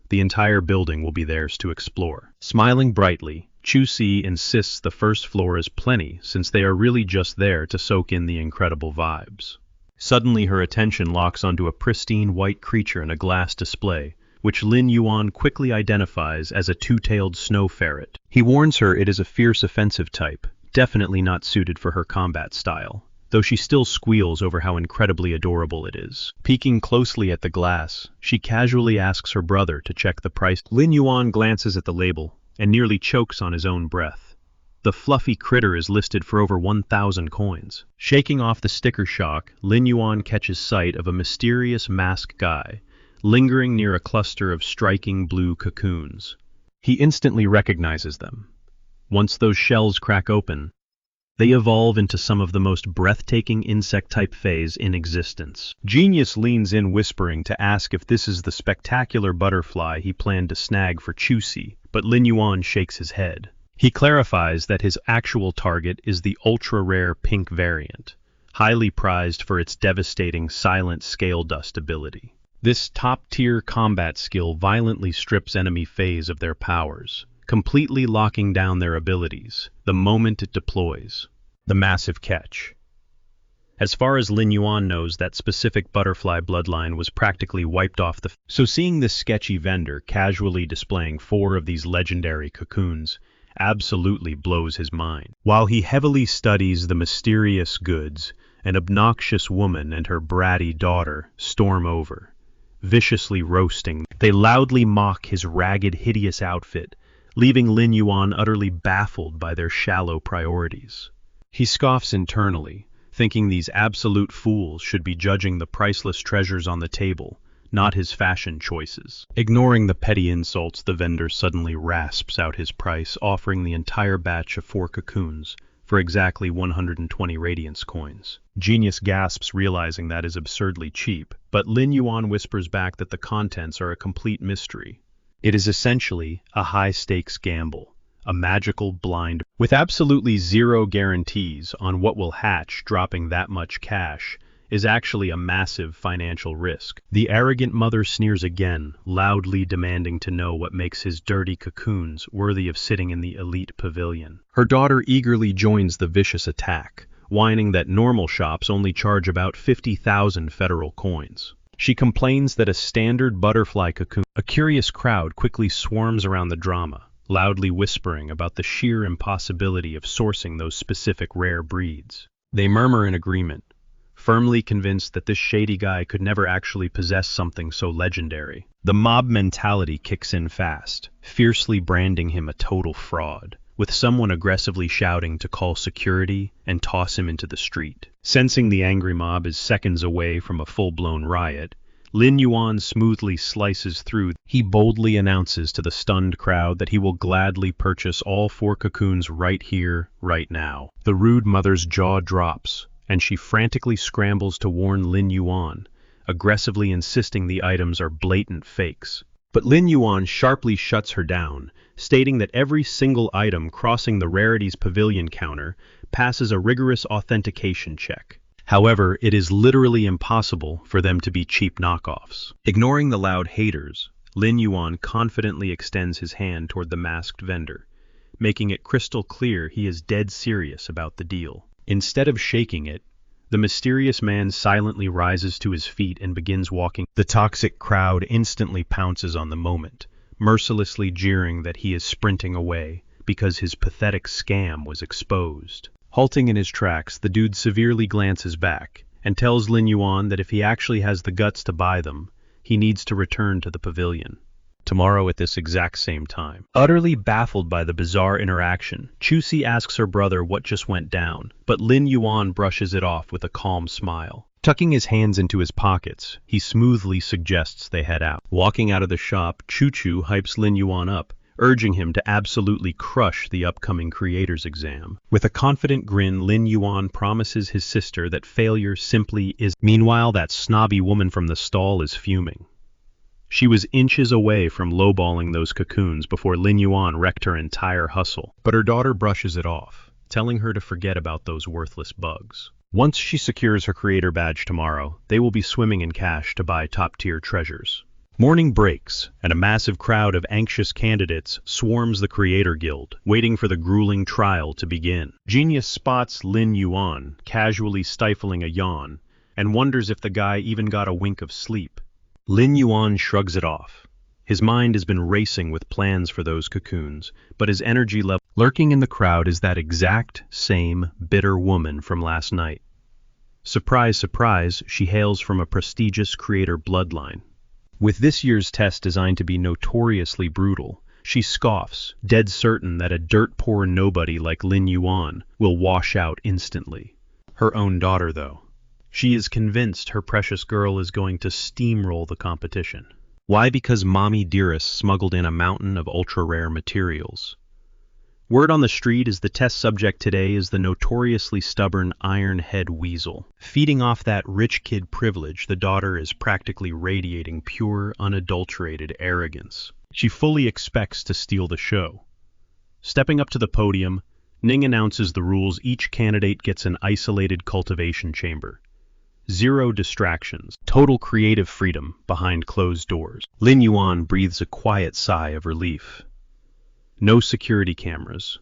the entire building will be theirs to explore. Smiling brightly, Chu-Si insists the first floor is plenty since they are really just there to soak in the incredible vibes. Suddenly her attention locks onto a pristine white creature in a glass display, which Lin Yuan quickly identifies as a two-tailed snow ferret. He warns her it is a fierce offensive type, definitely not suited for her combat style, though she still squeals over how incredibly adorable it is. Peeking closely at the glass, she casually asks her brother to check the price. Lin Yuan glances at the label and nearly chokes on his own breath. The fluffy critter is listed for over 1,000 coins. Shaking off the sticker shock, Lin Yuan catches sight of a mysterious masked guy lingering near a cluster of striking blue cocoons. He instantly recognizes them. Once those shells crack open, they evolve into some of the most breathtaking insect-type faes in existence. Genius leans in whispering to ask if this is the spectacular butterfly he planned to snag for Chu-Si, but Lin Yuan shakes his head. He clarifies that his actual target is the ultra-rare pink variant, highly prized for its devastating silent scale dust ability. This top-tier combat skill violently strips enemy faes of their powers, completely locking down their abilities the moment it deploys. The massive catch. As far as Lin Yuan knows, that specific butterfly bloodline was practically wiped off so seeing this sketchy vendor casually displaying 4 of these legendary cocoons absolutely blows his mind. While he heavily studies the mysterious goods, an obnoxious woman and her bratty daughter storm over, viciously roasting. They loudly mock his ragged, hideous outfit, leaving Lin Yuan utterly baffled by their shallow priorities. He scoffs internally, thinking these absolute fools should be judging the priceless treasures on the table, not his fashion choices. Ignoring the petty insults, the vendor suddenly rasps out his price, offering the entire batch of 4 cocoons for exactly 120 radiance coins. Genius gasps, realizing that is absurdly cheap, but Lin Yuan whispers back that the contents are a complete mystery. It is essentially a high-stakes gamble, a magical blind, with absolutely zero guarantees on what will hatch. Dropping that much cash is actually a massive financial risk. The arrogant mother sneers again, loudly demanding to know what makes his dirty cocoons worthy of sitting in the elite pavilion. Her daughter eagerly joins the vicious attack, whining that normal shops only charge about 50,000 federal coins. She complains that a standard butterfly cocoon. A curious crowd quickly swarms around the drama, loudly whispering about the sheer impossibility of sourcing those specific rare breeds. They murmur in agreement, firmly convinced that this shady guy could never actually possess something so legendary. The mob mentality kicks in fast, fiercely branding him a total fraud, with someone aggressively shouting to call security and toss him into the street. Sensing the angry mob is seconds away from a full-blown riot, Lin Yuan smoothly slices through. He boldly announces to the stunned crowd that he will gladly purchase all 4 cocoons right here, right now. The rude mother's jaw drops, and she frantically scrambles to warn Lin Yuan, aggressively insisting the items are blatant fakes. But Lin Yuan sharply shuts her down, stating that every single item crossing the rarities pavilion counter passes a rigorous authentication check. However, it is literally impossible for them to be cheap knockoffs. Ignoring the loud haters, Lin Yuan confidently extends his hand toward the masked vendor, making it crystal clear he is dead serious about the deal. Instead of shaking it, the mysterious man silently rises to his feet and begins walking. The toxic crowd instantly pounces on the moment, mercilessly jeering that he is sprinting away because his pathetic scam was exposed. Halting in his tracks, the dude severely glances back and tells Lin Yuan that if he actually has the guts to buy them, he needs to return to the pavilion tomorrow at this exact same time. Utterly baffled by the bizarre interaction, Chusi asks her brother what just went down, but Lin Yuan brushes it off with a calm smile. Tucking his hands into his pockets, he smoothly suggests they head out. Walking out of the shop, Chu hypes Lin Yuan up, urging him to absolutely crush the upcoming creators exam. With a confident grin, Lin Yuan promises his sister that failure simply is. Meanwhile, that snobby woman from the stall is fuming. She was inches away from lowballing those cocoons before Lin Yuan wrecked her entire hustle, but her daughter brushes it off, telling her to forget about those worthless bugs. Once she secures her creator badge tomorrow, they will be swimming in cash to buy top-tier treasures. Morning breaks, and a massive crowd of anxious candidates swarms the Creator Guild, waiting for the grueling trial to begin. Genius spots Lin Yuan, casually stifling a yawn, and wonders if the guy even got a wink of sleep. Lin Yuan shrugs it off. His mind has been racing with plans for those cocoons, but his energy level. Lurking in the crowd is that exact same bitter woman from last night. Surprise, surprise, she hails from a prestigious creator bloodline. With this year's test designed to be notoriously brutal, she scoffs, dead certain that a dirt-poor nobody like Lin Yuan will wash out instantly. Her own daughter, though. She is convinced her precious girl is going to steamroll the competition. Why? Because Mommy Dearest smuggled in a mountain of ultra-rare materials. Word on the street is the test subject today is the notoriously stubborn Ironhead Weasel. Feeding off that rich kid privilege, the daughter is practically radiating pure, unadulterated arrogance. She fully expects to steal the show. Stepping up to the podium, Ning announces the rules. Each candidate gets an isolated cultivation chamber. 0 distractions. Total creative freedom behind closed doors. Lin Yuan breathes a quiet sigh of relief. No security cameras.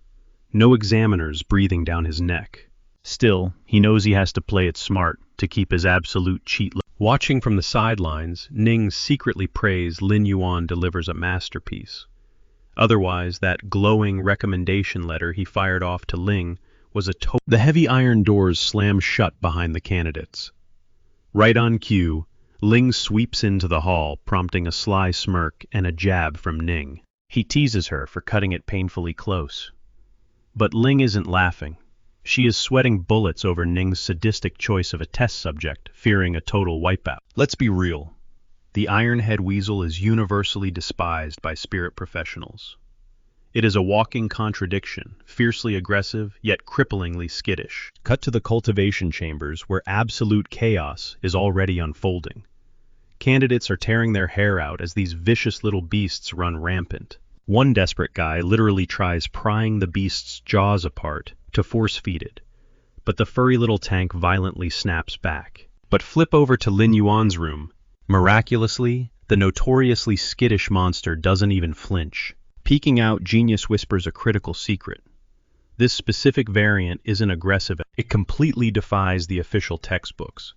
No examiners breathing down his neck. Still, he knows he has to play it smart to keep his absolute cheat. Watching from the sidelines, Ning secretly prays Lin Yuan delivers a masterpiece. Otherwise, that glowing recommendation letter he fired off to Ling was a total. The heavy iron doors slam shut behind the candidates. Right on cue, Ling sweeps into the hall, prompting a sly smirk and a jab from Ning. He teases her for cutting it painfully close. But Ling isn't laughing. She is sweating bullets over Ning's sadistic choice of a test subject, fearing a total wipeout. Let's be real. The Ironhead Weasel is universally despised by spirit professionals. It is a walking contradiction, fiercely aggressive, yet cripplingly skittish. Cut to the cultivation chambers, where absolute chaos is already unfolding. Candidates are tearing their hair out as these vicious little beasts run rampant. One desperate guy literally tries prying the beast's jaws apart to force-feed it, but the furry little tank violently snaps back. But flip over to Lin Yuan's room. Miraculously, the notoriously skittish monster doesn't even flinch. Peeking out, Genius whispers a critical secret. This specific variant isn't aggressive. It completely defies the official textbooks.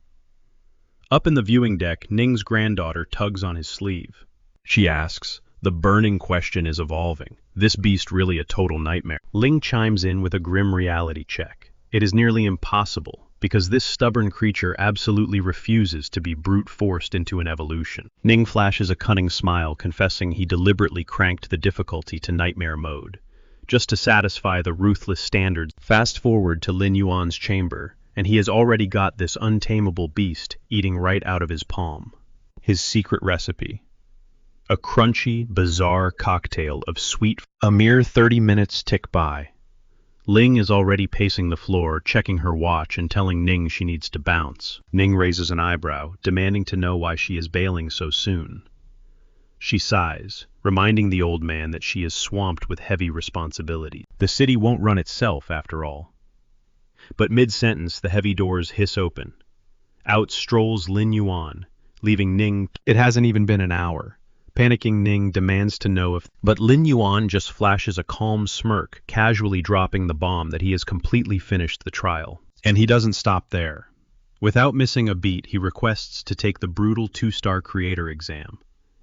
Up in the viewing deck, Ning's granddaughter tugs on his sleeve. She asks, "The burning question is evolving. This beast really a total nightmare?" Ling chimes in with a grim reality check. It is nearly impossible, because this stubborn creature absolutely refuses to be brute-forced into an evolution. Ning flashes a cunning smile, confessing he deliberately cranked the difficulty to nightmare mode, just to satisfy the ruthless standards. Fast forward to Lin Yuan's chamber, and he has already got this untamable beast eating right out of his palm. His secret recipe. A crunchy, bizarre cocktail of sweet. A mere 30 minutes tick by. Ling is already pacing the floor, checking her watch and telling Ning she needs to bounce. Ning raises an eyebrow, demanding to know why she is bailing so soon. She sighs, reminding the old man that she is swamped with heavy responsibility. The city won't run itself, after all. But mid-sentence, the heavy doors hiss open. Out strolls Lin Yuan, leaving Ning. It hasn't even been an hour. Panicking Ning demands to know if. But Lin Yuan just flashes a calm smirk, casually dropping the bomb that he has completely finished the trial. And he doesn't stop there. Without missing a beat, he requests to take the brutal 2-star creator exam.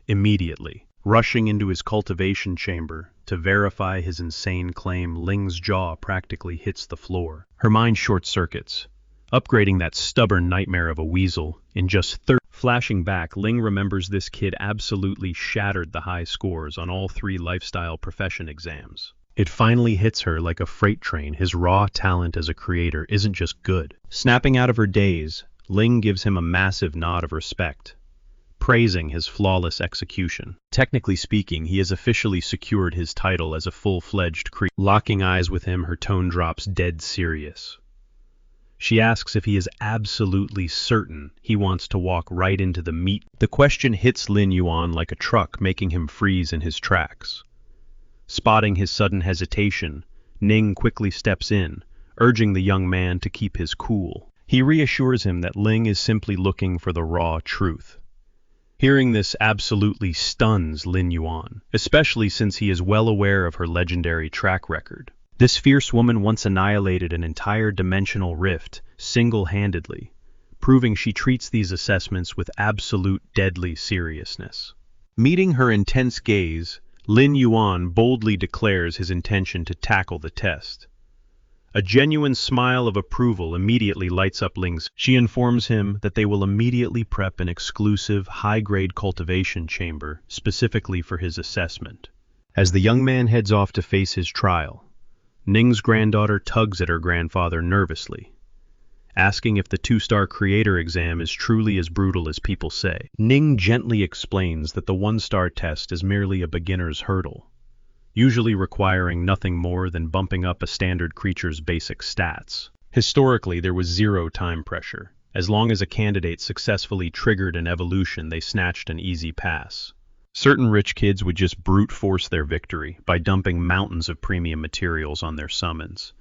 Immediately. Rushing into his cultivation chamber to verify his insane claim, Ling's jaw practically hits the floor. Her mind short-circuits, upgrading that stubborn nightmare of a weasel in just 30. Flashing back, Ling remembers this kid absolutely shattered the high scores on all 3 lifestyle profession exams. It finally hits her like a freight train. His raw talent as a creator isn't just good. Snapping out of her daze, Ling gives him a massive nod of respect, praising his flawless execution. Technically speaking, he has officially secured his title as a full-fledged creator. Locking eyes with him, her tone drops dead serious. She asks if he is absolutely certain he wants to walk right into the meat. The question hits Lin Yuan like a truck, making him freeze in his tracks. Spotting his sudden hesitation, Ning quickly steps in, urging the young man to keep his cool. He reassures him that Ling is simply looking for the raw truth. Hearing this absolutely stuns Lin Yuan, especially since he is well aware of her legendary track record. This fierce woman once annihilated an entire dimensional rift single-handedly, proving she treats these assessments with absolute deadly seriousness. Meeting her intense gaze, Lin Yuan boldly declares his intention to tackle the test. A genuine smile of approval immediately lights up Ling's. She informs him that they will immediately prep an exclusive, high-grade cultivation chamber specifically for his assessment. As the young man heads off to face his trial, Ning's granddaughter tugs at her grandfather nervously, asking if the 2-star creator exam is truly as brutal as people say. Ning gently explains that the 1-star test is merely a beginner's hurdle, usually requiring nothing more than bumping up a standard creature's basic stats. Historically, there was 0 time pressure. As long as a candidate successfully triggered an evolution, they snatched an easy pass. Certain rich kids would just brute force their victory by dumping mountains of premium materials on their summons.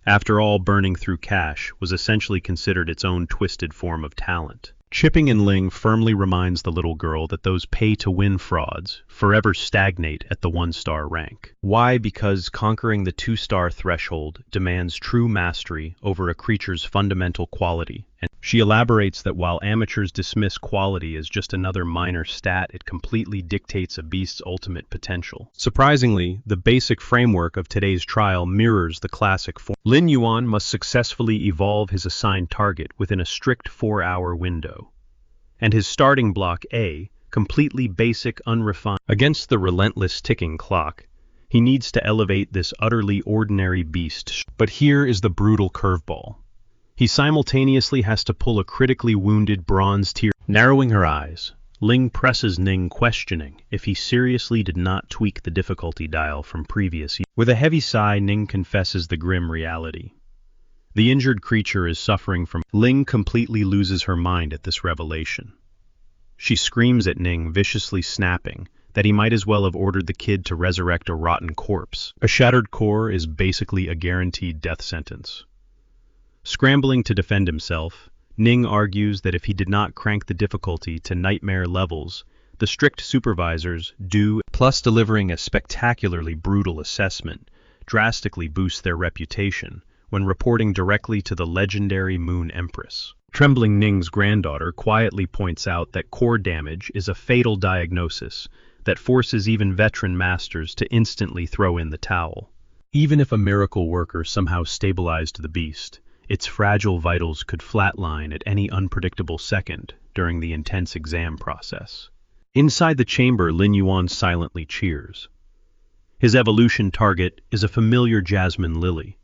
After all, burning through cash was essentially considered its own twisted form of talent. Chipping in Ling firmly reminds the little girl that those pay-to-win frauds forever stagnate at the 1-star rank. Why? Because conquering the 2-star threshold demands true mastery over a creature's fundamental quality, And she elaborates that while amateurs dismiss quality as just another minor stat, it completely dictates a beast's ultimate potential. Surprisingly, the basic framework of today's trial mirrors the classic form. Lin Yuan must successfully evolve his assigned target within a strict 4-hour window. And his starting block A, completely basic, unrefined. Against the relentless ticking clock, he needs to elevate this utterly ordinary beast. But here is the brutal curveball. He simultaneously has to pull a critically wounded bronze tier. Narrowing her eyes, Ling presses Ning, questioning if he seriously did not tweak the difficulty dial from previous years. With a heavy sigh, Ning confesses the grim reality. The injured creature is suffering from. Ling completely loses her mind at this revelation. She screams at Ning, viciously snapping that he might as well have ordered the kid to resurrect a rotten corpse. A shattered core is basically a guaranteed death sentence. Scrambling to defend himself, Ning argues that if he did not crank the difficulty to nightmare levels, the strict supervisors do, plus delivering a spectacularly brutal assessment, drastically boosts their reputation when reporting directly to the legendary Moon Empress. Trembling Ning's granddaughter quietly points out that core damage is a fatal diagnosis that forces even veteran masters to instantly throw in the towel. Even if a miracle worker somehow stabilized the beast, its fragile vitals could flatline at any unpredictable second during the intense exam process. Inside the chamber, Lin Yuan silently cheers. His evolution target is a familiar jasmine lily,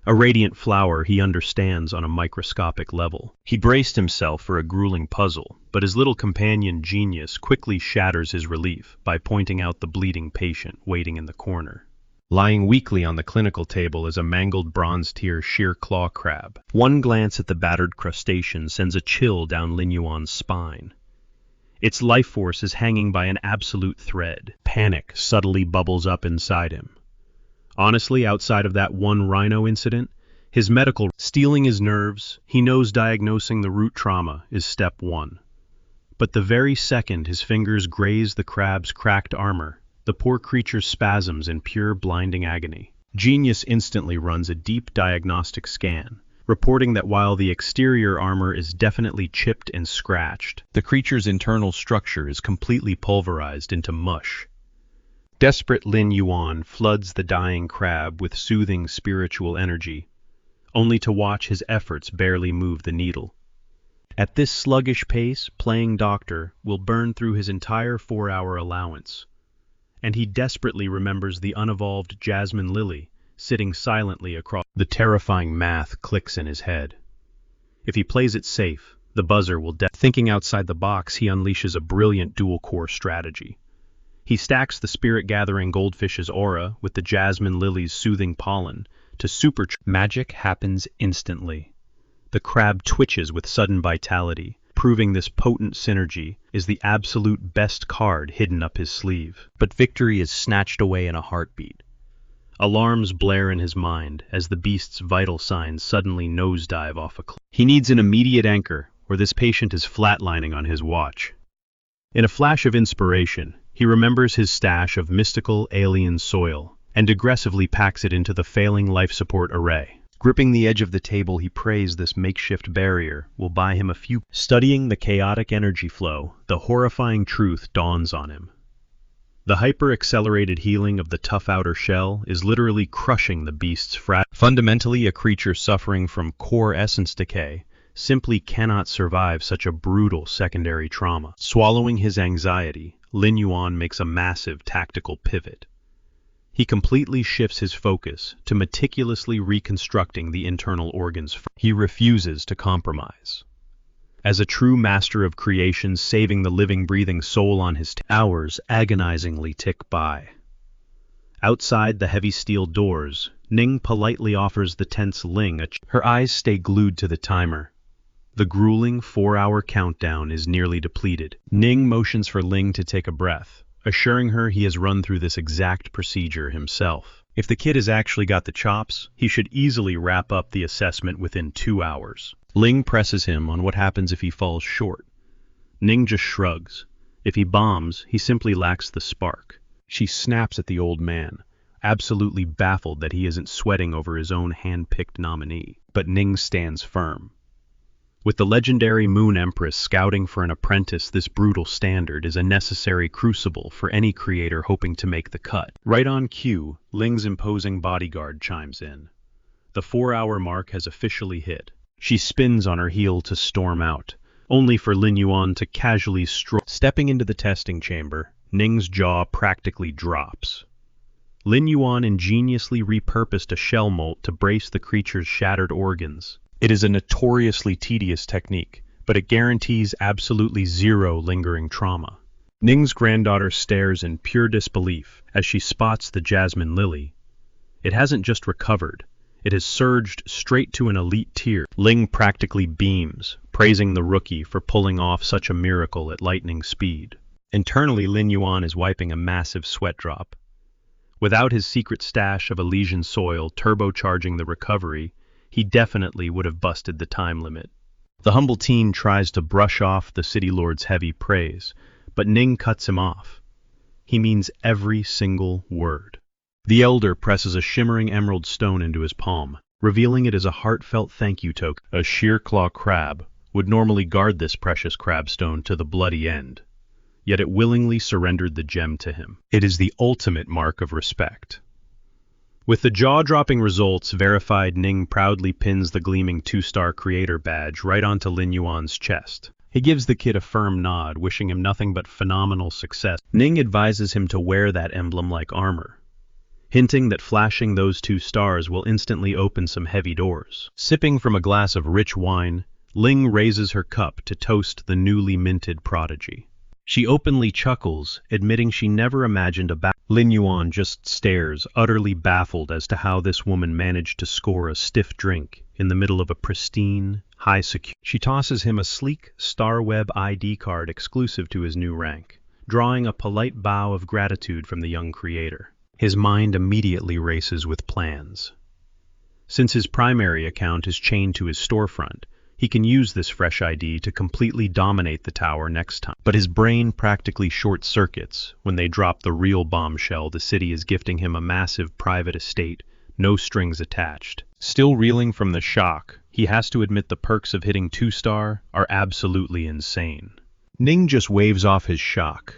a radiant flower he understands on a microscopic level. He braced himself for a grueling puzzle, but his little companion genius quickly shatters his relief by pointing out the bleeding patient waiting in the corner. Lying weakly on the clinical table is a mangled bronze-tier sheer claw crab. One glance at the battered crustacean sends a chill down Lin Yuan's spine. Its life force is hanging by an absolute thread. Panic subtly bubbles up inside him. Honestly, outside of that one rhino incident, his medical stealing his nerves, he knows diagnosing the root trauma is step one. But the very second his fingers graze the crab's cracked armor, the poor creature spasms in pure blinding agony. Genius instantly runs a deep diagnostic scan, reporting that while the exterior armor is definitely chipped and scratched, the creature's internal structure is completely pulverized into mush. Desperate Lin Yuan floods the dying crab with soothing spiritual energy, only to watch his efforts barely move the needle. At this sluggish pace, playing doctor will burn through his entire 4-hour allowance, and he desperately remembers the unevolved jasmine lily sitting silently across. The terrifying math clicks in his head. If he plays it safe, the buzzer will Thinking outside the box, he unleashes a brilliant dual-core strategy. He stacks the spirit-gathering goldfish's aura with the jasmine lily's soothing pollen to supercharge. Magic happens instantly. The crab twitches with sudden vitality, proving this potent synergy is the absolute best card hidden up his sleeve. But victory is snatched away in a heartbeat. Alarms blare in his mind as the beast's vital signs suddenly nosedive off a cliff. He needs an immediate anchor, or this patient is flatlining on his watch. In a flash of inspiration, he remembers his stash of mystical alien soil and aggressively packs it into the failing life support array. Gripping the edge of the table, he prays this makeshift barrier will buy him a few. Studying the chaotic energy flow, the horrifying truth dawns on him. The hyper-accelerated healing of the tough outer shell is literally crushing the beast's Fundamentally, a creature suffering from core essence decay simply cannot survive such a brutal secondary trauma. Swallowing his anxiety, Lin Yuan makes a massive tactical pivot. He completely shifts his focus to meticulously reconstructing the internal organs. He refuses to compromise. As a true master of creation, saving the living, breathing soul on his hours agonizingly tick by. Outside the heavy steel doors, Ning politely offers the tense Ling her eyes stay glued to the timer. The grueling 4-hour countdown is nearly depleted. Ning motions for Ling to take a breath, assuring her he has run through this exact procedure himself. If the kid has actually got the chops, he should easily wrap up the assessment within 2 hours. Ling presses him on what happens if he falls short. Ning just shrugs. If he bombs, he simply lacks the spark. She snaps at the old man, absolutely baffled that he isn't sweating over his own hand-picked nominee. But Ning stands firm. With the legendary Moon Empress scouting for an apprentice, this brutal standard is a necessary crucible for any creator hoping to make the cut. Right on cue, Ling's imposing bodyguard chimes in. The 4-hour mark has officially hit. She spins on her heel to storm out, only for Lin Yuan to casually stroll. Stepping into the testing chamber, Ning's jaw practically drops. Lin Yuan ingeniously repurposed a shell mold to brace the creature's shattered organs. It is a notoriously tedious technique, but it guarantees absolutely zero lingering trauma. Ning's granddaughter stares in pure disbelief as she spots the jasmine lily. It hasn't just recovered, it has surged straight to an elite tier. Ling practically beams, praising the rookie for pulling off such a miracle at lightning speed. Internally, Lin Yuan is wiping a massive sweat drop. Without his secret stash of Elysian soil turbocharging the recovery, he definitely would have busted the time limit. The humble teen tries to brush off the city lord's heavy praise, but Ning cuts him off. He means every single word. The elder presses a shimmering emerald stone into his palm, revealing it as a heartfelt thank you token. A sheer-claw crab would normally guard this precious crabstone to the bloody end, yet it willingly surrendered the gem to him. It is the ultimate mark of respect. With the jaw-dropping results verified, Ning proudly pins the gleaming 2-star creator badge right onto Lin Yuan's chest. He gives the kid a firm nod, wishing him nothing but phenomenal success. Ning advises him to wear that emblem like armor, hinting that flashing those 2 stars will instantly open some heavy doors. Sipping from a glass of rich wine, Ling raises her cup to toast the newly minted prodigy. She openly chuckles, admitting she never imagined a battle. Lin Yuan just stares, utterly baffled as to how this woman managed to score a stiff drink in the middle of a pristine, high-security. She tosses him a sleek Starweb ID card exclusive to his new rank, drawing a polite bow of gratitude from the young creator. His mind immediately races with plans. Since his primary account is chained to his storefront, he can use this fresh ID to completely dominate the tower next time. But his brain practically short-circuits when they drop the real bombshell. The city is gifting him a massive private estate, no strings attached. Still reeling from the shock, he has to admit the perks of hitting 2-star are absolutely insane. Ning just waves off his shock.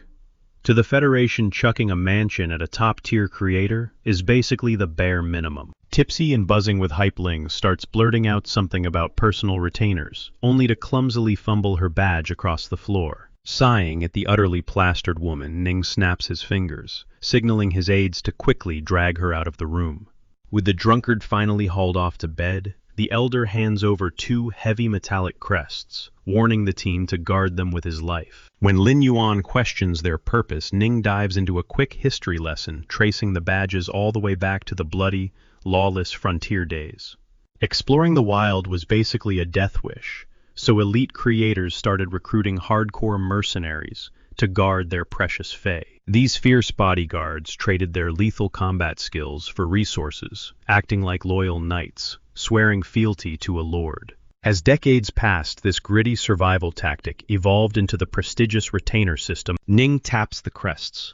To the Federation, chucking a mansion at a top-tier creator is basically the bare minimum. Tipsy and buzzing with hype, Ling starts blurting out something about personal retainers, only to clumsily fumble her badge across the floor. Sighing at the utterly plastered woman, Ning snaps his fingers, signaling his aides to quickly drag her out of the room. With the drunkard finally hauled off to bed, the elder hands over 2 heavy metallic crests, warning the teen to guard them with his life. When Lin Yuan questions their purpose, Ning dives into a quick history lesson, tracing the badges all the way back to the bloody, lawless frontier days. Exploring the wild was basically a death wish, so elite creators started recruiting hardcore mercenaries to guard their precious fae. These fierce bodyguards traded their lethal combat skills for resources, acting like loyal knights, swearing fealty to a lord. As decades passed, this gritty survival tactic evolved into the prestigious retainer system. Ning taps the crests.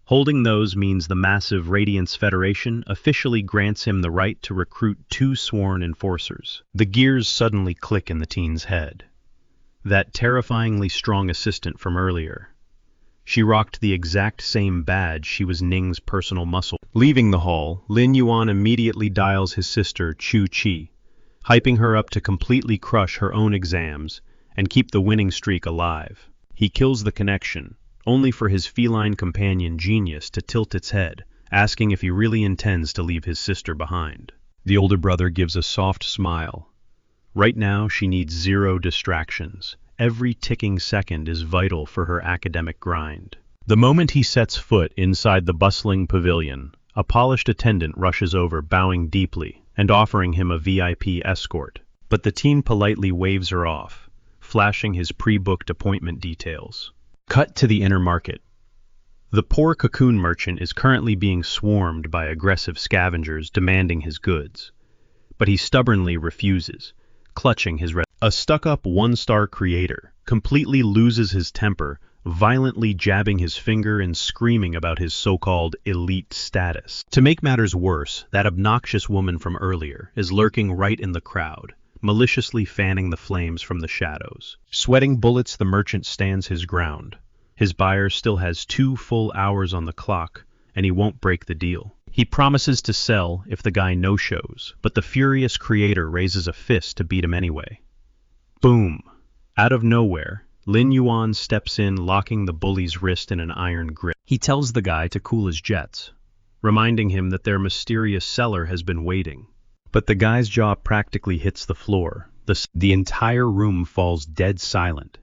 Holding those means the massive Radiance Federation officially grants him the right to recruit 2 sworn enforcers. The gears suddenly click in the teen's head. That terrifyingly strong assistant from earlier. She rocked the exact same badge. She was Ning's personal muscle. Leaving the hall, Lin Yuan immediately dials his sister, Chu Chi, hyping her up to completely crush her own exams and keep the winning streak alive. He kills the connection, only for his feline companion Genius to tilt its head, asking if he really intends to leave his sister behind. The older brother gives a soft smile. Right now, she needs 0 distractions. Every ticking second is vital for her academic grind. The moment he sets foot inside the bustling pavilion, a polished attendant rushes over, bowing deeply and offering him a VIP escort. But the teen politely waves her off, flashing his pre-booked appointment details. Cut to the inner market. The poor cocoon merchant is currently being swarmed by aggressive scavengers demanding his goods, but he stubbornly refuses, clutching his A stuck-up 1-star creator completely loses his temper, violently jabbing his finger and screaming about his so-called elite status. To make matters worse, that obnoxious woman from earlier is lurking right in the crowd, maliciously fanning the flames from the shadows. Sweating bullets, the merchant stands his ground. His buyer still has 2 full hours on the clock, and he won't break the deal. He promises to sell if the guy no-shows, but the furious creator raises a fist to beat him anyway. Boom! Out of nowhere, Lin Yuan steps in, locking the bully's wrist in an iron grip. He tells the guy to cool his jets, reminding him that their mysterious seller has been waiting. But the guy's jaw practically hits the floor. The entire room falls dead silent.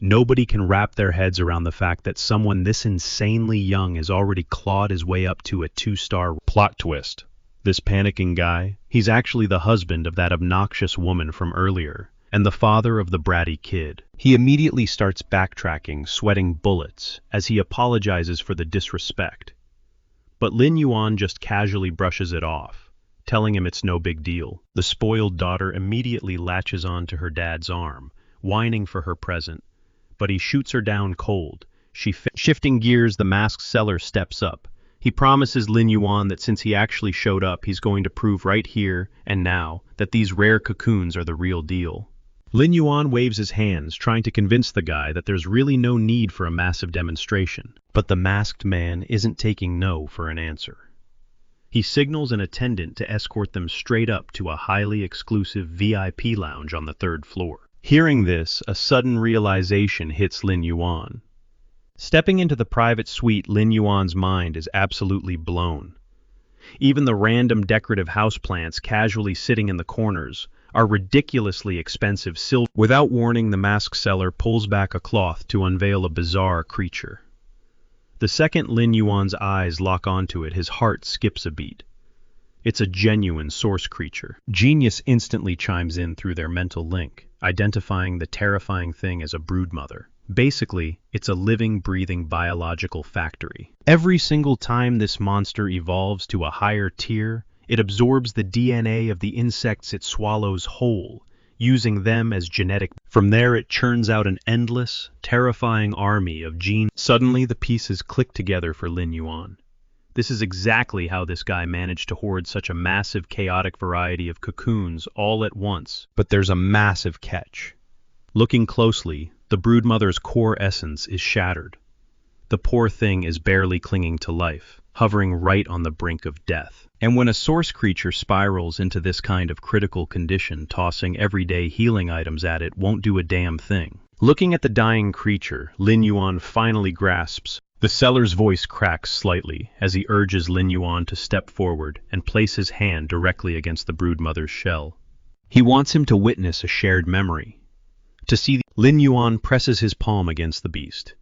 Nobody can wrap their heads around the fact that someone this insanely young has already clawed his way up to a 2-star plot twist. This panicking guy, he's actually the husband of that obnoxious woman from earlier, and the father of the bratty kid. He immediately starts backtracking, sweating bullets, as he apologizes for the disrespect. But Lin Yuan just casually brushes it off, telling him it's no big deal. The spoiled daughter immediately latches onto her dad's arm, whining for her present, but he shoots her down cold. Shifting gears, the masked seller steps up. He promises Lin Yuan that since he actually showed up, he's going to prove right here and now that these rare cocoons are the real deal. Lin Yuan waves his hands, trying to convince the guy that there's really no need for a massive demonstration. But the masked man isn't taking no for an answer. He signals an attendant to escort them straight up to a highly exclusive VIP lounge on the 3rd floor. Hearing this, a sudden realization hits Lin Yuan. Stepping into the private suite, Lin Yuan's mind is absolutely blown. Even the random decorative houseplants casually sitting in the corners are ridiculously expensive silver. Without warning, the masked seller pulls back a cloth to unveil a bizarre creature. The second Lin Yuan's eyes lock onto it, his heart skips a beat. It's a genuine source creature. Genius instantly chimes in through their mental link, identifying the terrifying thing as a broodmother. Basically, it's a living, breathing biological factory. Every single time this monster evolves to a higher tier, it absorbs the DNA of the insects it swallows whole, using them as genetic. From there, it churns out an endless, terrifying army of genes. Suddenly, the pieces click together for Lin Yuan. This is exactly how this guy managed to hoard such a massive, chaotic variety of cocoons all at once. But there's a massive catch. Looking closely, the broodmother's core essence is shattered. The poor thing is barely clinging to life, hovering right on the brink of death. And when a source creature spirals into this kind of critical condition, tossing everyday healing items at it won't do a damn thing. Looking at the dying creature, Lin Yuan finally grasps. The seller's voice cracks slightly as he urges Lin Yuan to step forward and place his hand directly against the broodmother's shell. He wants him to witness a shared memory. To see, Lin Yuan presses his palm against the beast.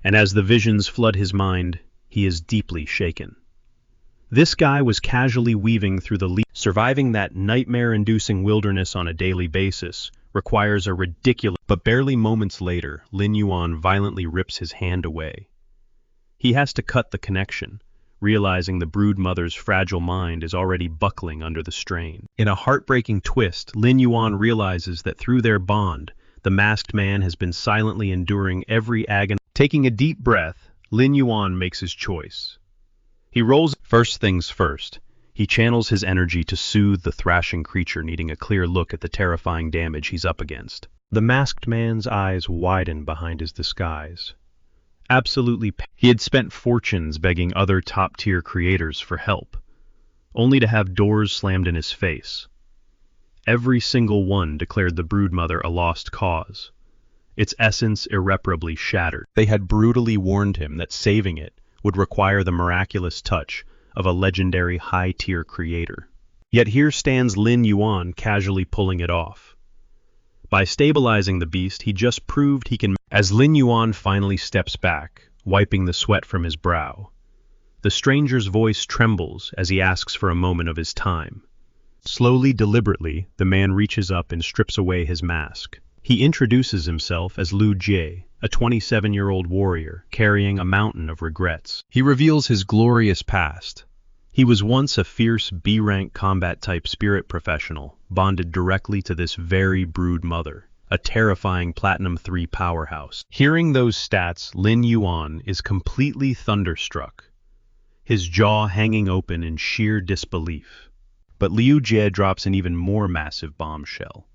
And as the visions flood his mind, he is deeply shaken. This guy was casually weaving through the surviving that nightmare-inducing wilderness on a daily basis requires a ridiculous. But barely moments later, Lin Yuan violently rips his hand away. He has to cut the connection, realizing the broodmother's fragile mind is already buckling under the strain. In a heartbreaking twist, Lin Yuan realizes that through their bond, the masked man has been silently enduring every agony. Taking a deep breath, Lin Yuan makes his choice. He rolls. First things first, he channels his energy to soothe the thrashing creature, needing a clear look at the terrifying damage he's up against. The masked man's eyes widen behind his disguise. Absolutely, he had spent fortunes begging other top-tier creators for help, only to have doors slammed in his face. Every single one declared the broodmother a lost cause, its essence irreparably shattered. They had brutally warned him that saving it would require the miraculous touch of a legendary high-tier creator. Yet here stands Lin Yuan casually pulling it off. By stabilizing the beast, he just proved he can. As Lin Yuan finally steps back, wiping the sweat from his brow, the stranger's voice trembles as he asks for a moment of his time. Slowly, deliberately, the man reaches up and strips away his mask. He introduces himself as Lu Jie, a 27-year-old warrior carrying a mountain of regrets. He reveals his glorious past. He was once a fierce B-rank combat-type spirit professional, bonded directly to this very brood mother, a terrifying Platinum 3 powerhouse. Hearing those stats, Lin Yuan is completely thunderstruck, his jaw hanging open in sheer disbelief. But Liu Jie drops an even more massive bombshell.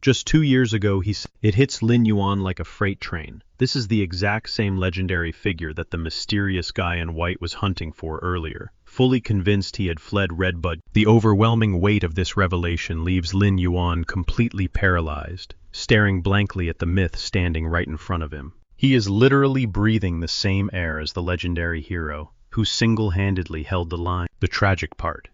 Just 2 years ago, it hits Lin Yuan like a freight train. This is the exact same legendary figure that the mysterious guy in white was hunting for earlier. Fully convinced he had fled Red Bud, the overwhelming weight of this revelation leaves Lin Yuan completely paralyzed, staring blankly at the myth standing right in front of him. He is literally breathing the same air as the legendary hero, who single-handedly held the line. The tragic part.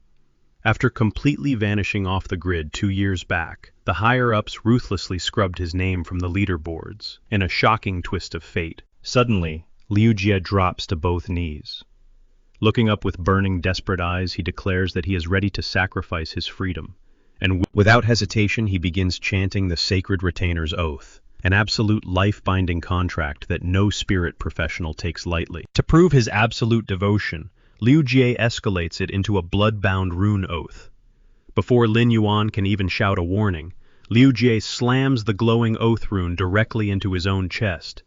After completely vanishing off the grid 2 years back, the higher-ups ruthlessly scrubbed his name from the leaderboards. In a shocking twist of fate, suddenly, Liu Jie drops to both knees. Looking up with burning, desperate eyes, he declares that he is ready to sacrifice his freedom, and without hesitation he begins chanting the sacred retainer's oath, an absolute life-binding contract that no spirit professional takes lightly. To prove his absolute devotion, Liu Jie escalates it into a blood-bound rune oath. Before Lin Yuan can even shout a warning, Liu Jie slams the glowing oath rune directly into his own chest.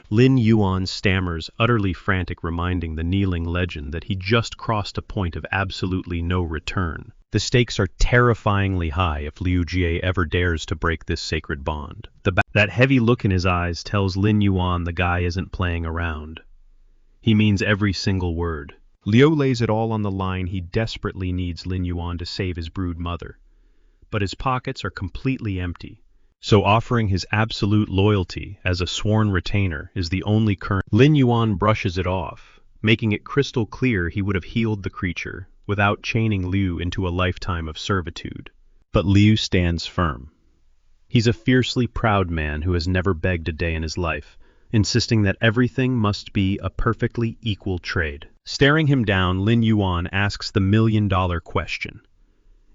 Lin Yuan stammers, utterly frantic, reminding the kneeling legend that he just crossed a point of absolutely no return. The stakes are terrifyingly high if Liu Jie ever dares to break this sacred bond. That heavy look in his eyes tells Lin Yuan the guy isn't playing around. He means every single word. Liu lays it all on the line. He desperately needs Lin Yuan to save his brood mother. But his pockets are completely empty. So offering his absolute loyalty as a sworn retainer is the only current. Lin Yuan brushes it off, making it crystal clear he would have healed the creature without chaining Liu into a lifetime of servitude. But Liu stands firm. He's a fiercely proud man who has never begged a day in his life, insisting that everything must be a perfectly equal trade. Staring him down, Lin Yuan asks the million-dollar question.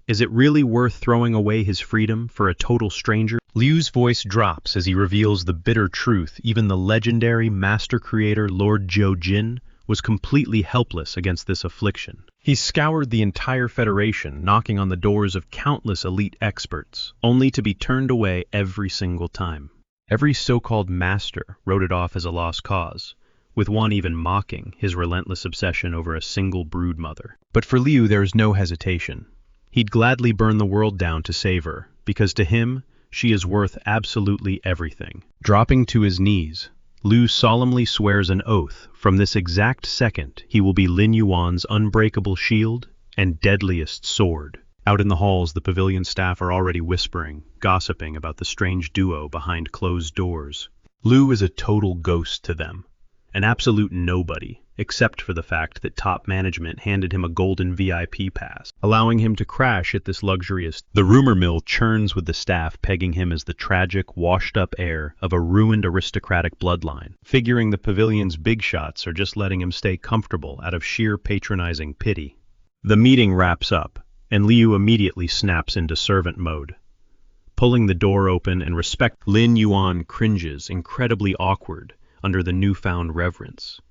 Is it really worth throwing away his freedom for a total stranger? Liu's voice drops as he reveals the bitter truth. Even the legendary master creator Lord Zhou Jin was completely helpless against this affliction. He scoured the entire Federation, knocking on the doors of countless elite experts, only to be turned away every single time. Every so-called master wrote it off as a lost cause, with one even mocking his relentless obsession over a single brood mother. But for Liu, there is no hesitation. He'd gladly burn the world down to save her, because to him, she is worth absolutely everything. Dropping to his knees, Liu solemnly swears an oath. From this exact second, he will be Lin Yuan's unbreakable shield and deadliest sword. Out in the halls, the pavilion staff are already whispering, gossiping about the strange duo behind closed doors. Liu is a total ghost to them, an absolute nobody, except for the fact that top management handed him a golden VIP pass, allowing him to crash at this luxurious. The rumor mill churns with the staff pegging him as the tragic, washed-up heir of a ruined aristocratic bloodline, figuring the pavilion's big shots are just letting him stay comfortable out of sheer patronizing pity. The meeting wraps up, and Liu immediately snaps into servant mode. Pulling the door open and Lin Yuan cringes, incredibly awkward, under the newfound reverence.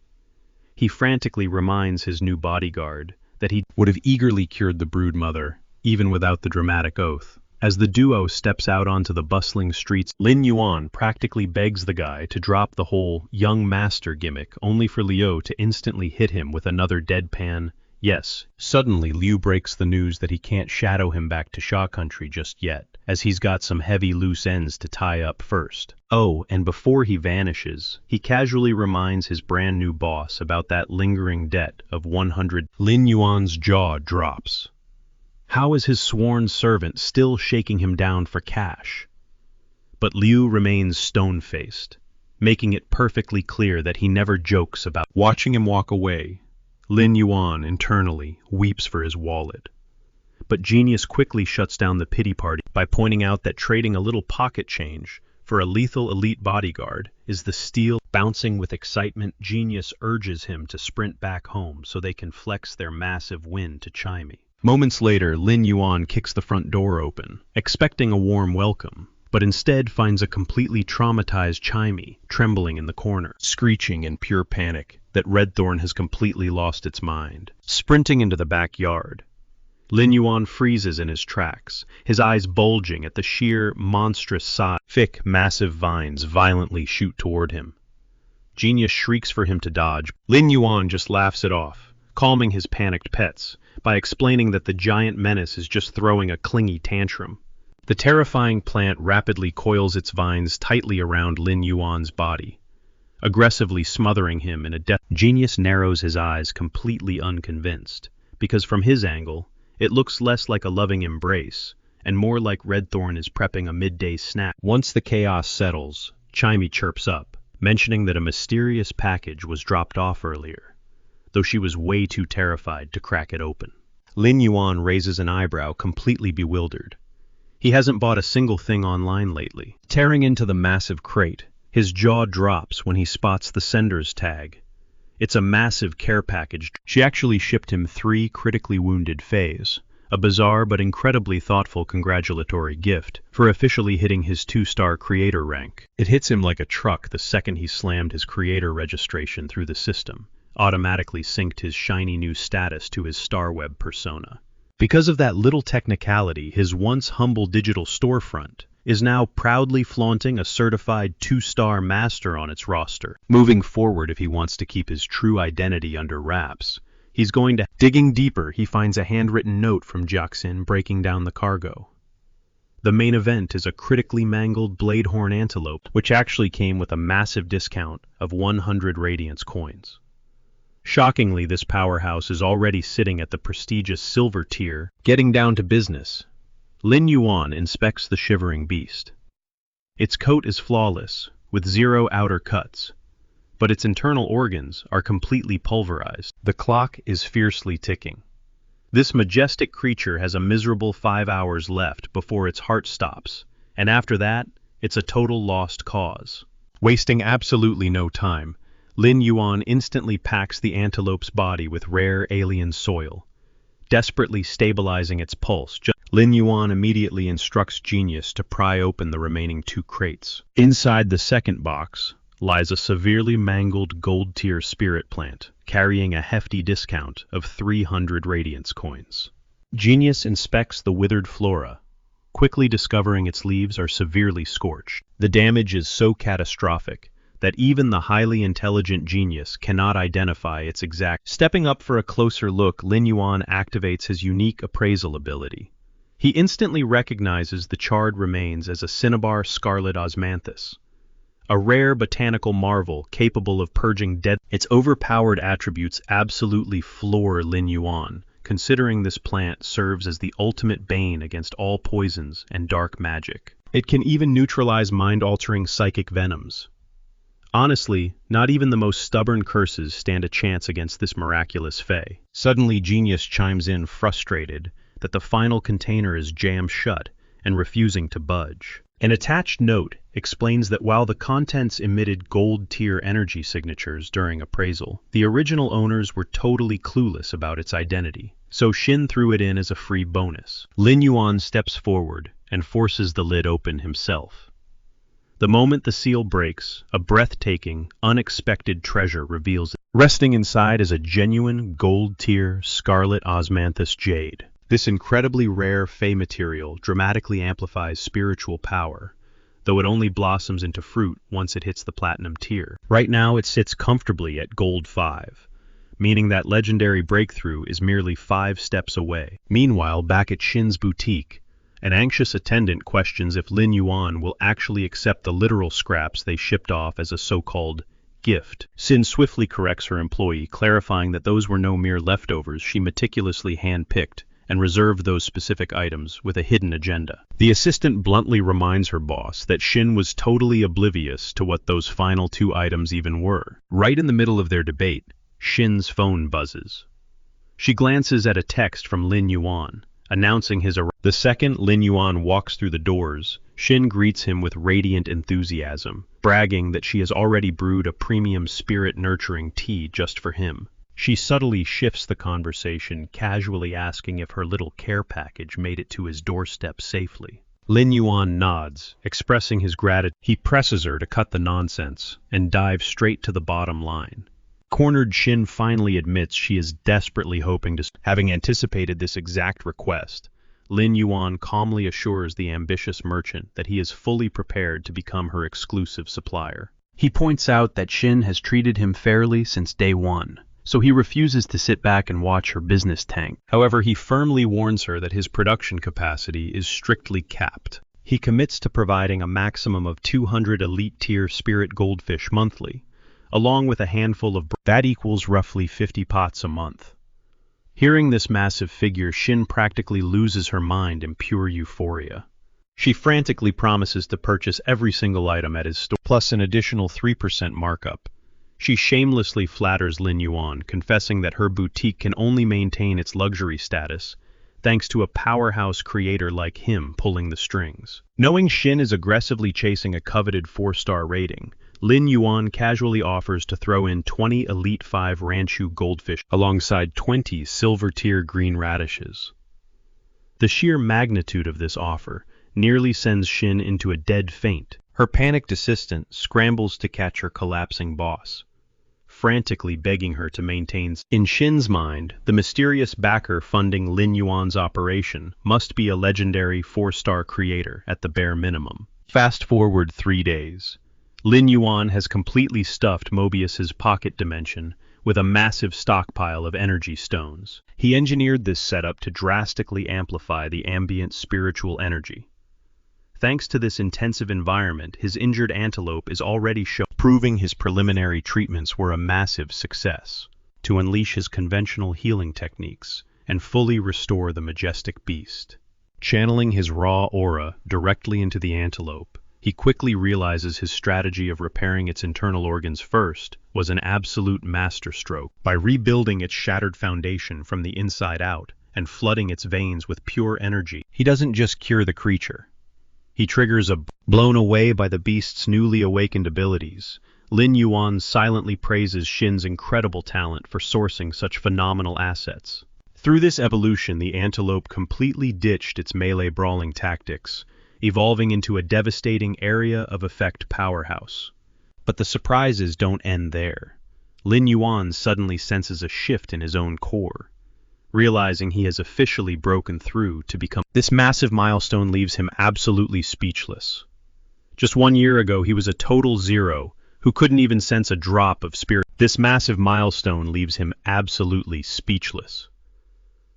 He frantically reminds his new bodyguard that he would have eagerly cured the brood mother, even without the dramatic oath. As the duo steps out onto the bustling streets, Lin Yuan practically begs the guy to drop the whole young master gimmick, only for Liu to instantly hit him with another deadpan yes. Suddenly, Liu breaks the news that he can't shadow him back to Sha Country just yet, as he's got some heavy loose ends to tie up first. Oh, and before he vanishes, he casually reminds his brand new boss about that lingering debt of 100. Lin Yuan's jaw drops. How is his sworn servant still shaking him down for cash? But Liu remains stone-faced, making it perfectly clear that he never jokes about. Watching him walk away, Lin Yuan internally weeps for his wallet. But Genius quickly shuts down the pity party by pointing out that trading a little pocket change for a lethal elite bodyguard is the steal. Bouncing with excitement, Genius urges him to sprint back home so they can flex their massive win to Chimey. Moments later, Lin Yuan kicks the front door open, expecting a warm welcome, but instead finds a completely traumatized Chimey trembling in the corner, screeching in pure panic that Redthorn has completely lost its mind. Sprinting into the backyard, Lin Yuan freezes in his tracks, his eyes bulging at the sheer, monstrous size. Thick, massive vines violently shoot toward him. Genius shrieks for him to dodge. Lin Yuan just laughs it off, calming his panicked pets by explaining that the giant menace is just throwing a clingy tantrum. The terrifying plant rapidly coils its vines tightly around Lin Yuan's body, aggressively smothering him in a death. Genius narrows his eyes, completely unconvinced, because from his angle, it looks less like a loving embrace and more like Redthorn is prepping a midday snack. Once the chaos settles, Chimey chirps up, mentioning that a mysterious package was dropped off earlier, though she was way too terrified to crack it open. Lin Yuan raises an eyebrow, completely bewildered. He hasn't bought a single thing online lately. Tearing into the massive crate, his jaw drops when he spots the sender's tag. It's a massive care package. She actually shipped him 3 critically wounded Fays, a bizarre but incredibly thoughtful congratulatory gift for officially hitting his 2-star creator rank. It hits him like a truck the second he slammed his creator registration through the system, automatically synced his shiny new status to his StarWeb persona. Because of that little technicality, his once humble digital storefront is now proudly flaunting a certified 2-star master on its roster. Moving forward, if he wants to keep his true identity under wraps, he's going to... Digging deeper, he finds a handwritten note from Jiaxin breaking down the cargo. The main event is a critically mangled Bladehorn antelope, which actually came with a massive discount of 100 Radiance coins. Shockingly, this powerhouse is already sitting at the prestigious silver tier. Getting down to business, Lin Yuan inspects the shivering beast. Its coat is flawless, with 0 outer cuts, but its internal organs are completely pulverized. The clock is fiercely ticking. This majestic creature has a miserable 5 hours left before its heart stops, and after that, it's a total lost cause. Wasting absolutely no time, Lin Yuan instantly packs the antelope's body with rare alien soil, desperately stabilizing its pulse. Lin Yuan immediately instructs Genius to pry open the remaining 2 crates. Inside the second box lies a severely mangled gold-tier spirit plant, carrying a hefty discount of 300 Radiance coins. Genius inspects the withered flora, quickly discovering its leaves are severely scorched. The damage is so catastrophic that even the highly intelligent Genius cannot identify its exact. Stepping up for a closer look, Lin Yuan activates his unique appraisal ability. He instantly recognizes the charred remains as a cinnabar scarlet osmanthus, a rare botanical marvel capable of purging dead. Its overpowered attributes absolutely floor Lin Yuan, considering this plant serves as the ultimate bane against all poisons and dark magic. It can even neutralize mind-altering psychic venoms. Honestly, not even the most stubborn curses stand a chance against this miraculous Fae. Suddenly, Genius chimes in, frustrated that the final container is jammed shut and refusing to budge. An attached note explains that while the contents emitted gold-tier energy signatures during appraisal, the original owners were totally clueless about its identity, so Shin threw it in as a free bonus. Lin Yuan steps forward and forces the lid open himself. The moment the seal breaks, a breathtaking, unexpected treasure reveals it. Resting inside is a genuine gold-tier scarlet osmanthus jade. This incredibly rare Fey material dramatically amplifies spiritual power, though it only blossoms into fruit once it hits the platinum tier. Right now it sits comfortably at gold 5, meaning that legendary breakthrough is merely 5 steps away. Meanwhile, back at Shin's boutique, an anxious attendant questions if Lin Yuan will actually accept the literal scraps they shipped off as a so-called gift. Sin swiftly corrects her employee, clarifying that those were no mere leftovers she meticulously hand-picked and reserved those specific items with a hidden agenda. The assistant bluntly reminds her boss that Shin was totally oblivious to what those final 2 items even were. Right in the middle of their debate, Shin's phone buzzes. She glances at a text from Lin Yuan, announcing his arrival. The second Lin Yuan walks through the doors, Shin greets him with radiant enthusiasm, bragging that she has already brewed a premium spirit-nurturing tea just for him. She subtly shifts the conversation, casually asking if her little care package made it to his doorstep safely. Lin Yuan nods, expressing his gratitude. He presses her to cut the nonsense and dive straight to the bottom line. Cornered, Shin finally admits she is desperately hoping to... Having anticipated this exact request, Lin Yuan calmly assures the ambitious merchant that he is fully prepared to become her exclusive supplier. He points out that Shin has treated him fairly since day 1, so he refuses to sit back and watch her business tank. However, he firmly warns her that his production capacity is strictly capped. He commits to providing a maximum of 200 elite-tier spirit goldfish monthly, along with a handful of that equals roughly 50 pots a month. Hearing this massive figure, Shin practically loses her mind in pure euphoria. She frantically promises to purchase every single item at his store, plus an additional 3% markup. She shamelessly flatters Lin Yuan, confessing that her boutique can only maintain its luxury status thanks to a powerhouse creator like him pulling the strings. Knowing Shin is aggressively chasing a coveted 4-star rating, Lin Yuan casually offers to throw in 20 Elite 5 Ranchu goldfish alongside 20 silver-tier green radishes. The sheer magnitude of this offer nearly sends Shin into a dead faint. Her panicked assistant scrambles to catch her collapsing boss, frantically begging her to maintain. In Shin's mind, the mysterious backer funding Lin Yuan's operation must be a legendary 4-star creator at the bare minimum. Fast forward 3 days. Lin Yuan has completely stuffed Mobius's pocket dimension with a massive stockpile of energy stones. He engineered this setup to drastically amplify the ambient spiritual energy. Thanks to this intensive environment, his injured antelope is already proving his preliminary treatments were a massive success. To unleash his conventional healing techniques and fully restore the majestic beast. Channeling his raw aura directly into the antelope, he quickly realizes his strategy of repairing its internal organs first was an absolute masterstroke. By rebuilding its shattered foundation from the inside out and flooding its veins with pure energy, he doesn't just cure the creature. He triggers a blown away by the beast's newly awakened abilities. Lin Yuan silently praises Shin's incredible talent for sourcing such phenomenal assets. Through this evolution, the antelope completely ditched its melee brawling tactics, evolving into a devastating area of effect powerhouse. But the surprises don't end there. Lin Yuan suddenly senses a shift in his own core. Realizing he has officially broken through to become this massive milestone leaves him absolutely speechless. Just 1 year ago, he was a total zero who couldn't even sense a drop of spirit. This massive milestone leaves him absolutely speechless.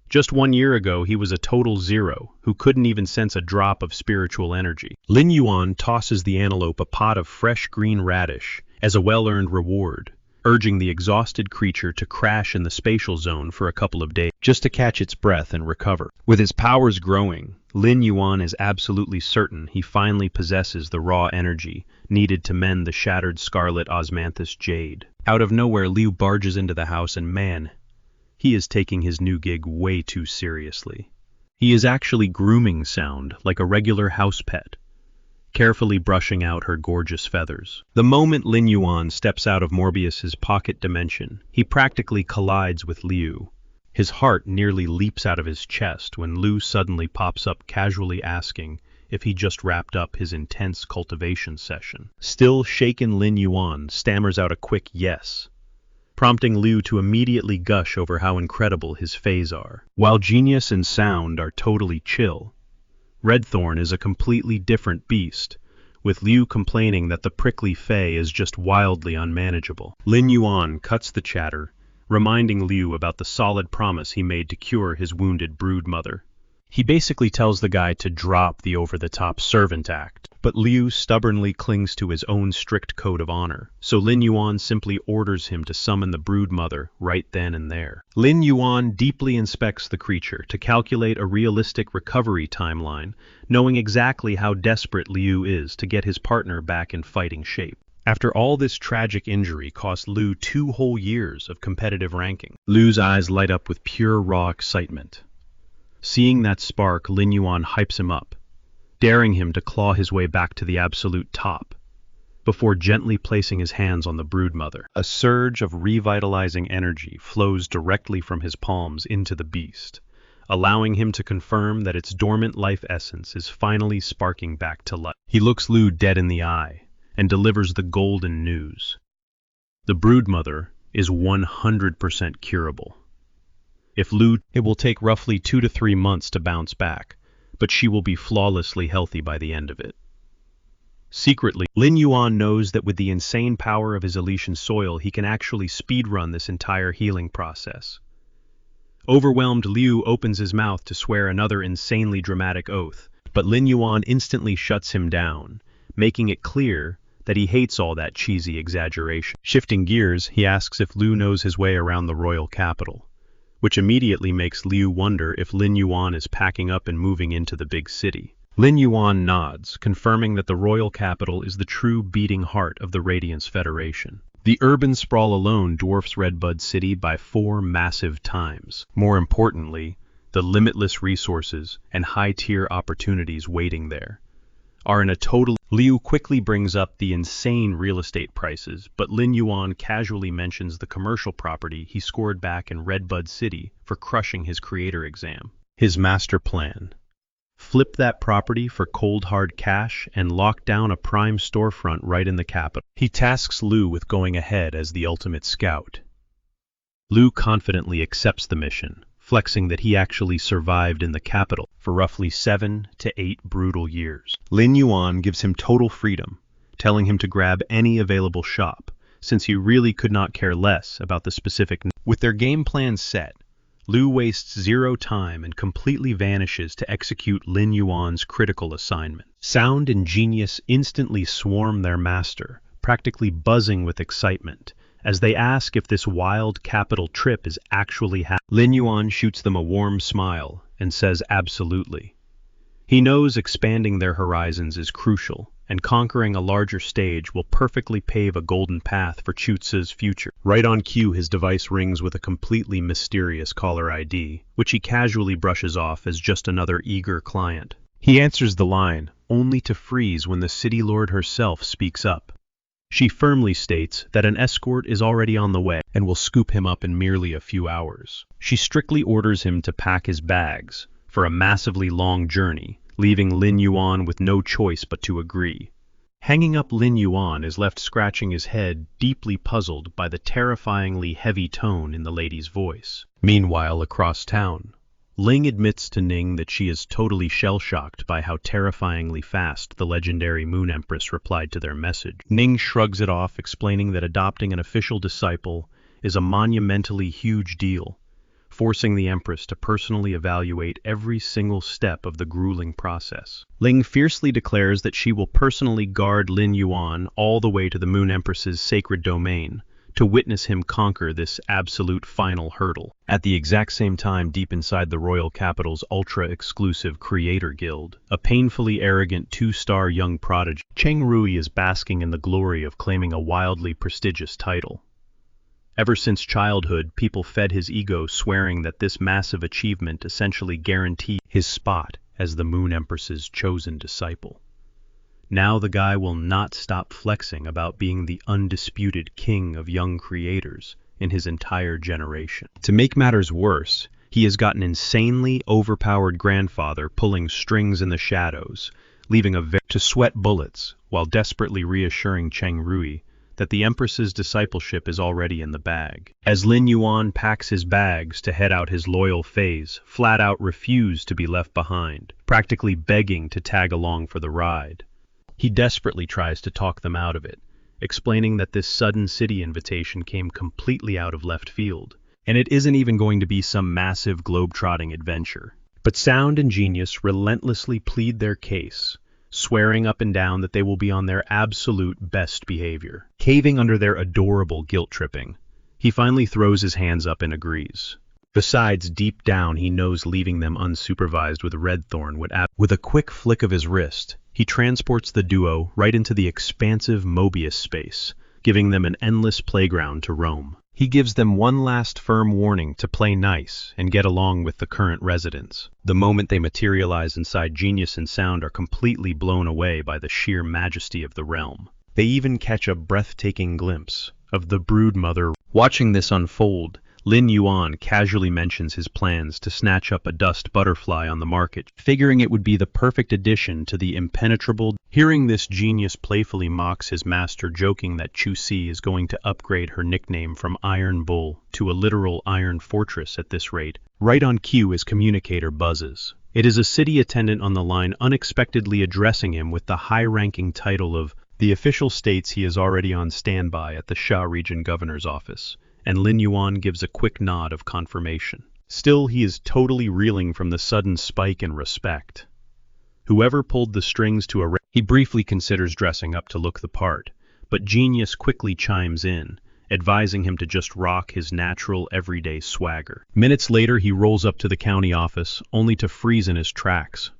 Just 1 year ago, he was a total zero who couldn't even sense a drop of spiritual energy. Lin Yuan tosses the antelope a pot of fresh green radish as a well-earned reward, urging the exhausted creature to crash in the spatial zone for a couple of days just to catch its breath and recover. With his powers growing, Lin Yuan is absolutely certain he finally possesses the raw energy needed to mend the shattered scarlet osmanthus jade. Out of nowhere, Liu barges into the house and man, he is taking his new gig way too seriously. He is actually grooming Sound like a regular house pet, carefully brushing out her gorgeous feathers. The moment Lin Yuan steps out of Morbius's pocket dimension, he practically collides with Liu. His heart nearly leaps out of his chest when Liu suddenly pops up casually asking if he just wrapped up his intense cultivation session. Still shaken, Lin Yuan stammers out a quick yes, prompting Liu to immediately gush over how incredible his fays are. While Genius and Sound are totally chill, Redthorn is a completely different beast, with Liu complaining that the prickly fae is just wildly unmanageable. Lin Yuan cuts the chatter, reminding Liu about the solid promise he made to cure his wounded brood mother. He basically tells the guy to drop the over-the-top servant act, but Liu stubbornly clings to his own strict code of honor, so Lin Yuan simply orders him to summon the brood mother right then and there. Lin Yuan deeply inspects the creature to calculate a realistic recovery timeline, knowing exactly how desperate Liu is to get his partner back in fighting shape. After all this tragic injury cost Liu 2 whole years of competitive ranking. Liu's eyes light up with pure raw excitement. Seeing that spark, Lin Yuan hypes him up, daring him to claw his way back to the absolute top, before gently placing his hands on the broodmother. A surge of revitalizing energy flows directly from his palms into the beast, allowing him to confirm that its dormant life essence is finally sparking back to life. He looks Liu dead in the eye and delivers the golden news. The broodmother is 100% curable. If Liu, it will take roughly 2 to 3 months to bounce back, but she will be flawlessly healthy by the end of it. Secretly, Lin Yuan knows that with the insane power of his Elysian soil, he can actually speedrun this entire healing process. Overwhelmed, Liu opens his mouth to swear another insanely dramatic oath, but Lin Yuan instantly shuts him down, making it clear that he hates all that cheesy exaggeration. Shifting gears, he asks if Liu knows his way around the royal capital, which immediately makes Liu wonder if Lin Yuan is packing up and moving into the big city. Lin Yuan nods, confirming that the royal capital is the true beating heart of the Radiance Federation. The urban sprawl alone dwarfs Redbud City by 4 massive times. More importantly, the limitless resources and high-tier opportunities waiting there are in a total... Liu quickly brings up the insane real estate prices, but Lin Yuan casually mentions the commercial property he scored back in Redbud City for crushing his creator exam. His master plan: flip that property for cold hard cash and lock down a prime storefront right in the capital. He tasks Liu with going ahead as the ultimate scout. Liu confidently accepts the mission, flexing that he actually survived in the capital for roughly 7 to 8 brutal years. Lin Yuan gives him total freedom, telling him to grab any available shop, since he really could not care less about the specific... With their game plan set, Liu wastes 0 time and completely vanishes to execute Lin Yuan's critical assignment. Sound and Genius instantly swarm their master, practically buzzing with excitement, as they ask if this wild capital trip is actually happening. Lin Yuan shoots them a warm smile and says absolutely. He knows expanding their horizons is crucial, and conquering a larger stage will perfectly pave a golden path for Chutsa's future. Right on cue, his device rings with a completely mysterious caller ID, which he casually brushes off as just another eager client. He answers the line, only to freeze when the city lord herself speaks up. She firmly states that an escort is already on the way and will scoop him up in merely a few hours. She strictly orders him to pack his bags for a massively long journey, leaving Lin Yuan with no choice but to agree. Hanging up, Lin Yuan is left scratching his head, deeply puzzled by the terrifyingly heavy tone in the lady's voice. Meanwhile, across town, Ling admits to Ning that she is totally shell-shocked by how terrifyingly fast the legendary Moon Empress replied to their message. Ning shrugs it off, explaining that adopting an official disciple is a monumentally huge deal, forcing the Empress to personally evaluate every single step of the grueling process. Ling fiercely declares that she will personally guard Lin Yuan all the way to the Moon Empress's sacred domain, to witness him conquer this absolute final hurdle. At the exact same time, deep inside the royal capital's ultra-exclusive Creator Guild, a painfully arrogant 2-star young prodigy, Cheng Rui, is basking in the glory of claiming a wildly prestigious title. Ever since childhood, people fed his ego, swearing that this massive achievement essentially guaranteed his spot as the Moon Empress's chosen disciple. Now the guy will not stop flexing about being the undisputed king of young creators in his entire generation. To make matters worse, he has got an insanely overpowered grandfather pulling strings in the shadows, leaving to sweat bullets while desperately reassuring Cheng Rui that the Empress's discipleship is already in the bag. As Lin Yuan packs his bags to head out, his loyal Fays flat out refuse to be left behind, practically begging to tag along for the ride. He desperately tries to talk them out of it, explaining that this sudden city invitation came completely out of left field, and it isn't even going to be some massive globe-trotting adventure. But Sound and Genius relentlessly plead their case, swearing up and down that they will be on their absolute best behavior. Caving under their adorable guilt-tripping, he finally throws his hands up and agrees. Besides, deep down he knows leaving them unsupervised with Redthorn would with a quick flick of his wrist, he transports the duo right into the expansive Mobius space, giving them an endless playground to roam. He gives them one last firm warning to play nice and get along with the current residents. The moment they materialize inside, Genius and Sound are completely blown away by the sheer majesty of the realm. They even catch a breathtaking glimpse of the Broodmother. Watching this unfold, Lin Yuan casually mentions his plans to snatch up a dust butterfly on the market, figuring it would be the perfect addition to the impenetrable. Hearing this, genius playfully mocks his master, joking that Chu Si is going to upgrade her nickname from Iron Bull to a literal Iron Fortress at this rate. Right on cue, his communicator buzzes. It is a city attendant on the line, unexpectedly addressing him with the high-ranking title of the official states he is already on standby at the Sha region governor's office, and Lin Yuan gives a quick nod of confirmation. Still, he is totally reeling from the sudden spike in respect. Whoever pulled the strings to he briefly considers dressing up to look the part, but genius quickly chimes in, advising him to just rock his natural everyday swagger. Minutes later, he rolls up to the county office, only to freeze in his tracks.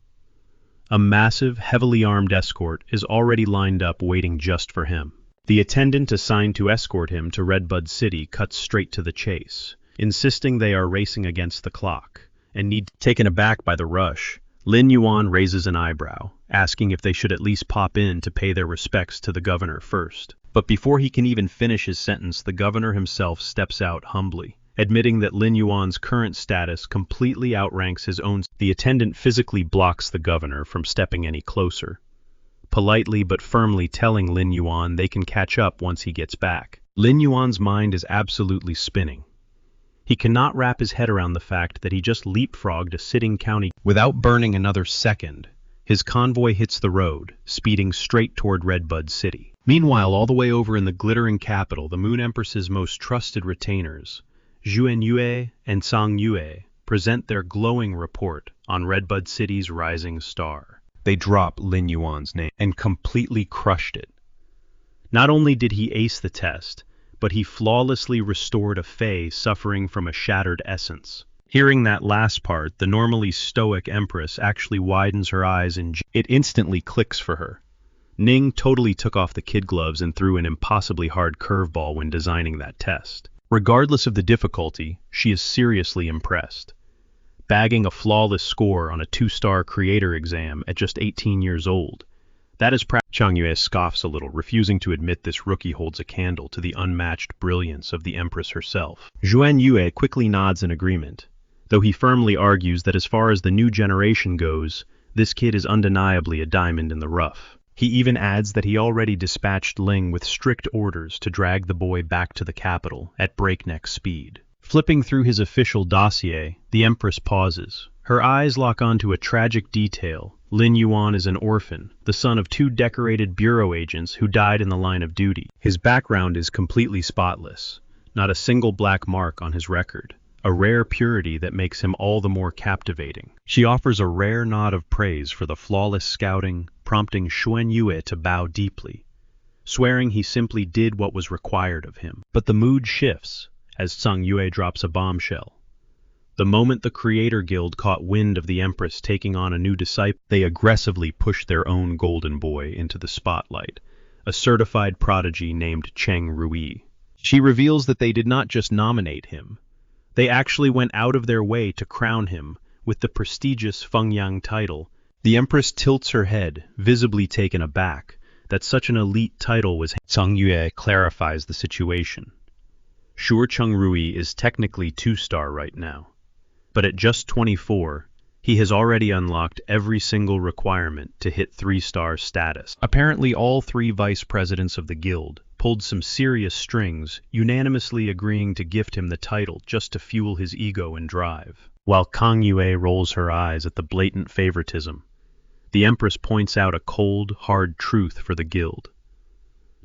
A massive, heavily armed escort is already lined up waiting just for him. The attendant assigned to escort him to Redbud City cuts straight to the chase, insisting they are racing against the clock, and need. Taken aback by the rush, Lin Yuan raises an eyebrow, asking if they should at least pop in to pay their respects to the governor first. But before he can even finish his sentence, the governor himself steps out humbly, admitting that Lin Yuan's current status completely outranks his own. The attendant physically blocks the governor from stepping any closer, politely but firmly telling Lin Yuan they can catch up once he gets back. Lin Yuan's mind is absolutely spinning. He cannot wrap his head around the fact that he just leapfrogged a sitting county. Without burning another second, his convoy hits the road, speeding straight toward Redbud City. Meanwhile, all the way over in the glittering capital, the Moon Empress's most trusted retainers, Zhuan Yue and Sang Yue, present their glowing report on Redbud City's rising star. They drop Lin Yuan's name and completely crushed it. Not only did he ace the test, but he flawlessly restored a fae suffering from a shattered essence. Hearing that last part, the normally stoic Empress actually widens her eyes and it instantly clicks for her. Ning totally took off the kid gloves and threw an impossibly hard curveball when designing that test. Regardless of the difficulty, she is seriously impressed. Bagging a flawless score on a 2-star creator exam at just 18 years old. That is Chang Yue scoffs a little, refusing to admit this rookie holds a candle to the unmatched brilliance of the Empress herself. Zhuan Yue quickly nods in agreement, though he firmly argues that as far as the new generation goes, this kid is undeniably a diamond in the rough. He even adds that he already dispatched Ling with strict orders to drag the boy back to the capital at breakneck speed. Flipping through his official dossier, the Empress pauses. Her eyes lock onto a tragic detail. Lin Yuan is an orphan, the son of 2 decorated bureau agents who died in the line of duty. His background is completely spotless, not a single black mark on his record, a rare purity that makes him all the more captivating. She offers a rare nod of praise for the flawless scouting, prompting Zhuan Yue to bow deeply, swearing he simply did what was required of him. But the mood shifts as Sang Yue drops a bombshell. The moment the Creator Guild caught wind of the Empress taking on a new disciple, they aggressively pushed their own golden boy into the spotlight, a certified prodigy named Cheng Rui. She reveals that they did not just nominate him, they actually went out of their way to crown him with the prestigious Fengyang title. The Empress tilts her head, visibly taken aback that such an elite title was. Sang Yue clarifies the situation. Sure, Cheng Rui is technically 2-star right now, but at just 24, he has already unlocked every single requirement to hit 3-star status. Apparently, all 3 vice presidents of the guild pulled some serious strings, unanimously agreeing to gift him the title just to fuel his ego and drive. While Kang Yue rolls her eyes at the blatant favoritism, the Empress points out a cold, hard truth for the guild.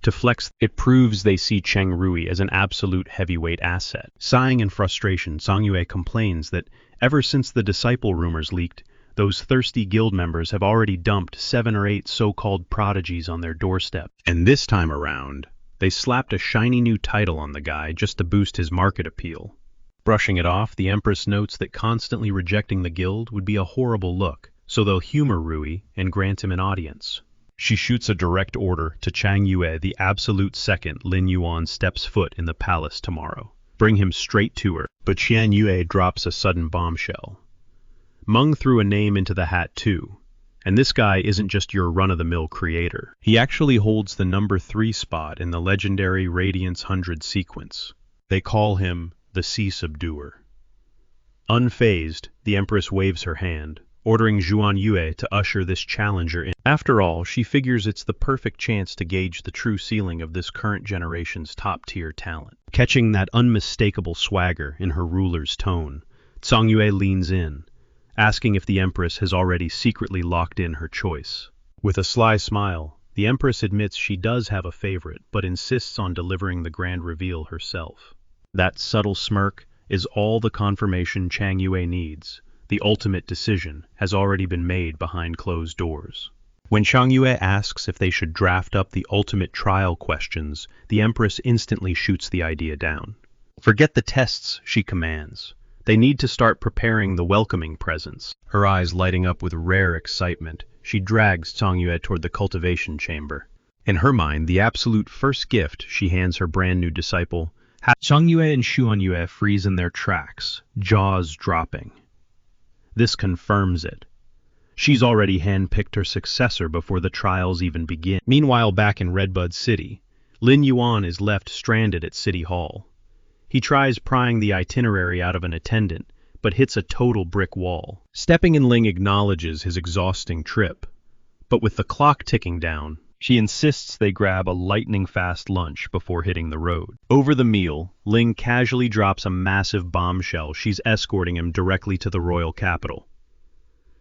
To flex, it proves they see Cheng Rui as an absolute heavyweight asset. Sighing in frustration, Sang Yue complains that ever since the disciple rumors leaked, those thirsty guild members have already dumped 7 or 8 so-called prodigies on their doorstep. And this time around, they slapped a shiny new title on the guy just to boost his market appeal. Brushing it off, the Empress notes that constantly rejecting the guild would be a horrible look, so they'll humor Rui and grant him an audience. She shoots a direct order to Chang Yue the absolute second Lin Yuan steps foot in the palace tomorrow. Bring him straight to her. But Qian Yue drops a sudden bombshell. Meng threw a name into the hat too, and this guy isn't just your run-of-the-mill creator. He actually holds the number 3 spot in the legendary Radiance 100 sequence. They call him the sea subduer. Unfazed, the Empress waves her hand, ordering Zhuan Yue to usher this challenger in. After all, she figures it's the perfect chance to gauge the true ceiling of this current generation's top-tier talent. Catching that unmistakable swagger in her ruler's tone, Zhang Yue leans in, asking if the Empress has already secretly locked in her choice. With a sly smile, the Empress admits she does have a favorite, but insists on delivering the grand reveal herself. That subtle smirk is all the confirmation Chang Yue needs. The ultimate decision has already been made behind closed doors. When Chang Yue asks if they should draft up the ultimate trial questions, the Empress instantly shoots the idea down. Forget the tests, she commands. They need to start preparing the welcoming presents. Her eyes lighting up with rare excitement, she drags Chang Yue toward the cultivation chamber. In her mind, the absolute first gift she hands her brand new disciple. Chang Yue and Xuan Yue freeze in their tracks, jaws dropping. This confirms it. She's already handpicked her successor before the trials even begin. Meanwhile, back in Redbud City, Lin Yuan is left stranded at City Hall. He tries prying the itinerary out of an attendant, but hits a total brick wall. Stepping in, Ling acknowledges his exhausting trip, but with the clock ticking down, she insists they grab a lightning-fast lunch before hitting the road. Over the meal, Ling casually drops a massive bombshell. She's escorting him directly to the royal capital.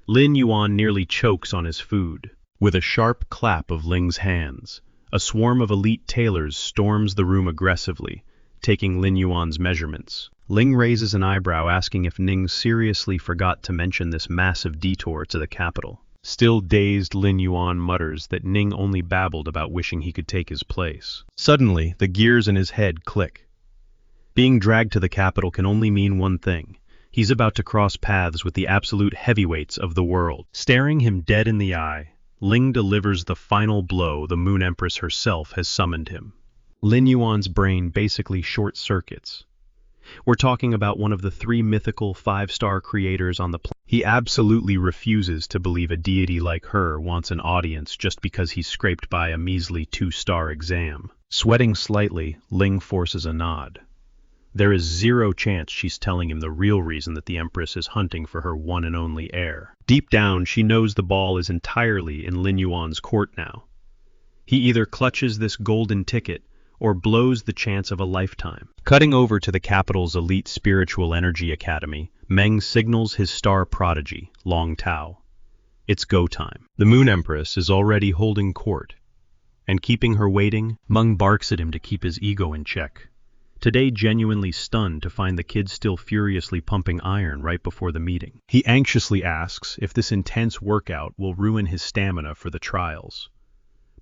Lin Yuan nearly chokes on his food. With a sharp clap of Ling's hands, a swarm of elite tailors storms the room aggressively, taking Lin Yuan's measurements. Ling raises an eyebrow, asking if Ning seriously forgot to mention this massive detour to the capital. Still dazed, Lin Yuan mutters that Ning only babbled about wishing he could take his place. Suddenly, the gears in his head click. Being dragged to the capital can only mean one thing. He's about to cross paths with the absolute heavyweights of the world. Staring him dead in the eye, Ling delivers the final blow the Moon Empress herself has summoned him. Lin Yuan's brain basically short-circuits. We're talking about one of the 3 mythical 5-star creators on the planet. He absolutely refuses to believe a deity like her wants an audience just because he scraped by a measly 2-star exam. Sweating slightly, Ling forces a nod. There is zero chance she's telling him the real reason that the Empress is hunting for her one and only heir. Deep down, she knows the ball is entirely in Lin Yuan's court now. He either clutches this golden ticket or blows the chance of a lifetime. Cutting over to the capital's elite spiritual energy academy, Meng signals his star prodigy, Long Tao. It's go time. The Moon Empress is already holding court, and keeping her waiting, Meng barks at him to keep his ego in check. Today genuinely stunned to find the kid still furiously pumping iron right before the meeting. He anxiously asks if this intense workout will ruin his stamina for the trials.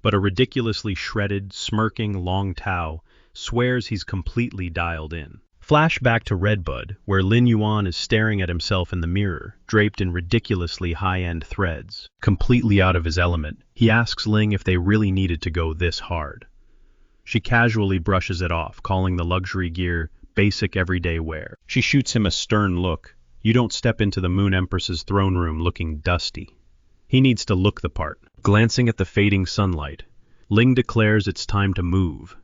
But a ridiculously shredded, smirking Long Tao swears he's completely dialed in. Flashback to Redbud, where Lin Yuan is staring at himself in the mirror, draped in ridiculously high-end threads. Completely out of his element, he asks Ling if they really needed to go this hard. She casually brushes it off, calling the luxury gear basic everyday wear. She shoots him a stern look. You don't step into the Moon Empress's throne room looking dusty. He needs to look the part. Glancing at the fading sunlight, Ling declares it's time to move.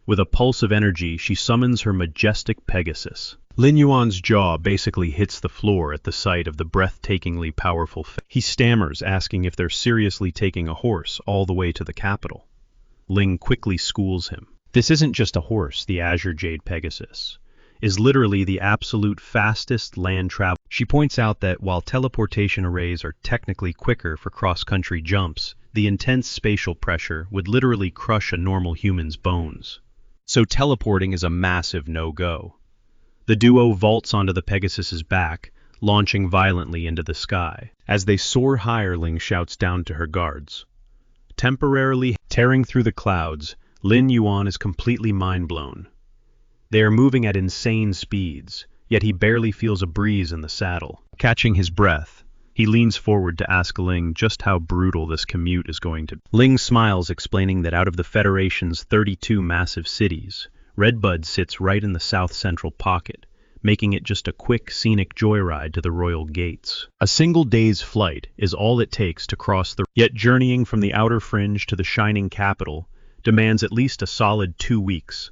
With a pulse of energy, she summons her majestic Pegasus. Lin Yuan's jaw basically hits the floor at the sight of the breathtakingly powerful He stammers, asking if they're seriously taking a horse all the way to the capital. Ling quickly schools him. This isn't just a horse. The Azure Jade Pegasus is literally the absolute fastest land travel. She points out that while teleportation arrays are technically quicker for cross-country jumps, the intense spatial pressure would literally crush a normal human's bones. So teleporting is a massive no-go. The duo vaults onto the Pegasus's back, launching violently into the sky. As they soar higher, Ling shouts down to her guards. Temporarily tearing through the clouds, Lin Yuan is completely mind-blown. They are moving at insane speeds, yet he barely feels a breeze in the saddle. Catching his breath, he leans forward to ask Ling just how brutal this commute is going to be. Ling smiles, explaining that out of the Federation's 32 massive cities, Redbud sits right in the south-central pocket, making it just a quick, scenic joyride to the royal gates. A single day's flight is all it takes to cross the... Yet journeying from the outer fringe to the shining capital demands at least a solid 2 weeks.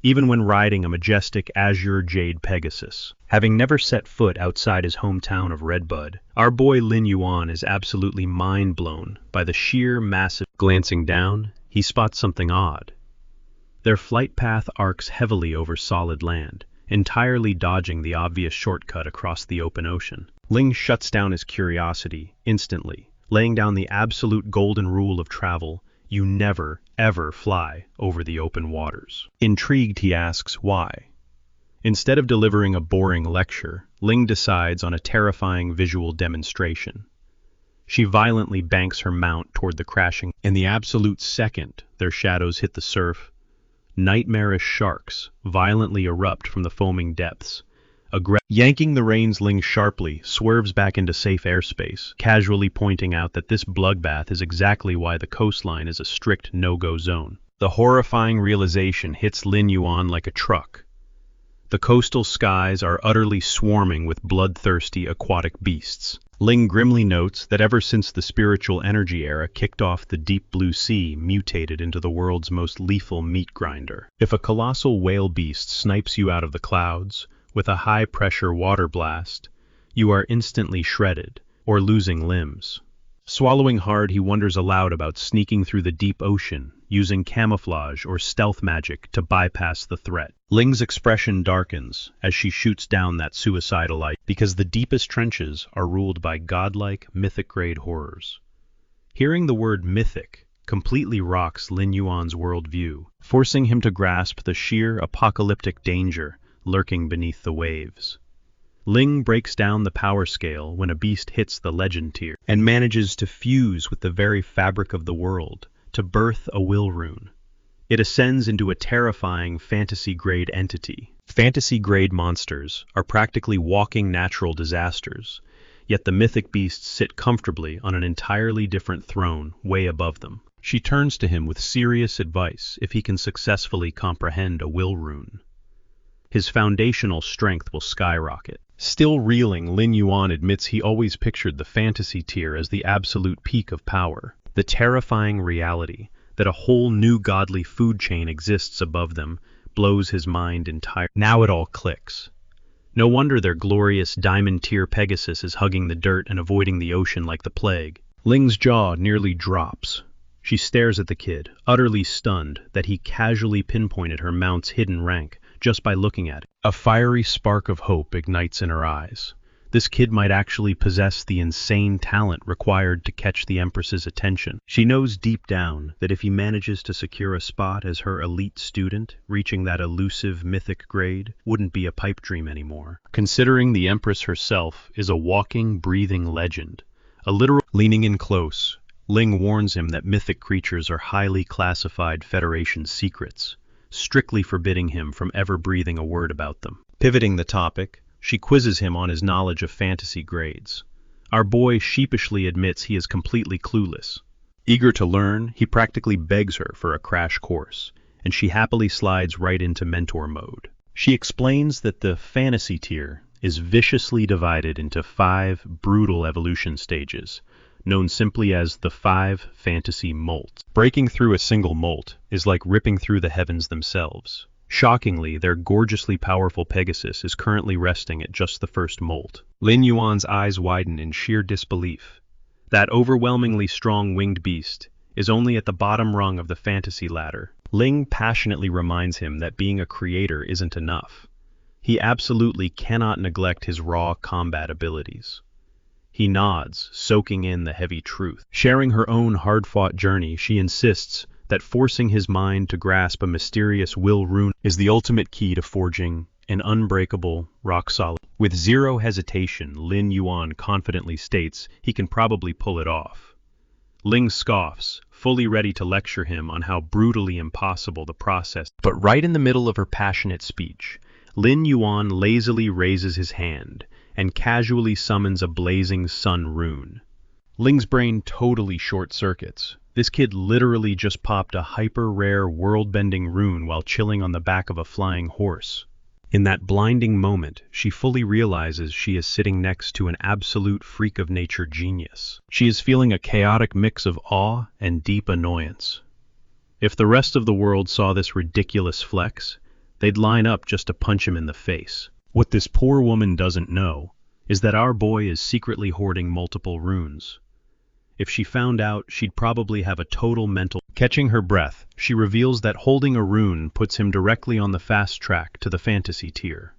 even when riding a majestic azure jade Pegasus. Having never set foot outside his hometown of Redbud, our boy Lin Yuan is absolutely mind-blown by the sheer massive. Glancing down, he spots something odd. Their flight path arcs heavily over solid land, entirely dodging the obvious shortcut across the open ocean. Ling shuts down his curiosity instantly, laying down the absolute golden rule of travel: you never, ever fly over the open waters. Intrigued, he asks why. Instead of delivering a boring lecture, Ling decides on a terrifying visual demonstration. She violently banks her mount toward the crashing. In the absolute second their shadows hit the surf, nightmarish sharks violently erupt from the foaming depths. Yanking the reins, Ling sharply swerves back into safe airspace, casually pointing out that this bloodbath is exactly why the coastline is a strict no-go zone. The horrifying realization hits Lin Yuan like a truck. The coastal skies are utterly swarming with bloodthirsty aquatic beasts. Ling grimly notes that ever since the spiritual energy era kicked off, the deep blue sea mutated into the world's most lethal meat grinder. If a colossal whale beast snipes you out of the clouds with a high-pressure water blast, you are instantly shredded or losing limbs. Swallowing hard, he wonders aloud about sneaking through the deep ocean, using camouflage or stealth magic to bypass the threat. Ling's expression darkens as she shoots down that suicidal light, because the deepest trenches are ruled by godlike, mythic-grade horrors. Hearing the word mythic completely rocks Lin Yuan's worldview, forcing him to grasp the sheer apocalyptic danger lurking beneath the waves. Ling breaks down the power scale when a beast hits the legend tier, and manages to fuse with the very fabric of the world to birth a will rune. It ascends into a terrifying fantasy-grade entity. Fantasy-grade monsters are practically walking natural disasters, yet the mythic beasts sit comfortably on an entirely different throne way above them. She turns to him with serious advice if he can successfully comprehend a will rune. His foundational strength will skyrocket. Still reeling, Lin Yuan admits he always pictured the fantasy tier as the absolute peak of power. The terrifying reality that a whole new godly food chain exists above them blows his mind entirely. Now it all clicks. No wonder their glorious diamond tier Pegasus is hugging the dirt and avoiding the ocean like the plague. Ling's jaw nearly drops. She stares at the kid, utterly stunned that he casually pinpointed her mount's hidden rank just by looking at it. A fiery spark of hope ignites in her eyes. This kid might actually possess the insane talent required to catch the Empress's attention. She knows deep down that if he manages to secure a spot as her elite student, reaching that elusive mythic grade wouldn't be a pipe dream anymore. Considering the Empress herself is a walking, breathing legend, a literal. Leaning in close, Ling warns him that mythic creatures are highly classified Federation secrets, strictly forbidding him from ever breathing a word about them. Pivoting the topic, she quizzes him on his knowledge of fantasy grades. Our boy sheepishly admits he is completely clueless. Eager to learn, he practically begs her for a crash course, and she happily slides right into mentor mode. She explains that the fantasy tier is viciously divided into 5 brutal evolution stages, known simply as the 5 fantasy molts. Breaking through a single molt is like ripping through the heavens themselves. Shockingly, their gorgeously powerful Pegasus is currently resting at just the first molt. Lin Yuan's eyes widen in sheer disbelief. That overwhelmingly strong winged beast is only at the bottom rung of the fantasy ladder. Ling passionately reminds him that being a creator isn't enough. He absolutely cannot neglect his raw combat abilities. He nods, soaking in the heavy truth. Sharing her own hard-fought journey, she insists that forcing his mind to grasp a mysterious will rune is the ultimate key to forging an unbreakable, rock-solid. With zero hesitation, Lin Yuan confidently states he can probably pull it off. Ling scoffs, fully ready to lecture him on how brutally impossible the process. But right in the middle of her passionate speech, Lin Yuan lazily raises his hand and casually summons a blazing sun rune. Ling's brain totally short-circuits. This kid literally just popped a hyper-rare world-bending rune while chilling on the back of a flying horse. In that blinding moment, she fully realizes she is sitting next to an absolute freak-of-nature genius. She is feeling a chaotic mix of awe and deep annoyance. If the rest of the world saw this ridiculous flex, they'd line up just to punch him in the face. What this poor woman doesn't know is that our boy is secretly hoarding multiple runes. If she found out, she'd probably have a total mental... Catching her breath, she reveals that holding a rune puts him directly on the fast track to the fantasy tier.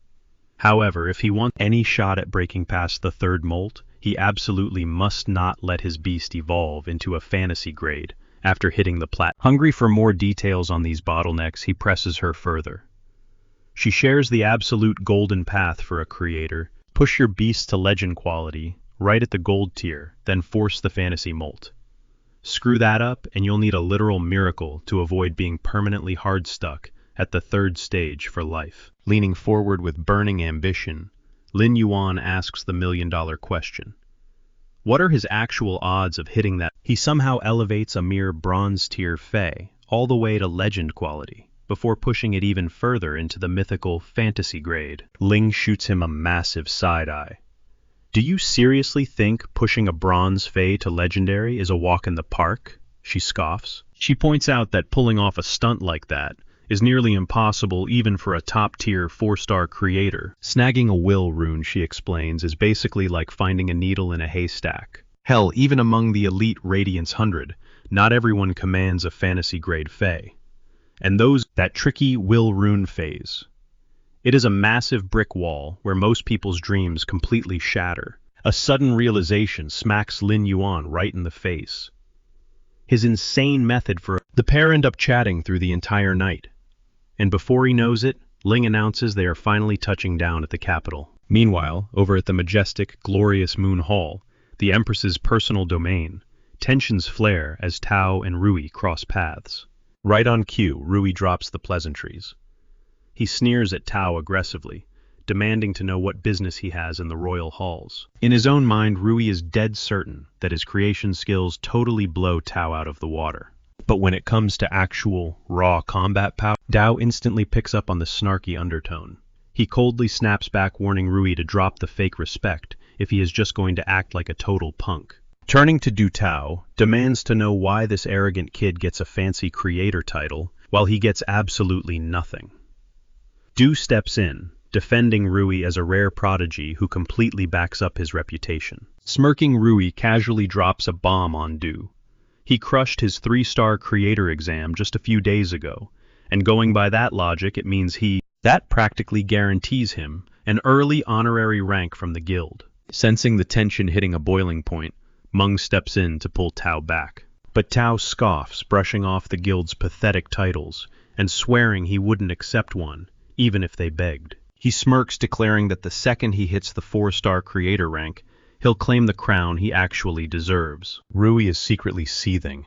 However, if he wants any shot at breaking past the third molt, he absolutely must not let his beast evolve into a fantasy grade after hitting the plat. Hungry for more details on these bottlenecks, he presses her further. She shares the absolute golden path for a creator. Push your beast to legend quality, right at the gold tier, then force the fantasy molt. Screw that up, and you'll need a literal miracle to avoid being permanently hard stuck at the third stage for life. Leaning forward with burning ambition, Lin Yuan asks the million-dollar question. What are his actual odds of hitting that? He somehow elevates a mere bronze-tier Fae all the way to legend quality, before pushing it even further into the mythical fantasy grade. Ling shoots him a massive side-eye. Do you seriously think pushing a bronze Fae to legendary is a walk in the park? She scoffs. She points out that pulling off a stunt like that is nearly impossible even for a top-tier 4-star creator. Snagging a will rune, she explains, is basically like finding a needle in a haystack. Hell, even among the elite Radiance 100, not everyone commands a fantasy-grade Fae. And that tricky will rune phase. It is a massive brick wall where most people's dreams completely shatter. A sudden realization smacks Lin Yuan right in the face. His insane method for... The pair end up chatting through the entire night. And before he knows it, Ling announces they are finally touching down at the capital. Meanwhile, over at the majestic, glorious Moon Hall, the Empress's personal domain, tensions flare as Tao and Rui cross paths. Right on cue, Rui drops the pleasantries. He sneers at Tao aggressively, demanding to know what business he has in the royal halls. In his own mind, Rui is dead certain that his creation skills totally blow Tao out of the water. But when it comes to actual, raw combat power, Tao instantly picks up on the snarky undertone. He coldly snaps back, warning Rui to drop the fake respect if he is just going to act like a total punk. Turning to Du Tao, demands to know why this arrogant kid gets a fancy creator title while he gets absolutely nothing. Du steps in, defending Rui as a rare prodigy who completely backs up his reputation. Smirking, Rui casually drops a bomb on Du. He crushed his 3-star creator exam just a few days ago, and going by that logic, it means that practically guarantees him an early honorary rank from the guild. Sensing the tension hitting a boiling point, Meng steps in to pull Tao back. But Tao scoffs, brushing off the guild's pathetic titles and swearing he wouldn't accept one, even if they begged. He smirks, declaring that the second he hits the 4-star creator rank, he'll claim the crown he actually deserves. Rui is secretly seething.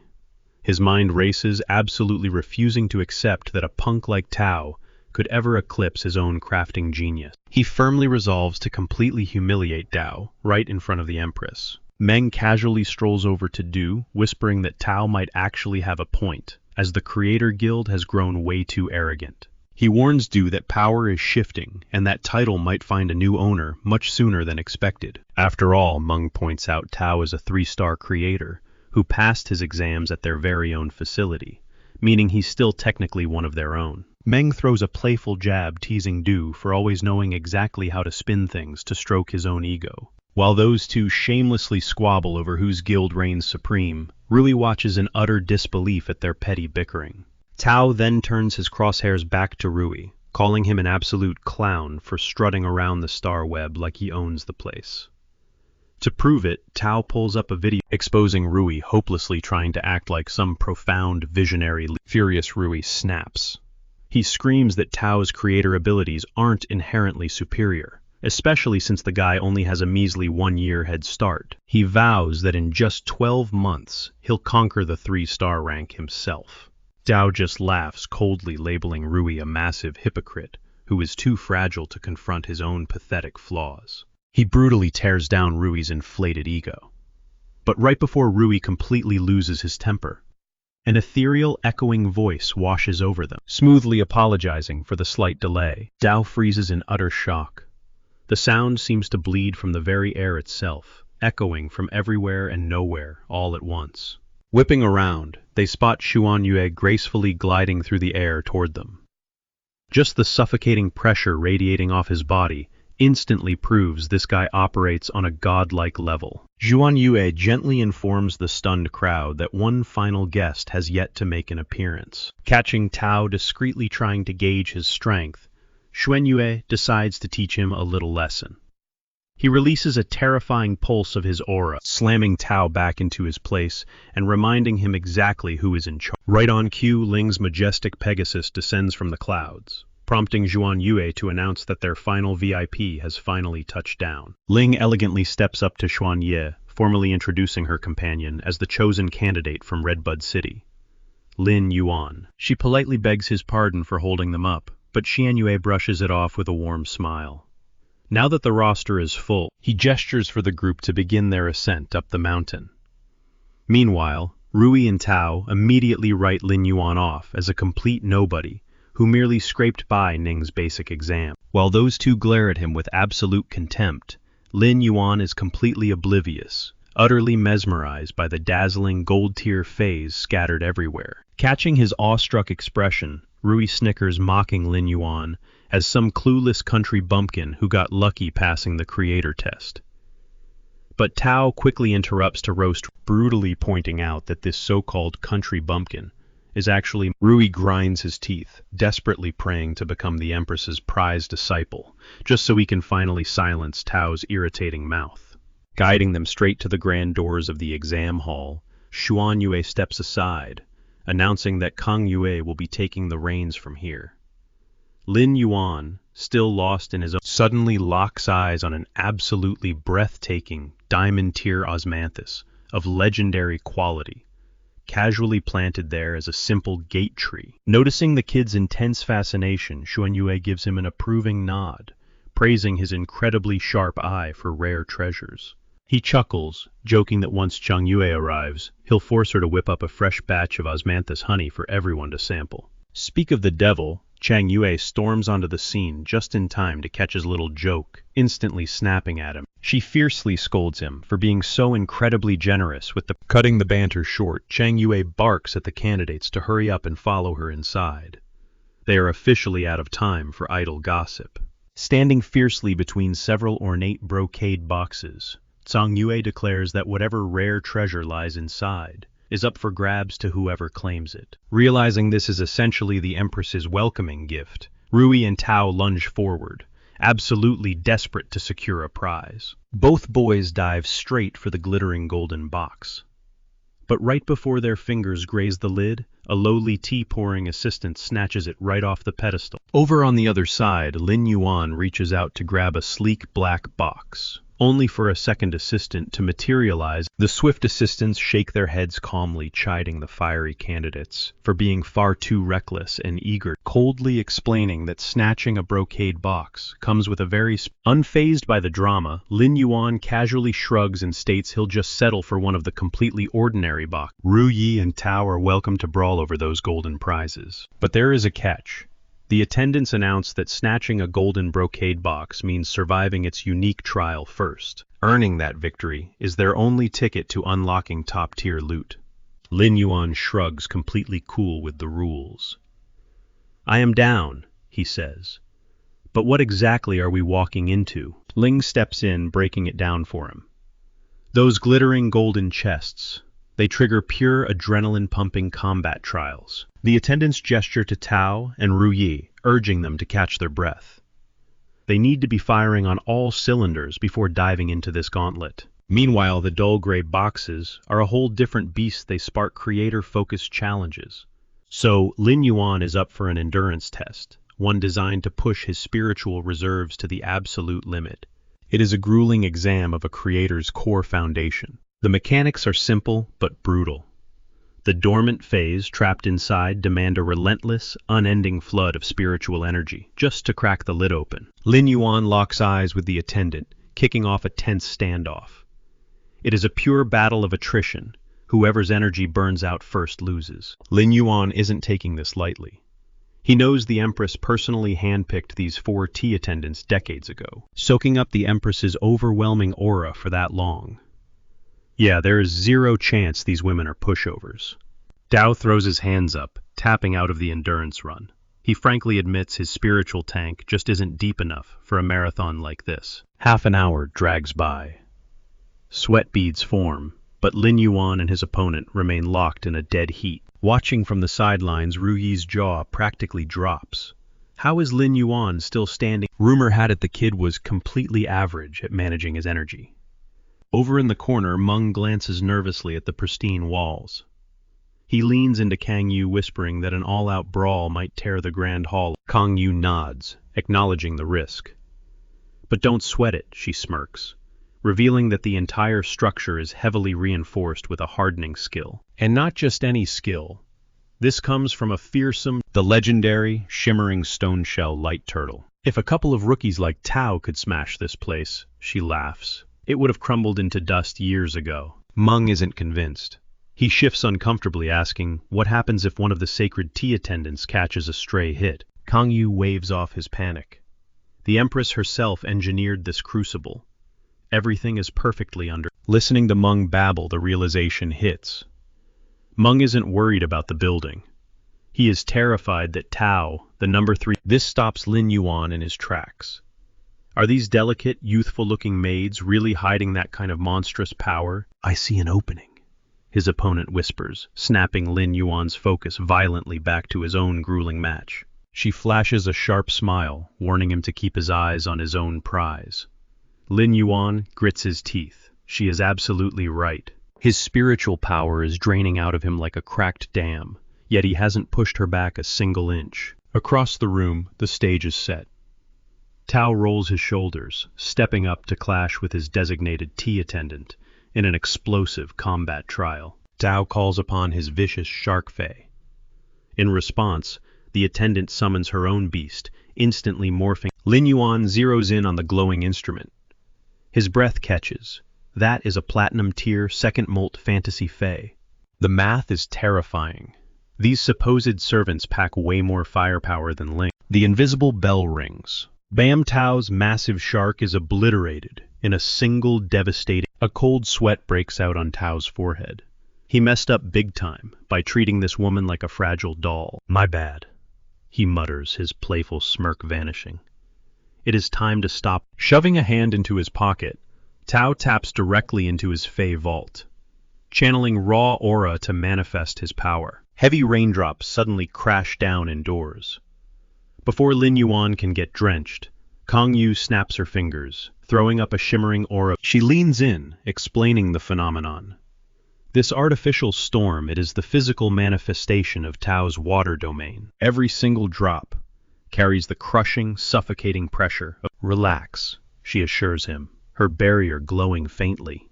His mind races, absolutely refusing to accept that a punk like Tao could ever eclipse his own crafting genius. He firmly resolves to completely humiliate Tao right in front of the Empress. Meng casually strolls over to Du, whispering that Tao might actually have a point, as the Creator Guild has grown way too arrogant. He warns Du that power is shifting and that title might find a new owner much sooner than expected. After all, Meng points out, Tao is a 3-star creator who passed his exams at their very own facility, meaning he's still technically one of their own. Meng throws a playful jab, teasing Du for always knowing exactly how to spin things to stroke his own ego. While those two shamelessly squabble over whose guild reigns supreme, Rui watches in utter disbelief at their petty bickering. Tao then turns his crosshairs back to Rui, calling him an absolute clown for strutting around the star web like he owns the place. To prove it, Tao pulls up a video exposing Rui hopelessly trying to act like some profound visionary. Furious, Rui snaps. He screams that Tao's creator abilities aren't inherently superior, especially since the guy only has a measly 1-year head start. He vows that in just 12 months, he'll conquer the 3-star rank himself. Tao just laughs, coldly labeling Rui a massive hypocrite who is too fragile to confront his own pathetic flaws. He brutally tears down Rui's inflated ego. But right before Rui completely loses his temper, an ethereal, echoing voice washes over them, smoothly apologizing for the slight delay. Tao freezes in utter shock. The sound seems to bleed from the very air itself, echoing from everywhere and nowhere all at once. Whipping around, they spot Xuan Yue gracefully gliding through the air toward them. Just the suffocating pressure radiating off his body instantly proves this guy operates on a godlike level. Zhuan Yue gently informs the stunned crowd that one final guest has yet to make an appearance. Catching Tao discreetly trying to gauge his strength, Xuan Yue decides to teach him a little lesson. He releases a terrifying pulse of his aura, slamming Tao back into his place and reminding him exactly who is in charge. Right on cue, Ling's majestic Pegasus descends from the clouds, prompting Zhuan Yue to announce that their final VIP has finally touched down. Ling elegantly steps up to Xuan Ye, formally introducing her companion as the chosen candidate from Redbud City, Lin Yuan. She politely begs his pardon for holding them up, but Xian Yue brushes it off with a warm smile. Now that the roster is full, he gestures for the group to begin their ascent up the mountain. Meanwhile, Rui and Tao immediately write Lin Yuan off as a complete nobody who merely scraped by Ning's basic exam. While those two glare at him with absolute contempt, Lin Yuan is completely oblivious, utterly mesmerized by the dazzling gold-tier phase scattered everywhere. Catching his awestruck expression, Rui snickers, mocking Lin Yuan as some clueless country bumpkin who got lucky passing the creator test. But Tao quickly interrupts to roast, brutally pointing out that this so-called country bumpkin is actually. Rui grinds his teeth, desperately praying to become the Empress's prized disciple, just so he can finally silence Tao's irritating mouth. Guiding them straight to the grand doors of the exam hall, Xuan Yue steps aside, announcing that Kang Yue will be taking the reins from here. Lin Yuan, still lost in his own, suddenly locks eyes on an absolutely breathtaking diamond-tier osmanthus of legendary quality, casually planted there as a simple gate tree. Noticing the kid's intense fascination, Xuan Yue gives him an approving nod, praising his incredibly sharp eye for rare treasures. He chuckles, joking that once Zhang Yue arrives, he'll force her to whip up a fresh batch of osmanthus honey for everyone to sample. Speak of the devil, Chang Yue storms onto the scene just in time to catch his little joke, instantly snapping at him. She fiercely scolds him for being so incredibly generous with the. Cutting the banter short, Chang Yue barks at the candidates to hurry up and follow her inside. They are officially out of time for idle gossip. Standing fiercely between several ornate brocade boxes, Zhang Yue declares that whatever rare treasure lies inside is up for grabs to whoever claims it. Realizing this is essentially the Empress's welcoming gift, Rui and Tao lunge forward, absolutely desperate to secure a prize. Both boys dive straight for the glittering golden box. But right before their fingers graze the lid, a lowly tea-pouring assistant snatches it right off the pedestal. Over on the other side, Lin Yuan reaches out to grab a sleek black box, only for a second assistant to materialize. The swift assistants shake their heads calmly, chiding the fiery candidates for being far too reckless and eager, coldly explaining that snatching a brocade box comes with a very unfazed by the drama. Lin Yuan casually shrugs and states he'll just settle for one of the completely ordinary boxes. Ru Yi and Tao are welcome to brawl over those golden prizes. But there is a catch. The attendants announce that snatching a golden brocade box means surviving its unique trial first. Earning that victory is their only ticket to unlocking top-tier loot. Lin Yuan shrugs, completely cool with the rules. "I am down," he says. "But what exactly are we walking into?" Ling steps in, breaking it down for him. "Those glittering golden chests. They trigger pure adrenaline-pumping combat trials." The attendants gesture to Tao and Ru Yi, urging them to catch their breath. They need to be firing on all cylinders before diving into this gauntlet. Meanwhile, the dull gray boxes are a whole different beast. They spark creator-focused challenges. So, Lin Yuan is up for an endurance test, one designed to push his spiritual reserves to the absolute limit. It is a grueling exam of a creator's core foundation. The mechanics are simple but brutal. The dormant phase trapped inside demand a relentless, unending flood of spiritual energy just to crack the lid open. Lin Yuan locks eyes with the attendant, kicking off a tense standoff. It is a pure battle of attrition. Whoever's energy burns out first loses. Lin Yuan isn't taking this lightly. He knows the Empress personally handpicked these 4 tea attendants decades ago, soaking up the Empress's overwhelming aura for that long. Yeah, there is zero chance these women are pushovers. Dao throws his hands up, tapping out of the endurance run. He frankly admits his spiritual tank just isn't deep enough for a marathon like this. Half an hour drags by. Sweat beads form, but Lin Yuan and his opponent remain locked in a dead heat. Watching from the sidelines, Ru Yi's jaw practically drops. How is Lin Yuan still standing? Rumor had it the kid was completely average at managing his energy. Over in the corner, Meng glances nervously at the pristine walls. He leans into Kang Yu, whispering that an all-out brawl might tear the grand hall. Kang Yu nods, acknowledging the risk. But don't sweat it, she smirks, revealing that the entire structure is heavily reinforced with a hardening skill. And not just any skill. This comes from a fearsome, the legendary, shimmering stone shell light turtle. If a couple of rookies like Tao could smash this place, she laughs, it would have crumbled into dust years ago. Meng isn't convinced. He shifts uncomfortably, asking, what happens if one of the sacred tea attendants catches a stray hit? Kang Yu waves off his panic. The Empress herself engineered this crucible. Everything is perfectly under. Listening to Meng babble, the realization hits. Meng isn't worried about the building. He is terrified that Tao, the number 3... This stops Lin Yuan in his tracks. Are these delicate, youthful-looking maids really hiding that kind of monstrous power? I see an opening, his opponent whispers, snapping Lin Yuan's focus violently back to his own grueling match. She flashes a sharp smile, warning him to keep his eyes on his own prize. Lin Yuan grits his teeth. She is absolutely right. His spiritual power is draining out of him like a cracked dam, yet he hasn't pushed her back a single inch. Across the room, the stage is set. Tao rolls his shoulders, stepping up to clash with his designated tea attendant in an explosive combat trial. Tao calls upon his vicious shark fae. In response, the attendant summons her own beast, instantly morphing. Lin Yuan zeroes in on the glowing instrument. His breath catches. That is a platinum-tier second molt fantasy fae. The math is terrifying. These supposed servants pack way more firepower than Ling. The invisible bell rings. Bam Tao's massive shark is obliterated in a single devastating... A cold sweat breaks out on Tao's forehead. He messed up big time by treating this woman like a fragile doll. My bad, he mutters, his playful smirk vanishing. It is time to stop. Shoving a hand into his pocket, Tao taps directly into his Fey vault, channeling raw aura to manifest his power. Heavy raindrops suddenly crash down indoors. Before Lin Yuan can get drenched, Kang Yu snaps her fingers, throwing up a shimmering aura. She leans in, explaining the phenomenon. This artificial storm, it is the physical manifestation of Tao's water domain. Every single drop carries the crushing, suffocating pressure of... Relax, she assures him, her barrier glowing faintly.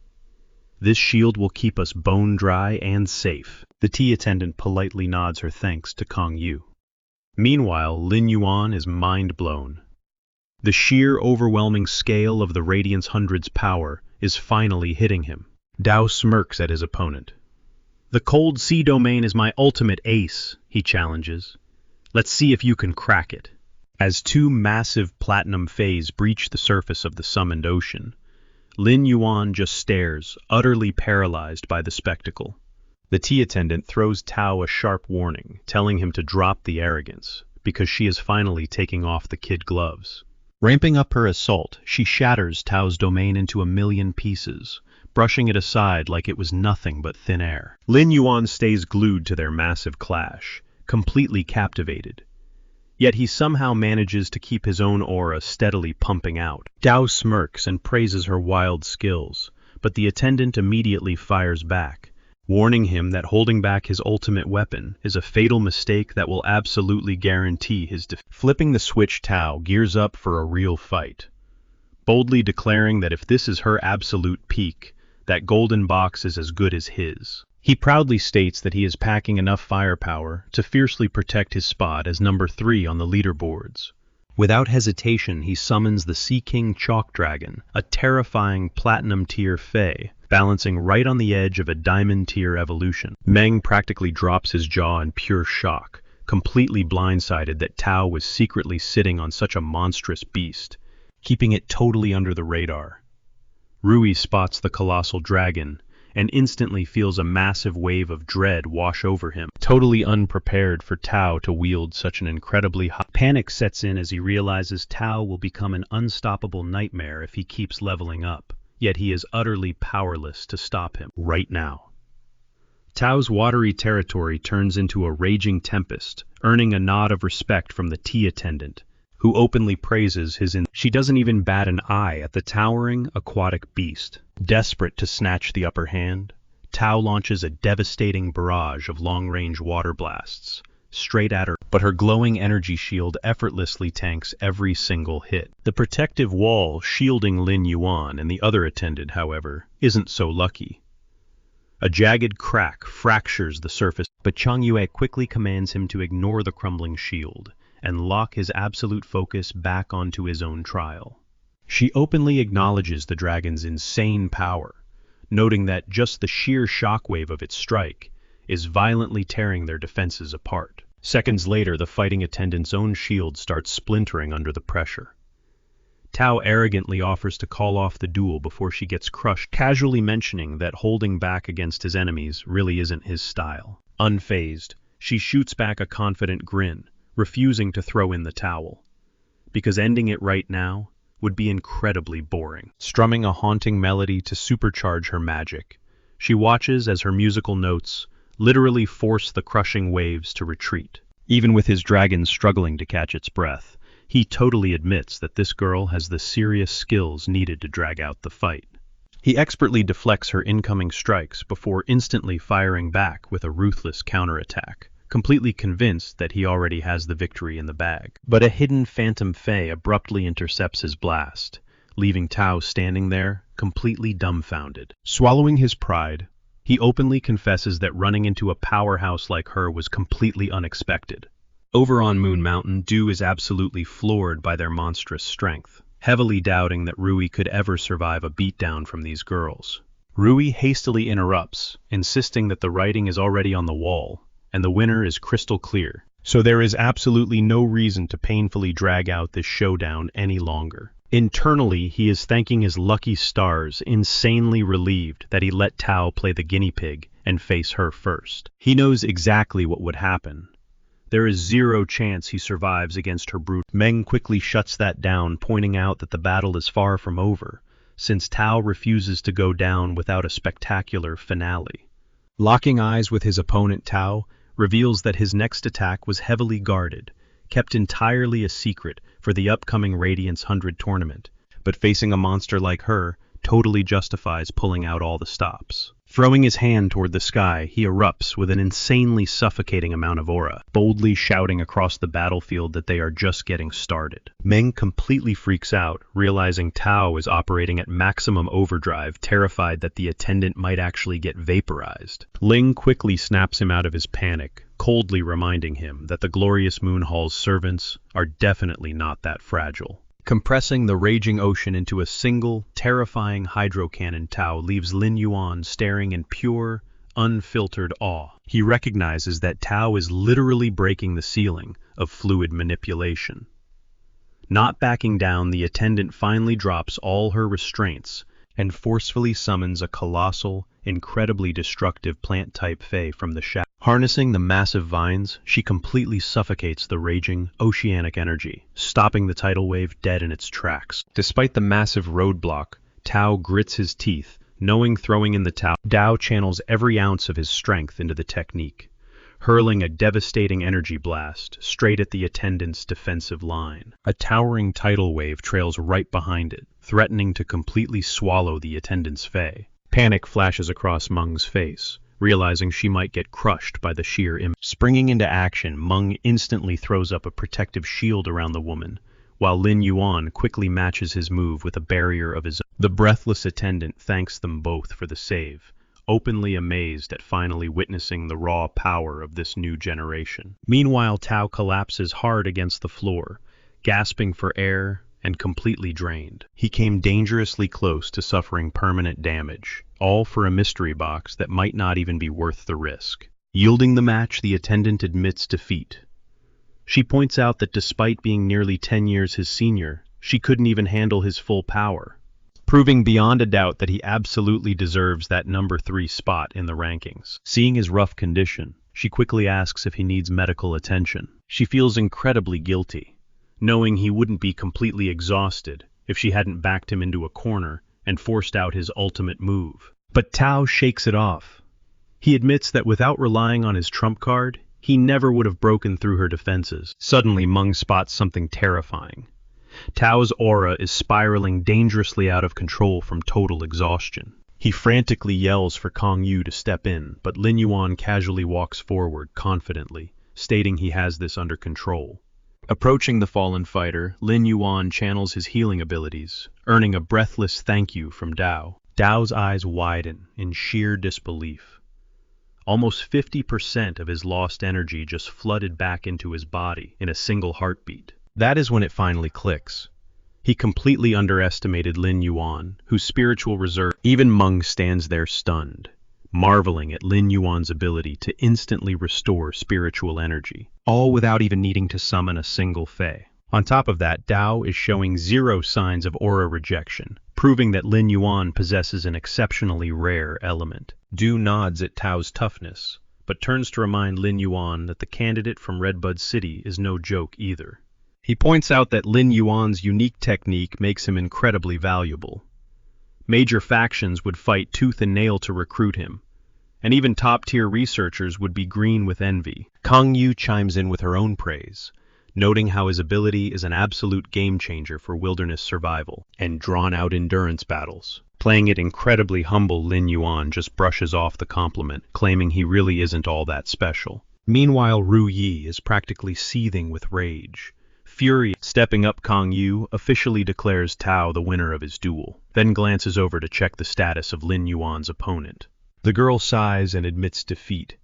This shield will keep us bone dry and safe. The tea attendant politely nods her thanks to Kang Yu. Meanwhile, Lin Yuan is mind blown. The sheer, overwhelming scale of the Radiance Hundred's power is finally hitting him. Dao smirks at his opponent. The cold sea domain is my ultimate ace, he challenges. Let's see if you can crack it. As two massive platinum fays breach the surface of the summoned ocean, Lin Yuan just stares, utterly paralyzed by the spectacle. The tea attendant throws Tao a sharp warning, telling him to drop the arrogance, because she is finally taking off the kid gloves. Ramping up her assault, she shatters Tao's domain into a million pieces, brushing it aside like it was nothing but thin air. Lin Yuan stays glued to their massive clash, completely captivated. Yet he somehow manages to keep his own aura steadily pumping out. Dao smirks and praises her wild skills, but the attendant immediately fires back, warning him that holding back his ultimate weapon is a fatal mistake that will absolutely guarantee his defeat. Flipping the switch, Tao gears up for a real fight, boldly declaring that if this is her absolute peak, that golden box is as good as his. He proudly states that he is packing enough firepower to fiercely protect his spot as number 3 on the leaderboards. Without hesitation, he summons the Sea King Chalk Dragon, a terrifying platinum-tier fae, balancing right on the edge of a diamond-tier evolution. Meng practically drops his jaw in pure shock, completely blindsided that Tao was secretly sitting on such a monstrous beast, keeping it totally under the radar. Rui spots the colossal dragon and instantly feels a massive wave of dread wash over him, totally unprepared for Tao to wield such an incredibly high. Panic sets in as he realizes Tao will become an unstoppable nightmare if he keeps leveling up, yet he is utterly powerless to stop him right now. Tao's watery territory turns into a raging tempest, earning a nod of respect from the tea attendant, who openly praises his She doesn't even bat an eye at the towering aquatic beast. Desperate to snatch the upper hand, Tao launches a devastating barrage of long-range water blasts straight at her, but her glowing energy shield effortlessly tanks every single hit. The protective wall shielding Lin Yuan and the other attendant, however, isn't so lucky. A jagged crack fractures the surface, but Chang Yue quickly commands him to ignore the crumbling shield and lock his absolute focus back onto his own trial. She openly acknowledges the dragon's insane power, noting that just the sheer shockwave of its strike is violently tearing their defenses apart. Seconds later, the fighting attendant's own shield starts splintering under the pressure. Tao arrogantly offers to call off the duel before she gets crushed, casually mentioning that holding back against his enemies really isn't his style. Unfazed, she shoots back a confident grin, refusing to throw in the towel, because ending it right now would be incredibly boring. Strumming a haunting melody to supercharge her magic, she watches as her musical notes literally force the crushing waves to retreat. Even with his dragon struggling to catch its breath, he totally admits that this girl has the serious skills needed to drag out the fight. He expertly deflects her incoming strikes before instantly firing back with a ruthless counterattack, completely convinced that he already has the victory in the bag. But a hidden phantom fae abruptly intercepts his blast, leaving Tao standing there, completely dumbfounded. Swallowing his pride, he openly confesses that running into a powerhouse like her was completely unexpected. Over on Moon Mountain, Du is absolutely floored by their monstrous strength, heavily doubting that Rui could ever survive a beatdown from these girls. Rui hastily interrupts, insisting that the writing is already on the wall, and the winner is crystal clear, so there is absolutely no reason to painfully drag out this showdown any longer. Internally, he is thanking his lucky stars, insanely relieved that he let Tao play the guinea pig and face her first. He knows exactly what would happen. There is zero chance he survives against her brute. Meng quickly shuts that down, pointing out that the battle is far from over, since Tao refuses to go down without a spectacular finale. Locking eyes with his opponent, Tao reveals that his next attack was heavily guarded, kept entirely a secret for the upcoming Radiance 100 tournament, but facing a monster like her totally justifies pulling out all the stops. Throwing his hand toward the sky, he erupts with an insanely suffocating amount of aura, boldly shouting across the battlefield that they are just getting started. Meng completely freaks out, realizing Tao is operating at maximum overdrive, terrified that the attendant might actually get vaporized. Ling quickly snaps him out of his panic, coldly reminding him that the glorious Moon Hall's servants are definitely not that fragile. Compressing the raging ocean into a single, terrifying hydrocannon, Tao leaves Lin Yuan staring in pure, unfiltered awe. He recognizes that Tao is literally breaking the ceiling of fluid manipulation. Not backing down, the attendant finally drops all her restraints and forcefully summons a colossal, incredibly destructive plant-type fae from the shadow. Harnessing the massive vines, she completely suffocates the raging, oceanic energy, stopping the tidal wave dead in its tracks. Despite the massive roadblock, Tao grits his teeth, knowing throwing in the Tao channels every ounce of his strength into the technique, hurling a devastating energy blast straight at the attendant's defensive line. A towering tidal wave trails right behind it, threatening to completely swallow the attendant's fae. Panic flashes across Meng's face, realizing she might get crushed by the sheer impact. Springing into action, Meng instantly throws up a protective shield around the woman, while Lin Yuan quickly matches his move with a barrier of his own. The breathless attendant thanks them both for the save, openly amazed at finally witnessing the raw power of this new generation. Meanwhile, Tao collapses hard against the floor, gasping for air and completely drained. He came dangerously close to suffering permanent damage, all for a mystery box that might not even be worth the risk. Yielding the match, the attendant admits defeat. She points out that despite being nearly 10 years his senior, she couldn't even handle his full power. proving beyond a doubt that he absolutely deserves that number 3 spot in the rankings. Seeing his rough condition, she quickly asks if he needs medical attention. She feels incredibly guilty, knowing he wouldn't be completely exhausted if she hadn't backed him into a corner and forced out his ultimate move. But Tao shakes it off. He admits that without relying on his trump card, he never would have broken through her defenses. Suddenly, Meng spots something terrifying. Tao's aura is spiraling dangerously out of control from total exhaustion. He frantically yells for Kang Yu to step in, but Lin Yuan casually walks forward confidently, stating he has this under control. Approaching the fallen fighter, Lin Yuan channels his healing abilities, earning a breathless thank you from Dao. Dao's eyes widen in sheer disbelief. Almost 50% of his lost energy just flooded back into his body in a single heartbeat. That is when it finally clicks. He completely underestimated Lin Yuan, whose spiritual reserve. Even Meng stands there stunned, marveling at Lin Yuan's ability to instantly restore spiritual energy, all without even needing to summon a single Fei. On top of that, Dao is showing zero signs of aura rejection, proving that Lin Yuan possesses an exceptionally rare element. Du nods at Tao's toughness, but turns to remind Lin Yuan that the candidate from Redbud City is no joke either. He points out that Lin Yuan's unique technique makes him incredibly valuable. Major factions would fight tooth and nail to recruit him, and even top-tier researchers would be green with envy. Kang Yu chimes in with her own praise, noting how his ability is an absolute game-changer for wilderness survival and drawn-out endurance battles. Playing it incredibly humble, Lin Yuan just brushes off the compliment, claiming he really isn't all that special. Meanwhile, Ru Yi is practically seething with rage. Fury, stepping up, Kang Yu officially declares Tao the winner of his duel, then glances over to check the status of Lin Yuan's opponent. The girl sighs and admits defeat.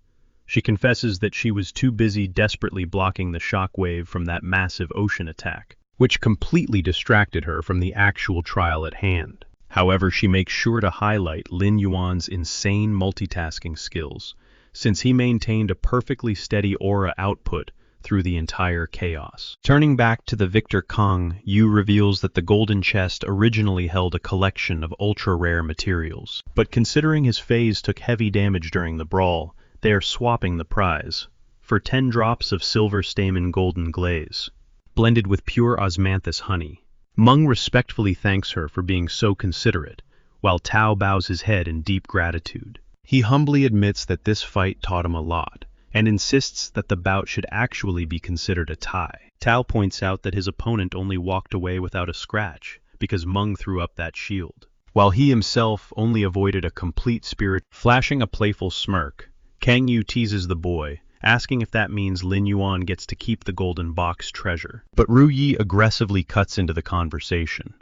She confesses that she was too busy desperately blocking the shockwave from that massive ocean attack, which completely distracted her from the actual trial at hand. However, she makes sure to highlight Lin Yuan's insane multitasking skills, since he maintained a perfectly steady aura output through the entire chaos. Turning back to the victor, Kang Yu reveals that the golden chest originally held a collection of ultra-rare materials, but considering his phase took heavy damage during the brawl, they are swapping the prize for 10 drops of silver stamen golden glaze, blended with pure osmanthus honey. Meng respectfully thanks her for being so considerate, while Tao bows his head in deep gratitude. He humbly admits that this fight taught him a lot, and insists that the bout should actually be considered a tie. Tao points out that his opponent only walked away without a scratch because Meng threw up that shield, while he himself only avoided a complete spirit. Flashing a playful smirk, Kang Yu teases the boy, asking if that means Lin Yuan gets to keep the golden box treasure. But Ru Yi aggressively cuts into the conversation.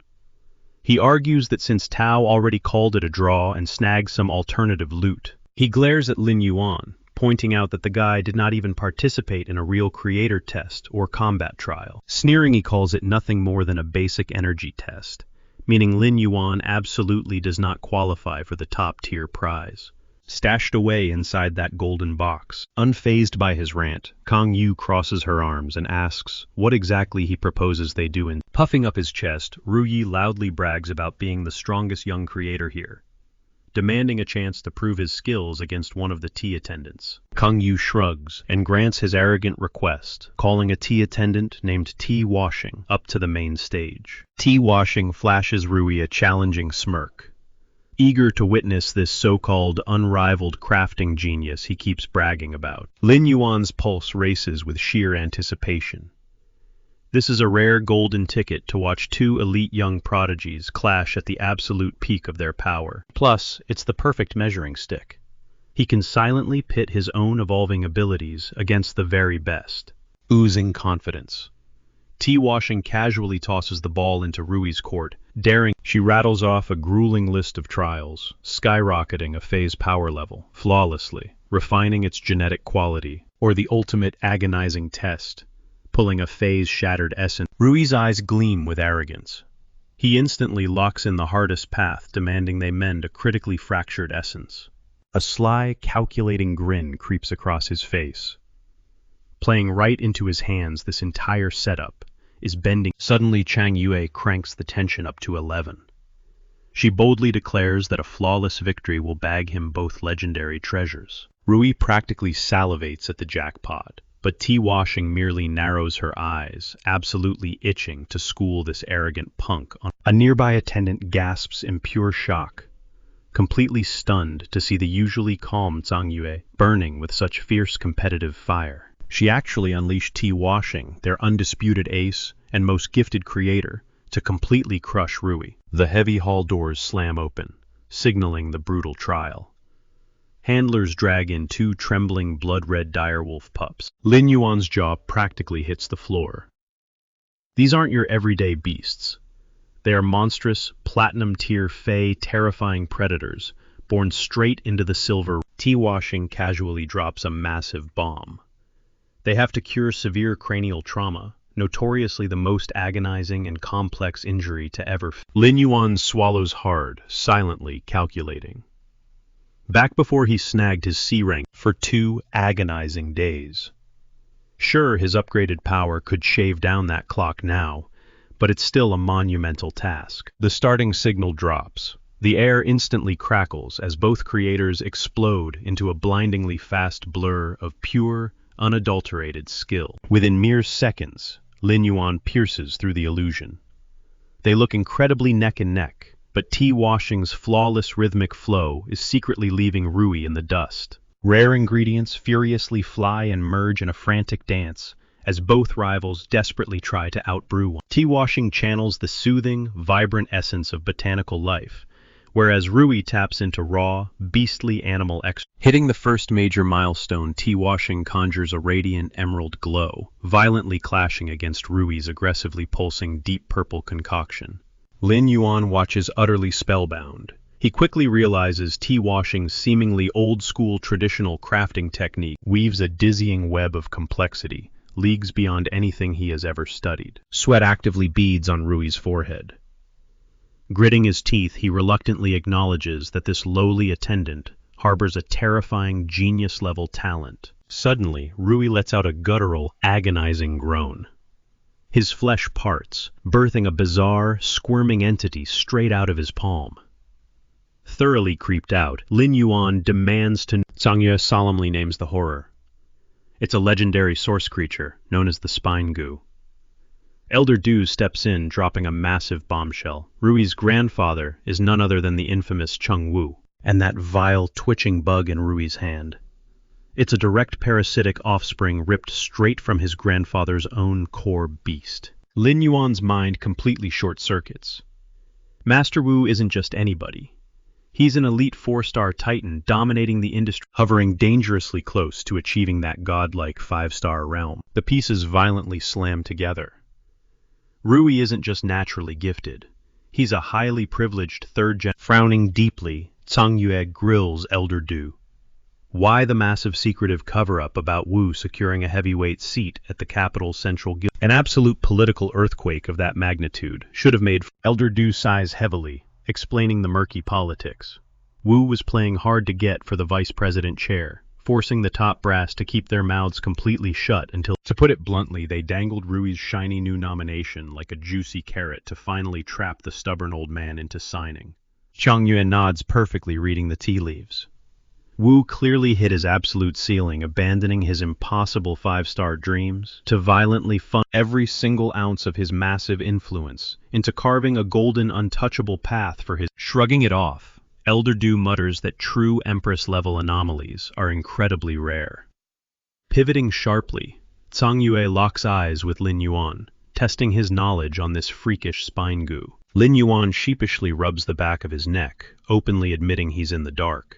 He argues that since Tao already called it a draw and snagged some alternative loot, he glares at Lin Yuan, pointing out that the guy did not even participate in a real creator test or combat trial. Sneering, he calls it nothing more than a basic energy test, meaning Lin Yuan absolutely does not qualify for the top-tier prize. Stashed away inside that golden box, unfazed by his rant, Kang Yu crosses her arms and asks what exactly he proposes they do. And puffing up his chest, Ru Yi loudly brags about being the strongest young creator here, demanding a chance to prove his skills against one of the tea attendants. Kang Yu shrugs and grants his arrogant request, calling a tea attendant named Tea Washing up to the main stage. Tea Washing flashes Ru Yi a challenging smirk, eager to witness this so-called unrivaled crafting genius he keeps bragging about. Lin Yuan's pulse races with sheer anticipation. This is a rare golden ticket to watch 2 elite young prodigies clash at the absolute peak of their power. Plus, it's the perfect measuring stick. He can silently pit his own evolving abilities against the very best. Oozing confidence, Tea Washing casually tosses the ball into Rui's court, daring. She rattles off a grueling list of trials, skyrocketing a Fei's power level flawlessly, refining its genetic quality, or the ultimate agonizing test, pulling a Fei's shattered essence. Rui's eyes gleam with arrogance. He instantly locks in the hardest path, demanding they mend a critically fractured essence. A sly, calculating grin creeps across his face. Playing right into his hands, this entire setup is bending. Suddenly, Chang Yue cranks the tension up to 11. She boldly declares that a flawless victory will bag him both legendary treasures. Rui practically salivates at the jackpot, but T-Washing merely narrows her eyes, absolutely itching to school this arrogant punk. A nearby attendant gasps in pure shock, completely stunned to see the usually calm Zhang Yue burning with such fierce competitive fire. She actually unleashed T-Washing, their undisputed ace and most gifted creator, to completely crush Rui. The heavy hall doors slam open, signaling the brutal trial. Handlers drag in two trembling blood-red direwolf pups. Lin Yuan's jaw practically hits the floor. These aren't your everyday beasts. They are monstrous, platinum-tier fey, terrifying predators, born straight into the silver. T-Washing casually drops a massive bomb. They have to cure severe cranial trauma, notoriously the most agonizing and complex injury to ever. Lin Yuan swallows hard, silently calculating. Back before he snagged his C rank for 2 agonizing days. Sure, his upgraded power could shave down that clock now, but it's still a monumental task. The starting signal drops. The air instantly crackles as both creators explode into a blindingly fast blur of pure, unadulterated skill. Within mere seconds, Lin Yuan pierces through the illusion. They look incredibly neck and neck, but T-Washing's flawless rhythmic flow is secretly leaving Rui in the dust. Rare ingredients furiously fly and merge in a frantic dance, as both rivals desperately try to outbrew one. T-Washing channels the soothing, vibrant essence of botanical life, whereas Rui taps into raw, beastly animal Hitting the first major milestone, T-Washing conjures a radiant emerald glow, violently clashing against Rui's aggressively pulsing deep purple concoction. Lin Yuan watches utterly spellbound. He quickly realizes T-Washing's seemingly old-school traditional crafting technique weaves a dizzying web of complexity, leagues beyond anything he has ever studied. Sweat actively beads on Rui's forehead. Gritting his teeth, he reluctantly acknowledges that this lowly attendant harbors a terrifying genius-level talent. Suddenly, Rui lets out a guttural, agonizing groan. His flesh parts, birthing a bizarre, squirming entity straight out of his palm. Thoroughly creeped out, Lin Yuan demands to... Zhang Yue solemnly names the horror. It's a legendary source creature, known as the Spine Goo. Elder Du steps in, dropping a massive bombshell. Rui's grandfather is none other than the infamous Cheng Wu, and that vile, twitching bug in Rui's hand. It's a direct parasitic offspring ripped straight from his grandfather's own core beast. Lin Yuan's mind completely short-circuits. Master Wu isn't just anybody. He's an elite 4-star titan dominating the industry, hovering dangerously close to achieving that godlike 5-star realm. The pieces violently slam together. Rui isn't just naturally gifted. He's a highly privileged third-gen... Frowning deeply, Zhang Yue grills Elder Du. Why the massive secretive cover-up about Wu securing a heavyweight seat at the capital's central guild? An absolute political earthquake of that magnitude should have made... Elder Du sighs heavily, explaining the murky politics. Wu was playing hard to get for the vice president chair, forcing the top brass to keep their mouths completely shut until... To put it bluntly, they dangled Rui's shiny new nomination like a juicy carrot to finally trap the stubborn old man into signing. Zhang Yue nods, perfectly reading the tea leaves. Wu clearly hit his absolute ceiling, abandoning his impossible 5-star dreams to violently fund every single ounce of his massive influence into carving a golden, untouchable path for his... Shrugging it off, Elder Du mutters that true Empress-level anomalies are incredibly rare. Pivoting sharply, Zhang Yue locks eyes with Lin Yuan, testing his knowledge on this freakish spine goo. Lin Yuan sheepishly rubs the back of his neck, openly admitting he's in the dark.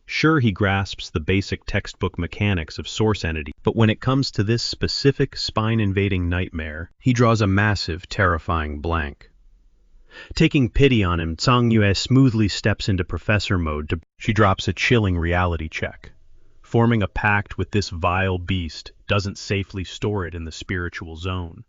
Sure, he grasps the basic textbook mechanics of source entity, but when it comes to this specific spine-invading nightmare, he draws a massive, terrifying blank. Taking pity on him, Zhang Yue smoothly steps into professor mode. She drops a chilling reality check. Forming a pact with this vile beast doesn't safely store it in the spiritual zone.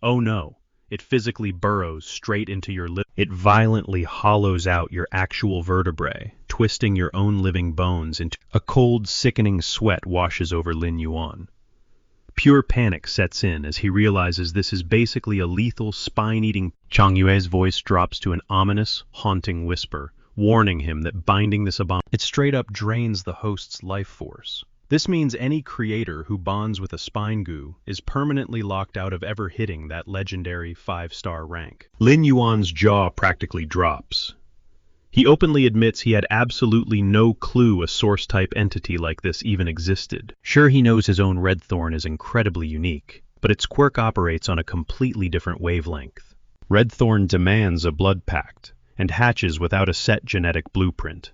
Oh no, it physically burrows straight into your lip. It violently hollows out your actual vertebrae, twisting your own living bones into... A cold, sickening sweat washes over Lin Yuan. Pure panic sets in as he realizes this is basically a lethal, spine-eating. Chang Yue's voice drops to an ominous, haunting whisper, warning him that binding this abomination, it straight up drains the host's life force. This means any creator who bonds with a spine goo is permanently locked out of ever hitting that legendary 5-star rank. Lin Yuan's jaw practically drops. He openly admits he had absolutely no clue a source-type entity like this even existed. Sure, he knows his own red thorn is incredibly unique, but its quirk operates on a completely different wavelength. Red thorn demands a blood pact, and hatches without a set genetic blueprint.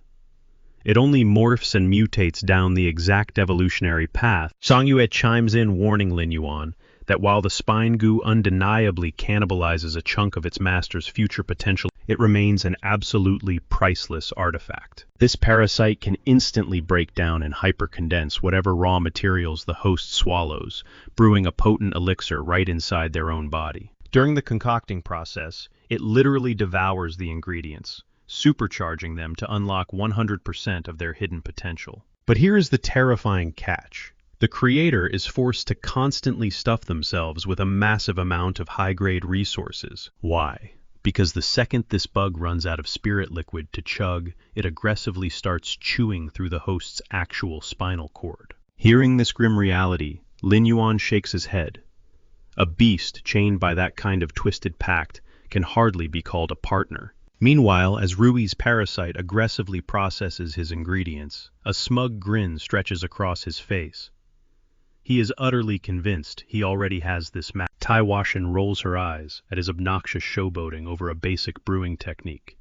It only morphs and mutates down the exact evolutionary path. Chang Yue chimes in, warning Lin Yuan that while the spine goo undeniably cannibalizes a chunk of its master's future potential, it remains an absolutely priceless artifact. This parasite can instantly break down and hypercondense whatever raw materials the host swallows, brewing a potent elixir right inside their own body. During the concocting process, it literally devours the ingredients, supercharging them to unlock 100% of their hidden potential. But here is the terrifying catch. The creator is forced to constantly stuff themselves with a massive amount of high-grade resources. Why? Because the second this bug runs out of spirit liquid to chug, it aggressively starts chewing through the host's actual spinal cord. Hearing this grim reality, Lin Yuan shakes his head. A beast chained by that kind of twisted pact can hardly be called a partner. Meanwhile, as Rui's parasite aggressively processes his ingredients, a smug grin stretches across his face. He is utterly convinced he already has this match. Tai Washin rolls her eyes at his obnoxious showboating over a basic brewing technique.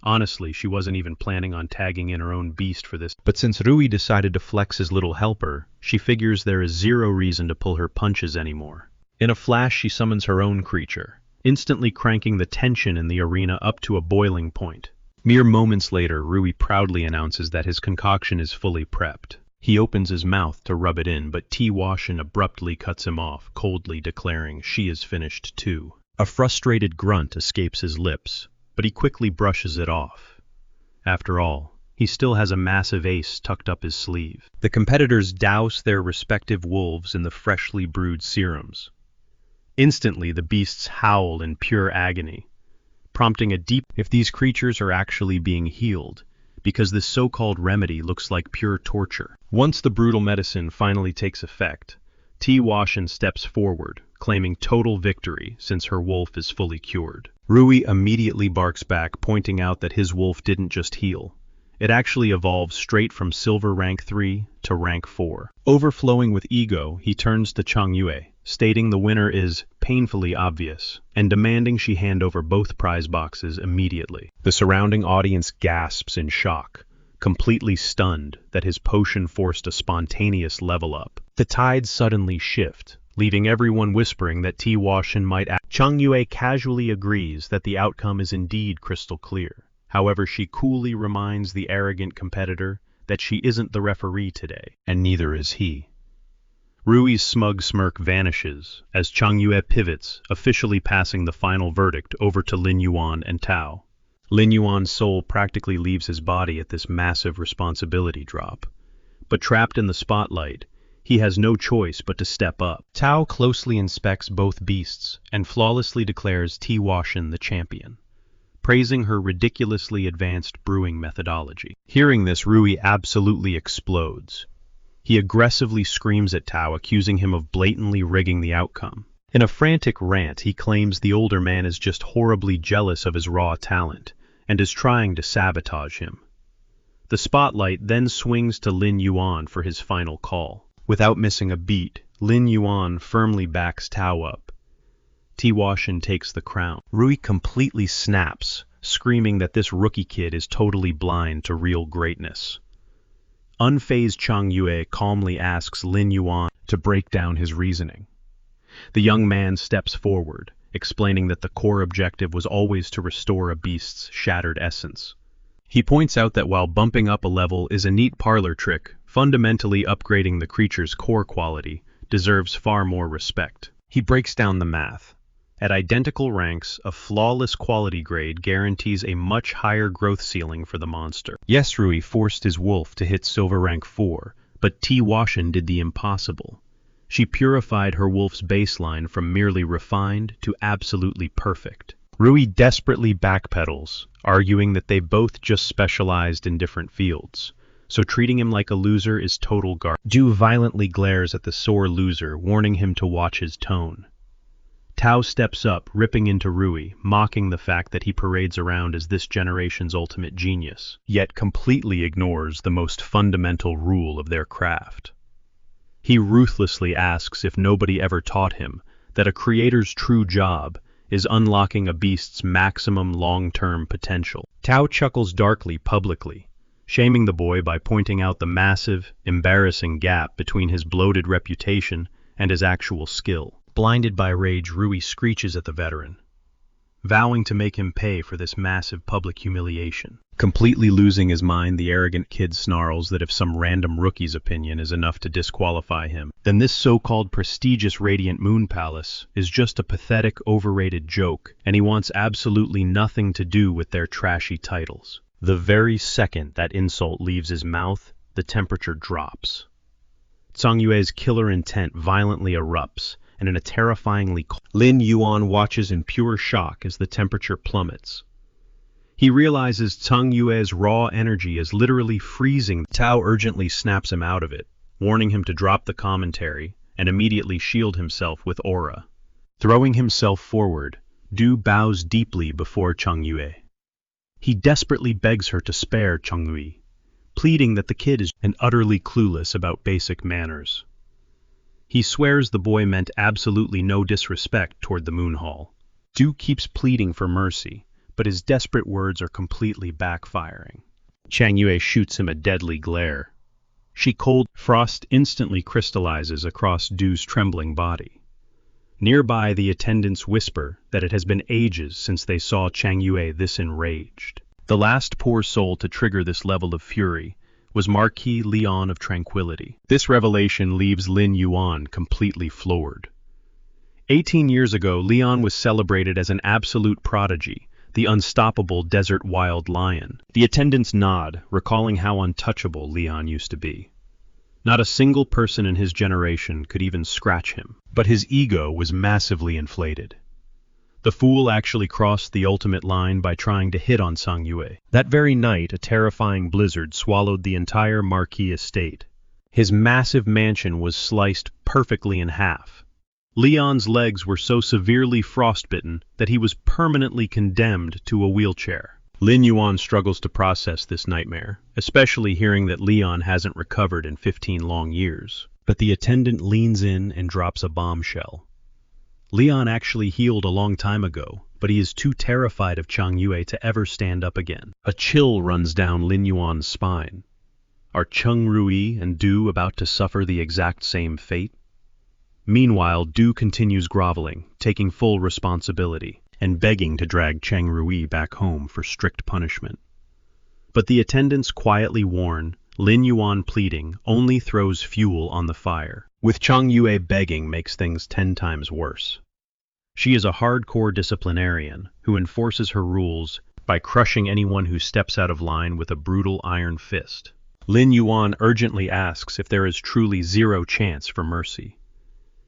Honestly, she wasn't even planning on tagging in her own beast for this, but since Rui decided to flex his little helper, she figures there is zero reason to pull her punches anymore. In a flash, she summons her own creature, instantly cranking the tension in the arena up to a boiling point. Mere moments later, Rui proudly announces that his concoction is fully prepped. He opens his mouth to rub it in, but T. Washin abruptly cuts him off, coldly declaring she is finished too. A frustrated grunt escapes his lips, but he quickly brushes it off. After all, he still has a massive ace tucked up his sleeve. The competitors douse their respective wolves in the freshly brewed serums. Instantly, the beasts howl in pure agony, prompting a deep if these creatures are actually being healed, because this so-called remedy looks like pure torture. Once the brutal medicine finally takes effect, T. Washin steps forward, claiming total victory since her wolf is fully cured. Rui immediately barks back, pointing out that his wolf didn't just heal. It actually evolved straight from silver rank 3 to rank 4. Overflowing with ego, he turns to Chang Yue, stating the winner is painfully obvious, and demanding she hand over both prize boxes immediately. The surrounding audience gasps in shock, completely stunned that his potion forced a spontaneous level up. The tides suddenly shift, leaving everyone whispering that T. Washin might act. Chang Yue casually agrees that the outcome is indeed crystal clear. However, she coolly reminds the arrogant competitor that she isn't the referee today, and neither is he. Rui's smug smirk vanishes as Chang Yue pivots, officially passing the final verdict over to Lin Yuan and Tao. Lin Yuan's soul practically leaves his body at this massive responsibility drop. But trapped in the spotlight, he has no choice but to step up. Tao closely inspects both beasts and flawlessly declares T. Washin the champion, praising her ridiculously advanced brewing methodology. Hearing this, Rui absolutely explodes. He aggressively screams at Tao, accusing him of blatantly rigging the outcome. In a frantic rant, he claims the older man is just horribly jealous of his raw talent and is trying to sabotage him. The spotlight then swings to Lin Yuan for his final call. Without missing a beat, Lin Yuan firmly backs Tao up. T. Washin takes the crown. Rui completely snaps, screaming that this rookie kid is totally blind to real greatness. Unfazed Chang Yue calmly asks Lin Yuan to break down his reasoning. The young man steps forward, explaining that the core objective was always to restore a beast's shattered essence. He points out that while bumping up a level is a neat parlor trick, fundamentally upgrading the creature's core quality deserves far more respect. He breaks down the math. At identical ranks, a flawless quality grade guarantees a much higher growth ceiling for the monster. Yes, Rui forced his wolf to hit silver rank 4, but T. Washin did the impossible. She purified her wolf's baseline from merely refined to absolutely perfect. Rui desperately backpedals, arguing that they both just specialized in different fields, so treating him like a loser is total garbage. Du violently glares at the sore loser, warning him to watch his tone. Tao steps up, ripping into Rui, mocking the fact that he parades around as this generation's ultimate genius, yet completely ignores the most fundamental rule of their craft. He ruthlessly asks if nobody ever taught him that a creator's true job is unlocking a beast's maximum long-term potential. Tao chuckles darkly publicly, shaming the boy by pointing out the massive, embarrassing gap between his bloated reputation and his actual skill. Blinded by rage, Rui screeches at the veteran, vowing to make him pay for this massive public humiliation. Completely losing his mind, the arrogant kid snarls that if some random rookie's opinion is enough to disqualify him, then this so-called prestigious Radiant Moon Palace is just a pathetic, overrated joke, and he wants absolutely nothing to do with their trashy titles. The very second that insult leaves his mouth, the temperature drops. Zhang Yue's killer intent violently erupts, and in a terrifyingly cold, Lin Yuan watches in pure shock as the temperature plummets. He realizes Zhang Yue's raw energy is literally freezing. Tao urgently snaps him out of it, warning him to drop the commentary and immediately shield himself with aura. Throwing himself forward, Du bows deeply before Zhang Yue. He desperately begs her to spare Zhang Yue, pleading that the kid is utterly clueless about basic manners. He swears the boy meant absolutely no disrespect toward the Moon Hall. Du keeps pleading for mercy, but his desperate words are completely backfiring. Zhang Yue shoots him a deadly glare. She cold frost instantly crystallizes across Du's trembling body. Nearby, the attendants whisper that it has been ages since they saw Zhang Yue this enraged. The last poor soul to trigger this level of fury was Marquis Leon of Tranquility. This revelation leaves Lin Yuan completely floored. 18 years ago, Leon was celebrated as an absolute prodigy, the unstoppable desert wild lion. The attendants nod, recalling how untouchable Leon used to be. Not a single person in his generation could even scratch him, but his ego was massively inflated. The fool actually crossed the ultimate line by trying to hit on Zhang Yue. That very night, a terrifying blizzard swallowed the entire Marquis estate. His massive mansion was sliced perfectly in half. Leon's legs were so severely frostbitten that he was permanently condemned to a wheelchair. Lin Yuan struggles to process this nightmare, especially hearing that Leon hasn't recovered in 15 long years. But the attendant leans in and drops a bombshell. Leon actually healed a long time ago, but he is too terrified of Zhang Yue to ever stand up again. A chill runs down Lin Yuan's spine. Are Cheng Rui and Du about to suffer the exact same fate? Meanwhile, Du continues groveling, taking full responsibility, and begging to drag Cheng Rui back home for strict punishment. But the attendants quietly warn, Lin Yuan pleading only throws fuel on the fire. With Zhang Yue begging makes things 10 times worse. She is a hardcore disciplinarian who enforces her rules by crushing anyone who steps out of line with a brutal iron fist. Lin Yuan urgently asks if there is truly zero chance for mercy.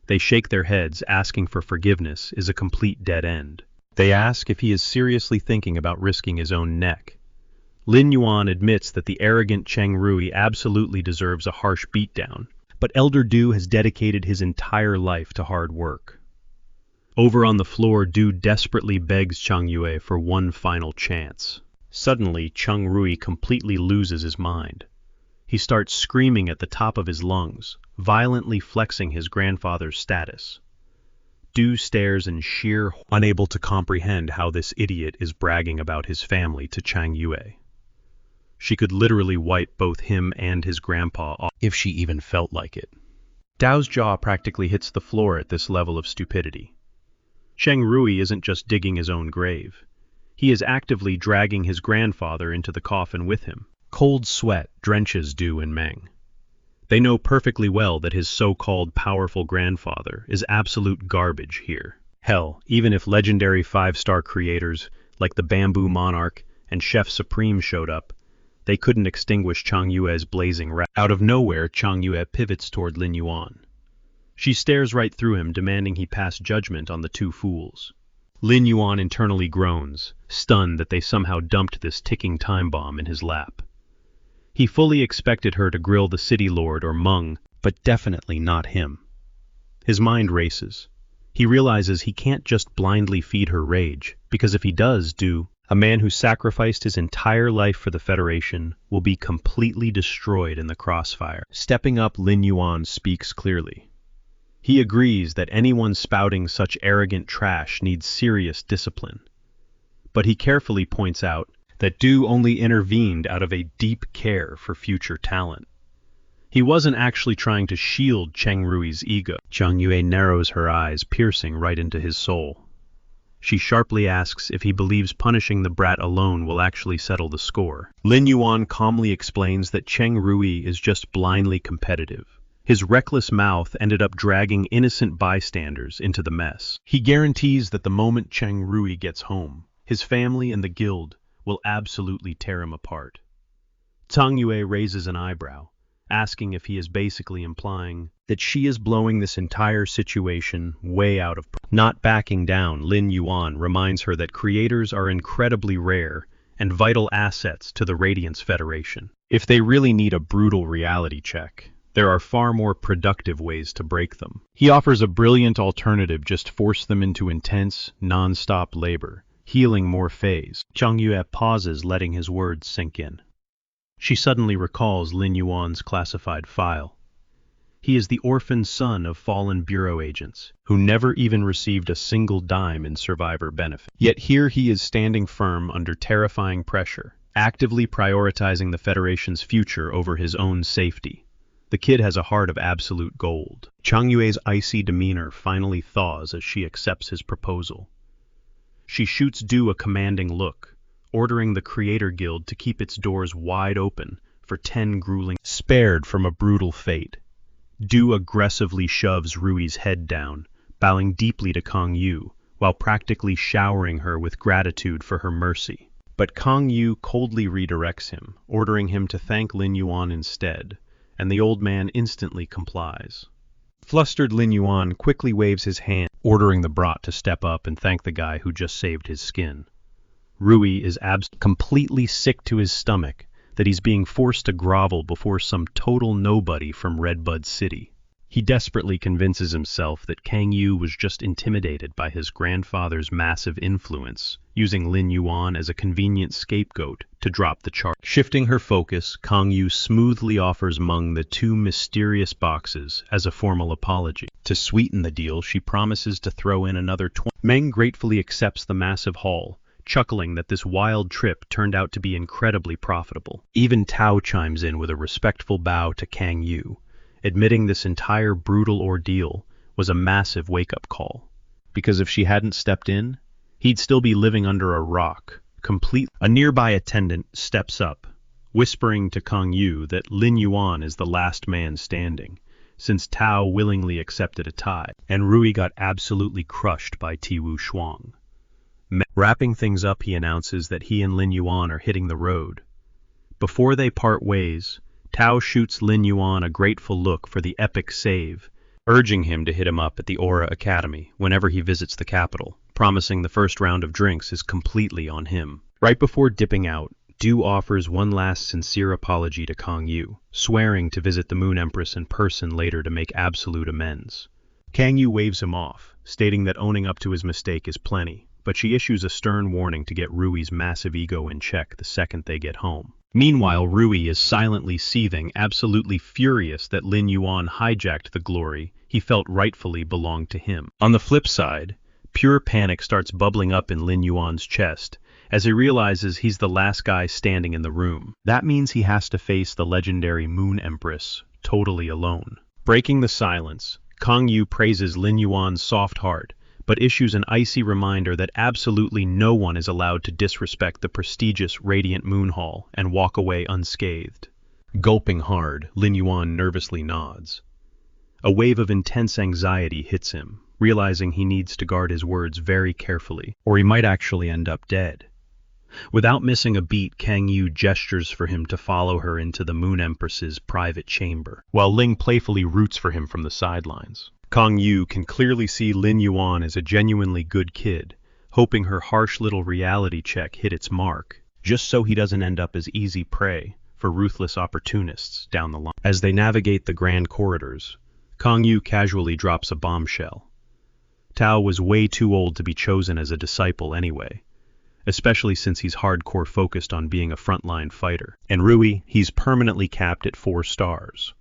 They shake their heads, asking for forgiveness is a complete dead end. They ask if he is seriously thinking about risking his own neck. Lin Yuan admits that the arrogant Cheng Rui absolutely deserves a harsh beatdown, but Elder Du has dedicated his entire life to hard work. Over on the floor, Du desperately begs Zhang Yue for one final chance. Suddenly, Cheng Rui completely loses his mind. He starts screaming at the top of his lungs, violently flexing his grandfather's status. Du stares in sheer horror, unable to comprehend how this idiot is bragging about his family to Zhang Yue. She could literally wipe both him and his grandpa off if she even felt like it. Dao's jaw practically hits the floor at this level of stupidity. Cheng Rui isn't just digging his own grave. He is actively dragging his grandfather into the coffin with him. Cold sweat drenches Du and Meng. They know perfectly well that his so-called powerful grandfather is absolute garbage here. Hell, even if legendary 5-star creators like the Bamboo Monarch and Chef Supreme showed up, they couldn't extinguish Zhang Yue's blazing wrath. Out of nowhere, Zhang Yue pivots toward Lin Yuan. She stares right through him, demanding he pass judgment on the two fools. Lin Yuan internally groans, stunned that they somehow dumped this ticking time bomb in his lap. He fully expected her to grill the city lord or Meng, but definitely not him. His mind races. He realizes he can't just blindly feed her rage, because if he does a man who sacrificed his entire life for the Federation will be completely destroyed in the crossfire. Stepping up, Lin Yuan speaks clearly. He agrees that anyone spouting such arrogant trash needs serious discipline. But he carefully points out that Du only intervened out of a deep care for future talent. He wasn't actually trying to shield Cheng Rui's ego. Zhang Yue narrows her eyes, piercing right into his soul. She sharply asks if he believes punishing the brat alone will actually settle the score. Lin Yuan calmly explains that Cheng Rui is just blindly competitive. His reckless mouth ended up dragging innocent bystanders into the mess. He guarantees that the moment Cheng Rui gets home, his family and the guild will absolutely tear him apart. Zhang Yue raises an eyebrow, asking if he is basically implying that she is blowing this entire situation way out of proportion. Not backing down, Lin Yuan reminds her that creators are incredibly rare and vital assets to the Radiance Federation. If they really need a brutal reality check, there are far more productive ways to break them. He offers a brilliant alternative: just force them into intense, non-stop labor, healing more phase. Zhang Yue pauses, letting his words sink in. She suddenly recalls Lin Yuan's classified file. He is the orphan son of fallen bureau agents, who never even received a single dime in survivor benefit. Yet here he is standing firm under terrifying pressure, actively prioritizing the Federation's future over his own safety. The kid has a heart of absolute gold. Zhang Yue's icy demeanor finally thaws as she accepts his proposal. She shoots Du a commanding look, ordering the Creator Guild to keep its doors wide open for 10 grueling spared from a brutal fate. Du aggressively shoves Rui's head down, bowing deeply to Kang Yu, while practically showering her with gratitude for her mercy. But Kang Yu coldly redirects him, ordering him to thank Lin Yuan instead, and the old man instantly complies. Flustered, Lin Yuan quickly waves his hand, ordering the brat to step up and thank the guy who just saved his skin. Rui is completely sick to his stomach that he's being forced to grovel before some total nobody from Redbud City. He desperately convinces himself that Kang Yu was just intimidated by his grandfather's massive influence, using Lin Yuan as a convenient scapegoat to drop the charge. Shifting her focus, Kang Yu smoothly offers Meng the 2 mysterious boxes as a formal apology. To sweeten the deal, she promises to throw in another 20. Meng gratefully accepts the massive haul, chuckling that this wild trip turned out to be incredibly profitable. Even Tao chimes in with a respectful bow to Kang Yu, admitting this entire brutal ordeal was a massive wake-up call, because if she hadn't stepped in, he'd still be living under a rock, complete. A nearby attendant steps up, whispering to Kang Yu that Lin Yuan is the last man standing, since Tao willingly accepted a tie, and Rui got absolutely crushed by Tiwu Shuang. Wrapping things up, he announces that he and Lin Yuan are hitting the road. Before they part ways, Tao shoots Lin Yuan a grateful look for the epic save, urging him to hit him up at the Aura Academy whenever he visits the capital, promising the first round of drinks is completely on him. Right before dipping out, Du offers one last sincere apology to Kang Yu, swearing to visit the Moon Empress in person later to make absolute amends. Kang Yu waves him off, stating that owning up to his mistake is plenty, but she issues a stern warning to get Rui's massive ego in check the second they get home. Meanwhile, Rui is silently seething, absolutely furious that Lin Yuan hijacked the glory he felt rightfully belonged to him. On the flip side, pure panic starts bubbling up in Lin Yuan's chest as he realizes he's the last guy standing in the room. That means he has to face the legendary Moon Empress totally alone. Breaking the silence, Kang Yu praises Lin Yuan's soft heart, but issues an icy reminder that absolutely no one is allowed to disrespect the prestigious Radiant Moon Hall and walk away unscathed. Gulping hard, Lin Yuan nervously nods. A wave of intense anxiety hits him, realizing he needs to guard his words very carefully, or he might actually end up dead. Without missing a beat, Kang Yu gestures for him to follow her into the Moon Empress's private chamber, while Ling playfully roots for him from the sidelines. Kang Yu can clearly see Lin Yuan as a genuinely good kid, hoping her harsh little reality check hit its mark, just so he doesn't end up as easy prey for ruthless opportunists down the line. As they navigate the grand corridors, Kang Yu casually drops a bombshell. Tao was way too old to be chosen as a disciple anyway, especially since he's hardcore focused on being a frontline fighter. And Rui, he's permanently capped at 4 stars.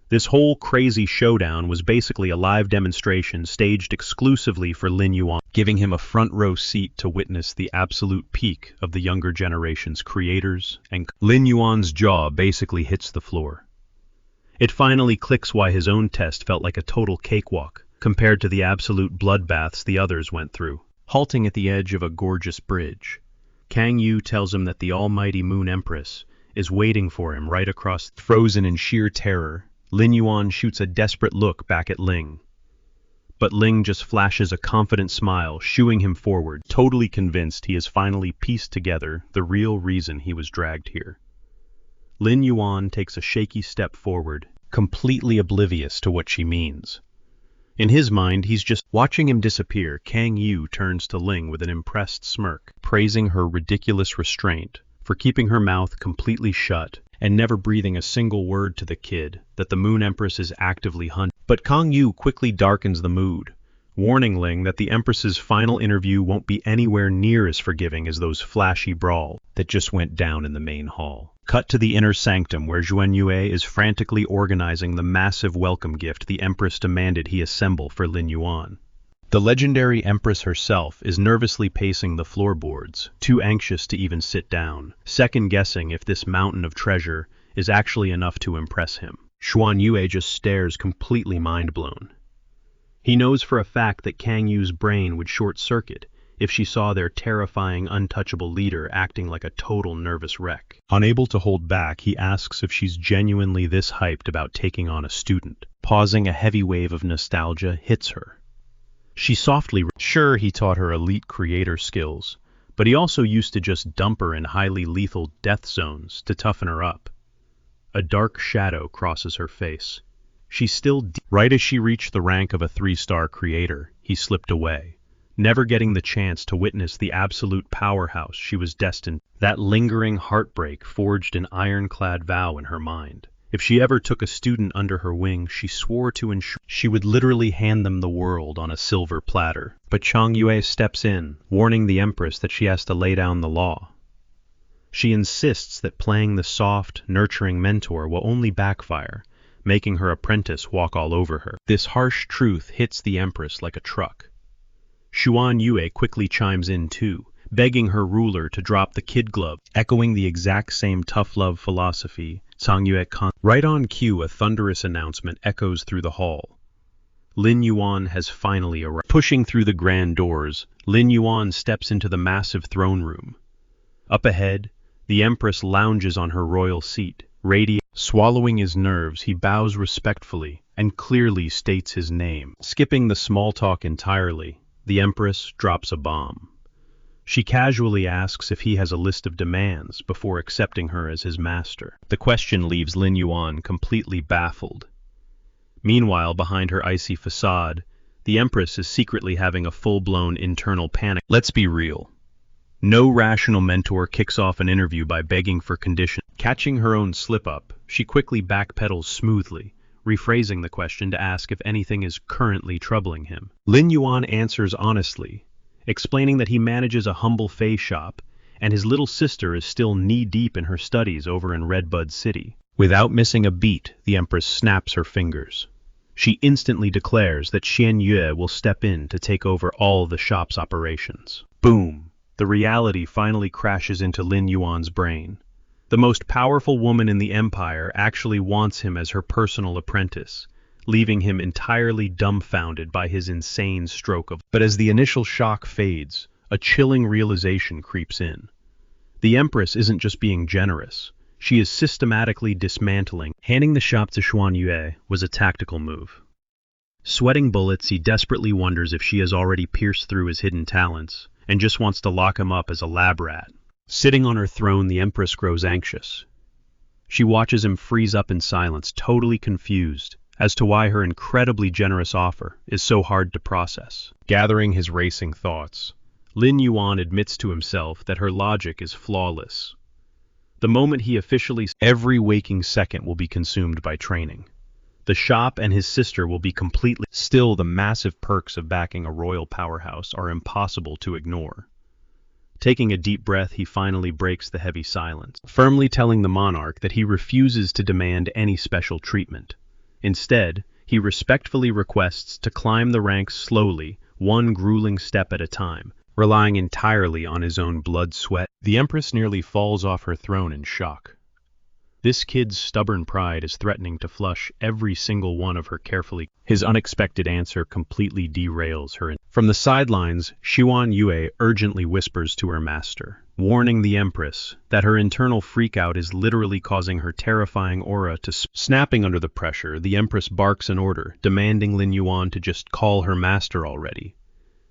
This whole crazy showdown was basically a live demonstration staged exclusively for Lin Yuan, giving him a front row seat to witness the absolute peak of the younger generation's creators, and Lin Yuan's jaw basically hits the floor. It finally clicks why his own test felt like a total cakewalk compared to the absolute bloodbaths the others went through. Halting at the edge of a gorgeous bridge, Kang Yu tells him that the almighty Moon Empress is waiting for him right across. Frozen in sheer terror, Lin Yuan shoots a desperate look back at Ling. But Ling just flashes a confident smile, shooing him forward, totally convinced he has finally pieced together the real reason he was dragged here. Lin Yuan takes a shaky step forward, completely oblivious to what she means. In his mind, he's just watching him disappear. Kang Yu turns to Ling with an impressed smirk, praising her ridiculous restraint for keeping her mouth completely shut and never breathing a single word to the kid that the Moon Empress is actively hunting. But Kang Yu quickly darkens the mood, warning Ling that the Empress's final interview won't be anywhere near as forgiving as those flashy brawls that just went down in the main hall. Cut to the inner sanctum where Xuan Yue is frantically organizing the massive welcome gift the Empress demanded he assemble for Lin Yuan. The legendary Empress herself is nervously pacing the floorboards, too anxious to even sit down, second-guessing if this mountain of treasure is actually enough to impress him. Xuan Yue just stares, completely mind-blown. He knows for a fact that Kang Yu's brain would short-circuit if she saw their terrifying, untouchable leader acting like a total nervous wreck. Unable to hold back, he asks if she's genuinely this hyped about taking on a student. Pausing, a heavy wave of nostalgia hits her. She softly, sure, he taught her elite creator skills, but he also used to just dump her in highly lethal death zones to toughen her up. A dark shadow crosses her face. She's still right as she reached the rank of a 3-star creator, he slipped away, never getting the chance to witness the absolute powerhouse she was destined. That lingering heartbreak forged an ironclad vow in her mind. If she ever took a student under her wing, she swore to ensure she would literally hand them the world on a silver platter. But Kang Yu steps in, warning the Empress that she has to lay down the law. She insists that playing the soft, nurturing mentor will only backfire, making her apprentice walk all over her. This harsh truth hits the Empress like a truck. Xuan Yue quickly chimes in too, begging her ruler to drop the kid glove, echoing the exact same tough love philosophy. Right on cue, a thunderous announcement echoes through the hall. Lin Yuan has finally arrived. Pushing through the grand doors, Lin Yuan steps into the massive throne room. Up ahead, the Empress lounges on her royal seat, radiant. Swallowing his nerves, he bows respectfully and clearly states his name. Skipping the small talk entirely, the Empress drops a bomb. She casually asks if he has a list of demands before accepting her as his master. The question leaves Lin Yuan completely baffled. Meanwhile, behind her icy facade, the Empress is secretly having a full-blown internal panic. Let's be real. No rational mentor kicks off an interview by begging for conditions. Catching her own slip-up, she quickly backpedals smoothly, rephrasing the question to ask if anything is currently troubling him. Lin Yuan answers honestly, explaining that he manages a humble fae shop, and his little sister is still knee-deep in her studies over in Redbud City. Without missing a beat, the Empress snaps her fingers. She instantly declares that Xuan Yue will step in to take over all the shop's operations. Boom! The reality finally crashes into Lin Yuan's brain. The most powerful woman in the empire actually wants him as her personal apprentice, leaving him entirely dumbfounded by his insane stroke of... But as the initial shock fades, a chilling realization creeps in. The Empress isn't just being generous. She is systematically dismantling. Handing the shop to Xuan Yue was a tactical move. Sweating bullets, he desperately wonders if she has already pierced through his hidden talents and just wants to lock him up as a lab rat. Sitting on her throne, the Empress grows anxious. She watches him freeze up in silence, totally confused, as to why her incredibly generous offer is so hard to process. Gathering his racing thoughts, Lin Yuan admits to himself that her logic is flawless. The moment he officially, every waking second will be consumed by training. The shop and his sister will be completely. Still, the massive perks of backing a royal powerhouse are impossible to ignore. Taking a deep breath, he finally breaks the heavy silence, firmly telling the monarch that he refuses to demand any special treatment. Instead, he respectfully requests to climb the ranks slowly, one grueling step at a time, relying entirely on his own blood sweat. The Empress nearly falls off her throne in shock. This kid's stubborn pride is threatening to flush every single one of her carefully. His unexpected answer completely derails her. From the sidelines, Xiwan Yue urgently whispers to her master, warning the Empress that her internal freakout is literally causing her terrifying aura to snapping under the pressure. The Empress barks an order, demanding Lin Yuan to just call her master already.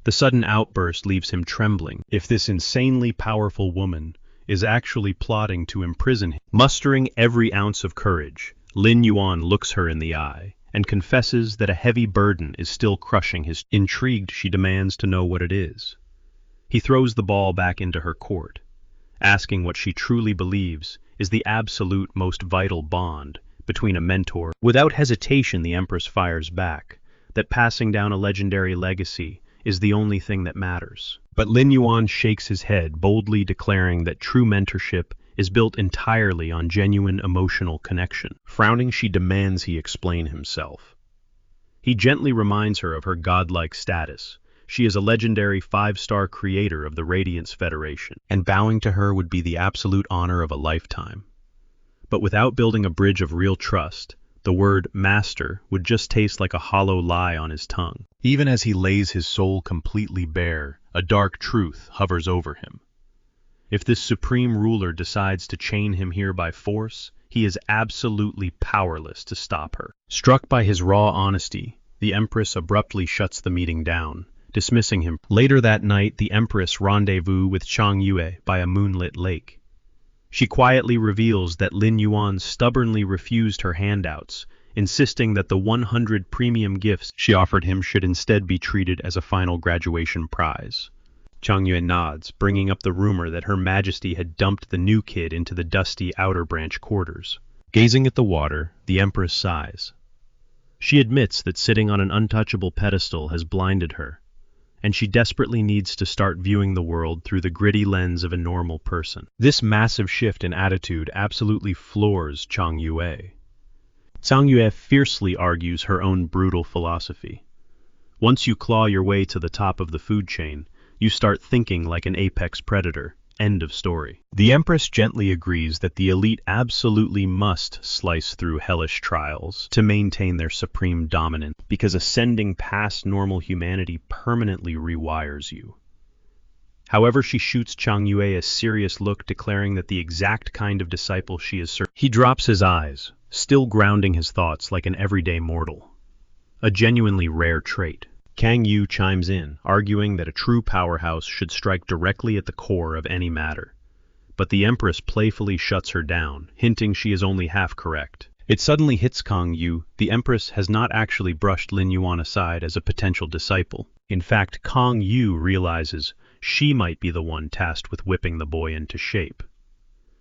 The sudden outburst leaves him trembling. If this insanely powerful woman is actually plotting to imprison him. Mustering every ounce of courage, Lin Yuan looks her in the eye and confesses that a heavy burden is still crushing his. Intrigued, she demands to know what it is. He throws the ball back into her court, asking what she truly believes is the absolute most vital bond between a mentor. Without hesitation, the Empress fires back that passing down a legendary legacy is the only thing that matters. But Lin Yuan shakes his head, boldly declaring that true mentorship is built entirely on genuine emotional connection. Frowning, she demands he explain himself. He gently reminds her of her godlike status. She is a legendary 5-star creator of the Radiance Federation, and bowing to her would be the absolute honor of a lifetime. But without building a bridge of real trust, the word master would just taste like a hollow lie on his tongue. Even as he lays his soul completely bare, a dark truth hovers over him. If this supreme ruler decides to chain him here by force, he is absolutely powerless to stop her. Struck by his raw honesty, the Empress abruptly shuts the meeting down, dismissing him. Later that night, the Empress rendezvous with Chang Yue by a moonlit lake. She quietly reveals that Lin Yuan stubbornly refused her handouts, insisting that the 100 premium gifts she offered him should instead be treated as a final graduation prize. Chang Yue nods, bringing up the rumor that Her Majesty had dumped the new kid into the dusty outer branch quarters. Gazing at the water, the Empress sighs. She admits that sitting on an untouchable pedestal has blinded her, and she desperately needs to start viewing the world through the gritty lens of a normal person. This massive shift in attitude absolutely floors Chang Yue. Chang Yue fiercely argues her own brutal philosophy. Once you claw your way to the top of the food chain, you start thinking like an apex predator. End of story. The Empress gently agrees that the elite absolutely must slice through hellish trials to maintain their supreme dominance, because ascending past normal humanity permanently rewires you. However, she shoots Chang Yue a serious look, declaring that the exact kind of disciple she is searching. He drops his eyes, still grounding his thoughts like an everyday mortal. A genuinely rare trait. Kang Yu chimes in, arguing that a true powerhouse should strike directly at the core of any matter. But the Empress playfully shuts her down, hinting she is only half correct. It suddenly hits Kang Yu, the Empress has not actually brushed Lin Yuan aside as a potential disciple. In fact, Kang Yu realizes she might be the one tasked with whipping the boy into shape.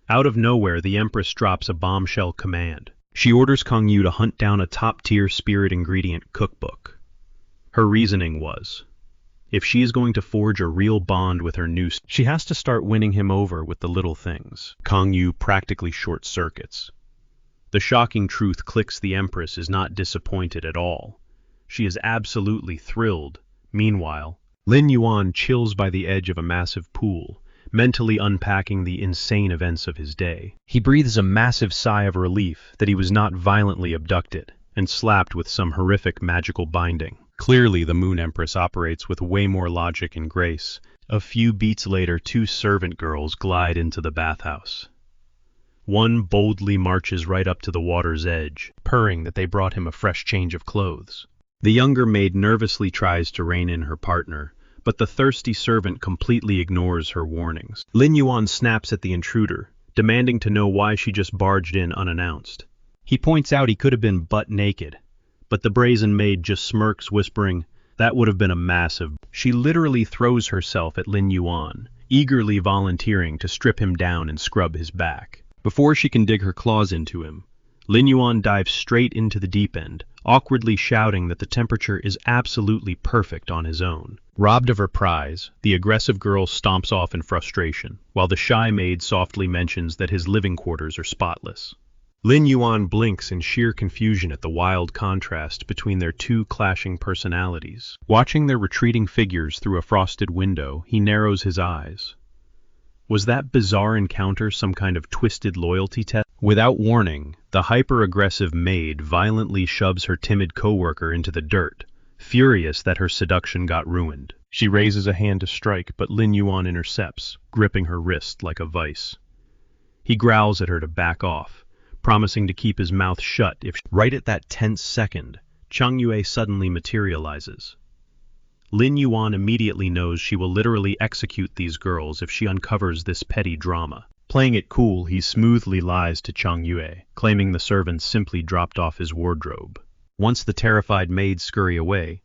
Out of nowhere, the Empress drops a bombshell command. She orders Kang Yu to hunt down a top-tier spirit ingredient cookbook. Her reasoning was, if she is going to forge a real bond with her new, she has to start winning him over with the little things. Kang Yu practically short-circuits. The shocking truth clicks. The Empress is not disappointed at all. She is absolutely thrilled. Meanwhile, Lin Yuan chills by the edge of a massive pool, mentally unpacking the insane events of his day. He breathes a massive sigh of relief that he was not violently abducted and slapped with some horrific magical binding. Clearly, the Moon Empress operates with way more logic and grace. A few beats later, 2 servant girls glide into the bathhouse. One boldly marches right up to the water's edge, purring that they brought him a fresh change of clothes. The younger maid nervously tries to rein in her partner, but the thirsty servant completely ignores her warnings. Lin Yuan snaps at the intruder, demanding to know why she just barged in unannounced. He points out he could have been butt naked, but the brazen maid just smirks, whispering, "That would have been a massive..." She literally throws herself at Lin Yuan, eagerly volunteering to strip him down and scrub his back. Before she can dig her claws into him, Lin Yuan dives straight into the deep end, awkwardly shouting that the temperature is absolutely perfect on his own. Robbed of her prize, the aggressive girl stomps off in frustration, while the shy maid softly mentions that his living quarters are spotless. Lin Yuan blinks in sheer confusion at the wild contrast between their two clashing personalities. Watching their retreating figures through a frosted window, he narrows his eyes. Was that bizarre encounter some kind of twisted loyalty test? Without warning, the hyper-aggressive maid violently shoves her timid coworker into the dirt, furious that her seduction got ruined. She raises a hand to strike, but Lin Yuan intercepts, gripping her wrist like a vice. He growls at her to back off, promising to keep his mouth shut if... Right at that tense second, Chang Yue suddenly materializes. Lin Yuan immediately knows she will literally execute these girls if she uncovers this petty drama. Playing it cool, he smoothly lies to Chang Yue, claiming the servant simply dropped off his wardrobe. Once the terrified maids scurry away,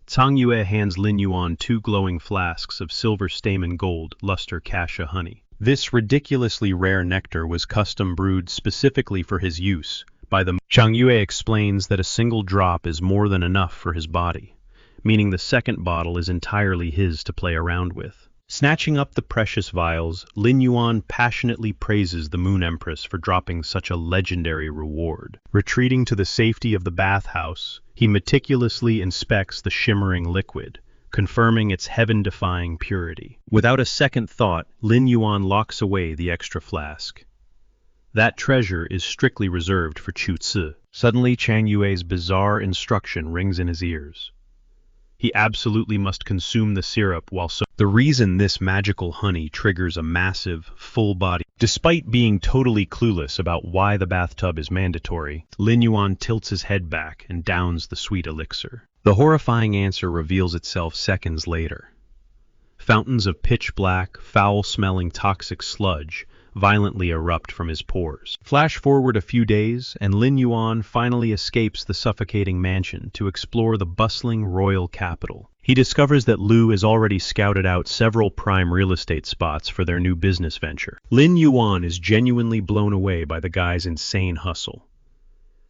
Chang Yue hands Lin Yuan 2 glowing flasks of silver stamen gold luster cassia honey. This ridiculously rare nectar was custom brewed specifically for his use by the... Chang Yue explains that a single drop is more than enough for his body, meaning the second bottle is entirely his to play around with. Snatching up the precious vials, Lin Yuan passionately praises the Moon Empress for dropping such a legendary reward. Retreating to the safety of the bathhouse, he meticulously inspects the shimmering liquid, confirming its heaven-defying purity. Without a second thought, Lin Yuan locks away the extra flask. That treasure is strictly reserved for Chu Ci. Suddenly, Chang Yue's bizarre instruction rings in his ears. He absolutely must consume the syrup while the reason this magical honey triggers a massive, full body. Despite being totally clueless about why the bathtub is mandatory, Lin Yuan tilts his head back and downs the sweet elixir. The horrifying answer reveals itself seconds later. Fountains of pitch-black, foul-smelling toxic sludge violently erupt from his pores. Flash forward a few days, and Lin Yuan finally escapes the suffocating mansion to explore the bustling royal capital. He discovers that Lu has already scouted out several prime real estate spots for their new business venture. Lin Yuan is genuinely blown away by the guy's insane hustle.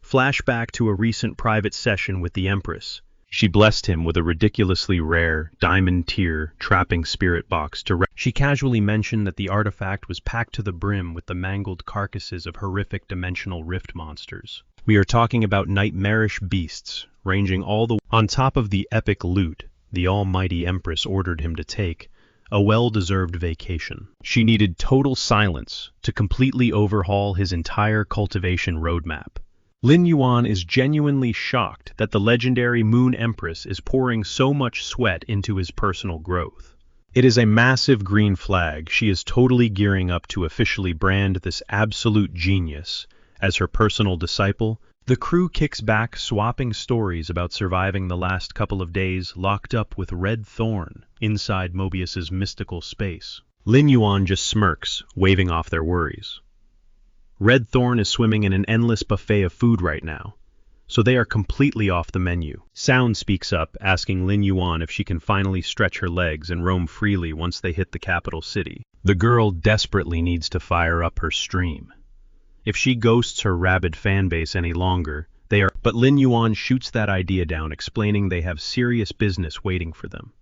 Flashback to a recent private session with the Empress. She blessed him with a ridiculously rare, diamond-tier, trapping spirit box to... She casually mentioned that the artifact was packed to the brim with the mangled carcasses of horrific dimensional rift monsters. We are talking about nightmarish beasts, ranging all the... On top of the epic loot the almighty Empress ordered him to take, a well-deserved vacation. She needed total silence to completely overhaul his entire cultivation roadmap. Lin Yuan is genuinely shocked that the legendary Moon Empress is pouring so much sweat into his personal growth. It is a massive green flag. She is totally gearing up to officially brand this absolute genius as her personal disciple. The crew kicks back, swapping stories about surviving the last couple of days locked up with Red Thorn inside Mobius's mystical space. Lin Yuan just smirks, waving off their worries. Red Thorn is swimming in an endless buffet of food right now, so they are completely off the menu. Sound speaks up, asking Lin Yuan if she can finally stretch her legs and roam freely once they hit the capital city. The girl desperately needs to fire up her stream. If she ghosts her rabid fanbase any longer, they are... But Lin Yuan shoots that idea down, explaining they have serious business waiting for them.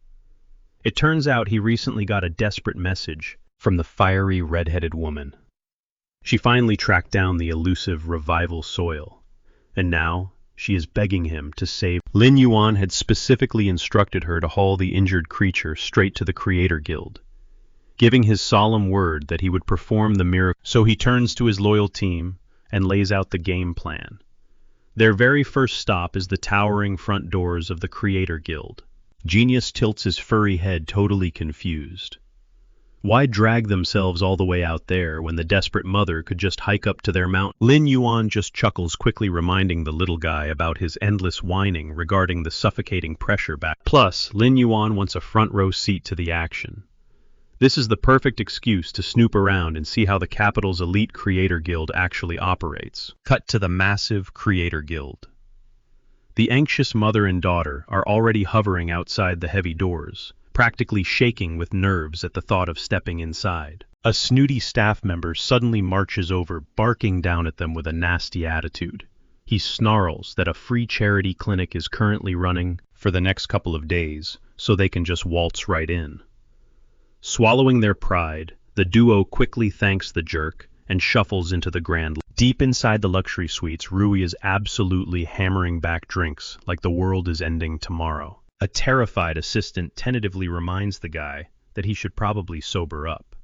It turns out he recently got a desperate message from the fiery red-headed woman. She finally tracked down the elusive revival soil, and now she is begging him to save. Lin Yuan had specifically instructed her to haul the injured creature straight to the Creator Guild, giving his solemn word that he would perform the miracle. So he turns to his loyal team and lays out the game plan. Their very first stop is the towering front doors of the Creator Guild. Genius tilts his furry head, totally confused. Why drag themselves all the way out there when the desperate mother could just hike up to their mountain? Lin Yuan just chuckles, quickly reminding the little guy about his endless whining regarding the suffocating pressure back. Plus, Lin Yuan wants a front row seat to the action. This is the perfect excuse to snoop around and see how the capital's elite Creator Guild actually operates. Cut to the massive Creator Guild. The anxious mother and daughter are already hovering outside the heavy doors, practically shaking with nerves at the thought of stepping inside. A snooty staff member suddenly marches over, barking down at them with a nasty attitude. He snarls that a free charity clinic is currently running for the next couple of days, so they can just waltz right in. Swallowing their pride, the duo quickly thanks the jerk and shuffles into the grand. Deep inside the luxury suites, Rui is absolutely hammering back drinks like the world is ending tomorrow. A terrified assistant tentatively reminds the guy that he should probably sober up.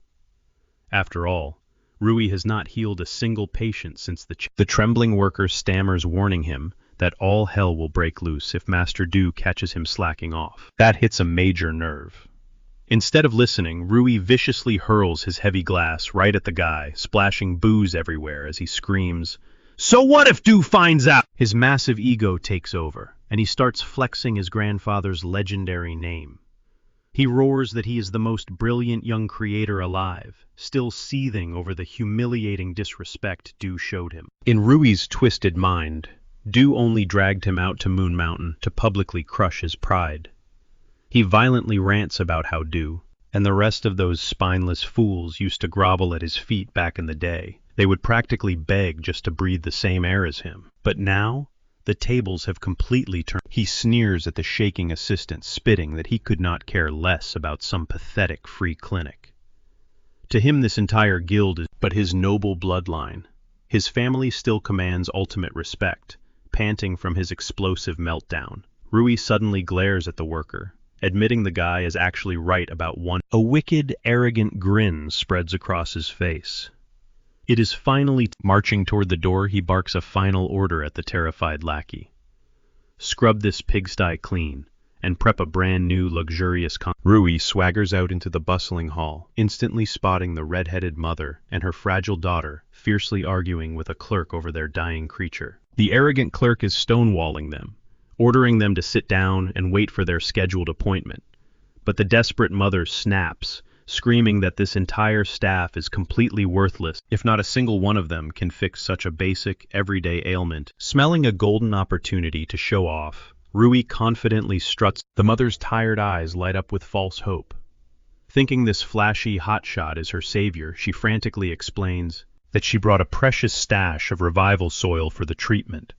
After all, Rui has not healed a single patient since the trembling worker stammers, warning him that all hell will break loose if Master Du catches him slacking off. That hits a major nerve. Instead of listening, Rui viciously hurls his heavy glass right at the guy, splashing booze everywhere as he screams, "So what if Du finds out?" His massive ego takes over, and he starts flexing his grandfather's legendary name. He roars that he is the most brilliant young creator alive, still seething over the humiliating disrespect Du showed him. In Rui's twisted mind, Du only dragged him out to Moon Mountain to publicly crush his pride. He violently rants about how Du and the rest of those spineless fools used to grovel at his feet back in the day. They would practically beg just to breathe the same air as him. But now, the tables have completely turned. He sneers at the shaking assistant, spitting that he could not care less about some pathetic free clinic. To him, this entire guild is but his noble bloodline. His family still commands ultimate respect. Panting from his explosive meltdown, Rui suddenly glares at the worker, admitting the guy is actually right about one. A wicked, arrogant grin spreads across his face. It is finally marching toward the door. He barks a final order at the terrified lackey. Scrub this pigsty clean, and prep a brand new luxurious Rui swaggers out into the bustling hall, instantly spotting the red-headed mother and her fragile daughter fiercely arguing with a clerk over their dying creature. The arrogant clerk is stonewalling them, ordering them to sit down and wait for their scheduled appointment. But the desperate mother snaps, screaming that this entire staff is completely worthless if not a single one of them can fix such a basic, everyday ailment. Smelling a golden opportunity to show off, Rui confidently struts. The mother's tired eyes light up with false hope. Thinking this flashy hotshot is her savior, she frantically explains that she brought a precious stash of revival soil for the treatment.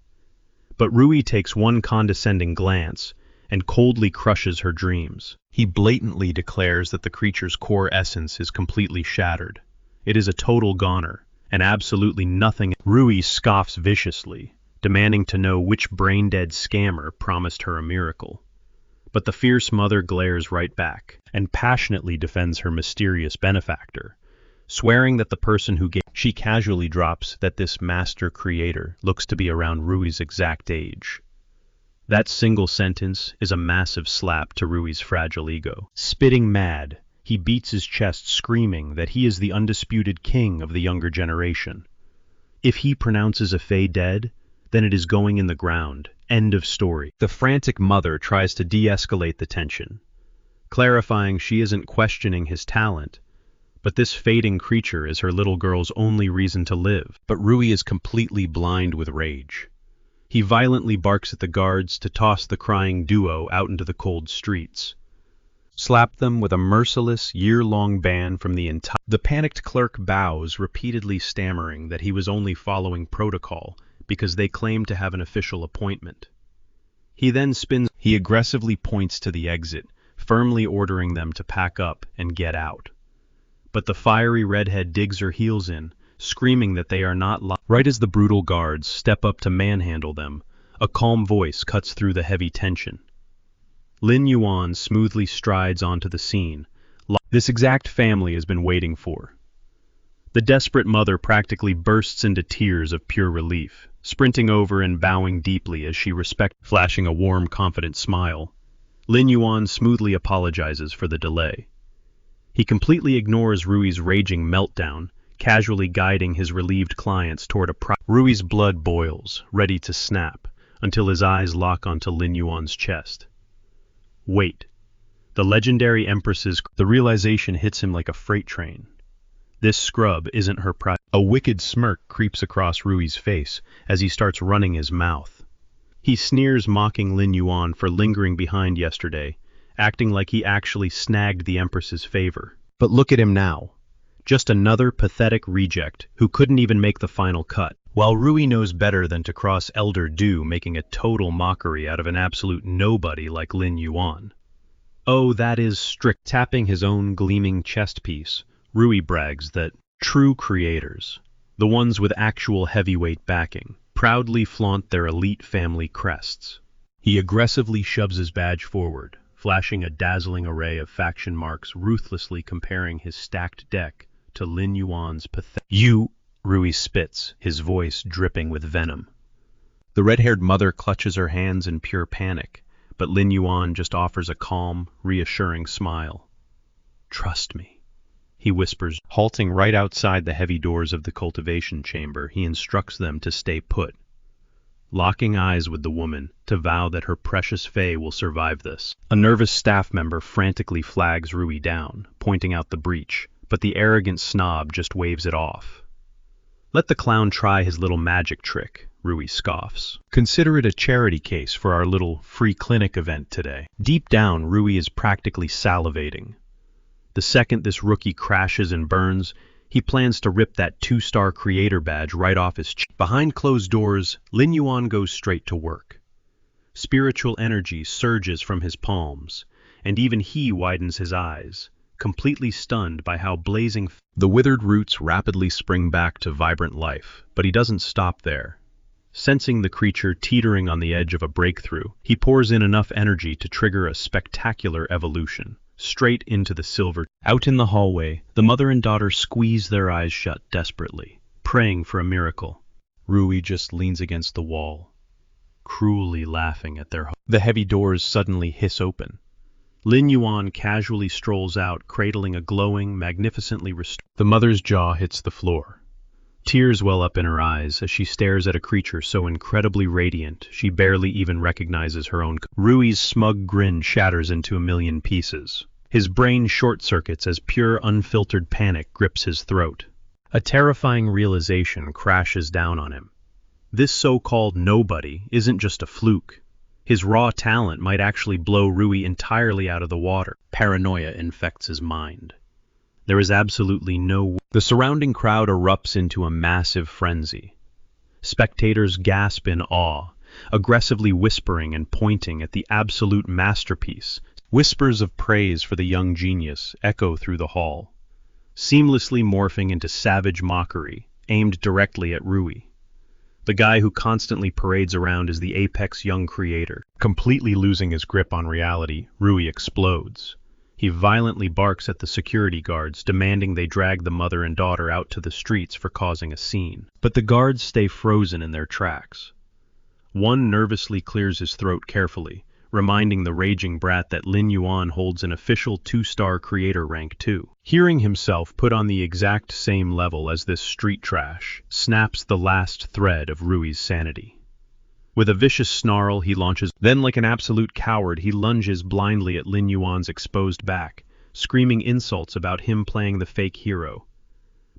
But Rui takes one condescending glance and coldly crushes her dreams. He blatantly declares that the creature's core essence is completely shattered. It is a total goner, and absolutely nothing. Rui scoffs viciously, demanding to know which brain-dead scammer promised her a miracle. But the fierce mother glares right back and passionately defends her mysterious benefactor, swearing that the person who gave. She casually drops that this master creator looks to be around Rui's exact age. That single sentence is a massive slap to Rui's fragile ego. Spitting mad, he beats his chest, screaming that he is the undisputed king of the younger generation. If he pronounces a Fae dead, then it is going in the ground. End of story. The frantic mother tries to de-escalate the tension, clarifying she isn't questioning his talent, but this fading creature is her little girl's only reason to live. But Rui is completely blind with rage. He violently barks at the guards to toss the crying duo out into the cold streets, slap them with a merciless, year-long ban from the entire. The panicked clerk bows, repeatedly stammering that he was only following protocol because they claimed to have an official appointment. He then spins. He aggressively points to the exit, firmly ordering them to pack up and get out. But the fiery redhead digs her heels in, screaming that they are not right as the brutal guards step up to manhandle them. A calm voice cuts through the heavy tension. Lin Yuan smoothly strides onto the scene. This exact family has been waiting for. The desperate mother practically bursts into tears of pure relief, sprinting over and bowing deeply as she flashing a warm, confident smile. Lin Yuan smoothly apologizes for the delay. He completely ignores Rui's raging meltdown, casually guiding his relieved clients toward a Rui's blood boils, ready to snap, until his eyes lock onto Lin Yuan's chest. Wait. The legendary Empress's. The realization hits him like a freight train. This scrub isn't her pride. A wicked smirk creeps across Rui's face as he starts running his mouth. He sneers, mocking Lin Yuan for lingering behind yesterday, acting like he actually snagged the Empress's favor. But look at him now. Just another pathetic reject who couldn't even make the final cut. While Rui knows better than to cross Elder Du, making a total mockery out of an absolute nobody like Lin Yuan. Oh, that is strict. Tapping his own gleaming chest piece, Rui brags that true creators, the ones with actual heavyweight backing, proudly flaunt their elite family crests. He aggressively shoves his badge forward, flashing a dazzling array of faction marks, ruthlessly comparing his stacked deck to Lin Yuan's pathetic. You, Rui spits, his voice dripping with venom. The red-haired mother clutches her hands in pure panic, but Lin Yuan just offers a calm, reassuring smile. Trust me, he whispers. Halting right outside the heavy doors of the cultivation chamber, he instructs them to stay put, locking eyes with the woman to vow that her precious Fae will survive this. A nervous staff member frantically flags Rui down, pointing out the breach, but the arrogant snob just waves it off. Let the clown try his little magic trick, Rui scoffs. Consider it a charity case for our little free clinic event today. Deep down, Rui is practically salivating. The second this rookie crashes and burns, he plans to rip that 2-star creator badge right off his chest. Behind closed doors, Lin Yuan goes straight to work. Spiritual energy surges from his palms, and even he widens his eyes, completely stunned by how blazing. The withered roots rapidly spring back to vibrant life, but he doesn't stop there. Sensing the creature teetering on the edge of a breakthrough, he pours in enough energy to trigger a spectacular evolution, straight into the silver. Out in the hallway, the mother and daughter squeeze their eyes shut desperately, praying for a miracle. Rui just leans against the wall, cruelly laughing at their hope. The heavy doors suddenly hiss open. Lin Yuan casually strolls out, cradling a glowing, magnificently restored. The mother's jaw hits the floor. Tears well up in her eyes as she stares at a creature so incredibly radiant she barely even recognizes her own. Rui's smug grin shatters into a million pieces. His brain short-circuits as pure, unfiltered panic grips his throat. A terrifying realization crashes down on him. This so-called nobody isn't just a fluke. His raw talent might actually blow Rui entirely out of the water. Paranoia infects his mind. There is absolutely no. The surrounding crowd erupts into a massive frenzy. Spectators gasp in awe, aggressively whispering and pointing at the absolute masterpiece. Whispers of praise for the young genius echo through the hall, seamlessly morphing into savage mockery, aimed directly at Rui. The guy who constantly parades around as the apex young creator. Completely losing his grip on reality, Rui explodes. He violently barks at the security guards, demanding they drag the mother and daughter out to the streets for causing a scene. But the guards stay frozen in their tracks. One nervously clears his throat carefully, reminding the raging brat that Lin Yuan holds an official 2-star creator rank too. Hearing himself put on the exact same level as this street trash snaps the last thread of Rui's sanity. With a vicious snarl, he launches. Then, like an absolute coward, he lunges blindly at Lin Yuan's exposed back, screaming insults about him playing the fake hero.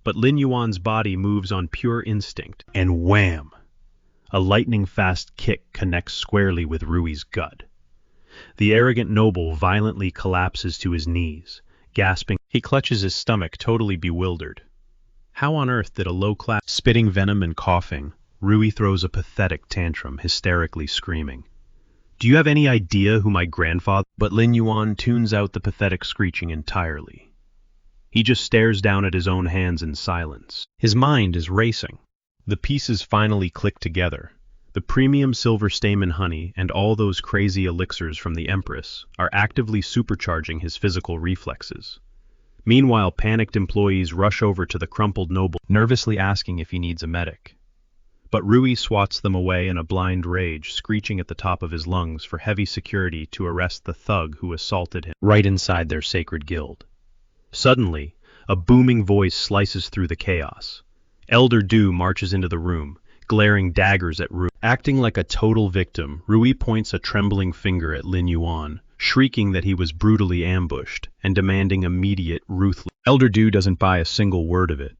But Lin Yuan's body moves on pure instinct, and wham! A lightning-fast kick connects squarely with Rui's gut. The arrogant noble violently collapses to his knees, gasping. He clutches his stomach, totally bewildered. How on earth did a low-class... Spitting venom and coughing, Rui throws a pathetic tantrum, hysterically screaming. Do you have any idea who my grandfather... But Lin Yuan tunes out the pathetic screeching entirely. He just stares down at his own hands in silence. His mind is racing. The pieces finally click together. The premium silver stamen honey and all those crazy elixirs from the Empress are actively supercharging his physical reflexes. Meanwhile, panicked employees rush over to the crumpled noble, nervously asking if he needs a medic. But Rui swats them away in a blind rage, screeching at the top of his lungs for heavy security to arrest the thug who assaulted him right inside their sacred guild. Suddenly, a booming voice slices through the chaos. Elder Du marches into the room, glaring daggers at Rui. Acting like a total victim, Rui points a trembling finger at Lin Yuan, shrieking that he was brutally ambushed and demanding immediate, ruthless. Elder Du doesn't buy a single word of it.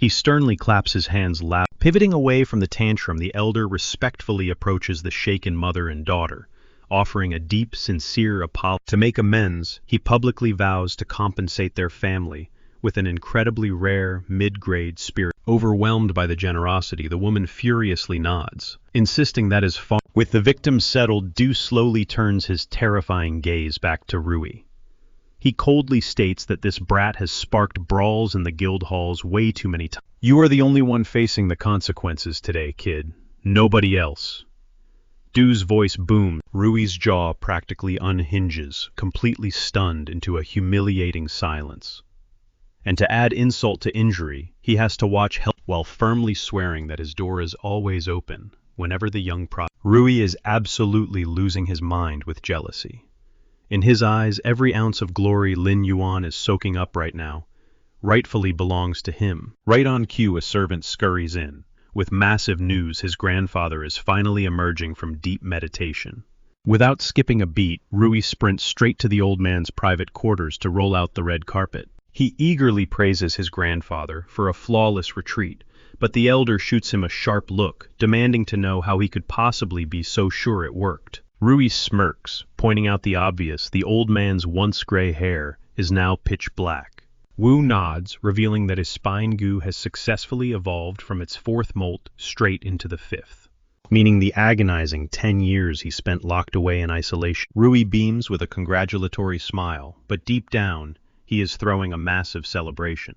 He sternly claps his hands loud. Pivoting away from the tantrum, the elder respectfully approaches the shaken mother and daughter, offering a deep, sincere apology. To make amends, he publicly vows to compensate their family with an incredibly rare, mid-grade spirit. Overwhelmed by the generosity, the woman furiously nods, insisting that is far. With the victim settled, Du slowly turns his terrifying gaze back to Rui. He coldly states that this brat has sparked brawls in the guild halls way too many times. You are the only one facing the consequences today, kid. Nobody else. Du's voice booms. Rui's jaw practically unhinges, completely stunned into a humiliating silence. And to add insult to injury, he has to watch help while firmly swearing that his door is always open whenever the young Rui is absolutely losing his mind with jealousy. In his eyes, every ounce of glory Lin Yuan is soaking up right now rightfully belongs to him. Right on cue, a servant scurries in. With massive news, his grandfather is finally emerging from deep meditation. Without skipping a beat, Rui sprints straight to the old man's private quarters to roll out the red carpet. He eagerly praises his grandfather for a flawless retreat, but the elder shoots him a sharp look, demanding to know how he could possibly be so sure it worked. Rui smirks, pointing out the obvious: the old man's once gray hair is now pitch black. Wu nods, revealing that his spine goo has successfully evolved from its fourth molt straight into the fifth, meaning the agonizing 10 years he spent locked away in isolation. Rui beams with a congratulatory smile, but deep down, he is throwing a massive celebration.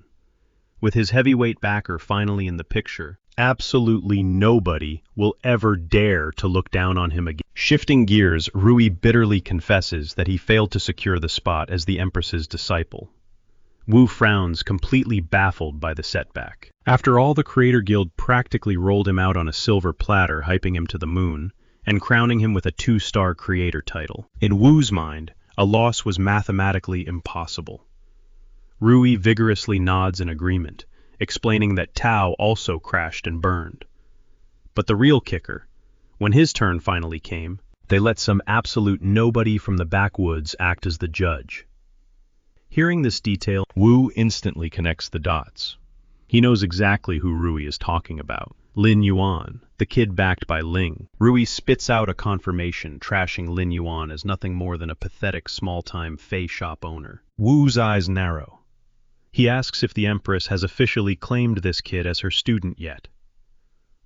With his heavyweight backer finally in the picture, absolutely nobody will ever dare to look down on him again. Shifting gears, Rui bitterly confesses that he failed to secure the spot as the Empress's disciple. Wu frowns, completely baffled by the setback. After all, the Creator Guild practically rolled him out on a silver platter, hyping him to the moon, and crowning him with a 2-star creator title. In Wu's mind, a loss was mathematically impossible. Rui vigorously nods in agreement, explaining that Tao also crashed and burned. But the real kicker, when his turn finally came, they let some absolute nobody from the backwoods act as the judge. Hearing this detail, Wu instantly connects the dots. He knows exactly who Rui is talking about. Lin Yuan, the kid backed by Ling. Rui spits out a confirmation, trashing Lin Yuan as nothing more than a pathetic small-time fey shop owner. Wu's eyes narrow. He asks if the Empress has officially claimed this kid as her student yet.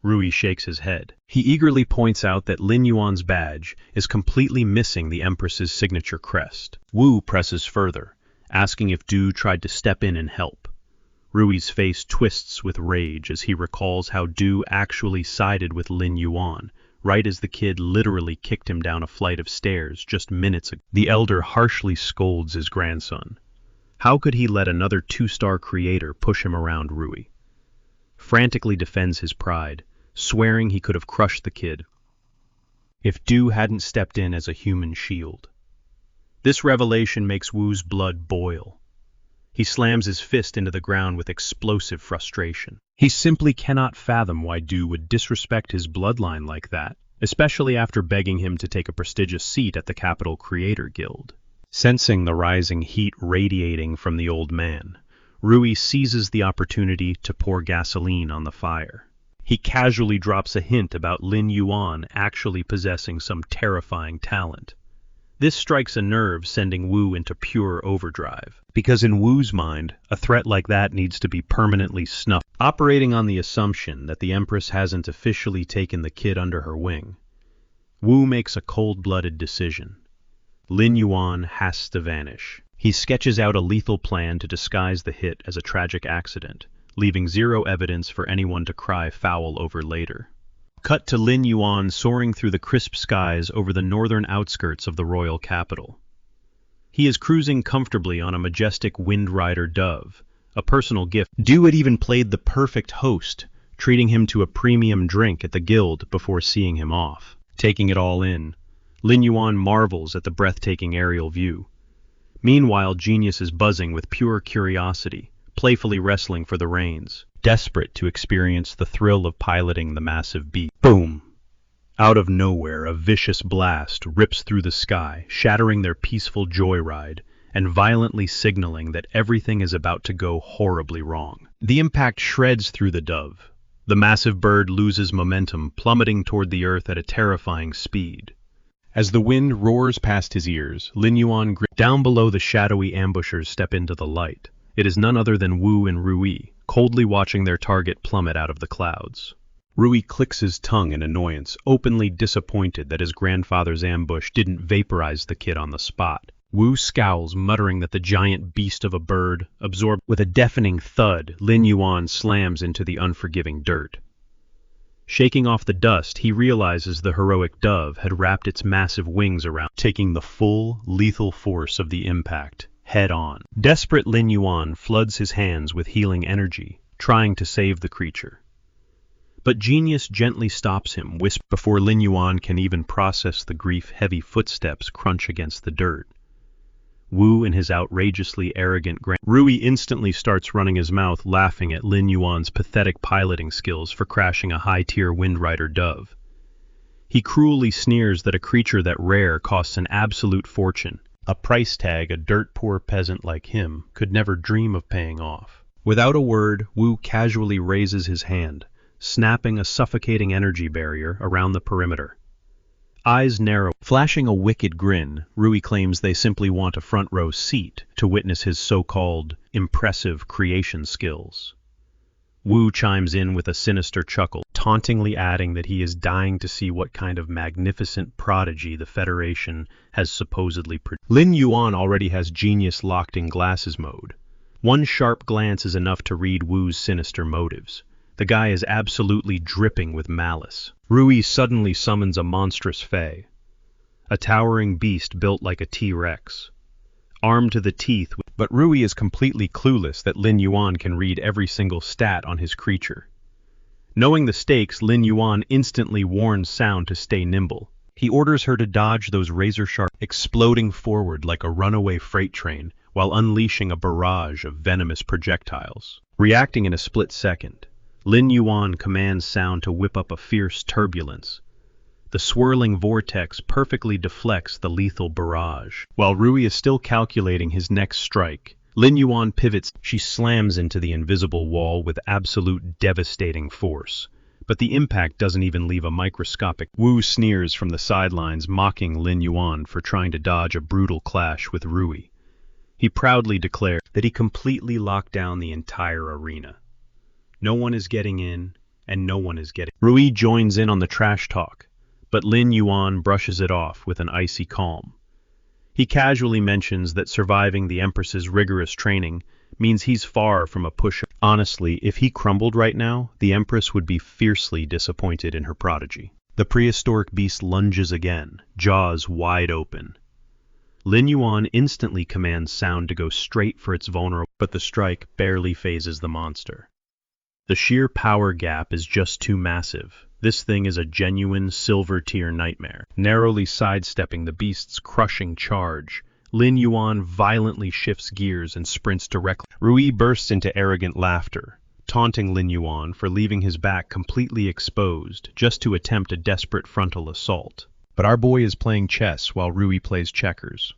Rui shakes his head. He eagerly points out that Lin Yuan's badge is completely missing the Empress's signature crest. Wu presses further, asking if Du tried to step in and help. Rui's face twists with rage as he recalls how Du actually sided with Lin Yuan, right as the kid literally kicked him down a flight of stairs just minutes ago. The elder harshly scolds his grandson. How could he let another 2-star creator push him around Rui? Frantically defends his pride, swearing he could have crushed the kid if Du hadn't stepped in as a human shield. This revelation makes Wu's blood boil. He slams his fist into the ground with explosive frustration. He simply cannot fathom why Du would disrespect his bloodline like that, especially after begging him to take a prestigious seat at the Capital Creator Guild. Sensing the rising heat radiating from the old man, Rui seizes the opportunity to pour gasoline on the fire. He casually drops a hint about Lin Yuan actually possessing some terrifying talent. This strikes a nerve, sending Wu into pure overdrive. Because in Wu's mind, a threat like that needs to be permanently snuffed. Operating on the assumption that the Empress hasn't officially taken the kid under her wing, Wu makes a cold-blooded decision. Lin Yuan has to vanish. He sketches out a lethal plan to disguise the hit as a tragic accident, leaving zero evidence for anyone to cry foul over later. Cut to Lin Yuan soaring through the crisp skies over the northern outskirts of the royal capital. He is cruising comfortably on a majestic Wind Rider dove, a personal gift. Du had even played the perfect host, treating him to a premium drink at the guild before seeing him off. Taking it all in, Lin Yuan marvels at the breathtaking aerial view. Meanwhile, Genius is buzzing with pure curiosity, playfully wrestling for the reins, desperate to experience the thrill of piloting the massive beast. Boom! Out of nowhere, a vicious blast rips through the sky, shattering their peaceful joyride and violently signaling that everything is about to go horribly wrong. The impact shreds through the dove. The massive bird loses momentum, plummeting toward the earth at a terrifying speed. As the wind roars past his ears, Lin Yuan down below the shadowy ambushers step into the light. It is none other than Wu and Rui, coldly watching their target plummet out of the clouds. Rui clicks his tongue in annoyance, openly disappointed that his grandfather's ambush didn't vaporize the kid on the spot. Wu scowls, muttering that the giant beast of a bird absorbed. With a deafening thud, Lin Yuan slams into the unforgiving dirt. Shaking off the dust, he realizes the heroic dove had wrapped its massive wings around, taking the full, lethal force of the impact head on. Desperate Lin Yuan floods his hands with healing energy, trying to save the creature. But genius gently stops him, before Lin Yuan can even process the grief-heavy footsteps crunch against the dirt. Wu and his outrageously arrogant Rui instantly starts running his mouth, laughing at Lin Yuan's pathetic piloting skills for crashing a high-tier Windrider dove. He cruelly sneers that a creature that rare costs an absolute fortune, a price tag a dirt-poor peasant like him could never dream of paying off. Without a word, Wu casually raises his hand, snapping a suffocating energy barrier around the perimeter. Eyes narrow, flashing a wicked grin, Rui claims they simply want a front-row seat to witness his so-called impressive creation skills. Wu chimes in with a sinister chuckle, tauntingly adding that he is dying to see what kind of magnificent prodigy the Federation has supposedly produced. Lin Yuan already has genius locked in glasses mode. One sharp glance is enough to read Wu's sinister motives. The guy is absolutely dripping with malice. Rui suddenly summons a monstrous fae, a towering beast built like a T-Rex, armed to the teeth. But Rui is completely clueless that Lin Yuan can read every single stat on his creature. Knowing the stakes, Lin Yuan instantly warns Sound to stay nimble. He orders her to dodge those razor-sharp, exploding forward like a runaway freight train while unleashing a barrage of venomous projectiles. Reacting in a split second, Lin Yuan commands Sound to whip up a fierce turbulence. The swirling vortex perfectly deflects the lethal barrage. While Rui is still calculating his next strike, Lin Yuan pivots. She slams into the invisible wall with absolute devastating force. But the impact doesn't even leave a microscopic. Wu sneers from the sidelines, mocking Lin Yuan for trying to dodge a brutal clash with Rui. He proudly declares that he completely locked down the entire arena. No one is getting in, and no one is getting. Rui joins in on the trash talk, but Lin Yuan brushes it off with an icy calm. He casually mentions that surviving the Empress's rigorous training means he's far from a pushover. Honestly, if he crumbled right now, the Empress would be fiercely disappointed in her prodigy. The prehistoric beast lunges again, jaws wide open. Lin Yuan instantly commands Sound to go straight for its vulnerable, but the strike barely phases the monster. The sheer power gap is just too massive. This thing is a genuine silver-tier nightmare. Narrowly sidestepping the beast's crushing charge, Lin Yuan violently shifts gears and sprints directly. Rui bursts into arrogant laughter, taunting Lin Yuan for leaving his back completely exposed just to attempt a desperate frontal assault. But our boy is playing chess while Rui plays checkers.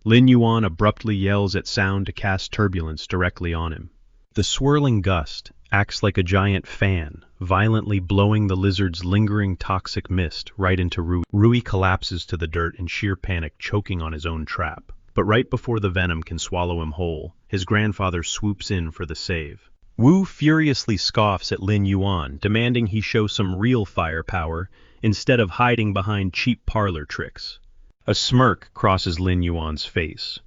Lin Yuan abruptly yells at Sound to cast turbulence directly on him. The swirling gust acts like a giant fan, violently blowing the lizard's lingering toxic mist right into Rui. Rui collapses to the dirt in sheer panic, choking on his own trap. But right before the venom can swallow him whole, his grandfather swoops in for the save. Wu furiously scoffs at Lin Yuan, demanding he show some real firepower instead of hiding behind cheap parlor tricks. A smirk crosses Lin Yuan's face.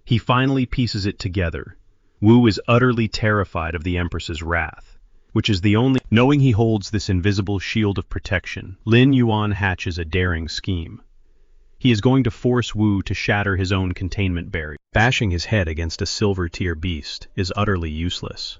He finally pieces it together. Wu is utterly terrified of the Empress's wrath, which is the only. Knowing he holds this invisible shield of protection, Lin Yuan hatches a daring scheme. He is going to force Wu to shatter his own containment barrier. Bashing his head against a silver-tier beast is utterly useless.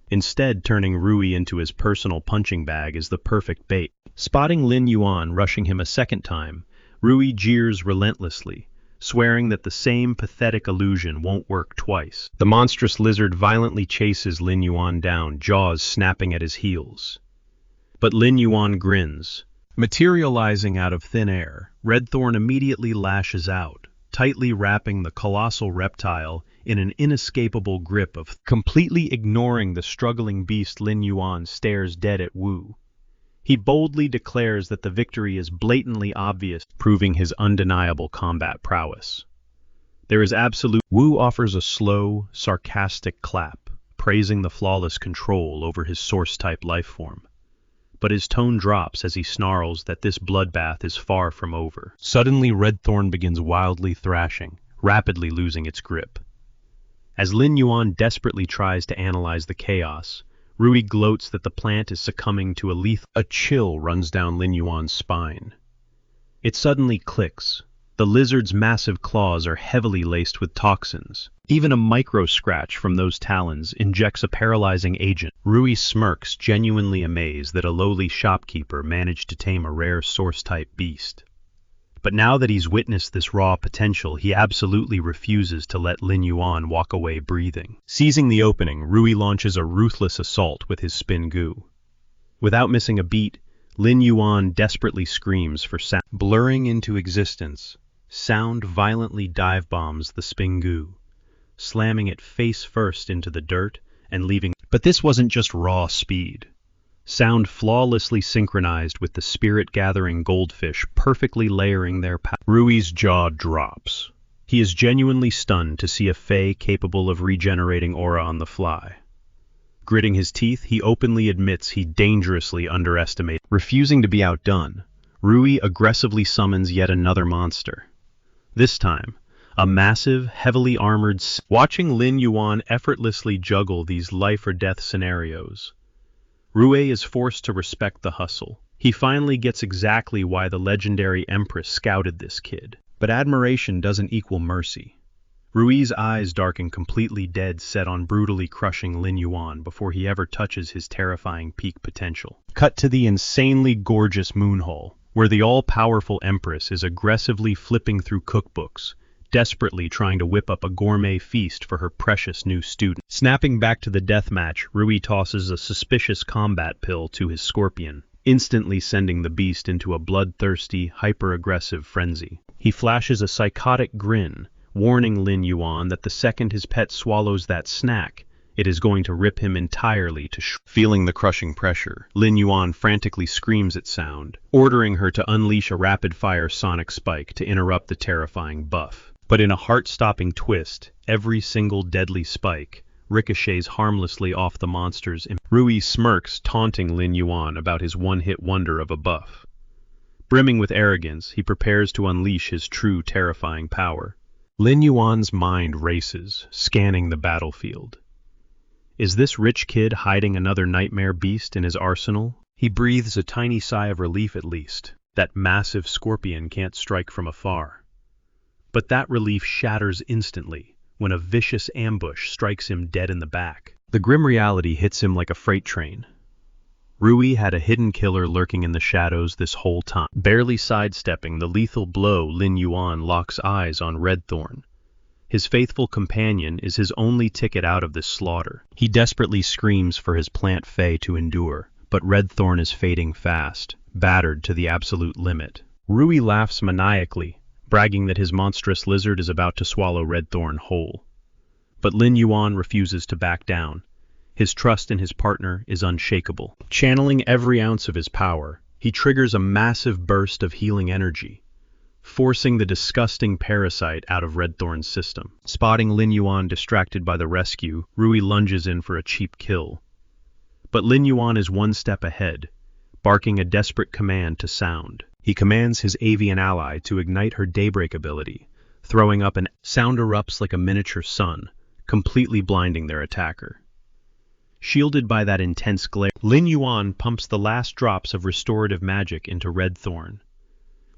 Instead, turning Rui into his personal punching bag is the perfect bait. Spotting Lin Yuan rushing him a second time, Rui jeers relentlessly, swearing that the same pathetic illusion won't work twice. The monstrous lizard violently chases Lin Yuan down, jaws snapping at his heels. But Lin Yuan grins. Materializing out of thin air, Redthorn immediately lashes out, tightly wrapping the colossal reptile in an inescapable grip of completely ignoring the struggling beast. Lin Yuan stares dead at Wu. He boldly declares that the victory is blatantly obvious, proving his undeniable combat prowess. There is absolute. Wu offers a slow, sarcastic clap, praising the flawless control over his source-type lifeform. But his tone drops as he snarls that this bloodbath is far from over. Suddenly, Redthorn begins wildly thrashing, rapidly losing its grip. As Lin Yuan desperately tries to analyze the chaos, Rui gloats that the plant is succumbing to a lethal. A chill runs down Lin Yuan's spine. It suddenly clicks. The lizard's massive claws are heavily laced with toxins. Even a micro-scratch from those talons injects a paralyzing agent. Rui smirks, genuinely amazed that a lowly shopkeeper managed to tame a rare source-type beast. But now that he's witnessed this raw potential, he absolutely refuses to let Lin Yuan walk away breathing. Seizing the opening, Rui launches a ruthless assault with his spin goo. Without missing a beat, Lin Yuan desperately screams for sound. Blurring into existence, sound violently dive bombs the spingu, slamming it face first into the dirt and leaving. But this wasn't just raw speed. Sound flawlessly synchronized with the spirit-gathering goldfish perfectly layering their power. Rui's jaw drops. He is genuinely stunned to see a fae capable of regenerating aura on the fly. Gritting his teeth, he openly admits he dangerously underestimated. Refusing to be outdone, Rui aggressively summons yet another monster. This time, a massive, heavily armored. Watching Lin Yuan effortlessly juggle these life-or-death scenarios, Rui is forced to respect the hustle. He finally gets exactly why the legendary Empress scouted this kid. But admiration doesn't equal mercy. Rui's eyes darken completely dead set on brutally crushing Lin Yuan before he ever touches his terrifying peak potential. Cut to the insanely gorgeous moon hall, where the all-powerful Empress is aggressively flipping through cookbooks, desperately trying to whip up a gourmet feast for her precious new student. Snapping back to the deathmatch, Rui tosses a suspicious combat pill to his scorpion, instantly sending the beast into a bloodthirsty, hyper-aggressive frenzy. He flashes a psychotic grin, warning Lin Yuan that the second his pet swallows that snack, it is going to rip him entirely to Feeling the crushing pressure, Lin Yuan frantically screams at Sound, ordering her to unleash a rapid-fire sonic spike to interrupt the terrifying buff. But in a heart-stopping twist, every single deadly spike ricochets harmlessly off the monster's. Rui smirks, taunting Lin Yuan about his one-hit wonder of a buff. Brimming with arrogance, he prepares to unleash his true terrifying power. Lin Yuan's mind races, scanning the battlefield. Is this rich kid hiding another nightmare beast in his arsenal? He breathes a tiny sigh of relief at least. That massive scorpion can't strike from afar. But that relief shatters instantly when a vicious ambush strikes him dead in the back. The grim reality hits him like a freight train. Rui had a hidden killer lurking in the shadows this whole time. Barely sidestepping the lethal blow, Lin Yuan locks eyes on Redthorn. His faithful companion is his only ticket out of this slaughter. He desperately screams for his plant fae to endure, but Redthorn is fading fast, battered to the absolute limit. Rui laughs maniacally, bragging that his monstrous lizard is about to swallow Redthorn whole. But Lin Yuan refuses to back down. His trust in his partner is unshakable. Channeling every ounce of his power, he triggers a massive burst of healing energy, forcing the disgusting parasite out of Redthorn's system. Spotting Lin Yuan distracted by the rescue, Rui lunges in for a cheap kill. But Lin Yuan is one step ahead, barking a desperate command to Sound. He commands his avian ally to ignite her daybreak ability, throwing up an Sound erupts like a miniature sun, completely blinding their attacker. Shielded by that intense glare, Lin Yuan pumps the last drops of restorative magic into Redthorn.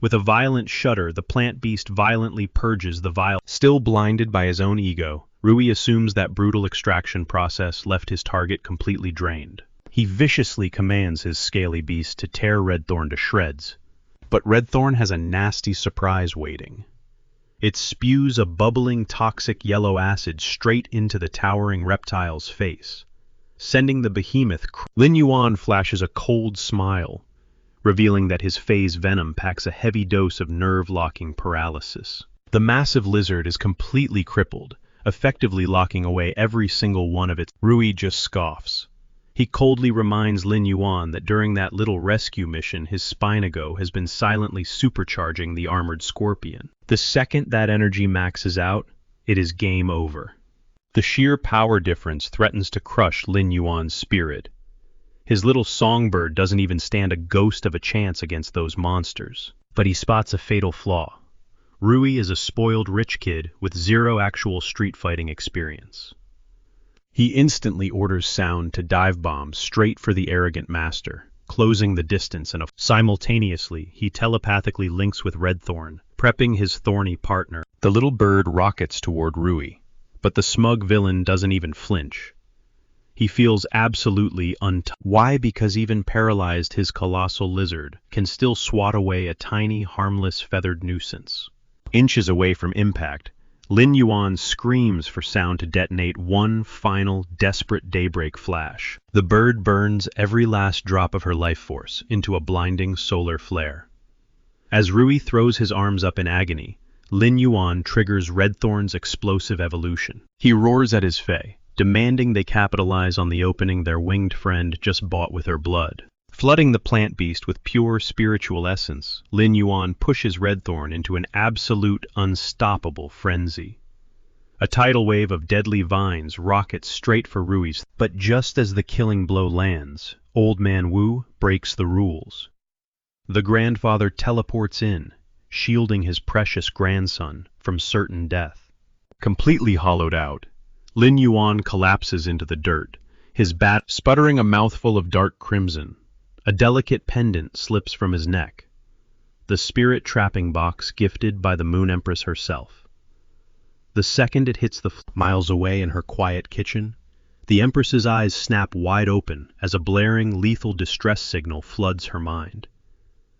With a violent shudder, the plant beast violently purges the vial. Still blinded by his own ego, Rui assumes that brutal extraction process left his target completely drained. He viciously commands his scaly beast to tear Redthorn to shreds. But Redthorn has a nasty surprise waiting. It spews a bubbling toxic yellow acid straight into the towering reptile's face, sending the behemoth. Lin Yuan flashes a cold smile, revealing that his fae's venom packs a heavy dose of nerve-locking paralysis. The massive lizard is completely crippled, effectively locking away every single one of its. Rui just scoffs. He coldly reminds Lin Yuan that during that little rescue mission his Spinago has been silently supercharging the armored scorpion. The second that energy maxes out, it is game over. The sheer power difference threatens to crush Lin Yuan's spirit. His little songbird doesn't even stand a ghost of a chance against those monsters. But he spots a fatal flaw. Rui is a spoiled rich kid with zero actual street fighting experience. He instantly orders Sound to dive bomb straight for the arrogant master, closing the distance, and simultaneously he telepathically links with Redthorn, prepping his thorny partner. The little bird rockets toward Rui, but the smug villain doesn't even flinch. He feels absolutely untouched. Why? Because even paralyzed, his colossal lizard can still swat away a tiny, harmless feathered nuisance. Inches away from impact, Lin Yuan screams for Sound to detonate one final, desperate daybreak flash. The bird burns every last drop of her life force into a blinding solar flare. As Rui throws his arms up in agony, Lin Yuan triggers Redthorn's explosive evolution. He roars at his fae, demanding they capitalize on the opening their winged friend just bought with her blood. Flooding the plant beast with pure spiritual essence, Lin Yuan pushes Redthorn into an absolute unstoppable frenzy. A tidal wave of deadly vines rockets straight for Rui's, but just as the killing blow lands, Old Man Wu breaks the rules. The grandfather teleports in, shielding his precious grandson from certain death. Completely hollowed out, Lin Yuan collapses into the dirt, his bat sputtering a mouthful of dark crimson. A delicate pendant slips from his neck, the spirit trapping box gifted by the Moon Empress herself. The second it hits the miles away in her quiet kitchen, the Empress's eyes snap wide open as a blaring, lethal distress signal floods her mind.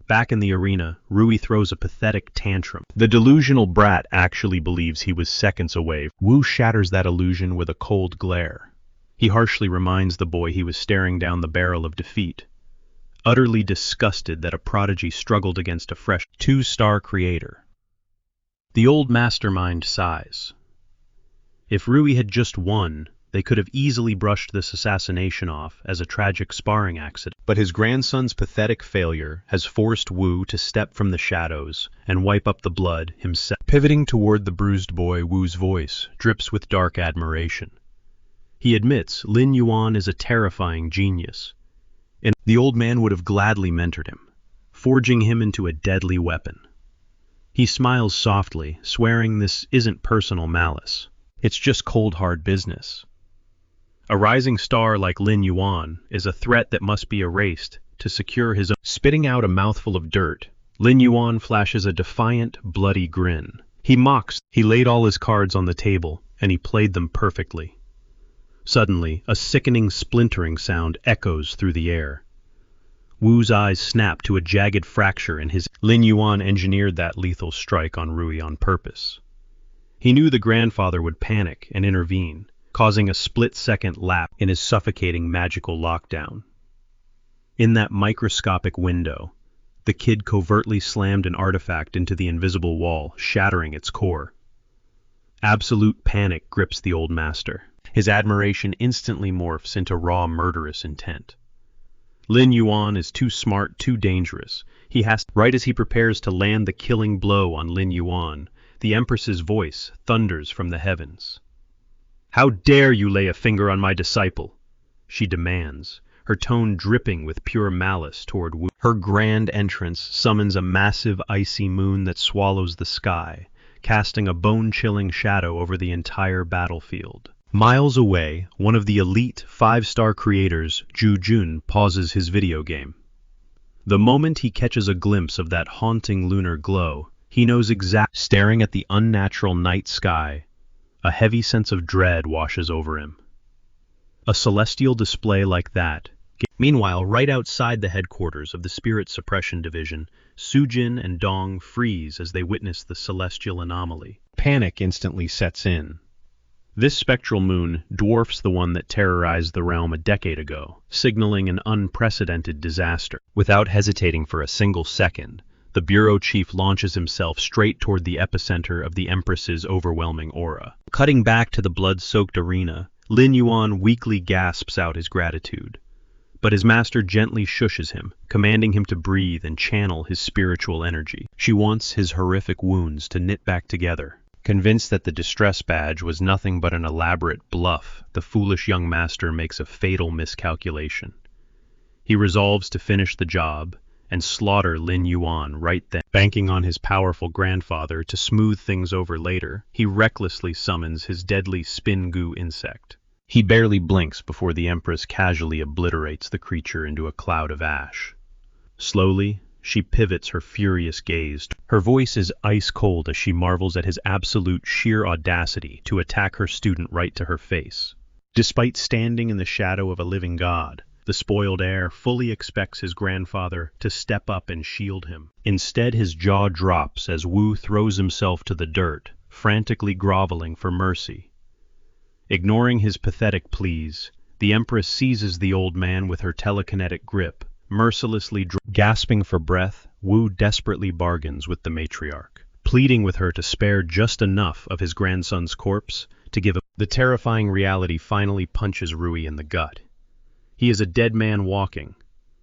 Back in the arena, Rui throws a pathetic tantrum. The delusional brat actually believes he was seconds away. Wu shatters that illusion with a cold glare. He harshly reminds the boy he was staring down the barrel of defeat. Utterly disgusted that a prodigy struggled against a fresh two-star creator. The old mastermind sighs. If Rui had just won, they could have easily brushed this assassination off as a tragic sparring accident. But his grandson's pathetic failure has forced Wu to step from the shadows and wipe up the blood himself. Pivoting toward the bruised boy, Wu's voice drips with dark admiration. He admits Lin Yuan is a terrifying genius, and the old man would have gladly mentored him, forging him into a deadly weapon. He smiles softly, swearing this isn't personal malice. It's just cold hard business. A rising star like Lin Yuan is a threat that must be erased to secure his own. Spitting out a mouthful of dirt, Lin Yuan flashes a defiant, bloody grin. He mocks. He laid all his cards on the table, and he played them perfectly. Suddenly, a sickening splintering sound echoes through the air. Wu's eyes snap to a jagged fracture in his. Lin Yuan engineered that lethal strike on Rui on purpose. He knew the grandfather would panic and intervene, causing a split-second lapse in his suffocating magical lockdown. In that microscopic window, the kid covertly slammed an artifact into the invisible wall, shattering its core. Absolute panic grips the old master. His admiration instantly morphs into raw, murderous intent. Lin Yuan is too smart, too dangerous. He has. Right as he prepares to land the killing blow on Lin Yuan, the Empress's voice thunders from the heavens. "How dare you lay a finger on my disciple?" she demands, her tone dripping with pure malice toward Wu. Her grand entrance summons a massive icy moon that swallows the sky, casting a bone-chilling shadow over the entire battlefield. Miles away, one of the elite 5-star creators, Zhu Jun, pauses his video game. The moment he catches a glimpse of that haunting lunar glow, he knows exactly. Staring at the unnatural night sky, a heavy sense of dread washes over him. A celestial display like that. Meanwhile, right outside the headquarters of the Spirit Suppression Division, Sujin and Dong freeze as they witness the celestial anomaly. Panic instantly sets in. This spectral moon dwarfs the one that terrorized the realm a decade ago, signaling an unprecedented disaster. Without hesitating for a single second, the bureau chief launches himself straight toward the epicenter of the Empress's overwhelming aura. Cutting back to the blood-soaked arena, Lin Yuan weakly gasps out his gratitude. But his master gently shushes him, commanding him to breathe and channel his spiritual energy. She wants his horrific wounds to knit back together. Convinced that the distress badge was nothing but an elaborate bluff, the foolish young master makes a fatal miscalculation. He resolves to finish the job and slaughter Lin Yuan right then. Banking on his powerful grandfather to smooth things over later, he recklessly summons his deadly spin goo insect. He barely blinks before the Empress casually obliterates the creature into a cloud of ash. Slowly, she pivots her furious gaze. Her voice is ice-cold as she marvels at his absolute sheer audacity to attack her student right to her face. Despite standing in the shadow of a living god, the spoiled heir fully expects his grandfather to step up and shield him. Instead, his jaw drops as Wu throws himself to the dirt, frantically groveling for mercy. Ignoring his pathetic pleas, the Empress seizes the old man with her telekinetic grip, mercilessly gasping for breath. Wu desperately bargains with the matriarch, pleading with her to spare just enough of his grandson's corpse to give him. The terrifying reality finally punches Rui in the gut. He is a dead man walking,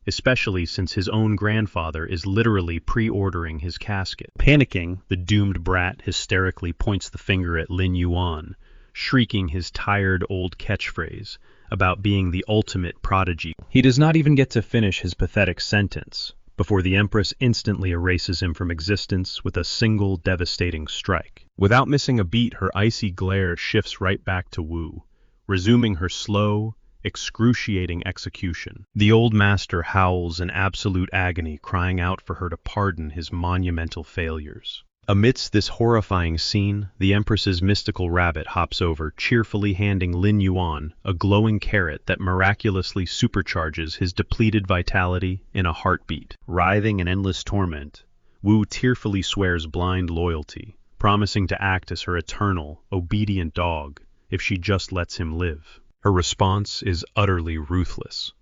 especially since his own grandfather is literally pre-ordering his casket. Panicking, the doomed brat hysterically points the finger at Lin Yuan, shrieking his tired old catchphrase about being the ultimate prodigy. He does not even get to finish his pathetic sentence before the Empress instantly erases him from existence with a single devastating strike. Without missing a beat, her icy glare shifts right back to Wu, resuming her slow, excruciating execution. The old master howls in absolute agony, crying out for her to pardon his monumental failures. Amidst this horrifying scene, the Empress's mystical rabbit hops over, cheerfully handing Lin Yuan a glowing carrot that miraculously supercharges his depleted vitality in a heartbeat. Writhing in endless torment, Wu tearfully swears blind loyalty, promising to act as her eternal, obedient dog if she just lets him live. Her response is utterly ruthless.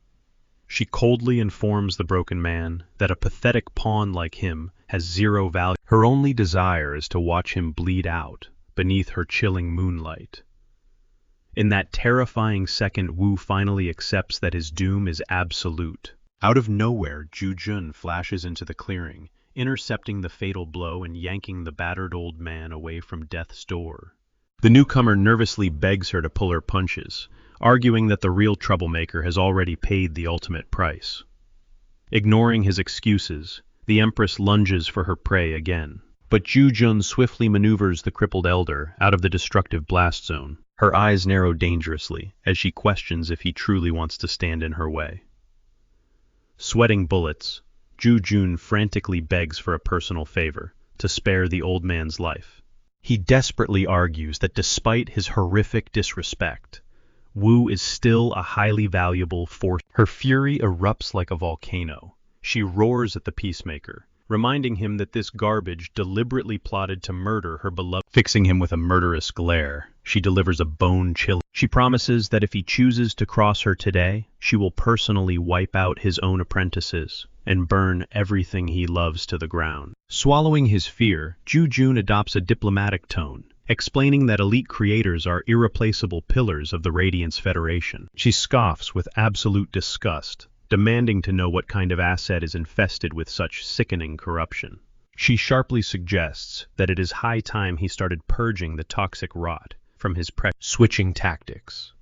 She coldly informs the broken man that a pathetic pawn like him has zero value. Her only desire is to watch him bleed out beneath her chilling moonlight. In that terrifying second, Wu finally accepts that his doom is absolute. Out of nowhere, Ju Jun flashes into the clearing, intercepting the fatal blow and yanking the battered old man away from death's door. The newcomer nervously begs her to pull her punches, arguing that the real troublemaker has already paid the ultimate price. Ignoring his excuses, the Empress lunges for her prey again. But Ju Jun swiftly maneuvers the crippled elder out of the destructive blast zone. Her eyes narrow dangerously as she questions if he truly wants to stand in her way. Sweating bullets, Ju Jun frantically begs for a personal favor, to spare the old man's life. He desperately argues that despite his horrific disrespect, Wu is still a highly valuable force. Her fury erupts like a volcano. She roars at the peacemaker, reminding him that this garbage deliberately plotted to murder her beloved. Fixing him with a murderous glare, she delivers a bone-chilling. She promises that if he chooses to cross her today, she will personally wipe out his own apprentices and burn everything he loves to the ground. Swallowing his fear, Ju Jun adopts a diplomatic tone, explaining that elite creators are irreplaceable pillars of the Radiance Federation. She scoffs with absolute disgust, demanding to know what kind of asset is infested with such sickening corruption. She sharply suggests that it is high time he started purging the toxic rot from his switching tactics.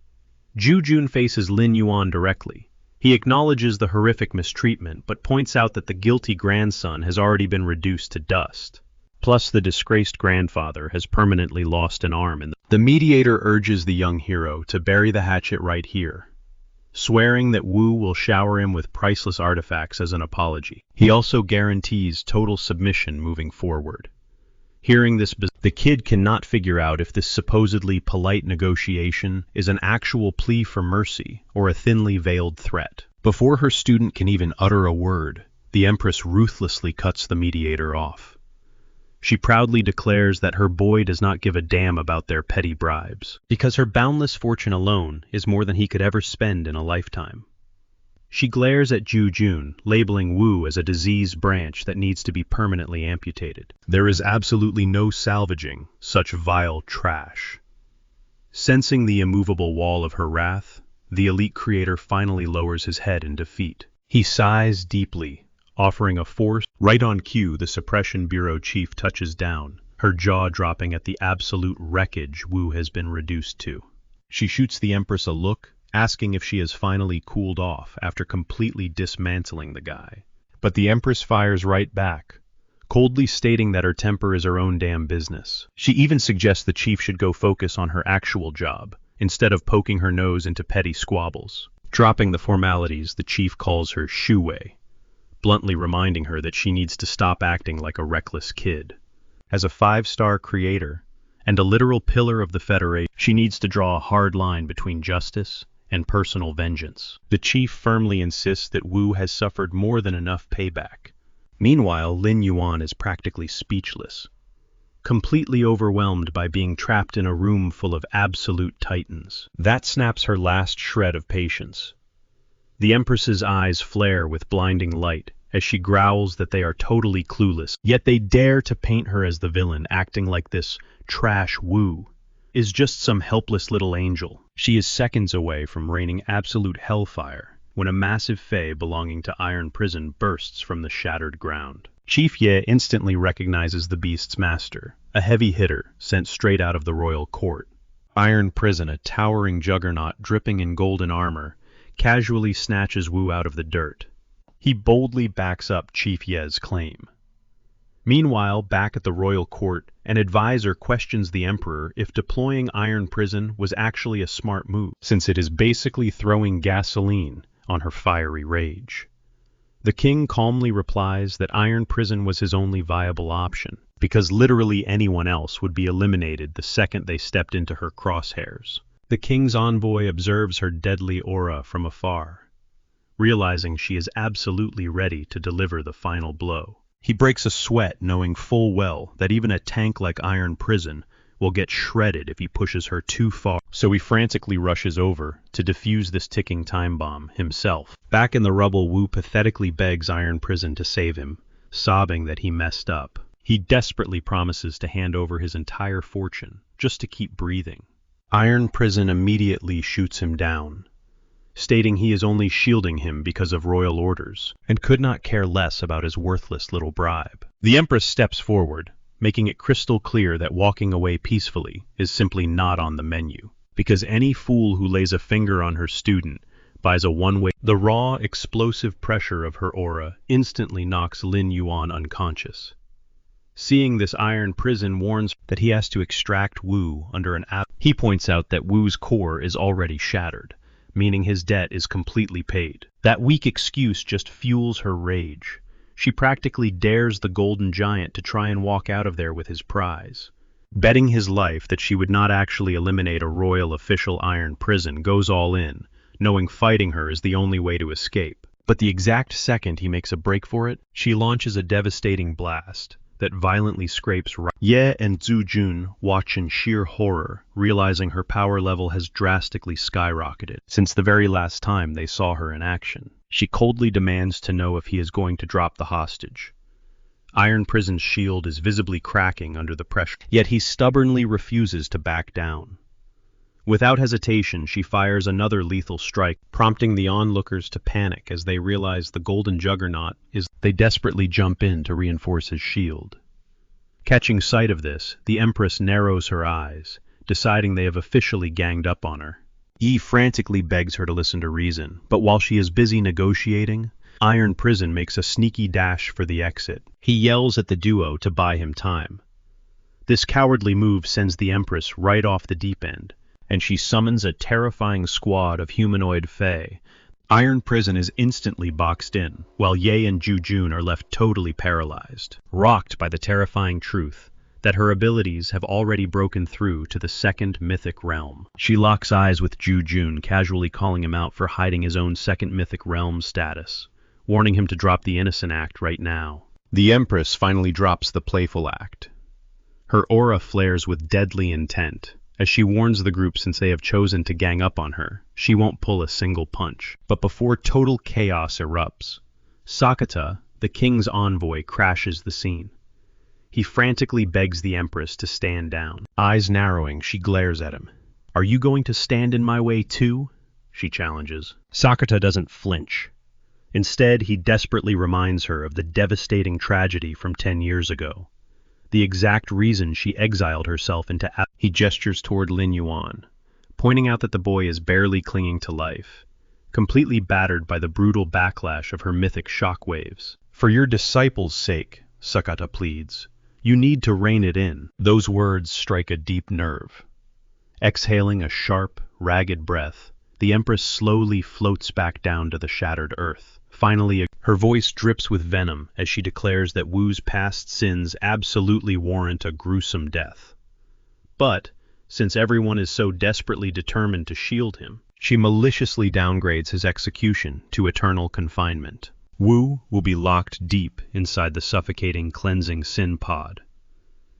Ju Jun faces Lin Yuan directly. He acknowledges the horrific mistreatment, but points out that the guilty grandson has already been reduced to dust. Plus, the disgraced grandfather has permanently lost an arm. The mediator urges the young hero to bury the hatchet right here, swearing that Wu will shower him with priceless artifacts as an apology. He also guarantees total submission moving forward. Hearing this, the kid cannot figure out if this supposedly polite negotiation is an actual plea for mercy or a thinly veiled threat. Before her student can even utter a word, the Empress ruthlessly cuts the mediator off. She proudly declares that her boy does not give a damn about their petty bribes, because her boundless fortune alone is more than he could ever spend in a lifetime. She glares at Ju Jun, labeling Wu as a diseased branch that needs to be permanently amputated. There is absolutely no salvaging such vile trash. Sensing the immovable wall of her wrath, the elite creator finally lowers his head in defeat. He sighs deeply, offering a force. Right on cue, the Suppression Bureau chief touches down, her jaw dropping at the absolute wreckage Wu has been reduced to. She shoots the Empress a look, asking if she has finally cooled off after completely dismantling the guy. But the Empress fires right back, coldly stating that her temper is her own damn business. She even suggests the chief should go focus on her actual job, instead of poking her nose into petty squabbles. Dropping the formalities, the chief calls her Shu Wei, bluntly reminding her that she needs to stop acting like a reckless kid. As a 5-star creator, and a literal pillar of the Federation, she needs to draw a hard line between justice and personal vengeance. The chief firmly insists that Wu has suffered more than enough payback. Meanwhile, Lin Yuan is practically speechless, completely overwhelmed by being trapped in a room full of absolute titans. That snaps her last shred of patience. The Empress's eyes flare with blinding light as she growls that they are totally clueless, yet they dare to paint her as the villain, acting like this trash Wu is just some helpless little angel. She is seconds away from raining absolute hellfire when a massive fey belonging to Iron Prison bursts from the shattered ground. Chief Ye instantly recognizes the beast's master, a heavy hitter sent straight out of the royal court. Iron Prison, a towering juggernaut dripping in golden armor, casually snatches Wu out of the dirt. He boldly backs up Chief Ye's claim. Meanwhile, back at the royal court, an advisor questions the emperor if deploying Iron Prison was actually a smart move, since it is basically throwing gasoline on her fiery rage. The king calmly replies that Iron Prison was his only viable option, because literally anyone else would be eliminated the second they stepped into her crosshairs. The king's envoy observes her deadly aura from afar, realizing she is absolutely ready to deliver the final blow. He breaks a sweat knowing full well that even a tank like Iron Prison will get shredded if he pushes her too far, so he frantically rushes over to defuse this ticking time bomb himself. Back in the rubble, Wu pathetically begs Iron Prison to save him, sobbing that he messed up. He desperately promises to hand over his entire fortune just to keep breathing. Iron Prison immediately shoots him down, stating he is only shielding him because of royal orders, and could not care less about his worthless little bribe. The Empress steps forward, making it crystal clear that walking away peacefully is simply not on the menu, because any fool who lays a finger on her student buys a one-way. The raw, explosive pressure of her aura instantly knocks Lin Yuan unconscious. Seeing this, Iron Prison warns that he has to extract Wu under an app. He points out that Wu's core is already shattered, meaning his debt is completely paid. That weak excuse just fuels her rage. She practically dares the golden giant to try and walk out of there with his prize. Betting his life that she would not actually eliminate a royal official, Iron Prison goes all in, knowing fighting her is the only way to escape. But the exact second he makes a break for it, she launches a devastating blast that violently scrapes right. Ye and Zhu Jun watch in sheer horror, realizing her power level has drastically skyrocketed since the very last time they saw her in action. She coldly demands to know if he is going to drop the hostage. Iron Prison's shield is visibly cracking under the pressure, yet he stubbornly refuses to back down. Without hesitation, she fires another lethal strike, prompting the onlookers to panic as they realize the golden juggernaut is. They desperately jump in to reinforce his shield. Catching sight of this, the Empress narrows her eyes, deciding they have officially ganged up on her. Yi frantically begs her to listen to reason, but while she is busy negotiating, Iron Prison makes a sneaky dash for the exit. He yells at the duo to buy him time. This cowardly move sends the Empress right off the deep end, and she summons a terrifying squad of humanoid fae. Iron Prison is instantly boxed in, while Ye and Ju Jun are left totally paralyzed, rocked by the terrifying truth that her abilities have already broken through to the second mythic realm. She locks eyes with Ju Jun, casually calling him out for hiding his own second mythic realm status, warning him to drop the innocent act right now. The Empress finally drops the playful act. Her aura flares with deadly intent, as she warns the group since they have chosen to gang up on her, she won't pull a single punch. But before total chaos erupts, Sakata, the king's envoy, crashes the scene. He frantically begs the Empress to stand down. Eyes narrowing, she glares at him. "Are you going to stand in my way too?" she challenges. Sakata doesn't flinch. Instead, he desperately reminds her of the devastating tragedy from 10 years ago. The exact reason she exiled herself into He gestures toward Lin Yuan, pointing out that the boy is barely clinging to life, completely battered by the brutal backlash of her mythic shockwaves. "For your disciples' sake," Sakata pleads, "you need to rein it in." Those words strike a deep nerve. Exhaling a sharp, ragged breath, the Empress slowly floats back down to the shattered earth. Finally, her voice drips with venom as she declares that Wu's past sins absolutely warrant a gruesome death. But, since everyone is so desperately determined to shield him, she maliciously downgrades his execution to eternal confinement. Wu will be locked deep inside the suffocating, cleansing sin pod.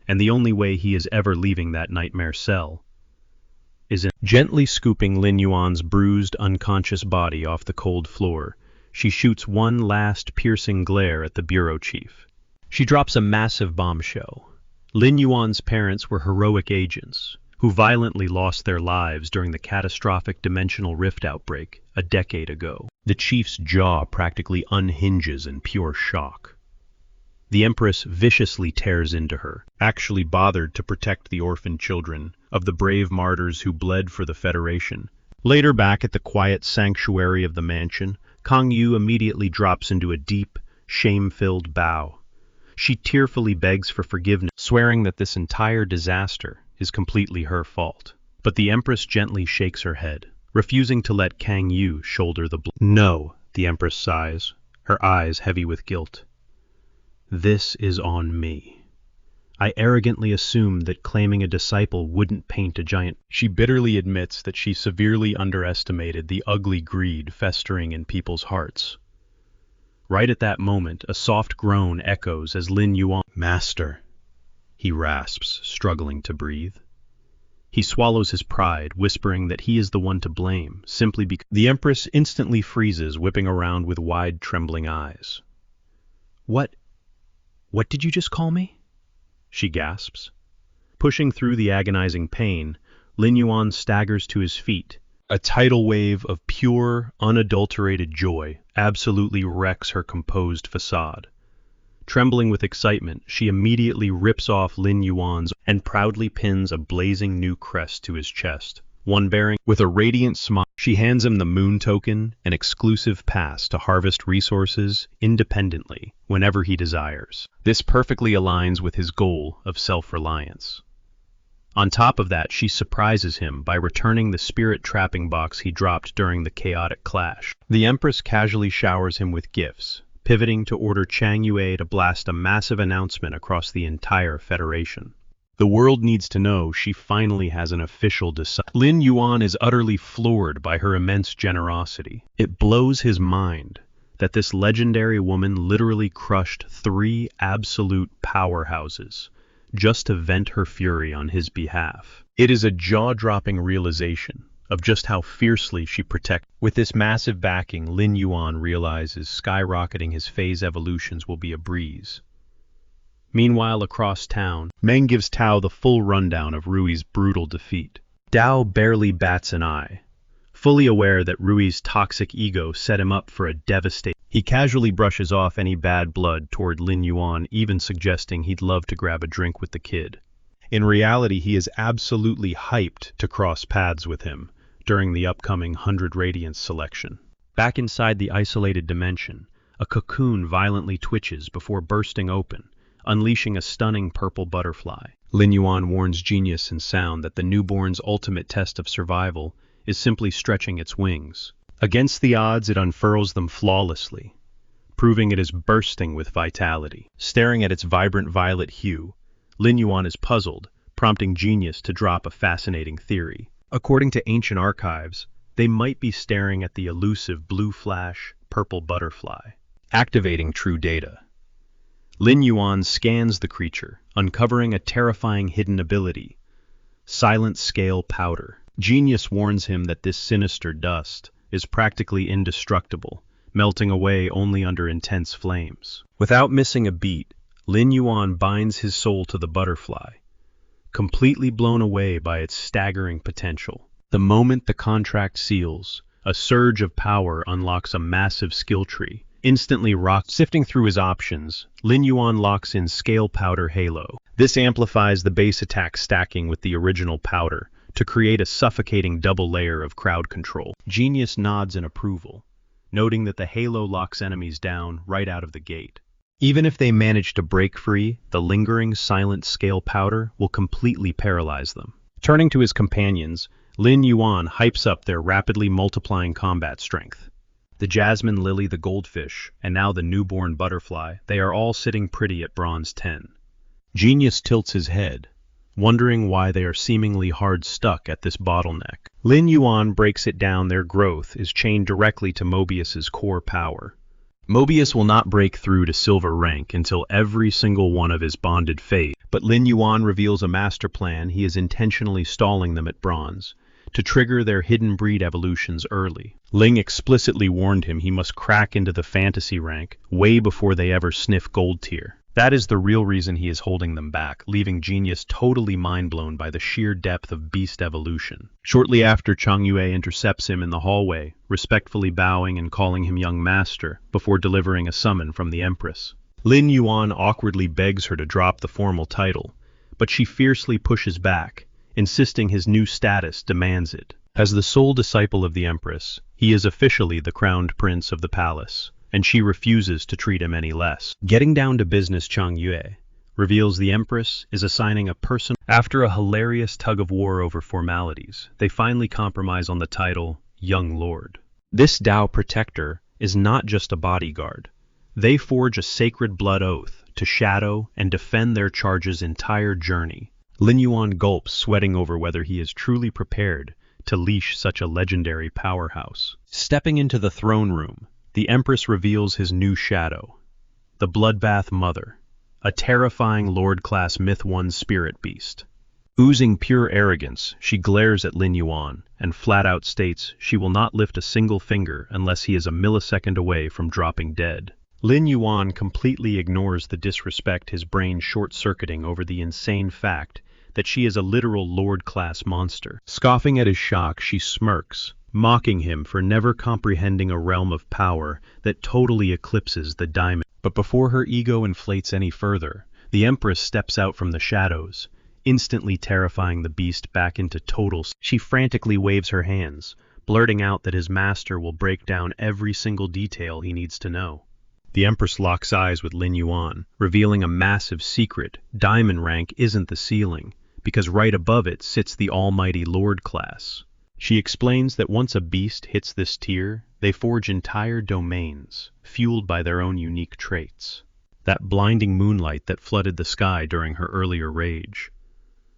And the only way he is ever leaving that nightmare cell is in gently scooping Lin Yuan's bruised, unconscious body off the cold floor. She shoots one last piercing glare at the bureau chief. She drops a massive bombshell. Lin Yuan's parents were heroic agents who violently lost their lives during the catastrophic dimensional rift outbreak a decade ago. The chief's jaw practically unhinges in pure shock. The Empress viciously tears into her, actually bothered to protect the orphaned children of the brave martyrs who bled for the Federation. Later, back at the quiet sanctuary of the mansion, Kang Yu immediately drops into a deep, shame-filled bow. She tearfully begs for forgiveness, swearing that this entire disaster is completely her fault. But the Empress gently shakes her head, refusing to let Kang Yu shoulder the blame. "No," the Empress sighs, her eyes heavy with guilt. "This is on me. I arrogantly assumed that claiming a disciple wouldn't paint a giant." She bitterly admits that she severely underestimated the ugly greed festering in people's hearts. Right at that moment, a soft groan echoes as Lin Yuan, "Master," he rasps, struggling to breathe. He swallows his pride, whispering that he is the one to blame, simply because. The Empress instantly freezes, whipping around with wide, trembling eyes. What did you just call me?" she gasps. Pushing through the agonizing pain, Lin Yuan staggers to his feet. A tidal wave of pure, unadulterated joy absolutely wrecks her composed facade. Trembling with excitement, she immediately rips off Lin Yuan's and proudly pins a blazing new crest to his chest, one bearing. With a radiant smile, she hands him the moon token, an exclusive pass to harvest resources independently whenever he desires. This perfectly aligns with his goal of self-reliance. On top of that, she surprises him by returning the spirit trapping box he dropped during the chaotic clash. The Empress casually showers him with gifts, pivoting to order Chang Yue to blast a massive announcement across the entire Federation. The world needs to know she finally has an official disciple. Lin Yuan is utterly floored by her immense generosity. It blows his mind that this legendary woman literally crushed 3 absolute powerhouses just to vent her fury on his behalf. It is a jaw-dropping realization of just how fiercely she protects. With this massive backing, Lin Yuan realizes skyrocketing his phase evolutions will be a breeze. Meanwhile, across town, Meng gives Tao the full rundown of Rui's brutal defeat. Dao barely bats an eye, fully aware that Rui's toxic ego set him up for a devastating. He casually brushes off any bad blood toward Lin Yuan, even suggesting he'd love to grab a drink with the kid. In reality, he is absolutely hyped to cross paths with him during the upcoming 100 Radiance selection. Back inside the isolated dimension, a cocoon violently twitches before bursting open, unleashing a stunning purple butterfly. Lin Yuan warns Genius and Sound that the newborn's ultimate test of survival is simply stretching its wings. Against the odds, it unfurls them flawlessly, proving it is bursting with vitality. Staring at its vibrant violet hue, Lin Yuan is puzzled, prompting Genius to drop a fascinating theory. According to ancient archives, they might be staring at the elusive blue flash, purple butterfly. Activating true data, Lin Yuan scans the creature, uncovering a terrifying hidden ability. silent scale powder. Genius warns him that this sinister dust is practically indestructible, melting away only under intense flames. Without missing a beat, Lin Yuan binds his soul to the butterfly, completely blown away by its staggering potential. The moment the contract seals, a surge of power unlocks a massive skill tree. Instantly sifting through his options, Lin Yuan locks in Scale Powder Halo. This amplifies the base attack stacking with the original powder to create a suffocating double layer of crowd control. Genius nods in approval, noting that the Halo locks enemies down right out of the gate. Even if they manage to break free, the lingering silent Scale Powder will completely paralyze them. Turning to his companions, Lin Yuan hypes up their rapidly multiplying combat strength. The Jasmine Lily, the Goldfish, and now the newborn Butterfly, they are all sitting pretty at Bronze 10. Genius tilts his head, wondering why they are seemingly hard stuck at this bottleneck. Lin Yuan breaks it down. Their growth is chained directly to Mobius's core power. Mobius will not break through to silver rank until every single one of his bonded fades, but Lin Yuan reveals a master plan. He is intentionally stalling them at bronze to trigger their hidden breed evolutions early. Ling explicitly warned him he must crack into the fantasy rank way before they ever sniff gold tier. That is the real reason he is holding them back, leaving Genius totally mind-blown by the sheer depth of beast evolution. Shortly after, Chang Yue intercepts him in the hallway, respectfully bowing and calling him young master, before delivering a summon from the Empress. Lin Yuan awkwardly begs her to drop the formal title, but she fiercely pushes back, insisting his new status demands it. As the sole disciple of the Empress, he is officially the crowned prince of the palace, and she refuses to treat him any less. Getting down to business, Chang Yue reveals the Empress is assigning a person. After a hilarious tug-of-war over formalities, they finally compromise on the title Young Lord. This Tao protector is not just a bodyguard. They forge a sacred blood oath to shadow and defend their charge's entire journey. Lin Yuan gulps, sweating over whether he is truly prepared to leash such a legendary powerhouse. Stepping into the throne room, the Empress reveals his new shadow, the Bloodbath Mother, a terrifying Lord-class Myth 1 spirit beast. Oozing pure arrogance, she glares at Lin Yuan and flat-out states she will not lift a single finger unless he is a millisecond away from dropping dead. Lin Yuan completely ignores the disrespect, his brain short-circuiting over the insane fact that she is a literal Lord-class monster. Scoffing at his shock, she smirks, mocking him for never comprehending a realm of power that totally eclipses the diamond. But before her ego inflates any further, the Empress steps out from the shadows, instantly terrifying the beast back into total. She frantically waves her hands, blurting out that his master will break down every single detail he needs to know. The Empress locks eyes with Lin Yuan, revealing a massive secret. Diamond rank isn't the ceiling, because right above it sits the almighty Lord class. She explains that once a beast hits this tier, they forge entire domains, fueled by their own unique traits. That blinding moonlight that flooded the sky during her earlier rage,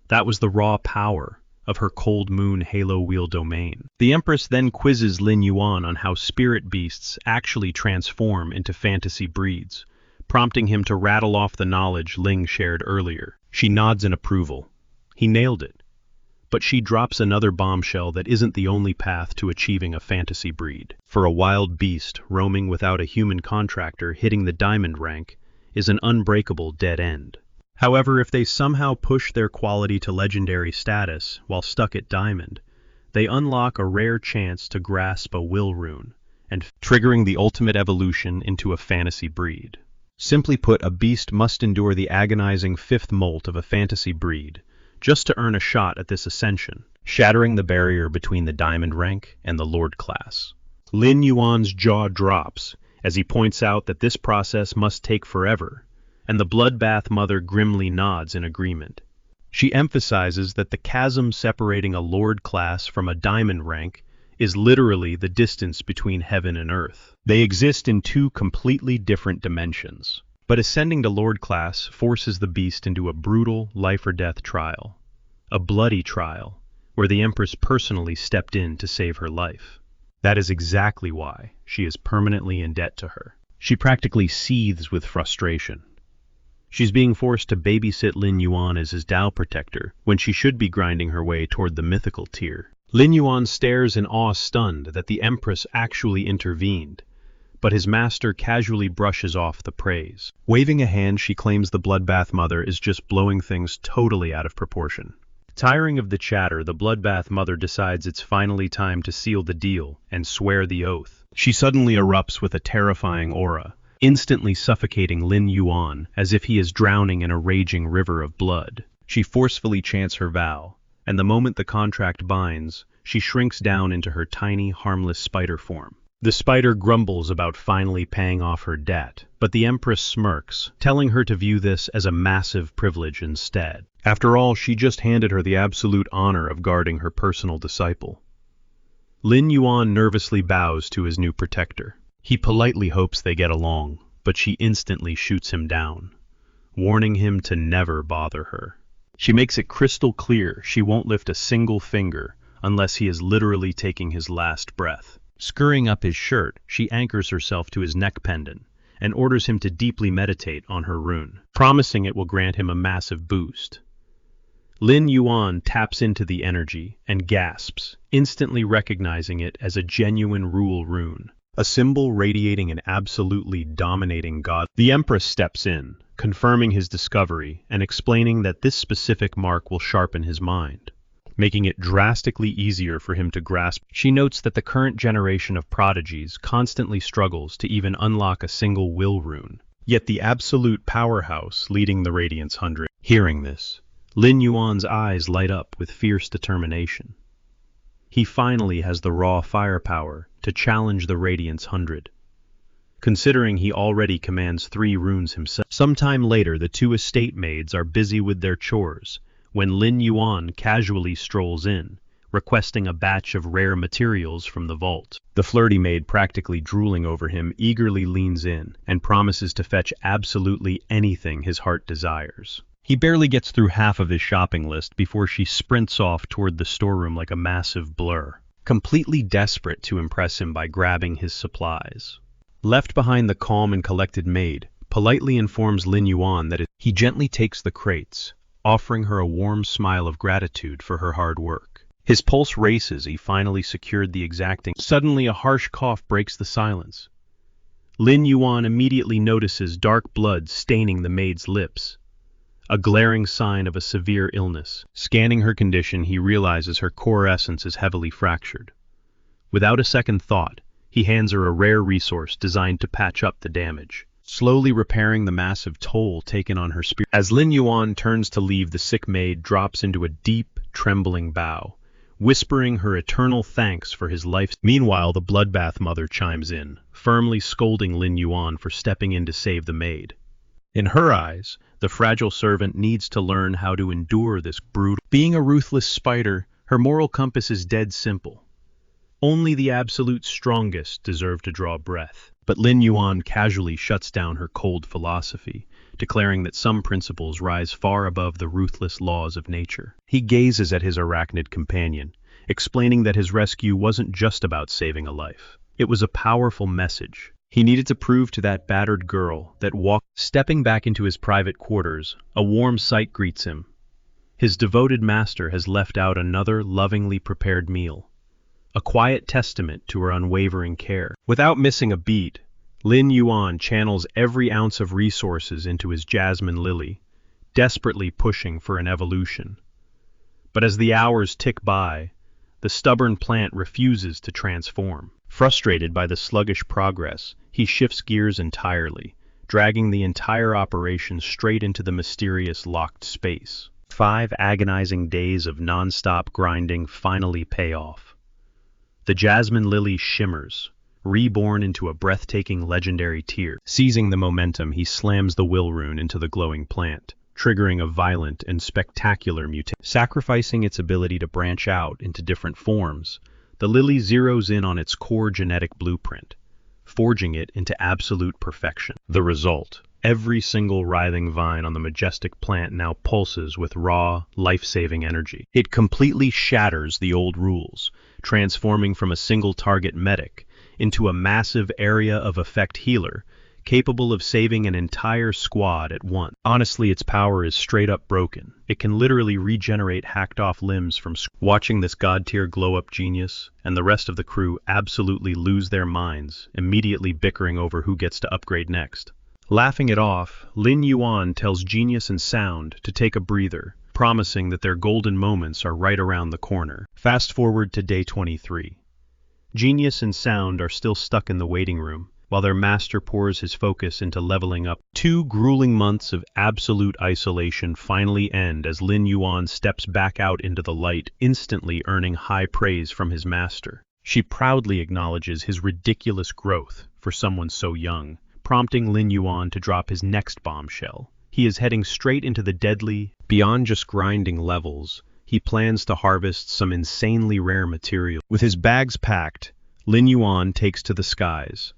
that was the raw power of her cold moon halo wheel domain. The Empress then quizzes Lin Yuan on how spirit beasts actually transform into fantasy breeds, prompting him to rattle off the knowledge Ling shared earlier. She nods in approval. He nailed it. But she drops another bombshell that isn't the only path to achieving a fantasy breed. For a wild beast roaming without a human contractor hitting the diamond rank is an unbreakable dead end. However, if they somehow push their quality to legendary status while stuck at diamond, they unlock a rare chance to grasp a will rune, and triggering the ultimate evolution into a fantasy breed. Simply put, a beast must endure the agonizing fifth molt of a fantasy breed just to earn a shot at this ascension, shattering the barrier between the diamond rank and the Lord class. Lin Yuan's jaw drops as he points out that this process must take forever, and the Bloodbath Mother grimly nods in agreement. She emphasizes that the chasm separating a Lord class from a diamond rank is literally the distance between heaven and earth. They exist in two completely different dimensions. But ascending to Lord class forces the beast into a brutal life-or-death trial, a bloody trial, where the Empress personally stepped in to save her life. That is exactly why she is permanently in debt to her. She practically seethes with frustration. She's being forced to babysit Lin Yuan as his Tao protector, when she should be grinding her way toward the mythical tier. Lin Yuan stares in awe, stunned that the Empress actually intervened, but his master casually brushes off the praise. Waving a hand, she claims the Bloodbath Mother is just blowing things totally out of proportion. Tiring of the chatter, the Bloodbath Mother decides it's finally time to seal the deal and swear the oath. She suddenly erupts with a terrifying aura, instantly suffocating Lin Yuan as if he is drowning in a raging river of blood. She forcefully chants her vow, and the moment the contract binds, she shrinks down into her tiny, harmless spider form. The spider grumbles about finally paying off her debt, but the Empress smirks, telling her to view this as a massive privilege instead. After all, she just handed her the absolute honor of guarding her personal disciple. Lin Yuan nervously bows to his new protector. He politely hopes they get along, but she instantly shoots him down, warning him to never bother her. She makes it crystal clear she won't lift a single finger unless he is literally taking his last breath. Scurrying up his shirt, she anchors herself to his neck pendant and orders him to deeply meditate on her rune, promising it will grant him a massive boost. Lin Yuan taps into the energy and gasps, instantly recognizing it as a genuine rule rune, a symbol radiating an absolutely dominating god. The Empress steps in, confirming his discovery and explaining that this specific mark will sharpen his mind, making it drastically easier for him to grasp. She notes that the current generation of prodigies constantly struggles to even unlock a single will rune, yet the absolute powerhouse leading the Radiance 100. Hearing this, Lin Yuan's eyes light up with fierce determination. He finally has the raw firepower to challenge the Radiance 100, considering he already commands 3 runes himself. Sometime later, the 2 estate maids are busy with their chores when Lin Yuan casually strolls in, requesting a batch of rare materials from the vault. The flirty maid, practically drooling over him, eagerly leans in and promises to fetch absolutely anything his heart desires. He barely gets through half of his shopping list before she sprints off toward the storeroom like a massive blur, completely desperate to impress him by grabbing his supplies. Left behind, the calm and collected maid politely informs Lin Yuan that he gently takes the crates, offering her a warm smile of gratitude for her hard work. His pulse races. He finally secured the exacting. Suddenly, a harsh cough breaks the silence. Lin Yuan immediately notices dark blood staining the maid's lips, a glaring sign of a severe illness. Scanning her condition, he realizes her core essence is heavily fractured. Without a second thought, he hands her a rare resource designed to patch up the damage, slowly repairing the massive toll taken on her spirit. As Lin Yuan turns to leave, the sick maid drops into a deep, trembling bow, whispering her eternal thanks for his life. Meanwhile, the Bloodbath Mother chimes in, firmly scolding Lin Yuan for stepping in to save the maid. In her eyes, the fragile servant needs to learn how to endure this brutal. Being a ruthless spider, her moral compass is dead simple. Only the absolute strongest deserve to draw breath. But Lin Yuan casually shuts down her cold philosophy, declaring that some principles rise far above the ruthless laws of nature. He gazes at his arachnid companion, explaining that his rescue wasn't just about saving a life. It was a powerful message. He needed to prove to that battered girl that Stepping back into his private quarters, a warm sight greets him. His devoted master has left out another lovingly prepared meal, a quiet testament to her unwavering care. Without missing a beat, Lin Yuan channels every ounce of resources into his jasmine lily, desperately pushing for an evolution. But as the hours tick by, the stubborn plant refuses to transform. Frustrated by the sluggish progress, he shifts gears entirely, dragging the entire operation straight into the mysterious locked space. 5 agonizing days of non-stop grinding finally pay off. The jasmine lily shimmers, reborn into a breathtaking legendary tier. Seizing the momentum, he slams the will rune into the glowing plant, triggering a violent and spectacular mutation. Sacrificing its ability to branch out into different forms, the lily zeroes in on its core genetic blueprint, forging it into absolute perfection. The result: every single writhing vine on the majestic plant now pulses with raw, life-saving energy. It completely shatters the old rules, transforming from a single-target medic into a massive area of effect healer, capable of saving an entire squad at once. Honestly, its power is straight up broken. It can literally regenerate hacked off limbs from watching this god-tier glow-up genius, and the rest of the crew absolutely lose their minds, immediately bickering over who gets to upgrade next. Laughing it off, Lin Yuan tells Genius and Sound to take a breather, promising that their golden moments are right around the corner. Fast forward to day 23. Genius and Sound are still stuck in the waiting room, while their master pours his focus into leveling up. 2 grueling months of absolute isolation finally end as Lin Yuan steps back out into the light, instantly earning high praise from his master. She proudly acknowledges his ridiculous growth for someone so young, prompting Lin Yuan to drop his next bombshell. He is heading straight into the deadly, beyond just grinding levels. He plans to harvest some insanely rare material. With his bags packed, Lin Yuan takes to the skies.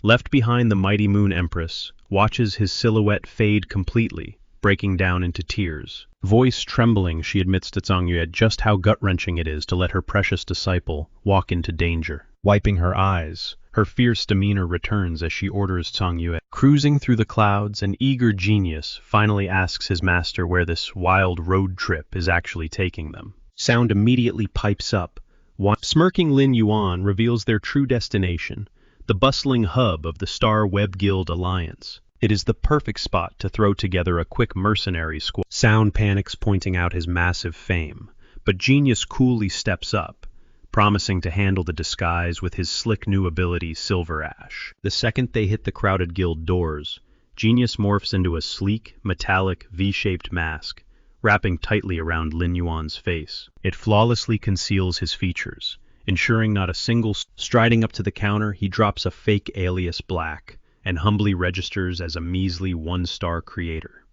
Left behind, the mighty Moon Empress watches his silhouette fade completely, breaking down into tears. Voice trembling, she admits to Zhang just how gut-wrenching it is to let her precious disciple walk into danger. Wiping her eyes, her fierce demeanor returns as she orders Zhang. Cruising through the clouds, an eager genius finally asks his master where this wild road trip is actually taking them. Sound immediately pipes up. Smirking Lin Yuan reveals their true destination, the bustling hub of the Star Web Guild Alliance. It is the perfect spot to throw together a quick mercenary squad. Sound panics, pointing out his massive fame, but Genius coolly steps up, promising to handle the disguise with his slick new ability, Silver Ash. The second they hit the crowded guild doors, Genius morphs into a sleek, metallic, V-shaped mask, wrapping tightly around Lin Yuan's face. It flawlessly conceals his features, ensuring not a single. Striding up to the counter, he drops a fake alias Black, and humbly registers as a measly 1-star creator.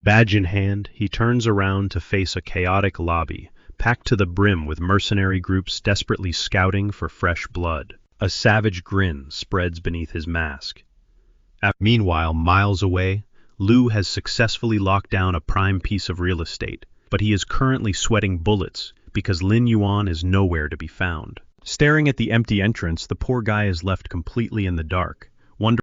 Badge in hand, he turns around to face a chaotic lobby, packed to the brim with mercenary groups desperately scouting for fresh blood. A savage grin spreads beneath his mask. Meanwhile, miles away, Liu has successfully locked down a prime piece of real estate, but he is currently sweating bullets because Lin Yuan is nowhere to be found. Staring at the empty entrance, the poor guy is left completely in the dark, wondering